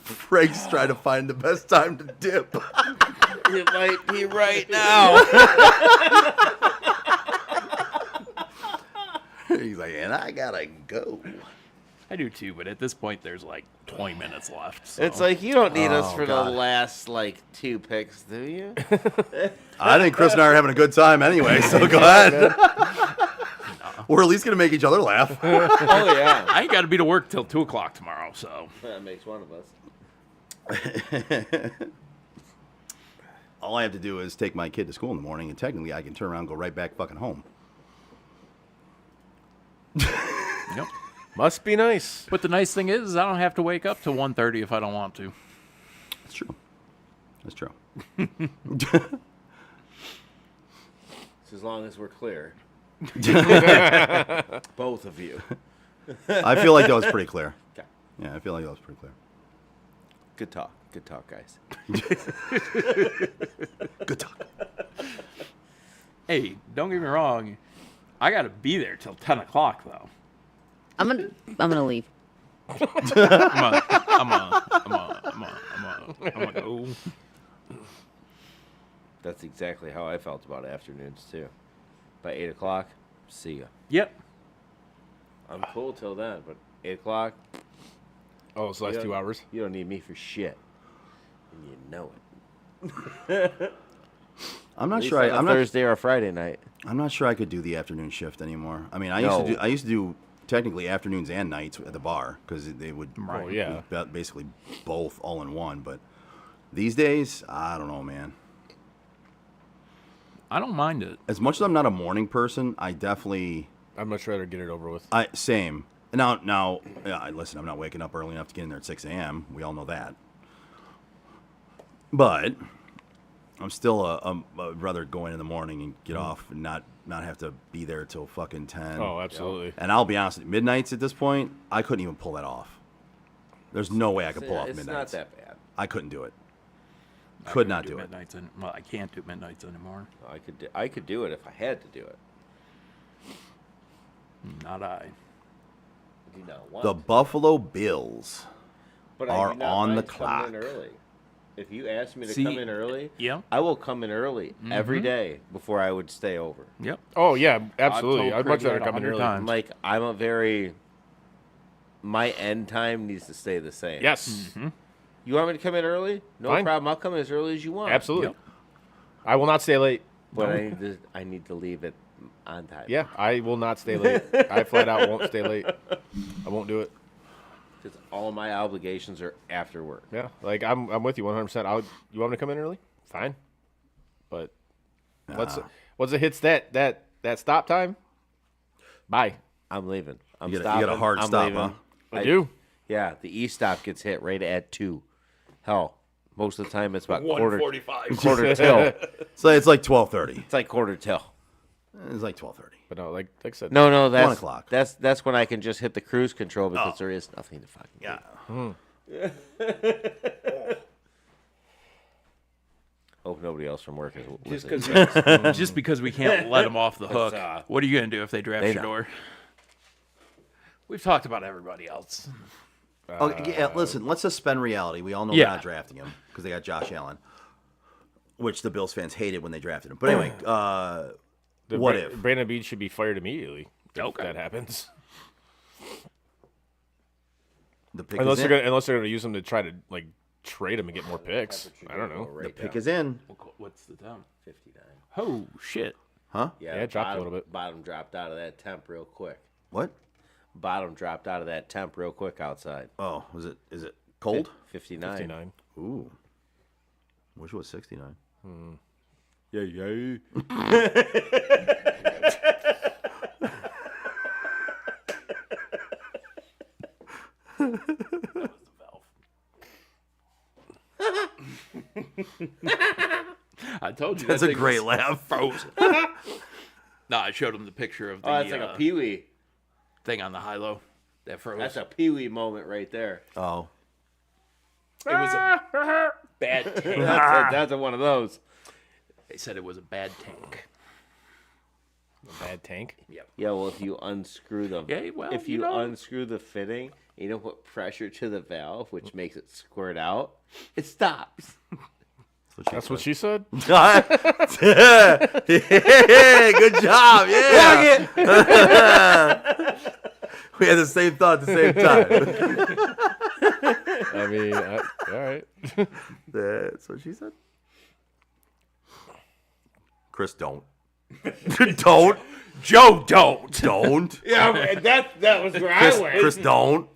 Frank's trying to find the best time to dip. It might be right now. He's like, and I gotta go. I do too, but at this point, there's like 20 minutes left. So. It's like you don't need us for God. the last like 2 picks, do you? I think Chris and I are having a good time anyway, so go ahead. We're at least gonna make each other laugh. Oh yeah. I ain't got to be to work till 2 o'clock tomorrow, so. That makes one of us. All I have to do is take my kid to school in the morning, and technically I can turn around and go right back fucking home. Yep. Must be nice. But the nice thing is, I don't have to wake up till 1:30 if I don't want to. That's true. That's true. As long as we're clear. Both of you. I feel like that was pretty clear. Okay. Yeah, I feel like that was pretty clear. Good talk. Good talk, guys. Good talk. Hey, don't get me wrong. I got to be there till 10 o'clock, though. I'm gonna leave. I'm gonna go. That's exactly how I felt about afternoons, too. By 8 o'clock, see ya. Yep. I'm cool till then, but 8 o'clock, Oh, it's the last 2 hours. you don't need me for shit. And you know it. I'm not At least sure. on a I'm Thursday or a Friday night. I'm not sure I could do the afternoon shift anymore. I mean, I No. used to do technically afternoons and nights at the bar because they would Oh, yeah. basically both all in one. But these days, I don't know, man. I don't mind it. As much as I'm not a morning person, I definitely I'd much rather get it over with. same. Now, yeah, listen, I'm not waking up early enough to get in there at 6 a.m. We all know that. But I'm still I'd rather go in the morning and get off and not have to be there till fucking 10. Oh, absolutely. And I'll be honest, midnights at this point, I couldn't even pull that off. There's no way I could pull off It's midnights. not that bad. I couldn't do it. Could not do it. Midnights well, I can't do midnights anymore. I could do it if I had to do it. Not I. I do not want The to. Buffalo Bills But I are do not on the mind coming clock. in early. If you ask me to See, come in early, yeah. I will come in early every day before I would stay over. Yep. Oh, yeah, absolutely. told I'd much Craig rather that come in 100 early. times. Like I'm a very my end time needs to stay the same. Yes. You want me to come in early? No Fine. problem. I'll come in as early as you want. Absolutely. Yep. I will not stay late. But I need to leave it on time. Yeah, I will not stay late. I flat out won't stay late. I won't do it. Because all my obligations are after work. Yeah, like I'm with you 100%. You want me to come in early? Fine. But once it hits that stop time, bye. I'm leaving. I'm You stopping. got a hard I'm stop, leaving. huh? I do. Yeah, the E-stop gets hit right at 2. Hell, most of the time it's about quarter till. So it's like 12:30. It's like quarter till. It's like 12:30. But no, like I said, No, that's 1 o'clock. That's when I can just hit the cruise control because there is nothing to fucking do. Hope nobody else from work is listening. Just because we can't let them off the hook. What are you going to do if they draft They your know. door? We've talked about everybody else. Okay, yeah, listen, let's suspend reality. We all know Yeah. they're not drafting him because they got Josh Allen, which the Bills fans hated when they drafted him. But anyway, what if? Brandon Beach should be fired immediately if Okay. that happens? The pick Unless is they're in. gonna use him to try to like trade him and get more picks. I don't know. The pick is in. What's the down? 59. Oh, shit. Huh? Yeah, it dropped a little bit. Bottom dropped out of that temp real quick. What? Bottom dropped out of that temp real quick outside. Oh, is it cold? 59. 59. Ooh. Wish it was 69. Yeah. I told you. That's that a thing great was laugh. Frozen. No, I showed him the picture of the. Oh, that's like a Pee-wee thing on the high-low that froze. That's a Pee-wee moment right there. Oh. It was a bad tank. That's one of those. They said it was a bad tank. A bad tank? Yep. Yeah, well, if you unscrew them. Yeah, well, if you unscrew the fitting, you don't put pressure to the valve, which makes it squirt out, it stops. That's what she said? Yeah, good job. Yeah. We had the same thought at the same time. I mean, all right. That's what she said. Chris, don't. Don't. Joe, don't. Don't. Yeah, that was where Chris, I went. Chris, don't.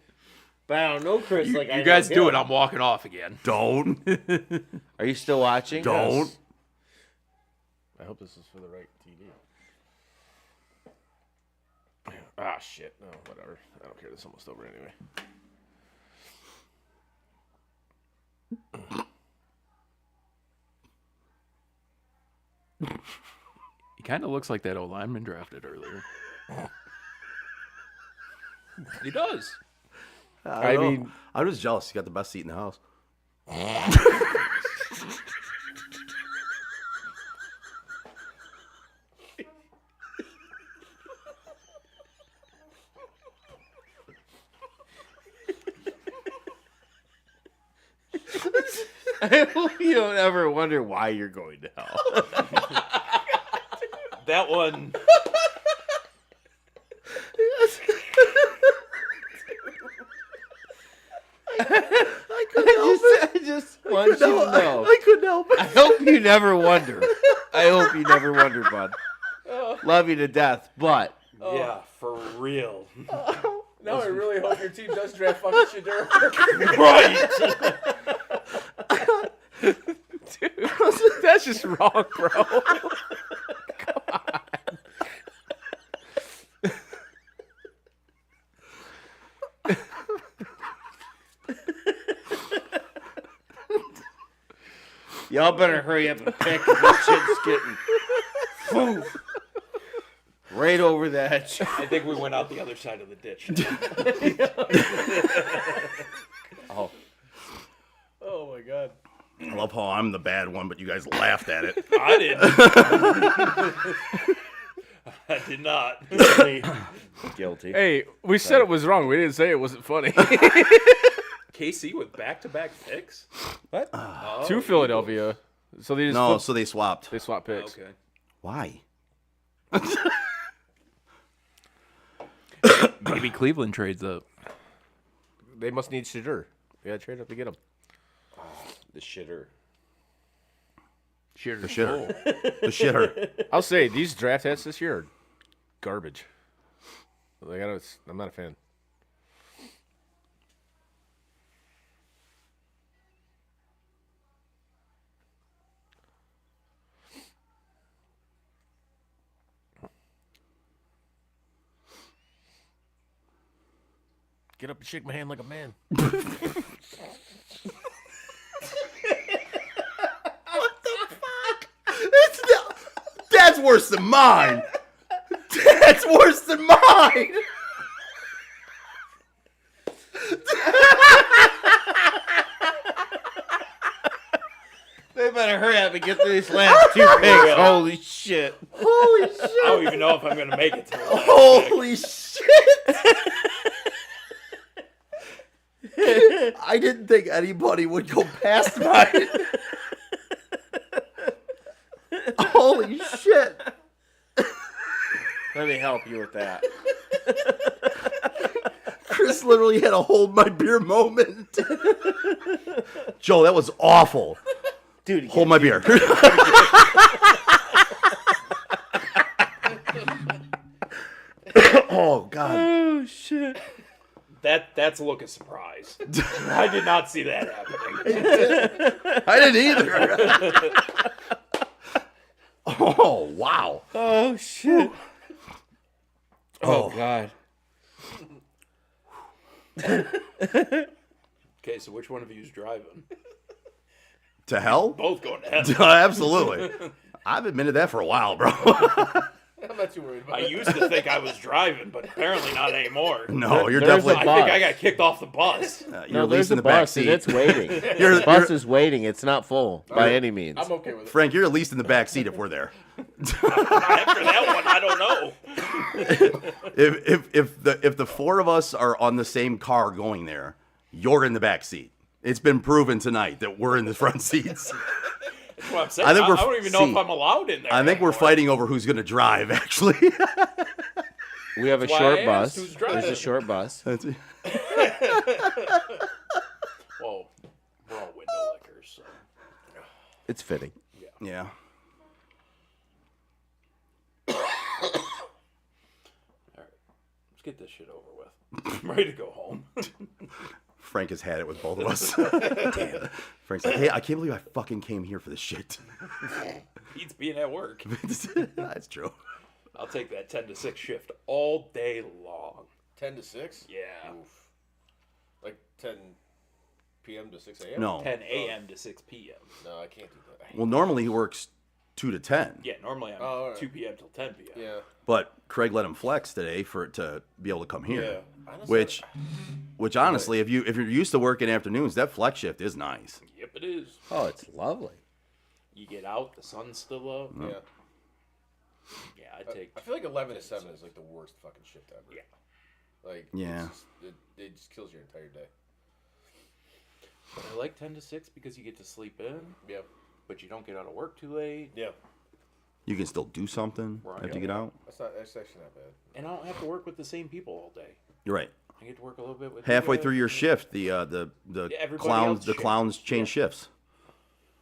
But I don't know Chris like I You guys know do him. it. I'm walking off again. Don't. Are you still watching? Don't. Yes. I hope this is for the right TV. Ah, shit. No, whatever. I don't care. This is almost over anyway. He kind of looks like that old lineman drafted earlier. He does. I mean, I'm just jealous. You got the best seat in the house. I hope you don't ever wonder why you're going to hell. That one. I just want you to know. I couldn't help it. I hope you never wonder. I hope you never wonder, bud. Love you to death, but Yeah, for real. Now I really hope your team does draft fucking Shadur. right. Dude, that's just wrong, bro. Come on. Y'all better hurry up and pick, 'cause this shit's getting poof, right over the edge. I think we went out the other side of the ditch. Oh. Oh, my God. I love how I'm the bad one, but you guys laughed at it. I didn't. I did not. Guilty. Hey, we said it was wrong. We didn't say it wasn't funny. KC with back-to-back picks? What? To Philadelphia. So they just No, so they swapped. They swapped picks. Okay. Why? Maybe Cleveland trades up. They must need Shadur. They got to trade up to get him. The shitter. The shitter. The shitter. I'll say these draft hats this year are garbage. Like, I'm not a fan. Get up and shake my hand like a man. That's worse than mine. That's worse than mine. They better hurry up and get through these last two picks. Holy shit. Holy shit. I don't even know if I'm going to make it to the last Holy shit. I didn't think anybody would go past mine. Holy shit. Let me help you with that. Chris literally had a hold my beer moment. Joe, that was awful. Dude, hold my beer. Oh, God. Oh, shit. That's a look of surprise. I did not see that happening. I didn't either. Oh, wow. Oh, shit. Oh, God. Okay, so which one of you is driving? To hell? Both going to hell. Absolutely. I've admitted that for a while, bro. I'm not too worried about I it. used to think I was driving, but apparently not anymore. No, you're There's definitely. a I think I got kicked off the bus. You're No, at there's least in a the back bus and seat. it's waiting. You're- The bus you're- is waiting. It's not full by any means. I'm okay with it. Frank, you're at least in the back seat if we're there. After that one, I don't know. If the four of us are on the same car going there, you're in the back seat. It's been proven tonight that we're in the front seats. That's what I'm saying. I think we're- I don't even know if I'm allowed in there. I think we're anymore. fighting over who's going to drive. Actually, We have a That's why short I bus. asked who's There's a driving. short bus. That's- Well, we're all window lickers, so. It's fitting. yeah. Let's get this shit over with. I'm ready to go home. Frank has had it with both of us. Damn. Frank's like, hey, I can't believe I fucking came here for this shit. Beats being at work. That's true. I'll take that 10 to 6 shift all day long. 10 to 6? Yeah. Oof. Like 10 p.m. to 6 a.m.? No. 10 a.m. to 6 p.m. No, I can't do that. I hate Well, normally he works 2 to 10. Yeah, normally I'm all right. 2 p.m. till 10 p.m. Yeah. But Craig let him flex today to be able to come here. Yeah. Honestly, Which honestly, if you're used to working afternoons, that flex shift is nice. Yep, it is. Oh, it's lovely. You get out, the sun's still up. Yeah. Yeah, I take. I feel like 11 to 7 is like the worst fucking shift ever. Yeah. Like, Yeah. It just kills your entire day. But I like 10 to 6 because you get to sleep in. Yeah. But you don't get out of work too late. Yeah. You can still do something Right. after you get out. That's actually not bad. And I don't have to work with the same people all day. You're right. I get to work a little bit with Halfway you, through your shift, the everybody clowns else the shift. clowns change shifts.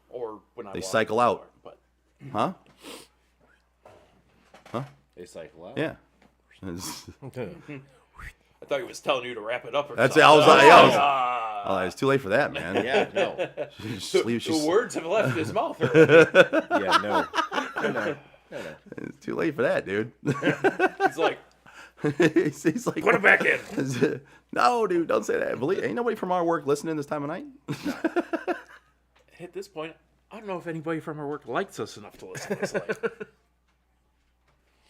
Or when I They walk cycle in the out. door, But Huh? Huh? They cycle out. Yeah. I thought he was telling you to wrap it up. Or That's something. it. I was like, yeah, I was- Ah. Oh, it's too late for that, man. Yeah, no. The words have left his mouth already. Yeah, no. No. It's too late for that, dude. He's like, he's like, put it back in. No, dude, don't say that. Believe, ain't nobody from our work listening this time of night. At this point, I don't know if anybody from our work likes us enough to listen to us. Like.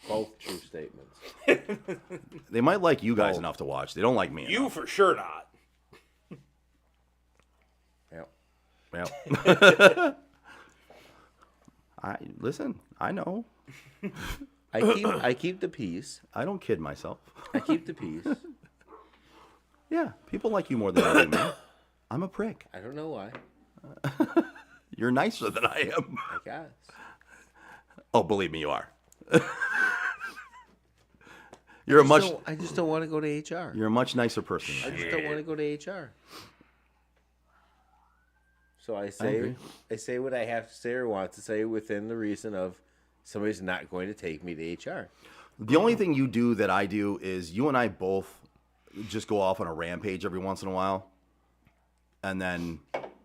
Both true statements. They might like you guys enough to watch. They don't like me. You for sure not. Yeah. I listen. I know. I keep the peace. I don't kid myself. I keep the peace. Yeah, people like you more than I do, man. I'm a prick. I don't know why. You're nicer than I am. I guess. Oh, believe me, you are. You're a much. I just don't want to go to HR. You're a much nicer person. I just don't want to go to HR. So I agree. say what I have to say or want to say within the reason of somebody's not going to take me to HR. The only thing you do that I do is you and I both just go off on a rampage every once in a while, and then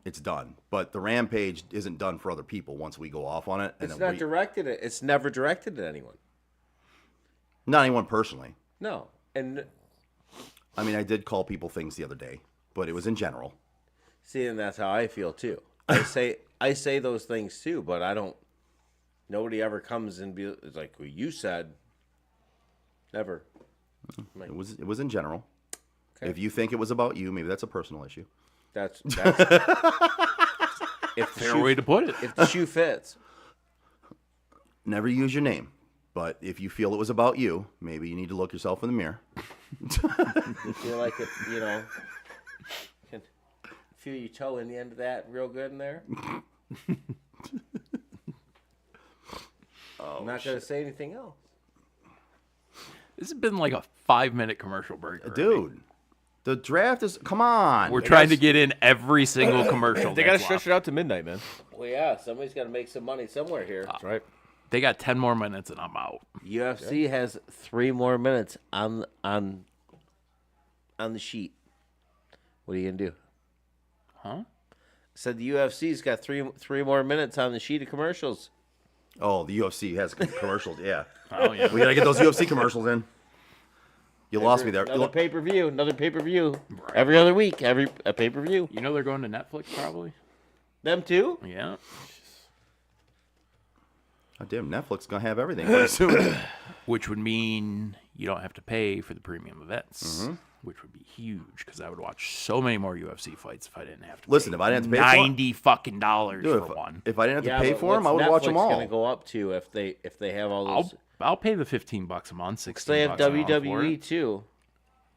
it's done. But the rampage isn't done for other people once we go off on it. And It's then not directed at. It's never directed at anyone. Not anyone personally. No, and I mean, I did call people things the other day, but it was in general. see, and that's how I feel too. I say those things too, but I don't. Nobody ever comes and it's like, well, you said. Never. It was in general. Okay. If you think it was about you, maybe that's a personal issue. That's if the Fair way to put it. If the shoe fits. Never use your name. But if you feel it was about you, maybe you need to look yourself in the mirror. You feel like it, can feel your toe in the end of that real good in there. I'm not going to say anything else. This has been like a 5-minute commercial break. Already. Dude, the draft is. Come on. We're trying to get in every single commercial. They got to stretch it out to midnight, man. Well, yeah, somebody's got to make some money somewhere here. That's right. They got 10 more minutes and I'm out. UFC has 3 more minutes on the sheet. What are you gonna do? Huh? Said the UFC's got three more minutes on the sheet of commercials. Oh, the UFC has commercials. Yeah. Oh yeah. We gotta get those UFC commercials in. You lost me there. Another pay per view. Right. Every other week. A pay per view. You know they're going to Netflix probably. Them too? Yeah. Oh, damn, Netflix is going to have everything pretty soon. Which would mean you don't have to pay for the premium events, which would be huge because I would watch so many more UFC fights if I didn't have to. Listen, pay if I didn't have to pay for $90 fucking dollars Dude, for one. If I didn't have to pay but for them, what's I would watch them Netflix all. Gonna go up to if they have all those. I'll pay the $15 a month, $16. They have a month for WWE it. too.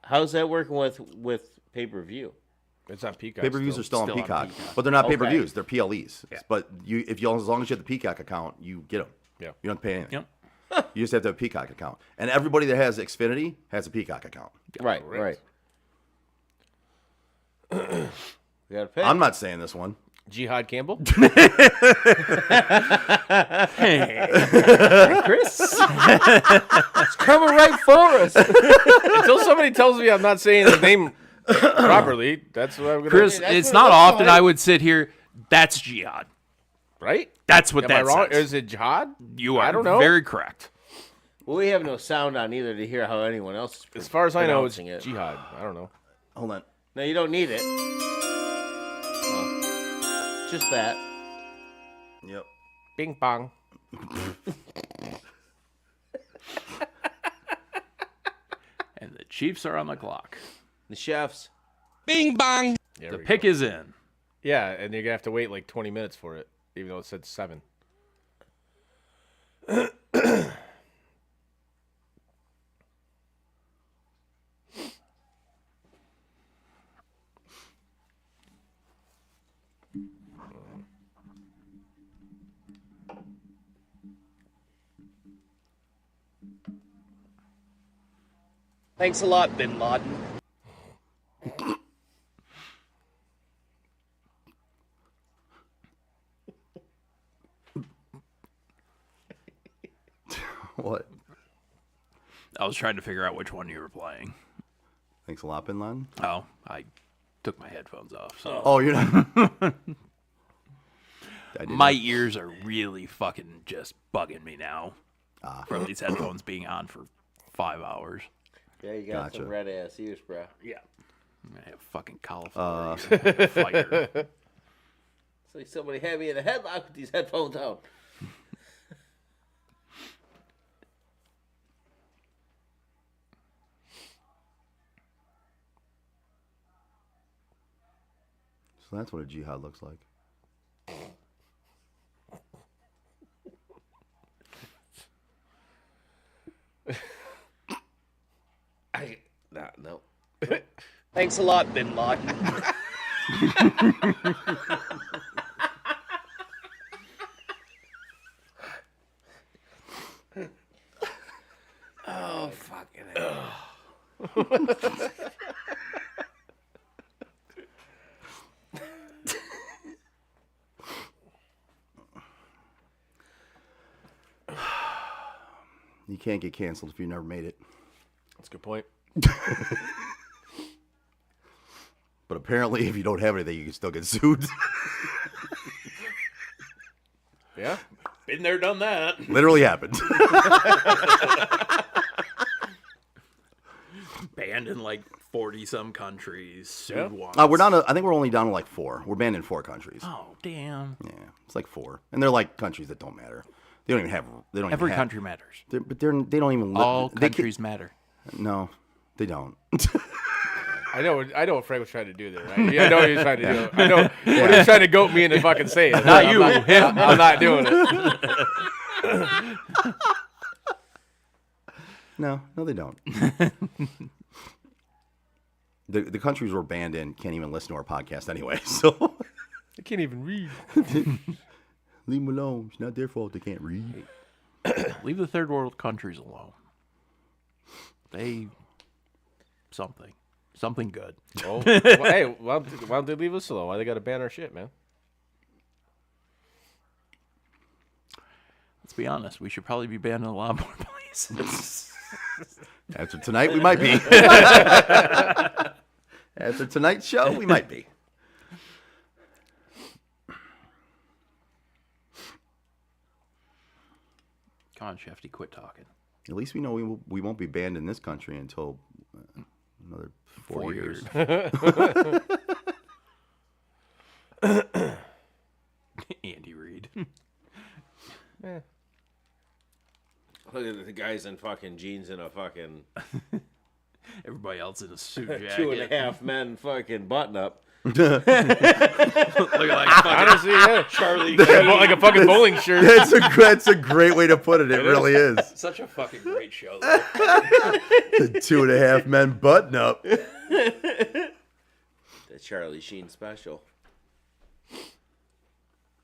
How's that working with pay per view? It's on Peacock. Pay-per-views are still on Still on Peacock, Peacock. but they're not Okay. pay-per-views. They're PLEs. But as long as you have the Peacock account, you get them. Yeah. You don't pay anything. Yep. You just have to have a Peacock account. And everybody that has Xfinity has a Peacock account. Right. You gotta pay. I'm not saying this one. Jihad Campbell. Hey, Chris. It's coming right for us. Until somebody tells me I'm not saying his name properly, that's what I'm going to Chris, that's it's what- not that's often fine. I would sit here. That's jihad. Right? That's what Am I that wrong? says. Is it jihad? You are I don't know. very correct. Well, we have no sound on either to hear how anyone else is As far as I know, it's pronouncing it. jihad. I don't know. Hold on. No, you don't need it. Oh. Just that. Yep. Bing bong. And the Chiefs are on the clock. The chefs. Bing bong. There The we pick go. is in. Yeah, and you're going to have to wait like 20 minutes for it, even though it said 7. Thanks a lot, Bin Laden. What? I was trying to figure out which one you were playing. Thanks a lot, Bin Laden. Oh, I took my headphones off. So Oh, you're not. I didn't my know. ears are really fucking just bugging me now from these headphones being on for 5 hours. Yeah, you got Gotcha. some red ass ears, bro. Yeah. I'm going to have fucking cauliflower ears. Fire. It's like somebody had me in a headlock with these headphones on. So that's what a jihad looks like. No. Thanks a lot, Bin Laden. Oh, fucking hell. You can't get canceled if you never made it. That's a good point. But apparently, if you don't have anything, you can still get sued. Yeah? Been there, done that. Literally happened. Banned in like 40-some countries. Sued Yeah. once. We're down to, I think we're only down to like 4. We're banned in 4 countries. Oh, damn. Yeah, it's like 4, and they're like countries that don't matter. They don't even have. They don't. Every even have, country matters. But they don't even. All they countries matter. No, they don't. I know what Frank was trying to do there, right? Yeah, I know what he was trying to do. I know what he was trying to goat me into fucking saying. Not you, him. I'm not doing it. No, they don't. The countries we're banned in can't even listen to our podcast anyway. So I can't even read. leave them alone. It's not their fault they can't read. Leave the third world countries alone. Something good. Oh, well, hey, why don't they leave us alone? Why they got to ban our shit, man? Let's be honest. We should probably be banned in a lot more places. After tonight, we might be. After tonight's show, we might be. Come on, Shefty, quit talking. At least we know we won't be banned in this country until another 4 years. Andy Reid. Look at the guys in fucking jeans and a fucking Everybody else in a suit jacket. 2.5 men fucking button up. Look like fucking Honestly, yeah. Charlie. Like a fucking bowling shirt. That's a great way to put it. It really is. Such a fucking great show. The 2.5 men button up. The Charlie Sheen special.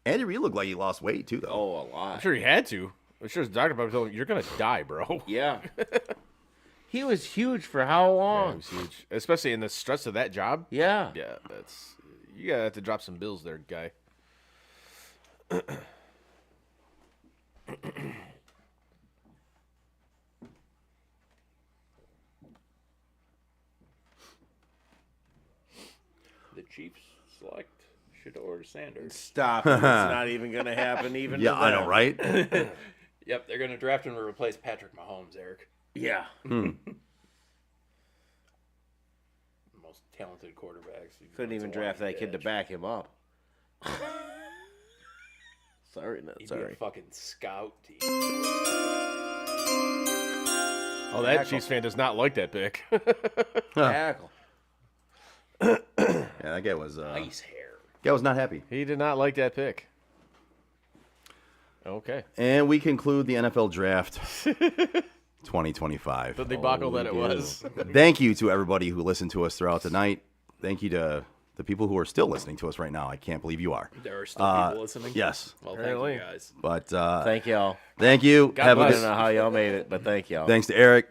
Andy Reid looked like he lost weight too, though. Oh, a lot. I'm sure he had to. I'm sure his doctor probably told him, "You're gonna die, bro." Yeah. He was huge for how Yeah, long? he was huge, especially in the stress of that job. Yeah. Yeah, that's you gotta have to drop some bills there, guy. The Chiefs select Shedeur Sanders. Stop. It's not even going to happen even Yeah, to I know, them. right? Yep, they're going to draft him to replace Patrick Mahomes, Eric. Yeah. Most talented quarterbacks. Couldn't even draft that kid to back him up. Sorry, not He'd sorry. be a fucking scout team. Oh, that Chiefs fan does not like that pick. Tackle. Yeah, that guy was. Nice hair. Guy was not happy. He did not like that pick. Okay. And we conclude the NFL Draft 2025. The debacle that it was. Thank you to everybody who listened to us throughout the night. Thank you to the people who are still listening to us right now. I can't believe you are. There are still people listening? Yes. Well, thank you guys. But thank y'all. Thank you. I don't know how y'all made it, but thank y'all. Thanks to Eric,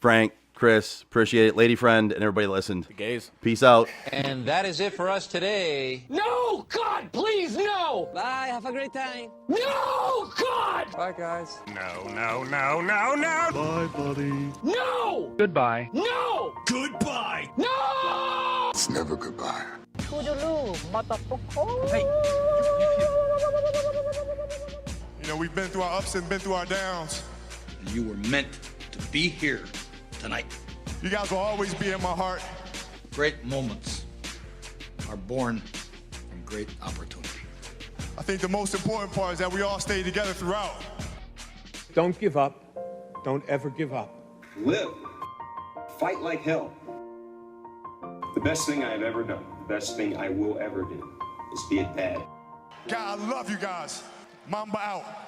Frank, Chris. Appreciate it. Lady Friend, and everybody that listened. The gays. Peace out. And that is it for us today. No! God, please, no! Bye. Have a great time. No! God! Bye, guys. No. Bye, buddy. No! Goodbye. No! Goodbye. No! It's never goodbye. You know, we've been through our ups and been through our downs. You were meant to be here tonight. You guys will always be in my heart. Great moments are born from great opportunity. I think the most important part is that we all stay together throughout. Don't give up. Don't ever give up. Live. Fight like hell. The best thing I have ever done, the best thing I will ever do, is be it bad. God, I love you guys. Mamba out.